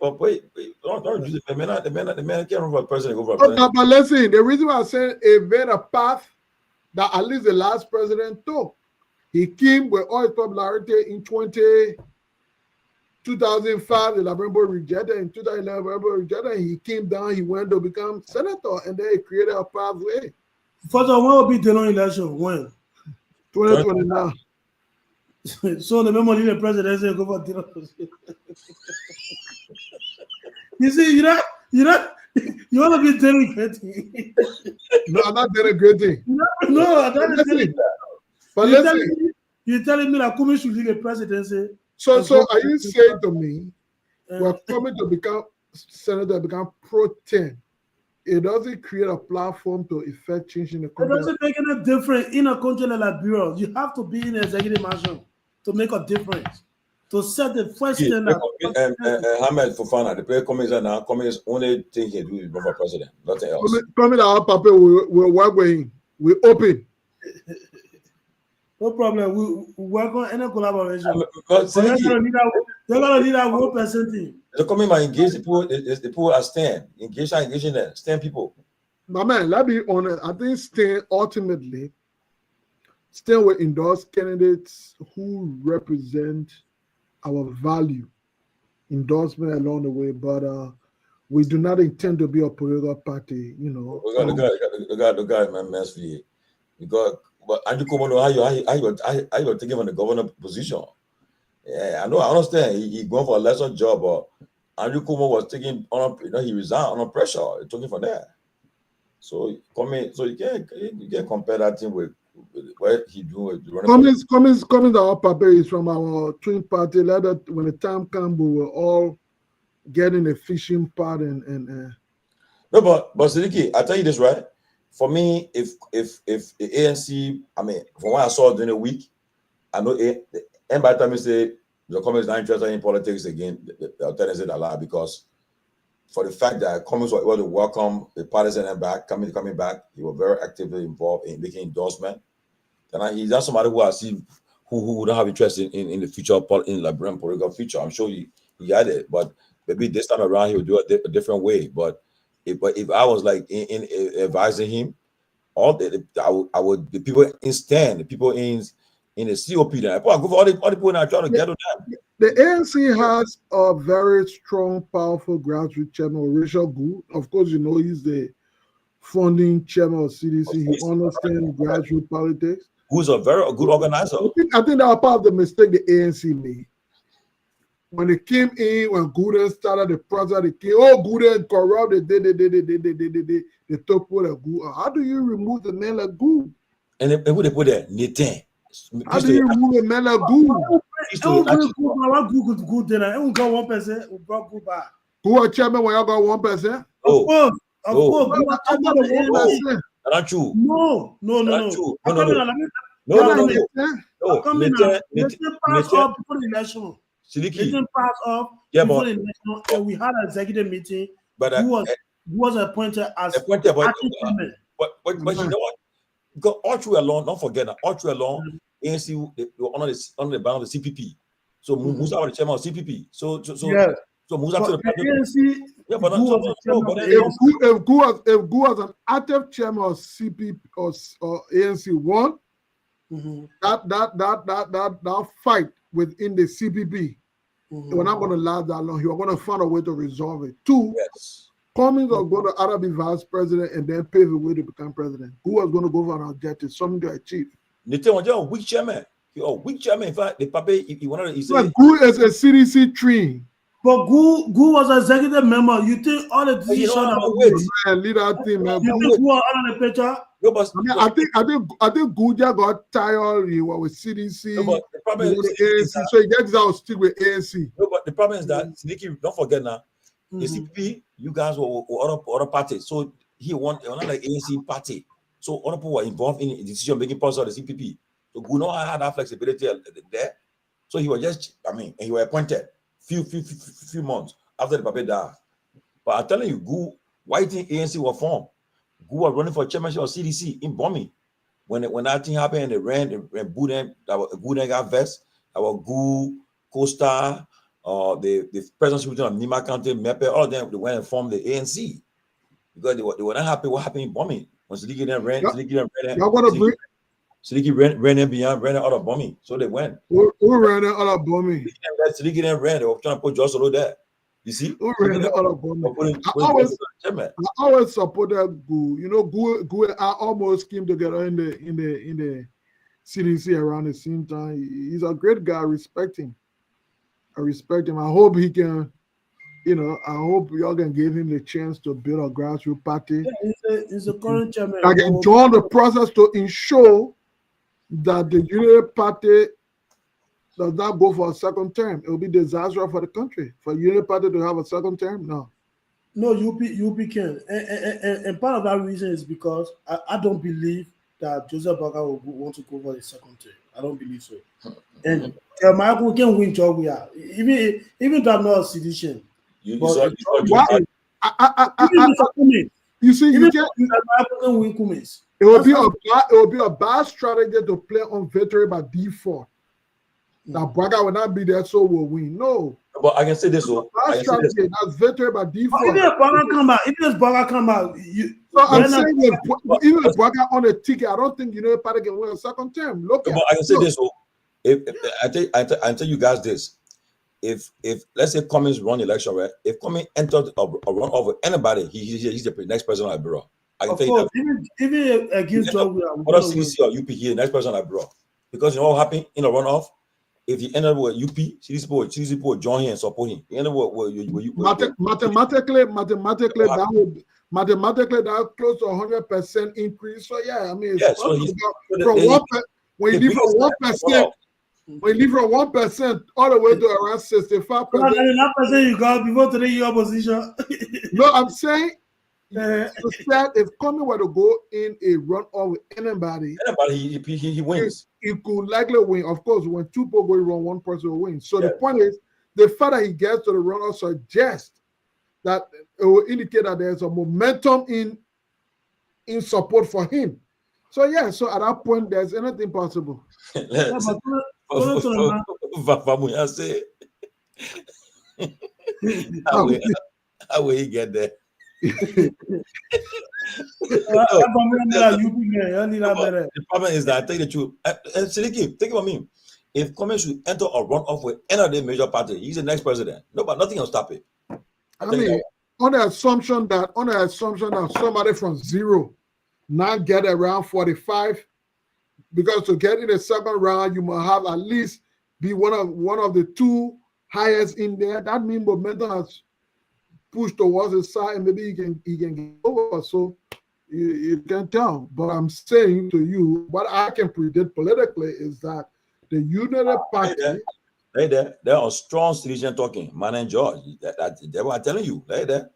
But wait, don't use it. The man can't run for president. But listen, the reason why I said it made a path that at least the last president took. He came with all his popularity in 2005, the Liberia rejected. In 2011, Liberia rejected. He came down, he went to become senator, and then he created a pathway. First of all, when will be the election? When? 2029. So the memory the presidency go for dinner. You see, you want to be denigrating. No, I'm not denigrating. No, I'm not denigrating. But you're telling me that Cummings should lead the presidency. So are you saying to me, we're coming to become senator, become pro 10? It doesn't create a platform to effect change in the country. It doesn't make any difference in a country like Liberia. You have to be in the executive mansion to make a difference. To set the first standard. Ahmed Fofana, the player Cummings and now Cummings only thing he do is run for president, nothing else. Coming our papa will work with him. We open. No problem. We work on any collaboration. They're gonna need that 1% thing. They come in and engage the people are stand. Engaging them. Stand people. My man, let's be honest. I think Stan will endorse candidates who represent our value, endorsement along the way, but we do not intend to be a political party, The guy, man, Mansfield. But Andrew Cuomo, how you taking on the governor position? Yeah, I know, I understand. He going for a lesser job, but Andrew Cuomo was taking on, he resigned under pressure. He took him from there. So you can't compare that thing with what he do. Cummings, our papa is from our twin party. When the time comes, we will all get in a fishing pot and. No, but Sidiki, I tell you this, right? For me, if the ANC, I mean, from what I saw during the week, I know, and by the time you say the Cummings not interested in politics again, they'll tell us it a lot, because for the fact that Cummings was able to welcome the parties back, coming back, he was very actively involved in making endorsement. And he's not somebody who I see who don't have interest in the future, in Liberian political future. I'm sure he had it, but maybe this time around he will do it a different way. But if I was like in advising him, I would the people in stand, the people in the COP, then I go for all the people now trying to get to them. The ANC has a very strong, powerful grassroots chairman, Rachel Good. Of course, he's the funding chairman of CDC. He understands grassroots politics. Who's a very good organizer. I think that was part of the mistake the ANC made. when they came in, when Guden started the process, they came, oh, Guden corrupt, they took for the Guar. How do you remove the man like Gu? And who they put there? Nathan. How do you remove a man like Gu? Who are chairman when you got 1%? Of course. Not true. No. Pass off before the election. Nathan passed off before the election, and we had an executive meeting. But who was appointed as but you know what? Because all through along, don't forget that all through along, ANC they were under the banner of the CPP. So Musa was the chairman of CPP. So Musa to the ANC. Yeah, but if Gu was an active chairman of CPP or ANC one, that fight within the CPP, we're not going to last that long. You're going to find a way to resolve it. Two, Cummings was going to either be vice president and then pave the way to become president. Who was going to go for an objective, something to achieve? Nathan was a weak chairman. Weak chairman. In fact, the paper he wanted. He said, Gu is a CDC tree. But Gu was executive member. You think all the decisions lead that team, man. You think Gu on the picture? No, but I think Gu just got tired. He was with CDC. No, but the problem is ANC, so he gets out stick with ANC. No, but the problem is that Sneaky, don't forget now. The CPP, you guys were other parties, so he won another ANC party. So other people were involved in the decision-making process of the CPP. So Gu not had that flexibility there. So he was just, and he was appointed few months after the paper died. But I'm telling you, Gu, why do you think ANC was formed? Gu was running for chairmanship of CDC in Bomi. When that thing happened, and they ran booed them. That was Gu then got vest. That was Gu, Costa, the president of Nima County, Mepe, all of them, they went and formed the ANC because they were not happy what happened in Bomi. When Sidiki then ran, Sidiki ran them beyond, ran out of Bomi. So they went. Who ran out of Bomi? Sidiki then ran. They were trying to put Joshua there. You see? Who ran out of Bomi? I always supported Gu. You know, Gu I almost came together in the CDC around the same time. He's a great guy. I respect him. I hope he can, I hope y'all can give him the chance to build a grassroots party. Yeah, he's a current chairman. I can join the process to ensure that the Unity Party does not go for a second term. It will be disastrous for the country. For Unity Party to have a second term, no. No, UP can. And part of that reason is because I don't believe that Joseph Baga will want to go for the second term. I don't believe so. And Michael can win Torgbean, even though I'm not a sedition. You see, you can't. It will be a bad strategy to play on victory by default. That Braga will not be there, so we'll win. No. But I can say this. That's victory by default. Even if Braga come out, so I'm saying even if Braga on a ticket, I don't think Party can win a second term. But I can say this. If I tell you guys this, if let's say Cummings run election, right? If Cummings entered a run over anybody, he's the next president of the bureau. I can tell you that. Even against whether CDC or UP, he's the next president of the bureau. Because you know what happened in a runoff? If he ended with UP, CDC will join him and support him. Mathematically, that close to 100% increase. So yeah, I mean, when you leave from 1%. When you leave from 1% all the way to around 65%. You got before today your position. No, I'm saying if Cummings were to go in a runoff with anybody, he wins. He could likely win. Of course, when two people go wrong, one person will win. So the point is, the fact that he gets to the runoff suggests that it will indicate that there's a momentum in support for him. So yeah, so at that point, there's anything possible. How will he get there? The problem is that I tell you the truth. And Siliki, think about me. If Cummings should enter a runoff with any of the major party, he's the next president. No, but nothing will stop it. I mean, on the assumption that somebody from zero now get around 45, because to get in the second round, you must have at least be one of the two highest in there, that means momentum has pushed towards his side, and maybe he can get over. So you can tell. But I'm saying to you, what I can predict politically is that the United Party. They're on strong citizen talking, man and George. That's what I'm telling you. There.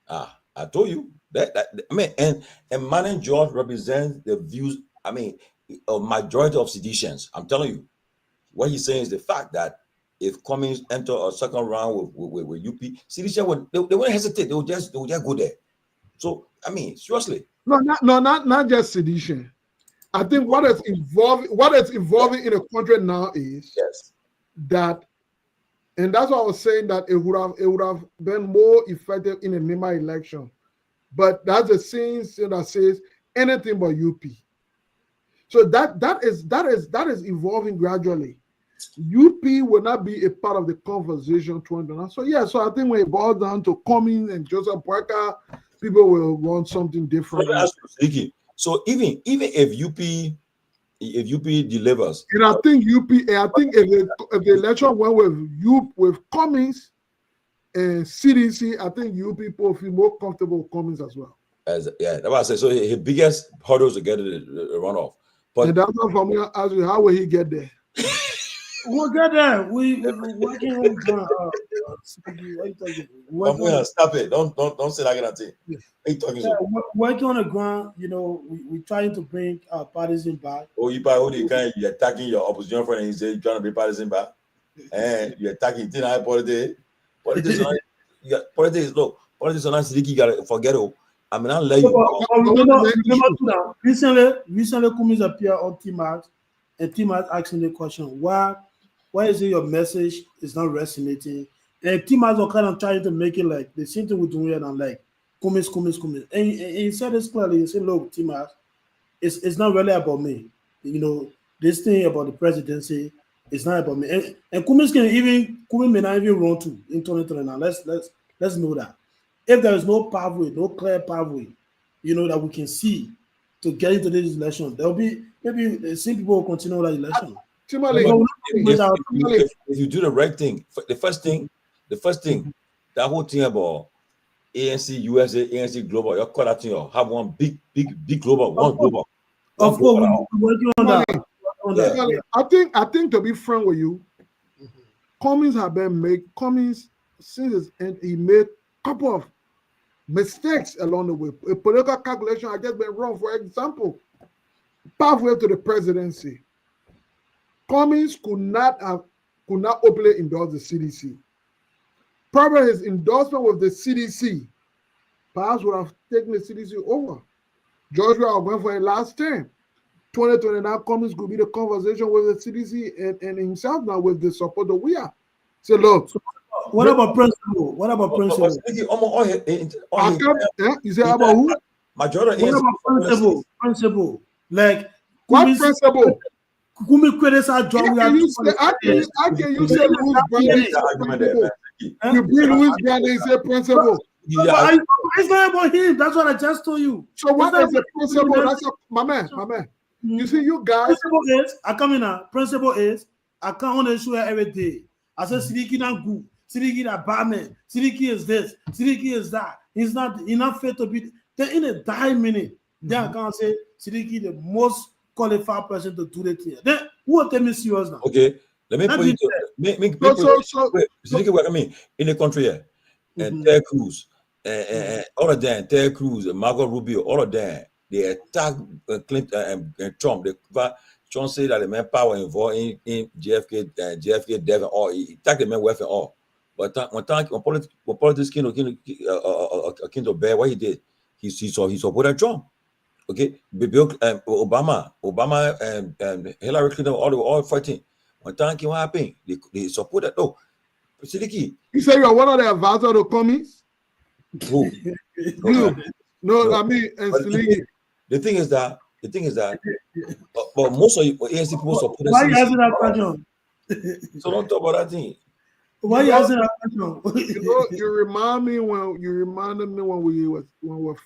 I told you that I mean, and man and George represents the views. I mean, a majority of seditions. I'm telling you, what he's saying is the fact that if Cummings enter a second round with UP, sedition they won't hesitate. They will just go there. So I mean, seriously. No, not just sedition. I think what is evolving in the country now is that, and that's why I was saying that it would have been more effective in a NEMA election. But that's the same thing that says anything but UP. So that is evolving gradually. UP will not be a part of the conversation 2029. So yeah, so I think when it boils down to Cummings and Joseph Boyka, people will want something different. So even if UP delivers, and I think if the election went with Cummings and CDC, I think UP people feel more comfortable with Cummings as well. That's what I said. So his biggest hurdle to get the runoff. But and that's not for me to ask you, how will he get there? We'll get there. We're working on stop it. Don't say that kind of thing. What are you talking about? Working on the ground, we're trying to bring our partisan back. Oh, you're attacking your opposition friend and you say you're trying to bring partisan back. And you're attacking politics. Politics is low. Politics are not Siddiqui, you gotta forget it. I mean, I'll let you. Remember recently Cummings appeared on T-Max, and T-Max asking the question, why is it your message is not resonating? And T-Max are kind of trying to make it like the same thing we're doing, and I'm like, Cummings. And he said this clearly. He said, look, T-Max, it's not really about me. This thing about the presidency is not about me. And Cummings may not even run to in 2029. Let's know that. If there is no pathway, no clear pathway, that we can see to get into this election, there'll be maybe the same people will continue that election. If you do the right thing, the first thing, that whole thing about ANC, USA, ANC Global, you call that thing, have one big global, one global. Of course, we're working on that. I think to be frank with you, Cummings since his end, he made a couple of mistakes along the way. A political calculation has just been wrong. For example, pathway to the presidency, Cummings could not openly endorse the CDC. Probably his endorsement with the CDC perhaps would have taken the CDC over. George Weah went for a last term. 2029 Cummings could be the conversation with the CDC and himself now with the support of Weah. So look. What about principle? You say about who? Majority. What about principle? Like what principle? Cummings criticize John. How can you say Louis Brandon? You bring Louis Brandon and say principle. It's not about him. That's what I just told you. So what is the principle? That's my man. You see, you guys. Principle is I come in now. Principle is I come on the show every day. I say Siddiqui not good. Siddiqui that bad man. Siddiqui is this. Siddiqui is that. He's not fit to be. Then in a dying minute, then I can't say Siddiqui the most qualified person to do the thing. Then who will tell me serious now? Okay, let me put it. Siddiqui, I mean, in the country here, and Ted Cruz, and all of them, Ted Cruz, Marco Rubio, all of them, they attack Clinton and Trump. Trump said that the manpower involved in JFK death and all. He attacked the man wealth and all. But when politics came to bear, what he did, he supported Trump. Okay, Obama and Hillary Clinton, all fighting. When time came, what happened? They supported. No, Siddiqui. You say you're one of the advisors to Cummings? Who? No, I mean, and Siddiqui. The thing is that, but most of ANC people support. Why are you asking that question? So don't talk about that thing. Why are you asking that question? You reminded me when we were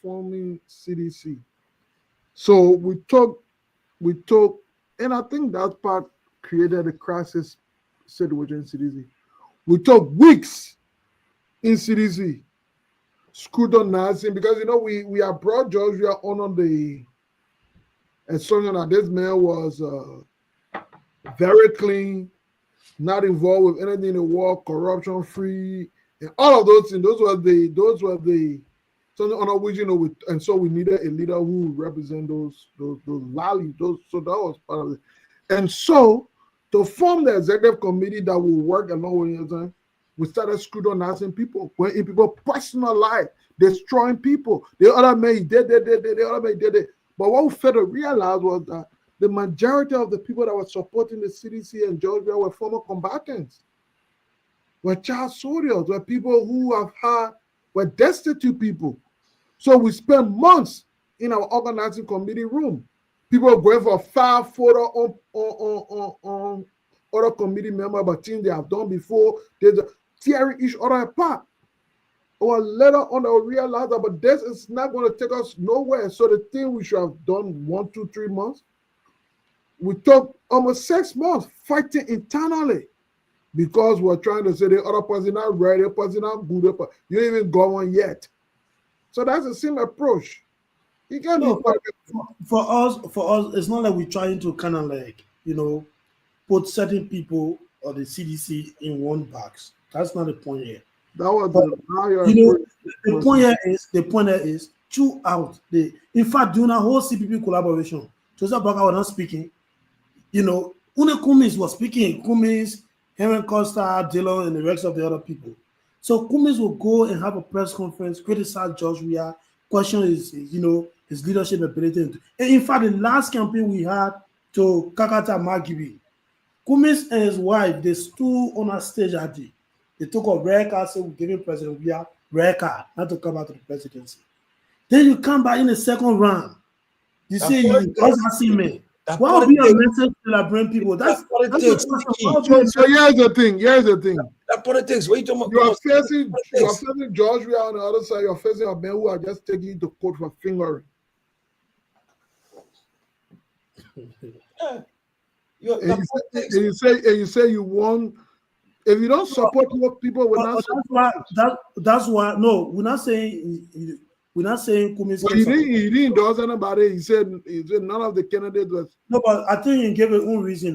forming CDC. So we talked, and I think that part created a crisis situation in CDC. We took weeks in CDC. Screwed on nothing because we are brought George. We are on the assumption that this man was very clean, not involved with anything in the war, corruption free, and all of those things. Those were the something on which and so we needed a leader who would represent those values. So that was part of it. And so to form the executive committee that will work along with us, we started screwed on asking people, going in people's personal life, destroying people. The other man he did, the other man he did it. But what we failed to realize was that the majority of the people that were supporting the CDC and Georgia were former combatants, were child soldiers, were people who were destitute people. So we spent months in our organizing committee room. People were going for 5 photo on other committee members about things they have done before. They're tearing each other apart. Or later on, they'll realize that, but this is not going to take us nowhere. So the thing we should have done 1, 2, 3 months, we took almost 6 months fighting internally because we're trying to say the other person not right, the person not good, you ain't even got one yet. So that's the same approach. You can't for us, it's not like we're trying to kind of like, put certain people or the CDC in one box. That's not the point here. That was the point here is throughout in fact, during our whole CPP collaboration, Joseph Baca was not speaking. Une Cummins was speaking. Cummins, Henry Costa, Dillon, and the rest of the other people. So Cummins will go and have a press conference, criticize George Weah, question his leadership ability. And in fact, the last campaign we had to Kakata Magibi, Cummins and his wife, they stood on a stage at they took a rare card, so we're giving President Weah rare card, not to come out to the presidency. Then you come back in the second round. You say you just see me. What would be a message to celebrate people? That's politics. So here's the thing. That politics. What you are facing George Weah on the other side. You're facing a man who are just taking you to court for fingering. And you say you won. If you don't support what people will not support. That's why. No, we're not saying Cummins. But he didn't endorse anybody. He said none of the candidates was. No, but I think he gave his own reason.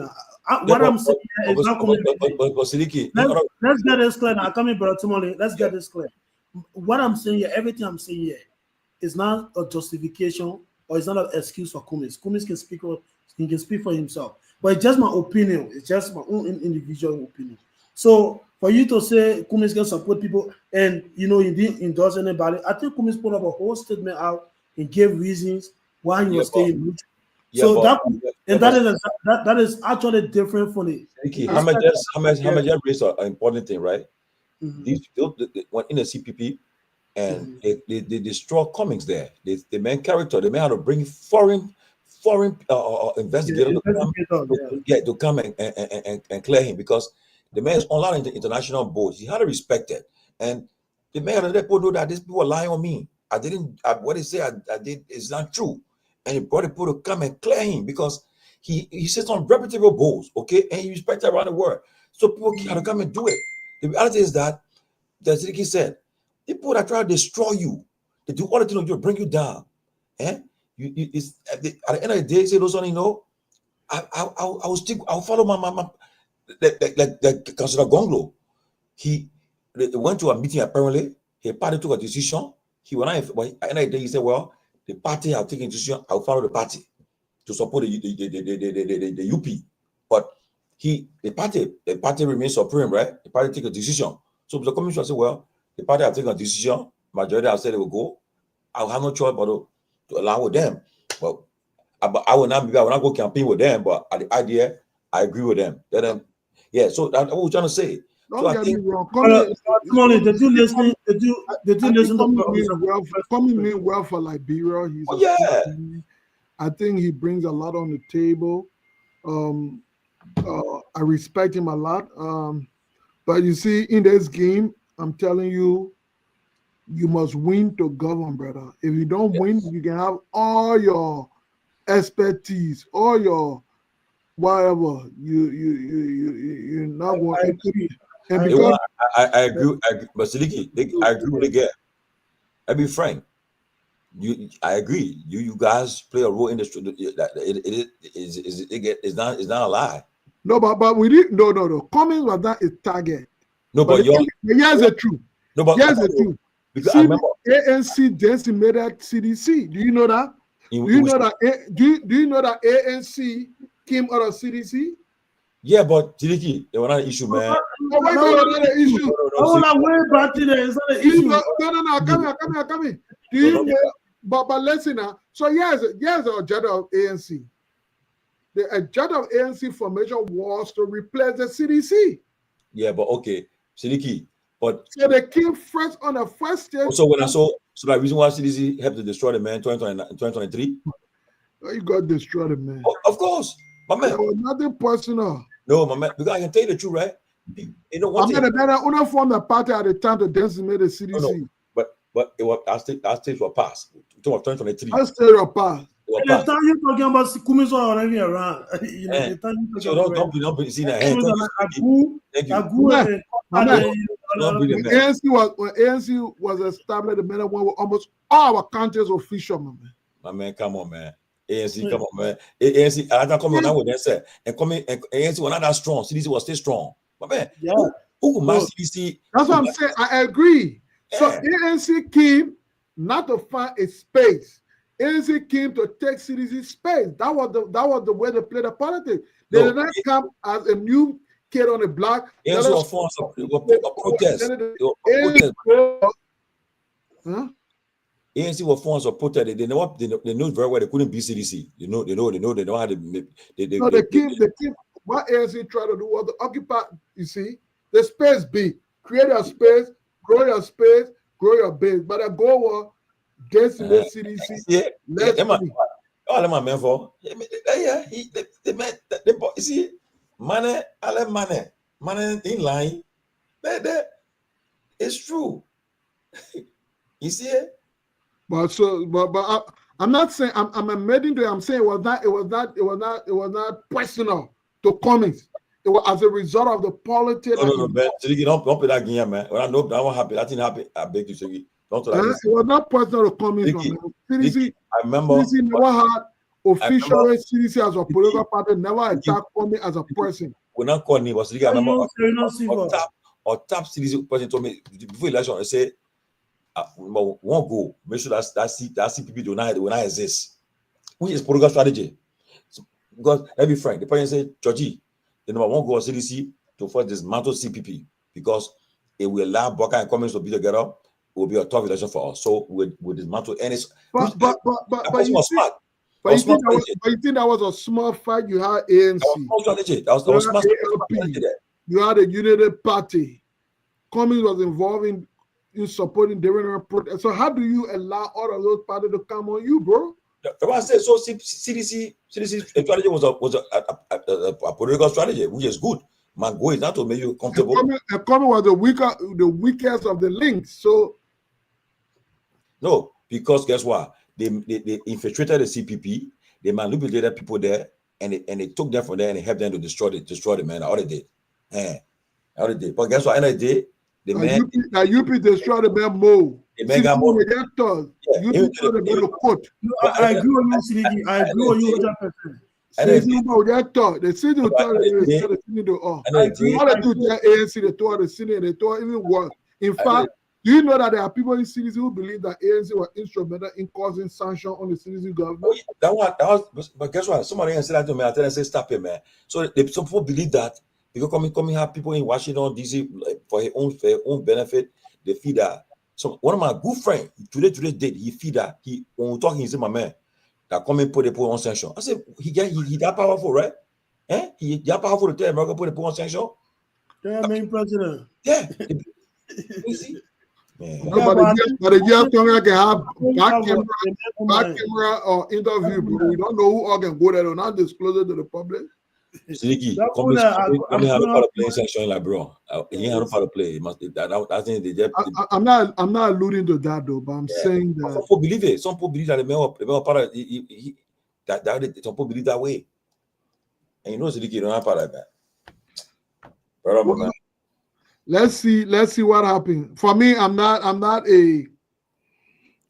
What I'm saying is not Cummins. Let's get this clear. Now, coming, brother Tomalin. Let's get this clear. What I'm saying here, everything I'm saying here, is not a justification or it's not an excuse for Cummins. Cummins can speak for himself. But it's just my opinion. It's just my own individual opinion. So for you to say Cummins can support people and he didn't endorse anybody, I think Cummins put up a whole statement out and gave reasons why he was staying neutral. So that is actually different from the. Hamajet raised an important thing, right? Mm-hmm. These people went in the CPP and they destroy Cummins there. The main character, the man had to bring foreign investigators to come and clear him because the man is on a lot of international boards. He had to respect it. And the man let people know that these people are lying on me. What he said I did is not true. And he brought people to come and clear him because he sits on reputable boards, okay? And he respects around the world. So people had to come and do it. The reality is that, as Ricky said, people that try to destroy you, they do all the things to bring you down. And at the end of the day, say those only I'll follow my like Councillor Gongloe. He went to a meeting apparently. His party took a decision. He went out, but at the end of the day, he said, well, the party have taken a decision. I'll follow the party to support the UP. But the party remains supreme, right? The party take a decision. So the commission said, well, the party have taken a decision. Majority have said they will go. I'll have no choice but to allow with them. But I will not go campaign with them. But at the idea, I agree with them. So that's what we're trying to say. Don't get me wrong. Did you listen? Coming in well for Liberia. I think he brings a lot on the table. I respect him a lot. But you see, in this game, I'm telling you, you must win to govern, brother. If you don't win, you can have all your expertise, all your whatever. You're not going. I agree. And Hey, because well, I agree, but Siliki, I agree with the guy. I be frank. I agree. You guys play a role in the street. It's not a lie. no, but we didn't. No. Cummings was not a target. No, but here's the truth. No, but here's the truth. Because I remember ANC decimated CDC. Do you know that? Do you know that ANC came out of CDC? Yeah, but Siliki, it was not an issue, man. Why not an issue? It's not an issue. No. Come here. Do you know? But listen now. So here's the agenda of ANC. The agenda of ANC formation was to replace the CDC. Yeah, but okay, Siliki, but so they came first on the first stage. So when I saw, the reason why CDC helped to destroy the man in 2023. You got destroyed, man. Of course, my man. There was nothing personal. No, my man. Because I can tell you the truth, right? You know what? I mean, they formed a party at the time to decimate the CDC. No. But it was our stage were passed. 2023. Our stage were passed. The time you're talking about Kumiso already around. The time you're talking about, don't be seeing that. When ANC was established, the men were almost all our countries were fishermen. My man, come on, man. ANC, come on, man. ANC, I don't come on now with that said. And ANC was not that strong. CDC was still strong. My man, who match CDC? That's what I'm saying. I agree. So ANC came not to find a space. ANC came to take CDC space. That was the way they played the politics. They did not come as a new kid on the block. ANC was forms of protest. ANC were forms of protest. They knew very well they couldn't be CDC. They know how to. They came. What ANC tried to do was to occupy. You see, the space big, create a space. Grow your space, grow your base. But the goal was decimate CDC. All my men for. Yeah, they met. You see, money in line. It's true. You see it. But I'm not saying I'm admitting to it. I'm saying it was not personal to Cummings. It was as a result of the politics. No, Ben. Don't play that game, man. When I know that won't happen, that didn't happen. I beg you, Sigi. Don't do that. It was not personal to Cummings. CDC, I remember. CDC never had officially CDC as a political party. Never attacked Cummings as a person. We're not calling him, but Sigi, I remember. Or tap CDC person told me before election. I say, won't go. Make sure that CPP do not exist. Which is political strategy. Because let's be frank, the president said, Georgie. The number one goal of CDC to first dismantle CPP because it will allow Baka and Cummings to be together. It will be a tough election for us. So we'll dismantle any. But you think that was a small fight? You had ANC. That was smart strategy. You had a United Party. Cummings was involved in supporting different protests. So how do you allow all of those parties to come on you, bro? I said so. CDC strategy was a political strategy, which is good. My goal is not to make you comfortable. And Cummings was the weakest of the links. So no, because guess what? They infiltrated the CPP. They manipulated people there, and they took them from there and they helped them to destroy the man. All they did. But guess what? End of the day, the man. UP destroyed the man more. The man got more. I agree on you, Siliki. I agree on you 100%. The city will tell the city to all. All they do tell ANC, they told the city, they told even worse. In fact, do you know that there are people in cities who believe that ANC was instrumental in causing sanction on the citizen government? That was, but guess what? Somebody said that to me. I tell them, say, stop it, man. So some people believe that because coming have people in Washington DC for his own benefit. They feed that. So one of my good friends today date he feed that when we talking, he said, my man, that come and put on sanction. I said he that powerful, right? He that powerful to tell America put on sanction. Yeah, main president. Yeah. You see? But the year can have back camera or interview, bro. We don't know who all can go there or not disclose it to the public. Siliki, come have a part of playing section like bro. He have a part of play. I think I'm not alluding to that though, but I'm saying that some people believe it. Some people believe that the man part of that some people believe that way. And you know, Sidiki don't have part like that. Brother, man. Let's see what happens. For me, I'm not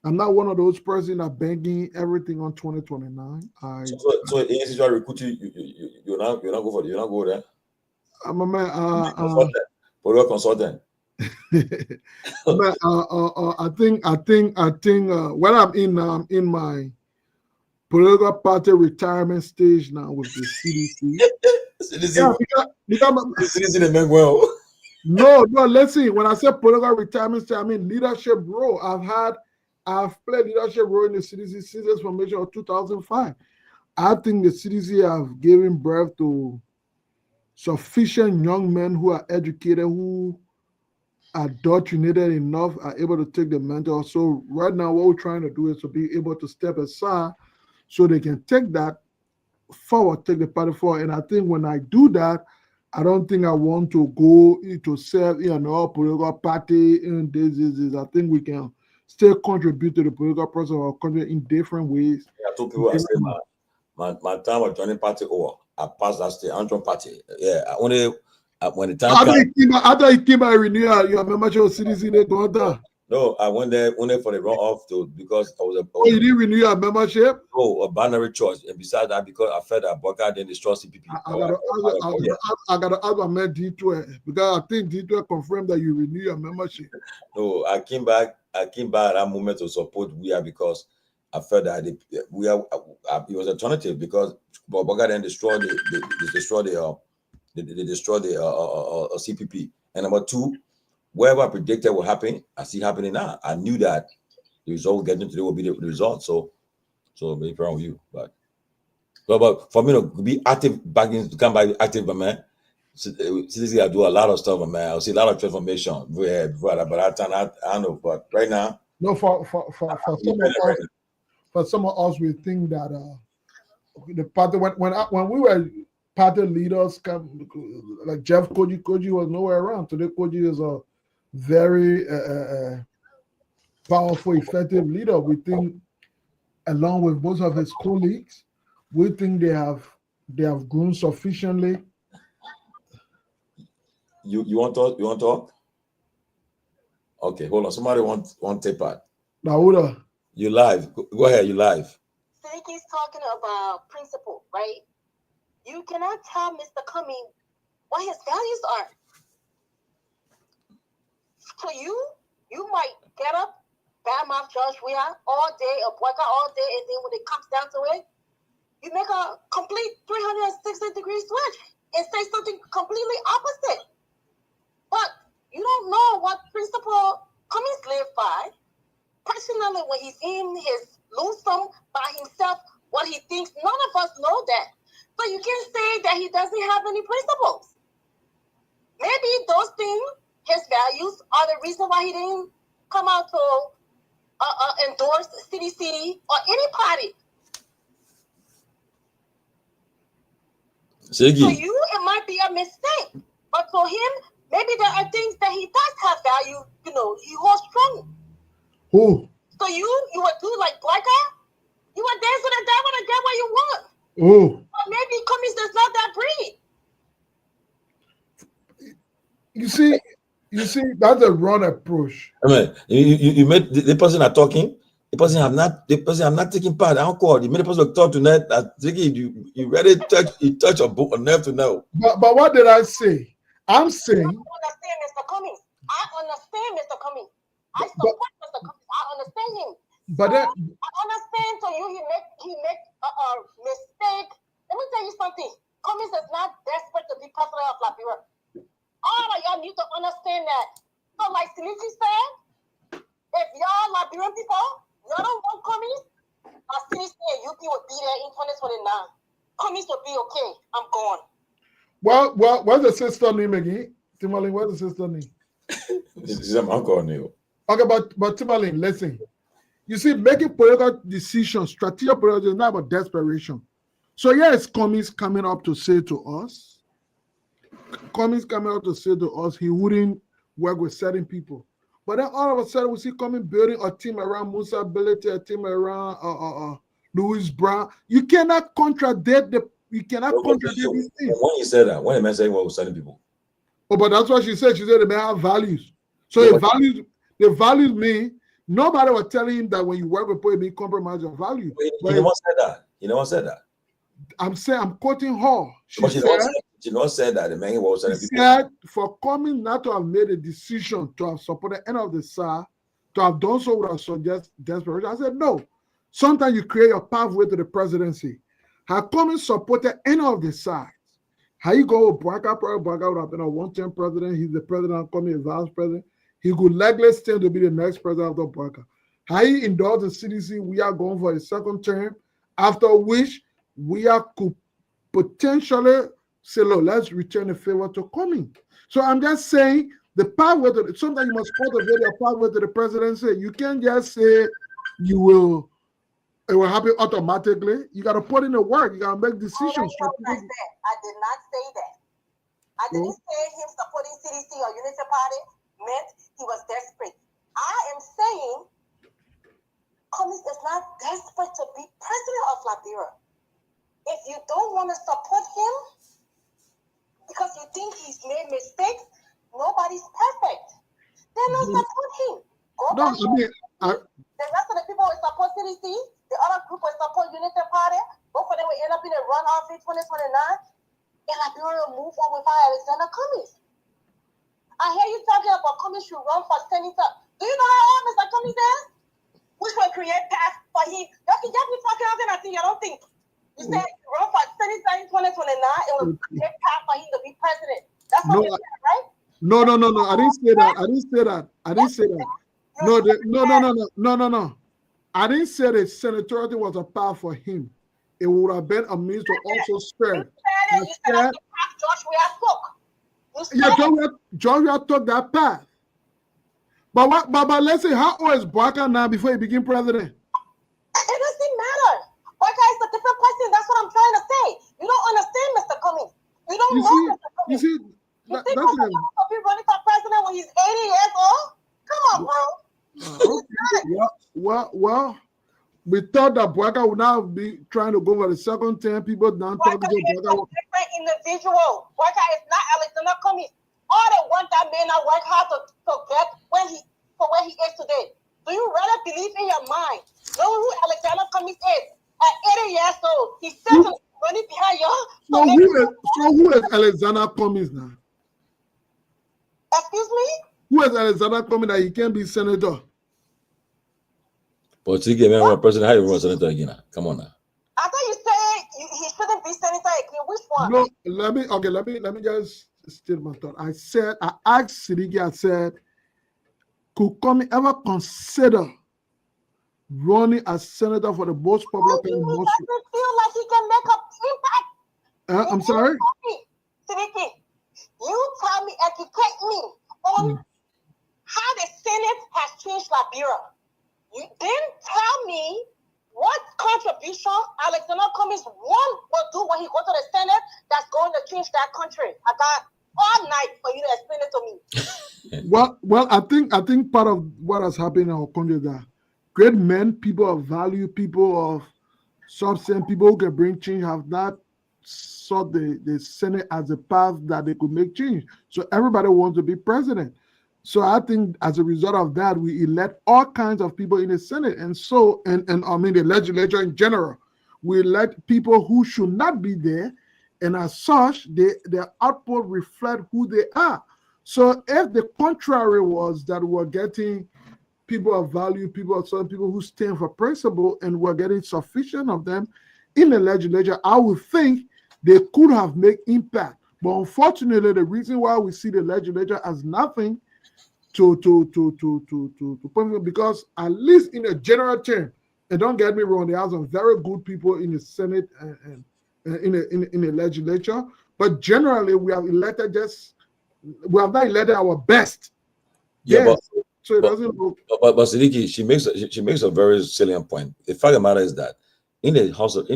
one of those person that banking everything on 2029. So ANC try to recruit you not go for it. You not go there. I'm a man. Political consultant. Man, I think when I'm in my political party retirement stage now with the CDC. Yeah, CDC they make well. No, let's see. When I say political retirement stage, I mean leadership role. I've played leadership role in the CDC since its formation of 2005. I think the CDC have given birth to sufficient young men who are educated, who are indoctrinated enough, are able to take the mentor. So right now, what we're trying to do is to be able to step aside so they can take that forward, take the party forward. And I think when I do that, I don't think I want to go to serve in a political party and this. I think we can still contribute to the political process of our country in different ways. I told people I said my time of joining party over. I passed that stage. I joined party. Yeah, I only when the time after you came out renew your membership of CDC, they go down. No, I went there only for the runoff because I was a. Oh, you didn't renew your membership? Oh, a binary choice, and besides that, because I felt that Boca then destroy CPP. I got to ask my man D12 because I think D12 confirmed that you renew your membership. No, I came back at that moment to support Guar because I felt that it was alternative because Boca then destroyed the CPP, and number two. Whatever I predicted will happen, I see happening now. I knew that the result getting today will be the result. So maybe proud of you. But for me to be active to come back active, man. Seriously, I do a lot of stuff, man. I see a lot of transformation. But I know. But right now, no, for some of us, we think that the party when we were party leaders, like Jeff Koji was nowhere around. Today, Koji is a very powerful, effective leader. We think, along with most of his colleagues, we think they have grown sufficiently. You want to talk? You want to talk? Okay, hold on. Somebody want tape part. Nauda. You live. Go ahead. You live. He's talking about principle, right? You cannot tell Mr. Cumming what his values are. So you might get up, badmouth Judge Weah all day, or Boycott all day, and then when it comes down to it, you make a complete 360-degree switch and say something completely opposite. But you don't know what principle Cummings lived by. Personally, when he's in his lonesome by himself, what he thinks, none of us know that. So you can't say that he doesn't have any principles. Maybe those things, his values, are the reason why he didn't come out to endorse CDC or any party. Siggy. For you, it might be a mistake. But for him, maybe there are things that he does have value, he holds strong. Who? So you would do like Guar? You would dance with the devil to get what you want. Oh. But maybe Cummings is not that breed. You see, that's a wrong approach. I mean, you made the person are talking. The person have not taken part. I don't call. You made the person talk tonight. You really touch a book on nerve to know. But what did I say? I'm saying. I understand Mr. Cummings. I understand Mr. Cummings. I support Mr. Cummings. I understand him. But I understand. So he make a mistake. Let me tell you something. Cummings is not desperate to be president of Liberia. All of y'all need to understand that. So, like Sylvester said, if y'all Liberian people, y'all don't want Cummings, CDC and UP will be there in 2029. Cummings will be okay. I'm gone. Well, what's the sister name again? Tomalin, what's the sister name? This is my uncle, Neil. Okay, but Tomalin, listen. You see, making political decisions, strategic political decisions, is not about desperation. So, yes, Cummings coming up to say to us, he wouldn't work with certain people. But then all of a sudden, we see Cummings building a team around Musa Ability, a team around Louis Brown. You cannot contradict We cannot contradict these things. When you said that, when the man said what was selling people. Oh, but that's what she said. She said the man have values. So the values me. Nobody was telling him that when you work with people, you compromise your value. He never said that. He never said that. I'm saying, I'm quoting her. She never said that the man was selling people. Said for coming not to have made a decision to have supported any of the SAR, to have done so would have suggest desperation. I said, no. Sometimes you create your pathway to the presidency. How come supported any of the sides? How you go with Bwaka? Probably Bwaka would have been a one-term president. He's the president, coming a vice president. He could likely stand to be the next president after Bwaka. How he endorsed the CDC, we are going for a second term, after which we are could potentially say, look, let's return the favor to coming. So I'm just saying the pathway to sometimes you must cultivate your pathway to the presidency. You can't just say it will happen automatically. You got to put in the work. You got to make decisions. I did not say that. I didn't say him supporting CDC or Unity Party meant he was desperate. I am saying Cummings is not desperate to be president of Liberia. If you don't want to support him because you think he's made mistakes, nobody's perfect. Then don't support him. The rest of the people will support CDC. The other group will support Unity Party. Both of them will end up in a runoff in 2029. And Liberia will move on without Alexander Cummings. I hear you talking about Cummings should run for senator. Do you know how old Mr. Cummings is? Which will create path for him. You can get me talking out there, I think. I don't think. You said run for senator in 2029. It will create path for him to be president. That's what you said, right? No. I didn't say that. No. I didn't say the senatorialty was a path for him. It would have been a means to also spread. You said Georgia took that path. But let's say, how old is Bwaka now before he became president? It doesn't matter. Bwaka is a different person. That's what I'm trying to say. You don't understand, Mr. Cummings. You don't know Mr. Cummings. You see, you think Mr. Cummings will be running for president when he's 80 years old? Come on, bro. Well, we thought that Bwaka would now be trying to go for the second term. People now talking about Bwaka. Is a different individual. Bwaka is not Alexander Cummings. All the one that may not work hard to get where he is today. Do you really believe in your mind? Know who Alexander Cummings is? At 80 years old, he's still running behind you. So who is Alexander Cummings now? Excuse me? Who is Alexander Cummings that he can't be senator? But to get a president, how you run senator again? Come on now. I thought you said he shouldn't be senator again. Which one? No, let me just state my thought. I asked Sidiki, I said, could Cummings ever consider running as senator for the most popular person? He doesn't feel like he can make an impact. I'm sorry? Sidiki, you tell me, educate me on how the Senate has changed Liberia. You didn't tell me what contribution Alexander Cummings will do when he goes to the Senate that's going to change that country. I got all night for you to explain it to me. Well, I think part of what has happened in our country is that great men, people of value, people of substance, people who can bring change have not sought the Senate as a path that they could make change. So everybody wants to be president. So I think as a result of that, we elect all kinds of people in the Senate. And so, and I mean the legislature in general, we elect people who should not be there. And as such, their output reflect who they are. So if the contrary was that we're getting people of value, people of certain people who stand for principle, and we're getting sufficient of them in the legislature, I would think they could have made impact. But unfortunately, the reason why we see the legislature as nothing to because at least in a general term, and don't get me wrong, there are some very good people in the Senate and in the legislature, but generally we have not elected our best. Yeah, yes. So it doesn't look. But Sidiki, she makes a very salient point. The fact of the matter is that in the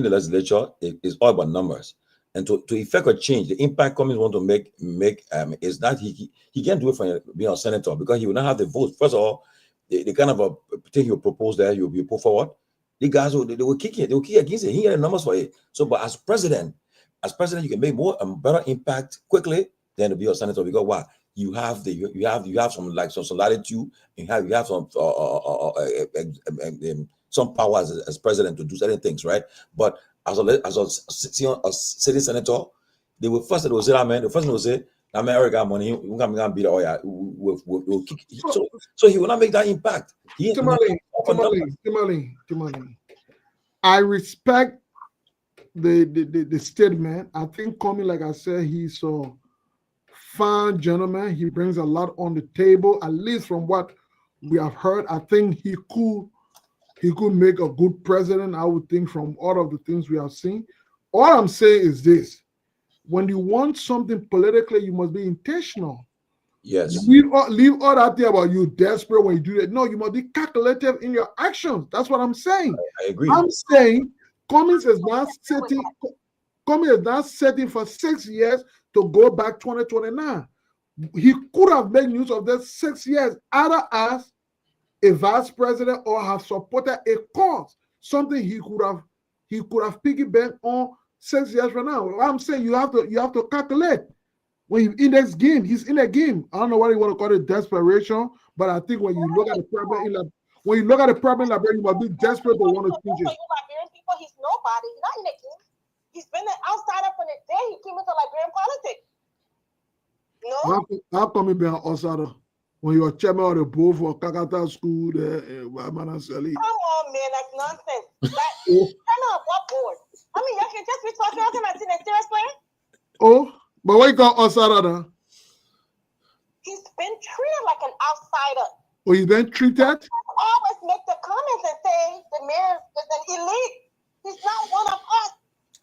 legislature, it's all about numbers. And to effect a change, the impact Cummings want to make is that he can't do it for being a senator because he will not have the votes. First of all, the kind of a thing he'll propose there, you'll put forward. The guys they will kick it, they will kick against it. He had the numbers for it. So, but as president, as president, you can make more better impact quickly than to be a senator, because why? You have some latitude, and you have some power as president to do certain things, right? But as a city senator, they will first say, "Man, the first one will say, America got money. We're gonna beat the oil. We'll kick." So he will not make that impact. Tomalin. I respect the statement. I think coming, like I said, he's a fine gentleman. He brings a lot on the table, at least from what we have heard. I think he could make a good president, I would think, from all of the things we have seen. All I'm saying is this: when you want something politically, you must be intentional. Yes. Leave all that there about you desperate when you do that. No, you must be calculative in your actions. That's what I'm saying. I agree. I'm saying Cummings is not setting for 6 years to go back 2029. He could have made use of that 6 years either as a vice president or have supported a cause, something he could have piggybacked on 6 years from now. I'm saying you have to calculate. When he's in this game, he's in a game. I don't know what you want to call it, desperation, but I think when you look at the problem in Liberia, you must be desperate to want to change it. Liberian people, he's nobody. He's not in a game. He's been an outsider from the day he came into Liberian politics. No. How come he be an outsider when you're chairman of the board for Kakata School there in Wamanasali? Come on, man, that's nonsense. Chairman of what board? I mean, you can just be talking about him as in a serious way. Oh, but what you call outsider then? He's been treated like an outsider. Oh, he's been treated? Always make the comments and say the mayor is an elite. He's not one of us.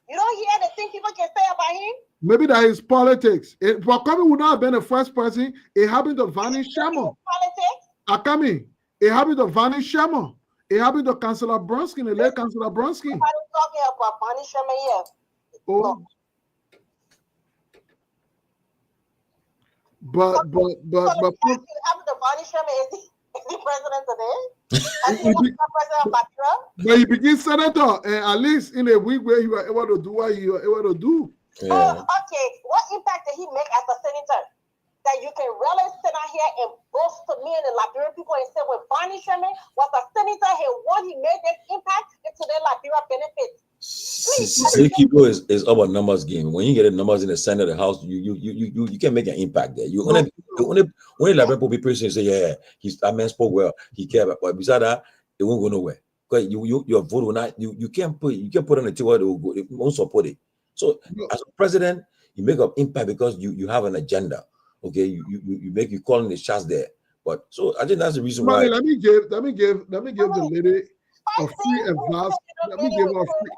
You don't hear the things people can say about him? Maybe that is politics. Wakami would not have been the first person. It happened to Vani Sharma. Politics? Akami, it happened to Vani Sharma. It happened to Councillor Bronsky, the late Councillor Bronsky. Nobody's talking about Vani Sharma here. Oh. But happened to Vani Sharma is the president today? But he became senator, and at least in a week where he was able to do what he was able to do. Yeah. Oh, okay. What impact did he make as a senator? That you can really sit out here and boast to me and the Liberian people and say, when Barney Sherman was a senator, he made this impact into their Liberia benefits. Kehleboe is about numbers game. When you get the numbers in the Senate, the House, you can make an impact there. You only Liberian people be person say, yeah, that man spoke well, he cared, but besides that, it won't go nowhere. Because your vote will not, you can't put on the table, it won't support it. So as a president, you make an impact because you have an agenda. Okay, you calling the shots there. But so I think that's the reason why. Let me give the lady a free advice. Let me give her a free.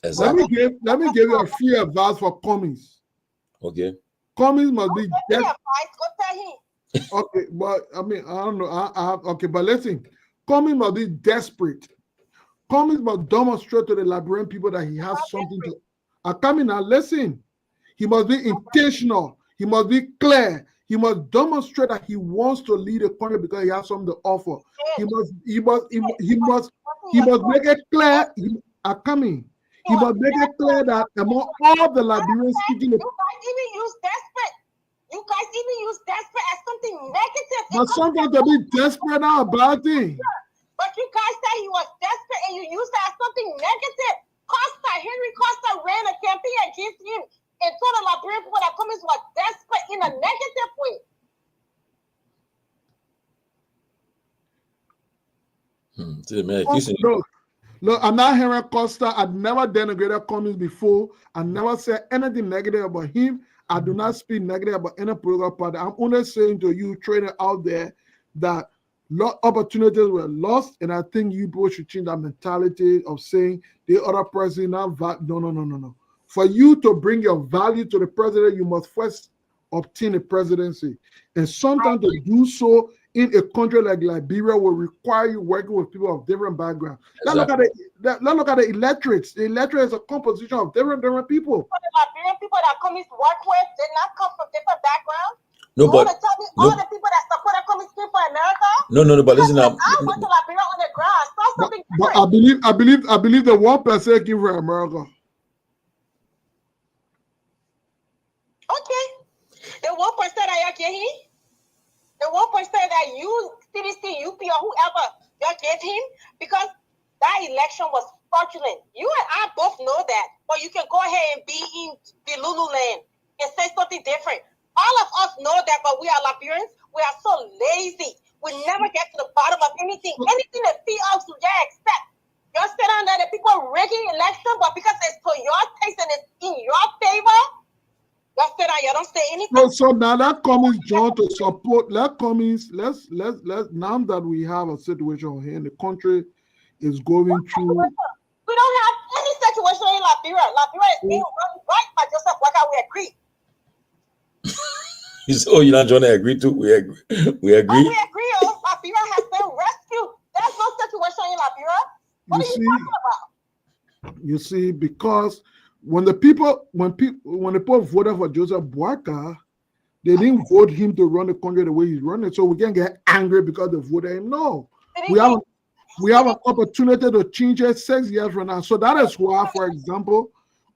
Exactly. Let me give you a free advice for Cummings. Okay. Cummings must be okay, but I mean I don't know. Okay, but listen, Cummings must be desperate. Cummings must demonstrate to the Liberian people that he has something to. Coming now, listen. He must be intentional. He must be clear. He must demonstrate that he wants to lead a country because he has something to offer. He must make it clear. He must make it clear that among all the Liberians speaking, you guys even use desperate. You guys even use desperate as something negative. But sometimes to be desperate now a bad thing. But you guys say he was desperate and you use that as something negative. Henry Costa ran a campaign against him and told the Liberian people that Cummings was desperate in a negative way. Look, I'm not Henry Costa. I've never denigrated Cummings before. I never said anything negative about him. I do not speak negative about any political party. I'm only saying to you, trainer out there, that opportunities were lost, and I think you both should change that mentality of saying the other person not no. For you to bring your value to the president, you must first obtain a presidency, and sometimes to do so in a country like Liberia will require you working with people of different backgrounds. Exactly. Let's look at the electorates. The electorate is a composition of different people. The Liberian people that Cummings work with did not come from different backgrounds. No, but all the people that supported Cummings came from America. No, but listen, I went to Liberia on the ground. I saw something different. But I believe the 1% give for America. Okay. The 1% that you gave him, the 1% that you, CDC, UP, or whoever, you gave him, because that election was fraudulent. You and I both know that, but you can go ahead and be in the Lululand and say something different. All of us know that, but we are Liberians. We are so lazy. We never get to the bottom of anything. Anything that see us, you accept. You sit down there, the people rigging election, but because it's to your taste and it's in your favor, you sit down, you don't say anything. So now that Cummings John to support, let's now that we have a situation here in the country is going through. We don't have any situation in Liberia. Liberia is being run right by Joseph Walker. We agree. So you're not trying to agree to? We agree. We agree. We agree. Oh, Liberia has been rescued. There's no situation in Liberia. What are you talking about? You see, because when the people voted for Joseph Boakai, they didn't vote him to run the country the way he's running. So we can't get angry because they voted him. No, we have an opportunity to change it 6 years from now. So that is why, for example,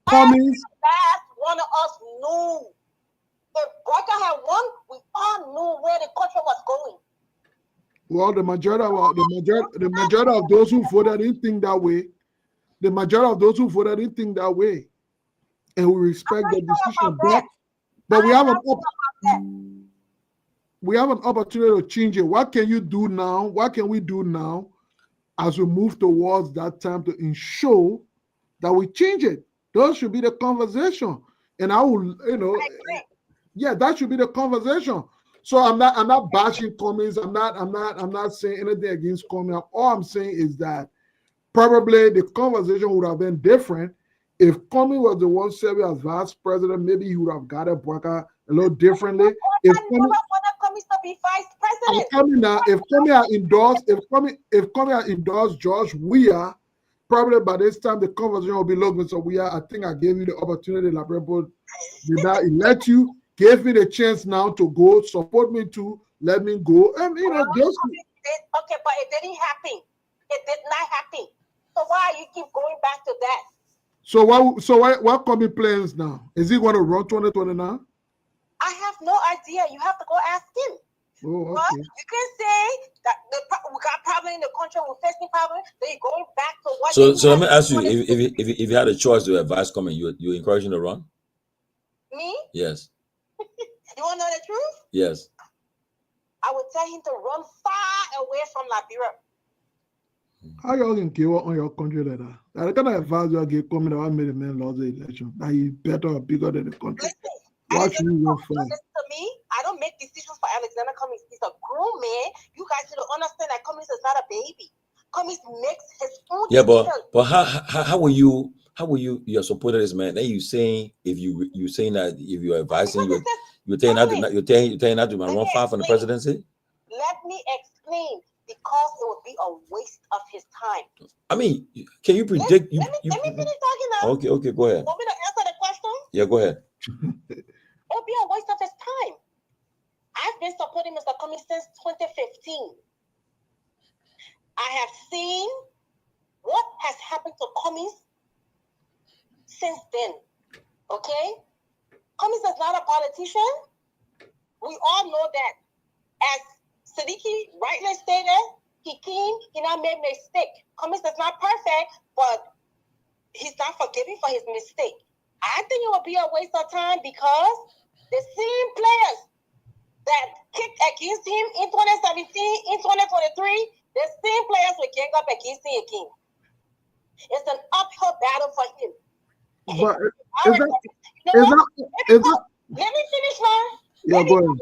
Cummings. Last one of us knew. If Boakai had won, we all knew where the country was going. Well, the majority of those who voted didn't think that way. The majority of those who voted didn't think that way, and we respect the decision. But we have an opportunity to change it. What can you do now? What can we do now, as we move towards that time to ensure that we change it? Those should be the conversation, and I will, yeah, that should be the conversation. So I'm not bashing Cummings. I'm not saying anything against Cummings. All I'm saying is that probably the conversation would have been different if Cummings was the one serving as vice president. Maybe he would have got a Boakai a little differently. If Cummings to be vice president, if Cummings had endorsed George Weah, probably by this time the conversation will be looking. So Weah, I think I gave you the opportunity. Liberia did not elect you. Gave me the chance now to go, support me to let me go. And okay, but it didn't happen. It did not happen. So why you keep going back to that? So what Cummings plans now? Is he going to run 2029? I have no idea. You have to go ask him. Oh, okay. But you can say that we got problem in the country, we're facing problem. Then you're going back to what. So let me ask you: if you had a choice to advise Cummings, you encourage him to run? Me? Yes. You want to know the truth? Yes. I would tell him to run far away from Liberia. How y'all can give up on your country like that? The kind of advice you give Cummings that made the man lose the election, that he's better or bigger than the country. Why should you run far? Listen to me. I don't make decisions for Alexander Cummings. He's a grown man. You guys need to understand that Cummings is not a baby. Cummings makes his own decisions. But how will you your supporter this man? Then you saying that if you're advising you're telling not to run far from the presidency? Let me explain, because it would be a waste of his time. I mean, can you predict? Let me finish talking now. Okay, go ahead. Want me to answer the question? Yeah, go ahead. It would be a waste of his time. I've been supporting Mr. Cummings since 2015. I have seen what has happened to Cummings since then. Okay? Cummings is not a politician. We all know that. As Siddiqui rightly stated, he not made mistake. Cummings is not perfect, but he's not forgiving for his mistake. I think it would be a waste of time, because the same players that kicked against him in 2017, in 2023, the same players will gang up against him again. It's an uphill battle for him. But let me finish now. Yeah, go ahead.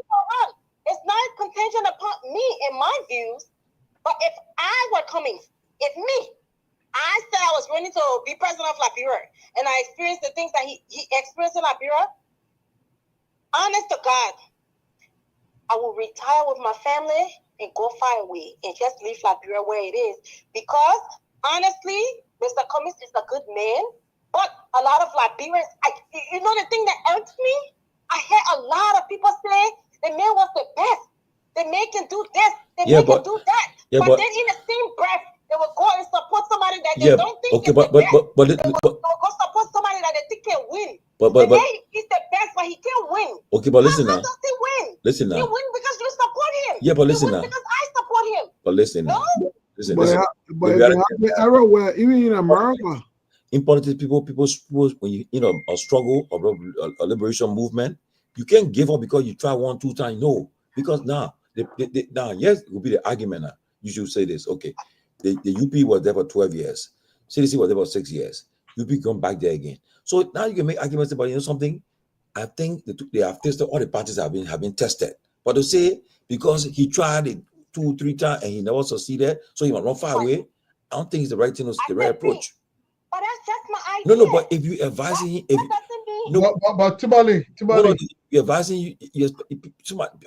It's not contingent upon me and my views, but if I were Cummings, I said I was ready to be president of Liberia, and I experienced the things that he experienced in Liberia. Honest to God, I will retire with my family and go far away and just leave Liberia where it is. Because honestly, Mr. Cummings is a good man, but a lot of Liberians, the thing that irks me, I hear a lot of people say the man was the best. The man can do this. The man can do that. But then in the same breath, They will go and support somebody that they don't think okay, is the best. They will go support somebody that they think can win. But he's the best, but he can't win. Okay, but listen How now. does he win? Listen now. He win because you support him. Yeah, but listen now. Because I support him. But listen no? now. Listen. But there have been era where even in America, in politics, people when you a struggle or a liberation movement, you can't give up because you try 1-2 times. No, because now yes, it will be the argument now. You should say this. Okay, the UP was there for 12 years. CDC was there for 6 years. UP come back there again. So now you can make arguments about something. I think they have tested, all the parties have been tested. But to say because he tried it 2-3 times and he never succeeded, so he might run far away, I don't think it's the right thing, the right approach. But that's just my idea. No, but if you advising him, but Tomalin, you're advising you.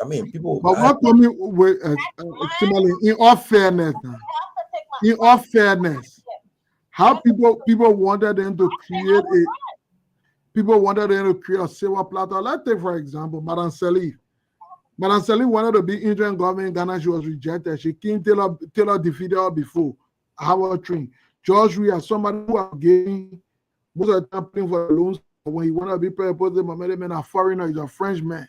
I mean, people. But what coming with Tomalin? In all fairness, how people wanted them to create a silver platter. Let's take for example, Madame Salif. Madame Salif wanted to be Indian government in Ghana. She was rejected. She came Taylor defeated her before. Howard Train. George Weah, somebody who was getting most of the time paying for the loans. When he wanted to be president, Mohamed Man, a foreigner, he's a Frenchman.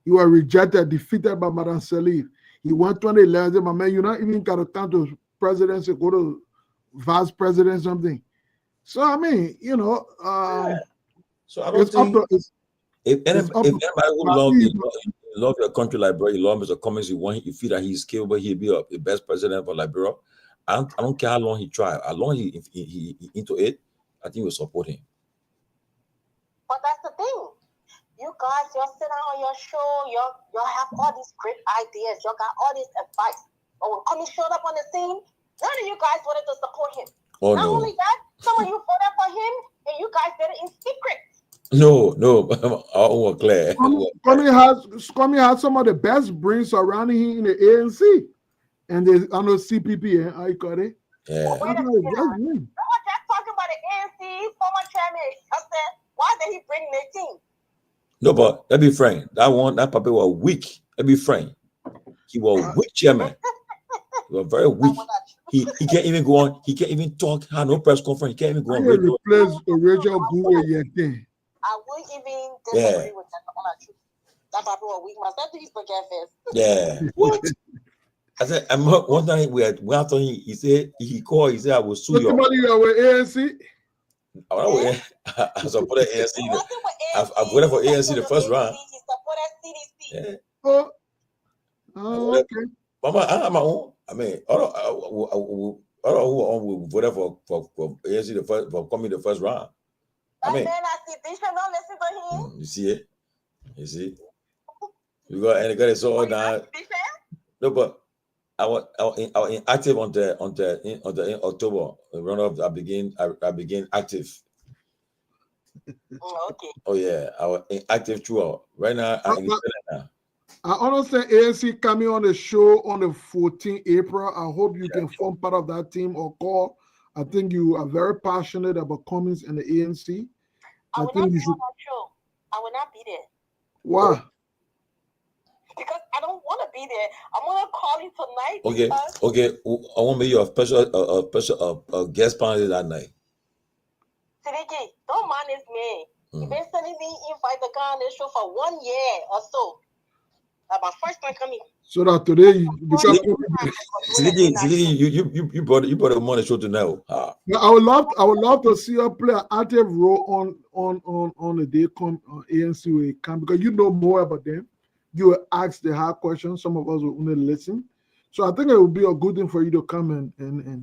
He was rejected, defeated by Madame Salif. He went 2011, my man, you're not even got to come to presidency, go to vice president, something. So, I mean, so I don't think if anybody who love your country, Liberia, you love Mr. Cummings, you feel that he's capable, he'll be the best president for Liberia. I don't care how long he tried. As long as he into it, I think we'll support him. But that's the thing. You guys, you're sitting on your show, you have all these great ideas, you got all this advice. But when Cummings showed up on the scene, none of you guys wanted to support him. Oh, Not only that, some of you voted for him, and you guys did it in secret. No, I won't clear. Cummings has some of the best brains surrounding him in the ANC. And I know CPP, I got it. Yeah. Well, wait a minute. No one just talking about the ANC former chairman. I said, why did he bring their team? No, but let me frank. That puppet was weak. Let me frank. He was weak chairman. He was very weak. He can't even go on. He can't even talk. Had no press conference. He can't even go on. Replace original Guar yet. I wouldn't even disagree with that. That puppet was weak. Myself, he's forget first. Yeah. What? I said, one time we after he said he called. He said, "I will sue you." Somebody with ANC. I supported ANC. I voted for ANC the first round. He supported CDC. Yeah. Oh, okay. Mama, I have my own. I mean, I don't who voted for ANC for coming the first round. I mean, don't listen to him. You see it? You see? You got and got it so now. No, but I was inactive on the October. Run-up, I began active. Oh, okay. Oh yeah, I was inactive throughout. Right now, I understand ANC coming on the show on the 14th April. I hope you can form part of that team or call. I think you are very passionate about Cummings and the ANC. I will not be on that show. I will not be there. Why? Because I don't want to be there. I'm gonna call you tonight. Okay. I want to make you a special guest panel that night. Sidiki, don't mind this man. You've been sending me invite to come on this show for 1 year or so. That's my first time coming. So that today because you brought him on the show tonight. I would love to see her play an active role on the day come ANC will come because you know more about them. You will ask the hard questions. Some of us will only listen. So I think it would be a good thing for you to come and Nah,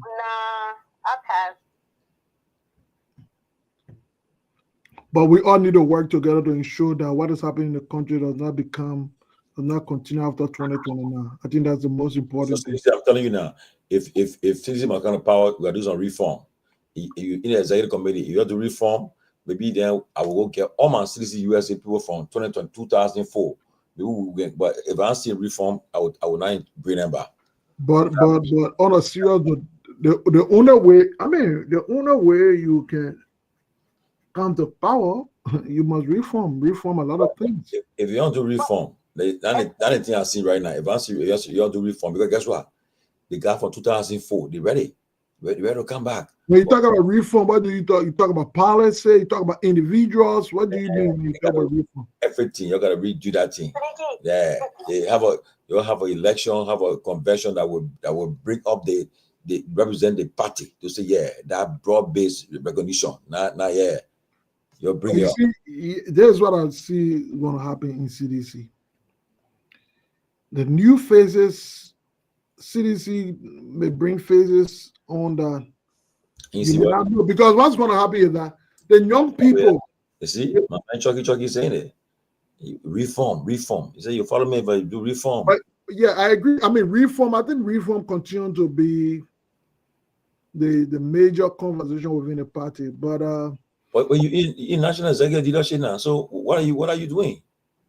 I'll pass. But we all need to work together to ensure that what is happening in the country does not continue after 2029. I think that's the most important thing. I'm telling you now, if CDC my kind of power, we gotta do some reform. In the executive committee, you have to reform. Maybe then I will go get all my CDC USA people from 2004. But if I see reform, I would not bring them back. But on a serious note, the only way you can come to power, you must reform a lot of things. If you want to reform, that's the thing I see right now. If I see you have to reform, because guess what? the guy from 2004. They ready to come back. When you talk about reform, what do you talk? You talk about policy. You talk about individuals. What do you mean when you talk about reform? Everything you gotta redo that thing. Yeah, you have an election, have a convention that will bring up the represent the party to say that broad-based recognition. Not yeah. You'll bring it up. There's what I see going to happen in CDC. The new phases, CDC may bring phases on that. Because what's going to happen is that the young people. You see, my man Chucky saying it. Reform. He said, you follow me if I do reform. But, yeah, I agree. I mean, reform. I think reform continues to be the major conversation within the party. But when you in national executive leadership now, so what are you doing?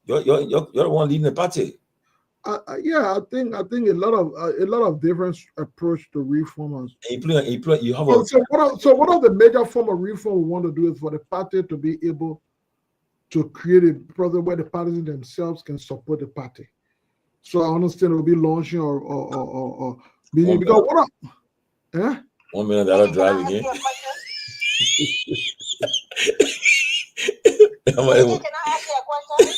You're the one leading the party. I think a lot of different approach to reformers. You have so one of the major form of reform we want to do is for the party to be able to create a process where the parties themselves can support the party. So I understand it will be launching or being because what? $1 million drive again. Can I ask you a question?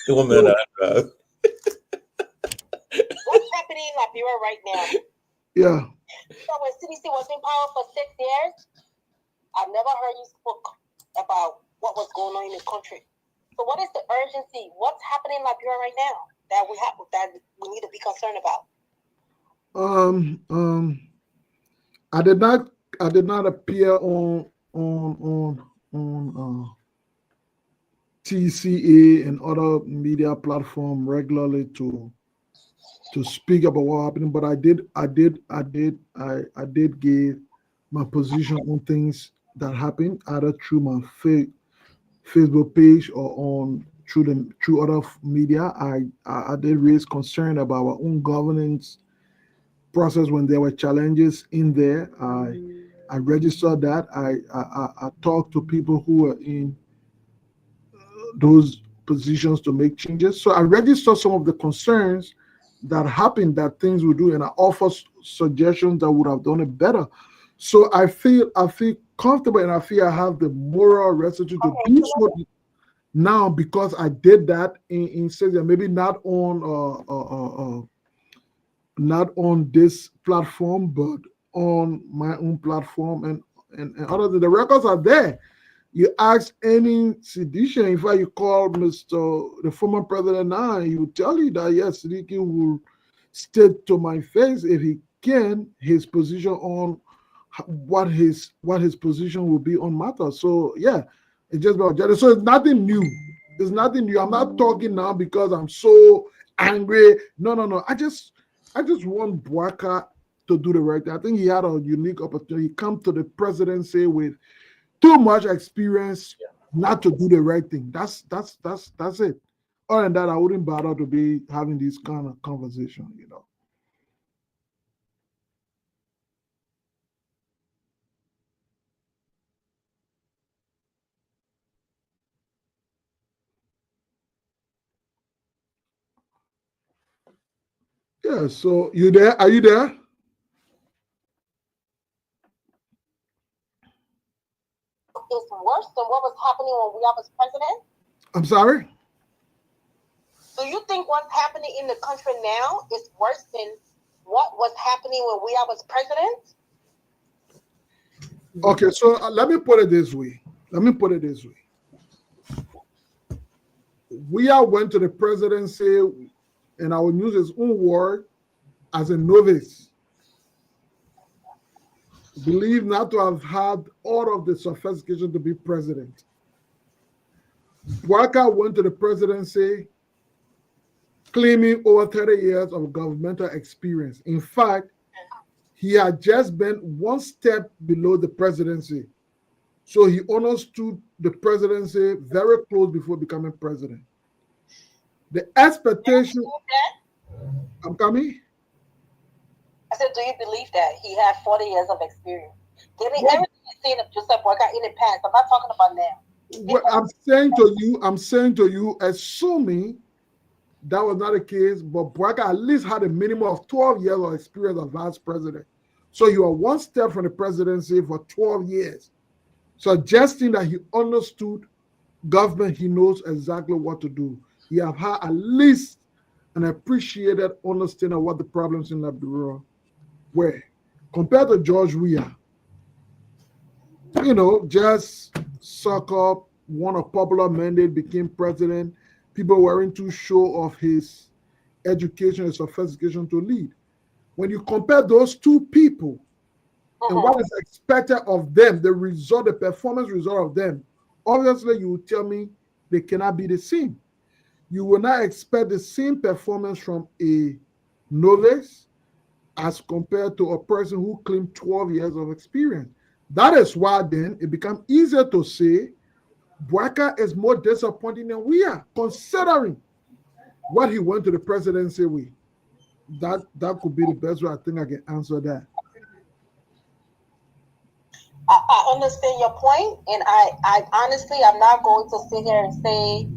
$1 million drive. What's happening in Liberia right now? Yeah. So when CDC was in power for 6 years, I've never heard you spoke about what was going on in the country. So what is the urgency? What's happening in Liberia right now that we need to be concerned about? I did not appear on TCA and other media platform regularly to speak about what happened, but I did give my position on things that happened either through my Facebook page or through other media. I did raise concern about our own governance process when there were challenges in there. I registered that. I talked to people who were in those positions to make changes. So I registered some of the concerns that happened, that things we do, and I offer suggestions that would have done it better. So I feel comfortable, and I feel I have the moral residue to do so now because I did that in Syria. Maybe not on this platform, but on my own platform and other. The records are there. You ask any sedition, in fact, you call the former president now, he will tell you that yes, Siddiqui will state to my face if he can his position on what his position will be on matters. So yeah, it's just about justice. So it's nothing new. It's nothing new. I'm not talking now because I'm so angry. No. I just want Bouaka to do the right thing. I think he had a unique opportunity. He come to the presidency with too much experience not to do the right thing. That's it. Other than that, I wouldn't bother to be having this kind of conversation, Yeah, so you there? Are you there? It's worse than what was happening when we was president? I'm sorry? Do you think what's happening in the country now is worse than what was happening when we was president? Okay, so let me put it this way. We all went to the presidency, and I will use his own word, as a novice. Believe not to have had all of the sophistication to be president. Bouaka went to the presidency claiming over 30 years of governmental experience. In fact, he had just been one step below the presidency. So he understood the presidency very close before becoming president. The expectation... I'm coming? I said, do you believe that he had 40 years of experience? Everything you've seen of Joseph Bouaka in the past, I'm not talking about now. What I'm saying to you, assuming that was not the case, but Bouaké at least had a minimum of 12 years of experience as vice president. So you are one step from the presidency for 12 years, suggesting that he understood government, he knows exactly what to do. He have had at least an appreciated understanding of what the problems in Liberia were. Compared to George Weah, just suck up, won a popular mandate, became president. People weren't too sure of his education and sophistication to lead. When you compare those two people and what is expected of them, the result, the performance result of them, obviously you will tell me they cannot be the same. You will not expect the same performance from a novice as compared to a person who claimed 12 years of experience. That is why then it becomes easier to say Bouaké is more disappointing than we are, considering what he went to the presidency with. That could be the best way I think I can answer that. I understand your point, and I honestly, I'm not going to sit here and say,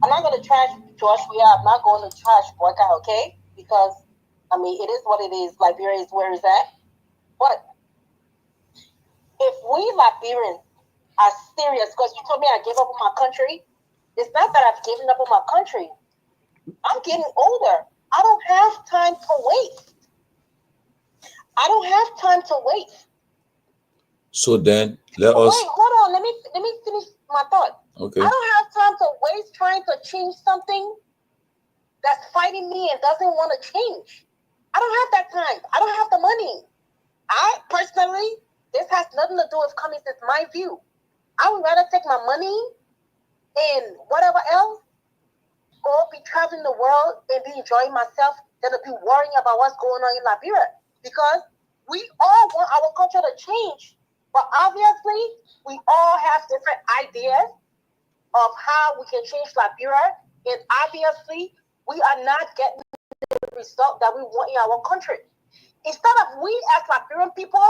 I'm not going to trash George Weah, I'm not going to trash Bouaké, okay? Because, I mean, it is what it is. Liberia is where it's at. But if we Liberians are serious, because you told me I gave up on my country, it's not that I've given up on my country. I'm getting older. I don't have time to wait. I don't have time to wait. So then, let us. Wait, hold on. Let me finish my thought. Okay. I don't have time to waste trying to change something that's fighting me and doesn't want to change. I don't have that time. I don't have the money. I personally, this has nothing to do with communists. It's my view. I would rather take my money and whatever else, go be traveling the world and be enjoying myself than to be worrying about what's going on in Liberia. Because we all want our culture to change. But obviously, we all have different ideas of how we can change Liberia. And obviously, we are not getting the result that we want in our country. Instead of we as Liberian people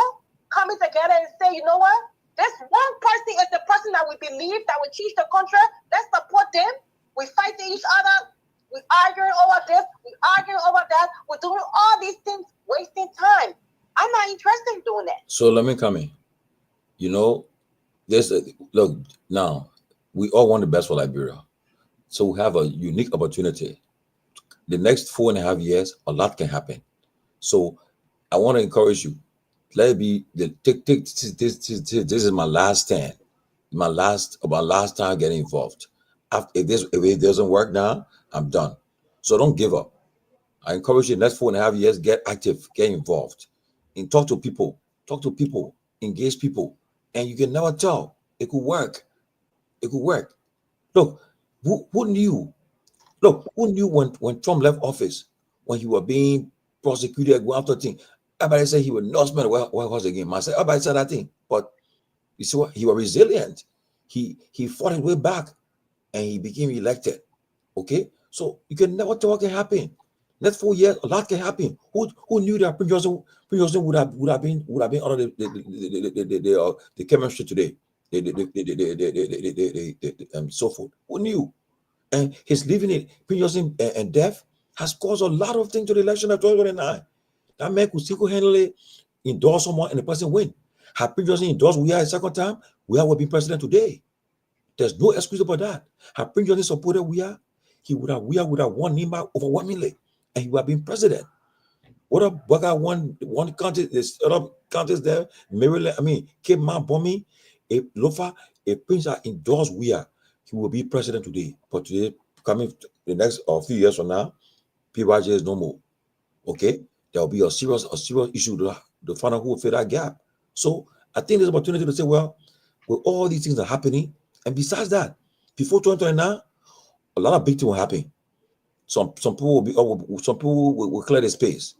coming together and say, you know what? This one person is the person that we believe that will change the country. Let's support them. We fight each other. We argue over this. We argue over that. We're doing all these things, wasting time. I'm not interested in doing that. So let me come in. Look, now, we all want the best for Liberia. So we have a unique opportunity. The next 4.5 years, a lot can happen. So I want to encourage you. Let it be this is my last stand. My last time getting involved. If it doesn't work now, I'm done. So don't give up. I encourage you, next 4.5 years, get active, get involved, and talk to people, engage people, and you can never tell. It could work. It could work. Look, who knew? Look, who knew when Trump left office, when he was being prosecuted, go after thing? Everybody said he was not smart. What was again? I said, everybody said that thing. But you see what? He was resilient. He fought his way back, and he became elected. Okay, so you can never tell what can happen. Next 4 years, a lot can happen. Who knew that Prince Johnson would have been under the chemistry today, so forth. Who knew? And his leaving it, Prince Johnson and death has caused a lot of things to the election of 2029. That man could single-handedly endorse someone and the person win. Had Prince Johnson endorsed Weah a second time, Weah would be president today. There's no excuse about that. Had Prince Johnson supported Weah, Weah would have won Nima overwhelmingly, and he would have been president. What if Bouaké won one contest? There's other contests there. Maryland, Cape Mount Bombing, Lofa, if Prince had endorsed Weah, he will be president today. But today, coming the next few years from now, PYJ is no more. Okay, there will be a serious issue to find out who will fill that gap. So I think there's an opportunity to say, well, all these things are happening, and besides that, before 2029, a lot of big things will happen. Some people will clear the space,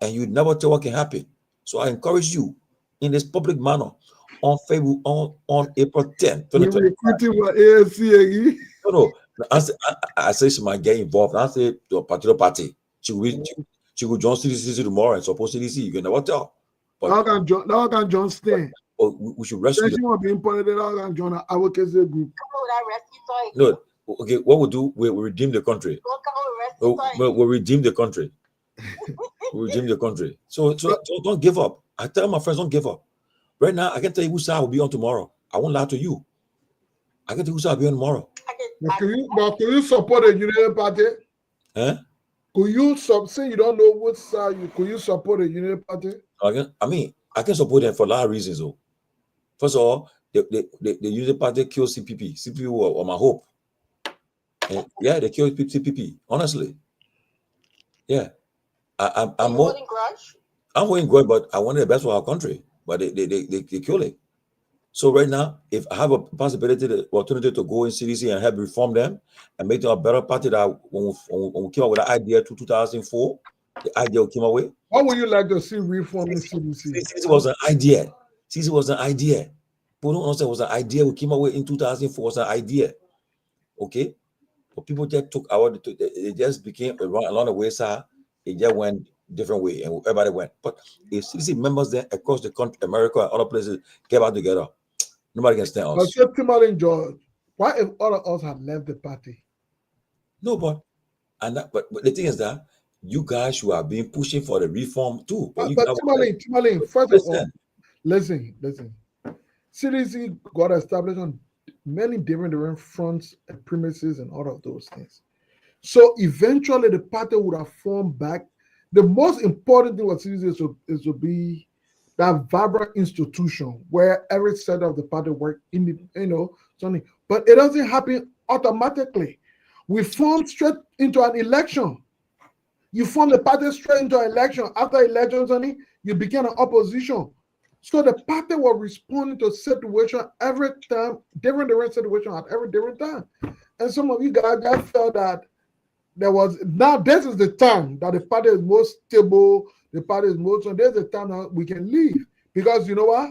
and you never tell what can happen. So I encourage you in this public manner on February on April 10th, 2025. No. I say she might get involved. I say to a particular party. She will join CDC tomorrow and support CDC. You can never tell. But how can John stand? We should rescue them. She want to be important. How can John advocacy group? No. Okay, what we'll do, we'll redeem the country. Oh, but we'll redeem the country. We'll redeem the country. So don't give up. I tell my friends, don't give up. Right now, I can tell you who side I will be on tomorrow. I won't lie to you. I can tell you who side I'll be on tomorrow. Can you support a Union Party? Huh? Could you say you don't know what side could you support a Union Party? I can support them for a lot of reasons. Though. First of all, the Union Party killed CPP. CPP were my hope. And yeah, they killed CPP. Honestly, yeah. I'm more. I'm holding grudge, but I wanted the best for our country. But they kill it. So right now, if I have a possibility, the opportunity to go in CDC and help reform them and make them a better party, that when we came up with the idea in 2004, the idea came away. What would you like to see reform in CDC? CDC was an idea. CDC was an idea. People don't understand it was an idea. We came away in 2004 was an idea. Okay, but people just took it just became along the wayside. It just went different way, and everybody went. But if CDC members then across the country, America and other places get back together, nobody can stand us. But Tomalin, George, what if all of us had left the party? No, but the thing is that you guys who are being pushing for the reform too. But Tomalin, first of all, listen. CDC got established on many different fronts and premises and all of those things. So eventually the party would have formed back. The most important thing with CDC is to be that vibrant institution where every set of the party work in something. But it doesn't happen automatically. We form straight into an election. You form the party straight into an election. After elections, you begin an opposition. So the party will respond to situation every time, different situation at every different time. And some of you guys felt that this is the time that the party is most stable, the party is most, so there's the time that we can leave. Because you know what?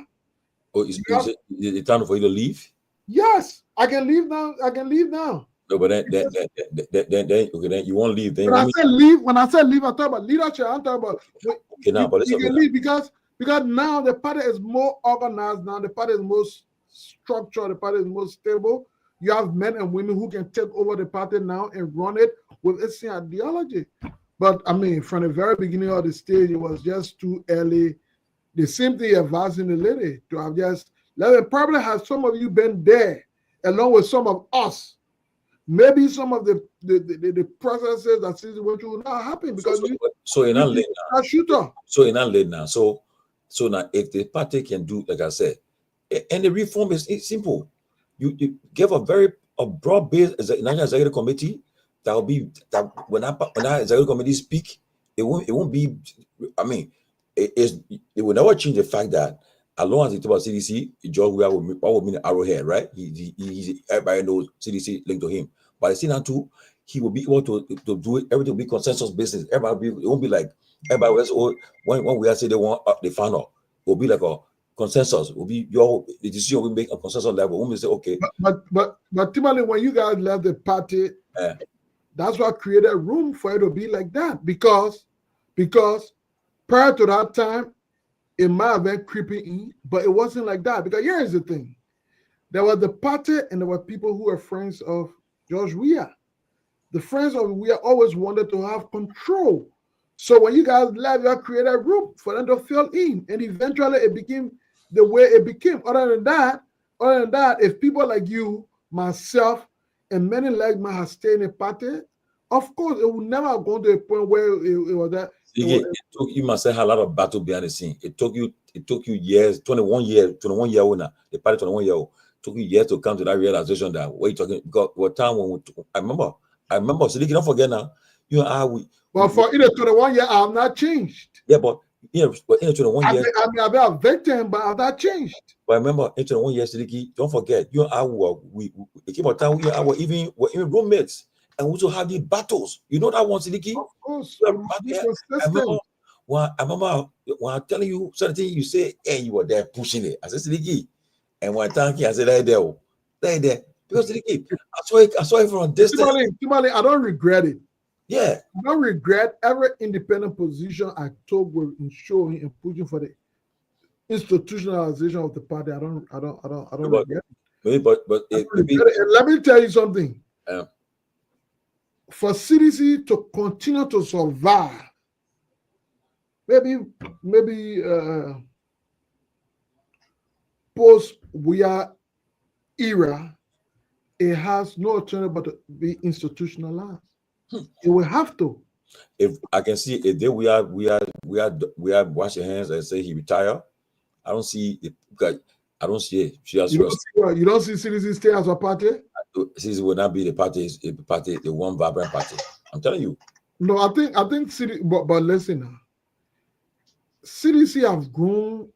Oh, is it the time for you to leave? Yes, I can leave now. No, but then you won't leave. Then when I say leave, I talk about leadership. I'm talking about you can leave because now the party is more organized. Now the party is more structured. The party is more stable. You have men and women who can take over the party now and run it with its ideology. But from the very beginning of the stage, it was just too early. The same thing advising the lady to have just let it. Probably has some of you been there along with some of us. Maybe some of the processes that CDC went through will not happen because you're not late now. Shooter. So you're not late now. So now if the party can do, like I said, and the reform is simple. You give a broad-based national executive committee that will be that when that executive committee speak, it won't be. It will never change the fact that as long as it's about CDC, George Guar will mean Arrowhead, right? Everybody knows CDC linked to him. But I see now too, he will be able to do it. Everything will be consensus business. It won't be like everybody else. When we say they want the final, it will be like a consensus. It will be the decision we make on consensus level. When we say okay, but Tomalin, when you guys left the party, that's what created room for it to be like that because prior to that time, it might have been creeping in, but it wasn't like that. Because here's the thing. There was the party and there were people who were friends of George Weah. The friends of Weah always wanted to have control. So when you guys left, you created room for them to fill in. And eventually it became the way it became. Other than that, if people like you, myself, and many like me have stayed in the party, of course, it would never have gone to a point where it was that. You must have had a lot of battle behind the scene. It took you years, 21 year old now. The party 21 year old took you years to come to that realization that what you talking. Because what time when I remember. So they cannot forget now. But for in the 21 year, I have not changed. Yeah, but in the 21 years, I've been a victim, but I've not changed. But I remember in 21 years, don't forget, you and I we came a time we were even roommates. And we also have these battles. You know that one, Sidiki? Of course. I remember when I'm telling you something, you say, hey, you were there pushing it. I said, Sidiki. And when I thank you, I said, there. Because Sidiki, I saw it from a distance. Tomalin, I don't regret it. Yeah. I don't regret every independent position I took with ensuring and pushing for the institutionalization of the party. I don't regret it. Maybe, but let me tell you something. for CDC to continue to survive, maybe post Guar era, it has no alternative but to be institutionalized. It will have to. If I can see if they we are wash your hands and say he retire, I don't see it because I don't see it. You don't see CDC stay as a party? CDC will not be the party, the one vibrant party. I'm telling you. No, I think CDC, but listen now. CDC have grown.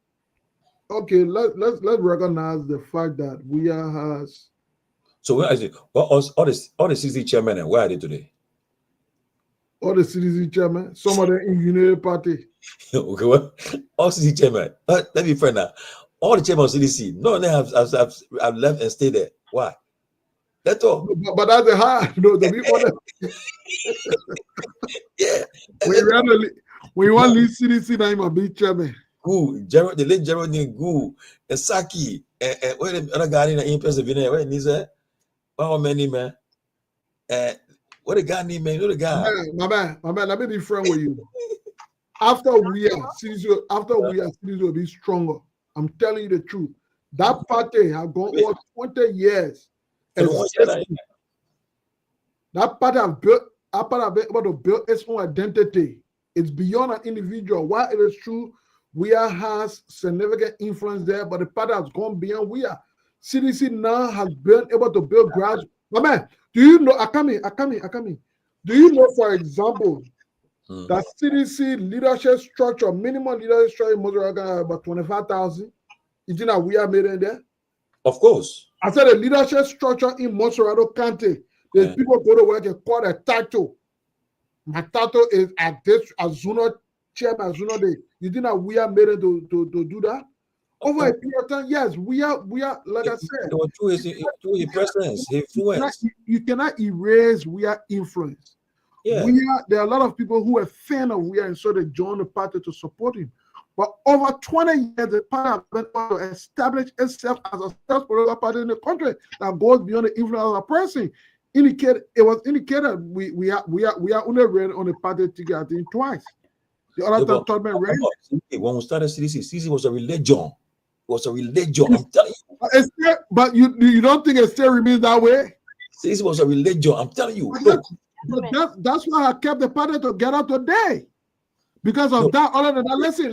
Okay, let's recognize the fact that Guar has. So where is it? All the CDC chairmen, and where are they today? All the CDC chairmen, some of them in United Party. Okay, well, all CDC chairmen. Let me find out. All the chairmen of CDC, none of them have left and stayed there. Why? That's all. But that's the hard. No, the people. Yeah. When you want to leave CDC, now you must be chairman. The late Gerald named Gu, and Saki, and where the other guy in Pennsylvania, where is that? How many man? What the guy named man? You know the guy? My man, let me be frank with you. After CDC will be stronger. I'm telling you the truth. That party has gone over 20 years. That party have been able to build its own identity. It's beyond an individual. While it is true, Guar has significant influence there, but the party has gone beyond Guar. CDC now has been able to build grassroots. My man, do you know? I come in. Do you know, for example, that CDC leadership structure, minimum leadership structure in Mozambique, about 25,000? You think that Guar made it there? Of course. I said the leadership structure in Monserrado County. There's people go to work and call a title. My title is at this Azuna chairman Azuna Day. You think that Guar made it to do that? Over a period of time, yes, we are like I said. Through his presence, his influence. You cannot erase Guar influence. Yeah. There are a lot of people who are fan of Guar and so they join the party to support him. But over 20 years, the party has been able to establish itself as a self-political party in the country that goes beyond the influence of a person. It was indicated we are only ran on the party ticket, I think, twice. The other time, Torgbean ran. When we started CDC was a religion. It was a religion. I'm telling you. But you don't think it still remains that way? CDC was a religion. I'm telling you. But that's why I kept the party together today. Because of that, other than that, listen.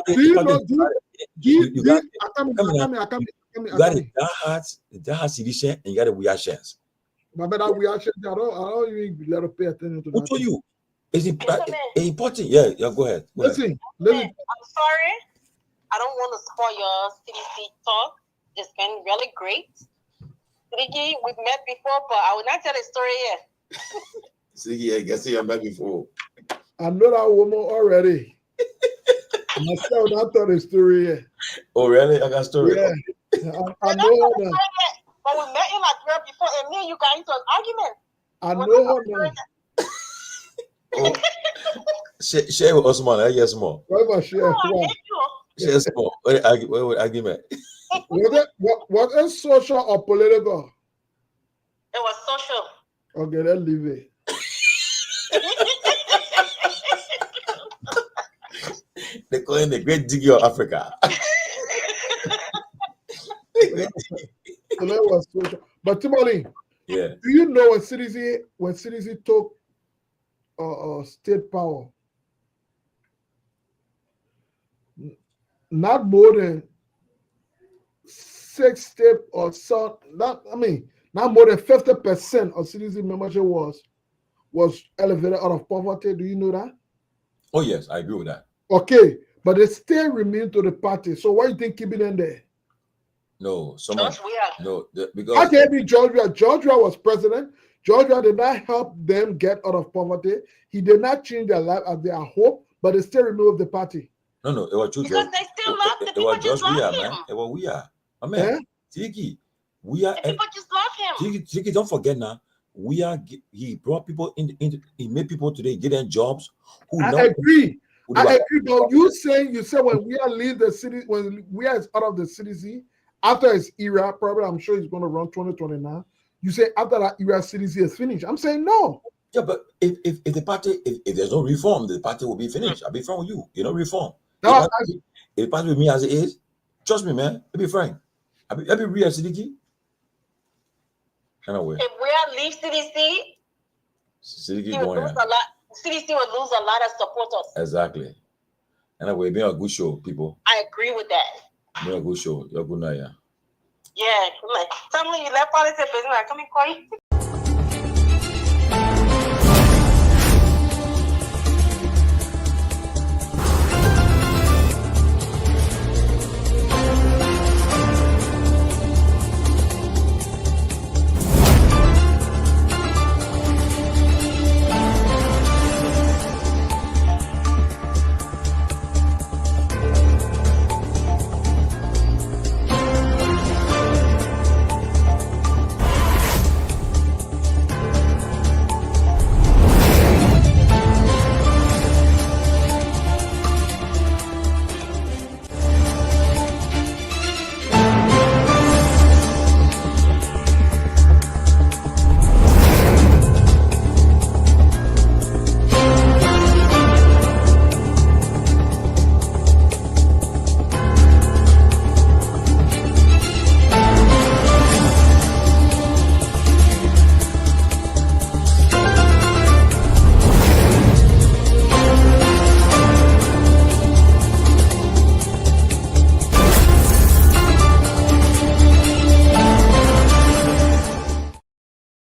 Do you know? You got it. That has CDC and you got a Guar chance. But that Guar chance, I don't even let her pay attention to that. Who told you? It's important. Yeah, go ahead. Listen. I'm sorry. I don't want to spoil your CDC talk. It's been really great. Ricky, we've met before, but I will not tell the story here. See, I guess you have met before. I know that woman already. Myself, not tell the story yet. Oh, really? I got a story. Yeah. I know her now. But we met in Liberia before, and me and you got into an argument. I know her now. Oh. Share with Osman. I guess more. What about share? Share small. What argument? Was it social or political? It was social. Okay, let's leave it. They call him the great digger of Africa. So that was social. But Tomalin, yeah. Do you know when CDC took state power, not more than 6 states or so, not more than 50% of CDC membership was elevated out of poverty. Do you know that? Oh yes, I agree with that. Okay, but they still remain to the party. So why do you think keeping them there? No, because how can it be Georgia? Georgia was president. Georgia did not help them get out of poverty. He did not change their life as their hope, but they still removed the party. No, it was true. Because they still love the people. Just love him. It was Guar. I mean, Tiki, Guar. People just love him. Tiki, don't forget now. Guar, he brought people he made people today get them jobs. I agree. But you said when Guar leaves the city, when Guar is out of the CDC after his era, probably I'm sure he's going to run 2029. You say after that U.S. CDC is finished. I'm saying no. Yeah, but if the party, if there's no reform, the party will be finished. I'll be frank with you. You know, reform. No, If the party with me as it is, trust me, man. I'll be frank. I'll be real, CDG. Anyway. If we leave CDC, CDC going lose a lot. CDC will lose a lot of supporters. Exactly. Anyway, be a good show, people. I agree with that. Be a good show. You're good now, yeah. Yeah, like, tell me you left politics business. Come and call you.